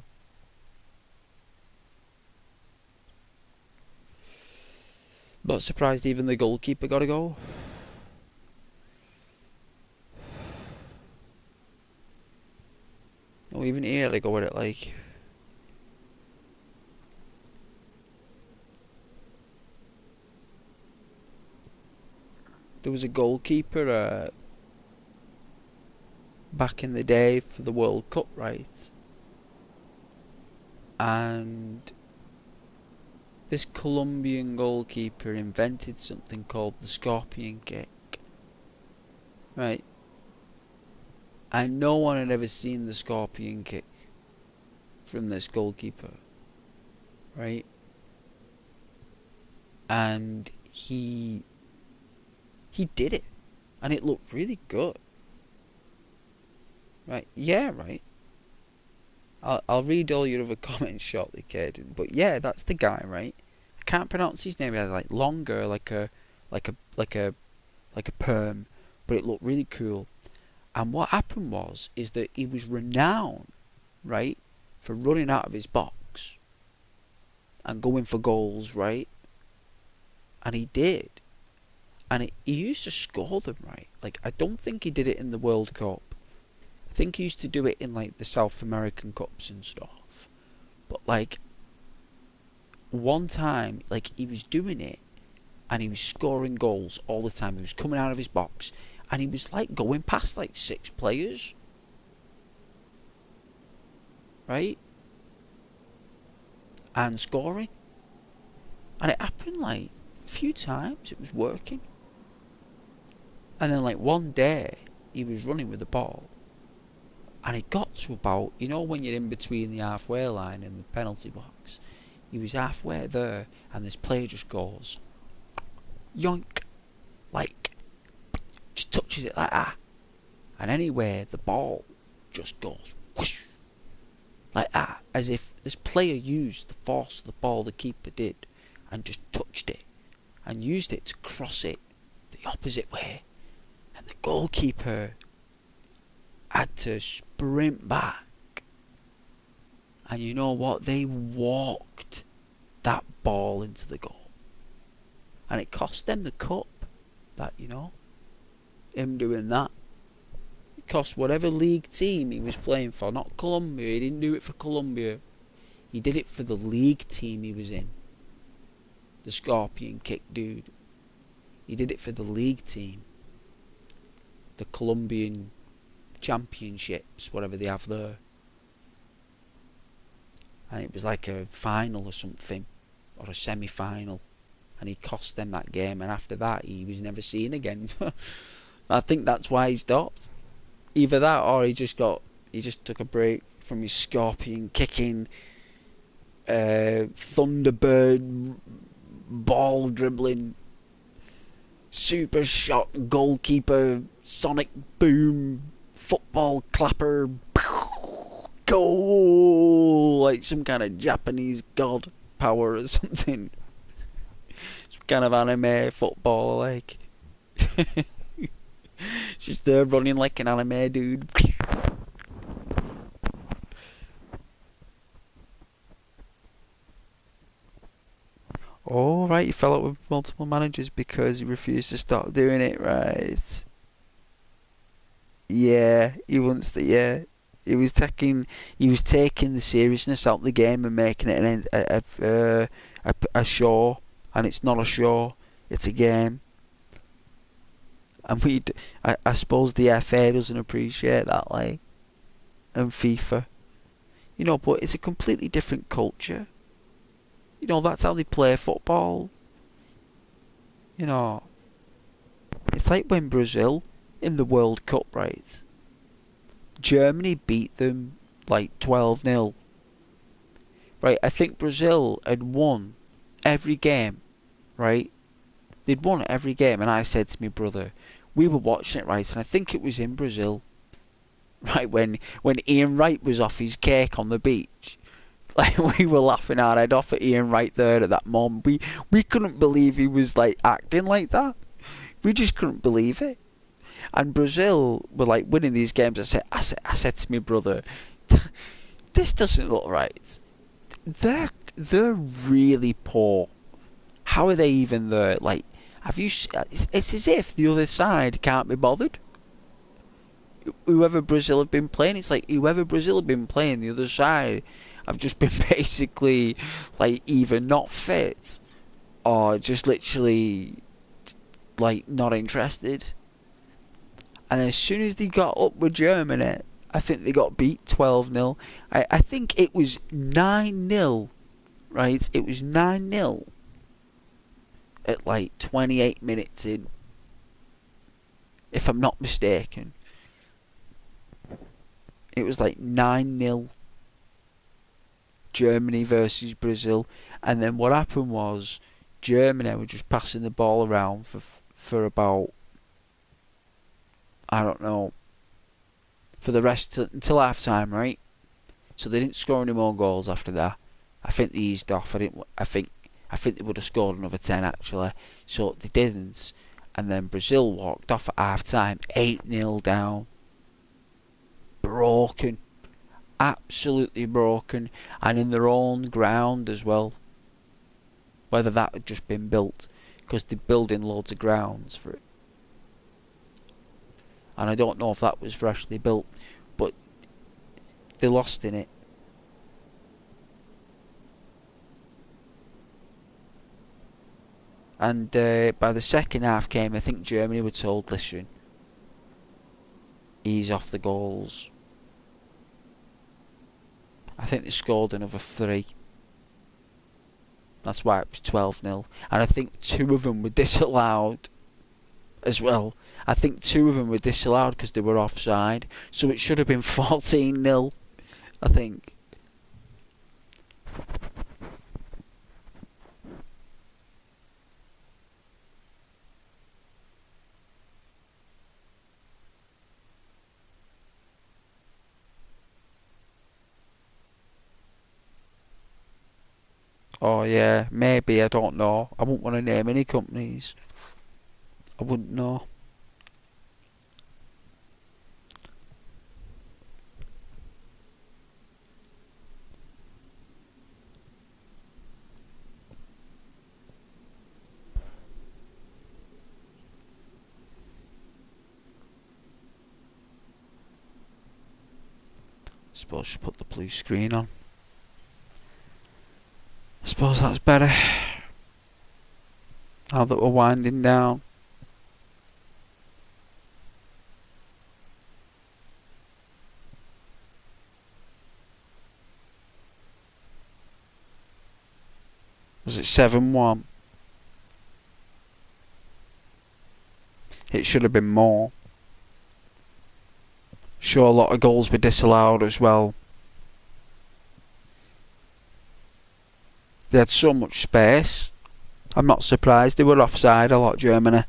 Not surprised even the goalkeeper got a goal. No, even here they go with it like. There was a goalkeeper back in the day for the World Cup, right? And this Colombian goalkeeper invented something called the scorpion kick. Right? And no one had ever seen the scorpion kick from this goalkeeper. Right? And he did it. And it looked really good. Right? Yeah, right. I'll read all your other comments shortly, Caden. But yeah, that's the guy, right? I can't pronounce his name. He had like longer, like a perm, but it looked really cool. And what happened is that he was renowned, right, for running out of his box and going for goals, right? And he did. And he used to score them, right? Like, I don't think he did it in the World Cup. I think he used to do it in, like, the South American Cups and stuff. But, like, one time, like, he was doing it and he was scoring goals all the time. He was coming out of his box and he was, like, going past, like, 6 players. Right? And scoring. And it happened, like, a few times. It was working. And then, like, one day, he was running with the ball. And it got to about, you know, when you're in between the halfway line and the penalty box. He was halfway there, and this player just goes, yoink, like, just touches it like that. And anyway, the ball just goes whoosh, like that, as if this player used the force of the ball the keeper did, and just touched it, and used it to cross it the opposite way. And the goalkeeper had to sprint back. And you know what? They walked that ball into the goal. And it cost them the cup. That, you know, him doing that. It cost whatever league team he was playing for. Not Colombia. He didn't do it for Colombia. He did it for the league team he was in. The scorpion kick dude. He did it for the league team. The Colombian championships, whatever they have there. and it was like a final or something, or a semi-final, and he cost them that game, and after that he was never seen again. I think that's why he stopped. Either that, or he just took a break from his scorpion kicking, Thunderbird ball dribbling, super shot goalkeeper, sonic boom, football clapper, goal, like some kind of Japanese god power or something. Some kind of anime footballer, like. Just there running like an anime dude. Oh, right, he fell out with multiple managers because he refused to stop doing it, right? Yeah, he wants to. Yeah, he was taking the seriousness out of the game and making it a show, and it's not a show; it's a game. And I suppose the FA doesn't appreciate that, like, and FIFA, but it's a completely different culture. That's how they play football. You know, it's like when Brazil in the World Cup, right? Germany beat them like 12-0. Right? I think Brazil had won every game, right? They'd won every game, and I said to my brother, we were watching it, right? And I think it was in Brazil, right? When Ian Wright was off his cake on the beach. Like, we were laughing our head off at Ian Wright there at that moment. We couldn't believe he was like acting like that. We just couldn't believe it. And Brazil were like winning these games. I said to my brother, this doesn't look right. They're really poor. How are they even there? Like, have you? It's as if the other side can't be bothered. Whoever Brazil have been playing, it's like whoever Brazil have been playing, the other side have just been basically like either not fit or just literally like not interested. And as soon as they got up with Germany, I think they got beat 12-0. I think it was 9-0, right? It was 9-0 at like 28 minutes in, if I'm not mistaken. It was like 9-0 Germany versus Brazil. And then what happened was Germany were just passing the ball around for about, I don't know, for the rest until half time, right? So they didn't score any more goals after that. I think they eased off. I think they would have scored another 10 actually. So they didn't. And then Brazil walked off at half time, 8-0 down. Broken. Absolutely broken. And in their own ground as well. Whether that had just been built. Because they're building loads of grounds for it. And I don't know if that was freshly built. But they lost in it. And by the second half came, I think Germany were told, listen, ease off the goals. I think they scored another 3. That's why it was 12-0. And I think 2 of them were disallowed as well. I think 2 of them were disallowed because they were offside. So it should have been 14-0, I think. Oh yeah, maybe, I don't know. I wouldn't want to name any companies. I wouldn't know. Suppose I should put the blue screen on. I suppose that's better. Now that we're winding down. Was it 7-1? It should have been more. Sure, a lot of goals were disallowed as well. They had so much space. I'm not surprised they were offside a lot, Germany.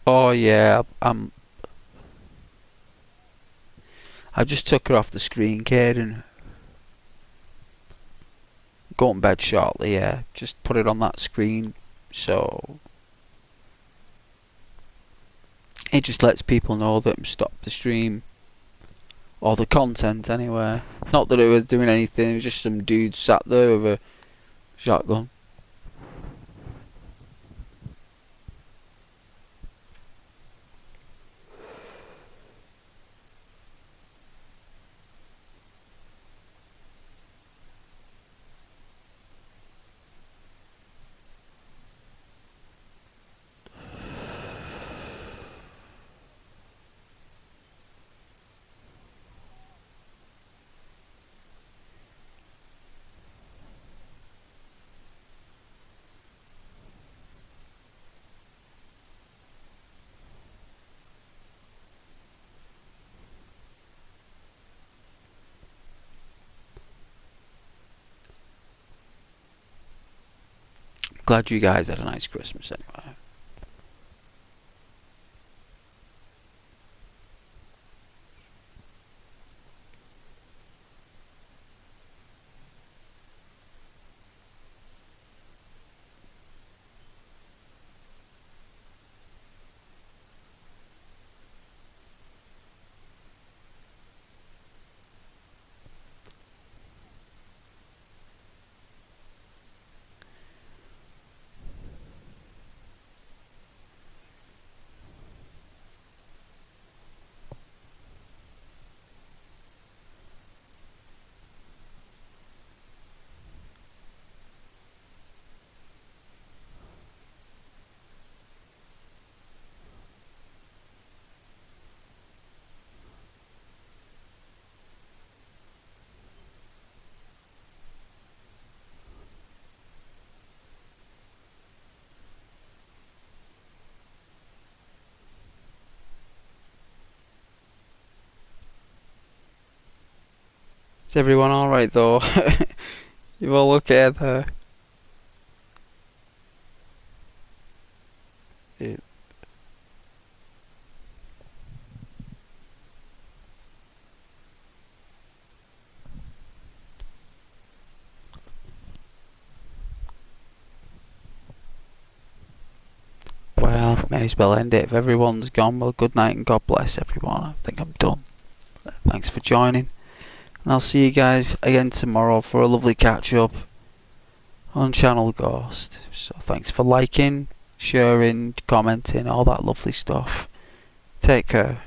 Oh yeah, I just took her off the screen, Caden. Go in bed shortly, yeah. Just put it on that screen, so it just lets people know that I'm stopped the stream. Or the content, anyway. Not that it was doing anything, it was just some dude sat there with a shotgun. Glad you guys had a nice Christmas anyway. Is everyone alright though? You all okay there? Yeah. Well, may as well end it. If everyone's gone, well, good night and God bless everyone. I think I'm done. Thanks for joining. And I'll see you guys again tomorrow for a lovely catch up on Channel Ghost. So thanks for liking, sharing, commenting, all that lovely stuff. Take care.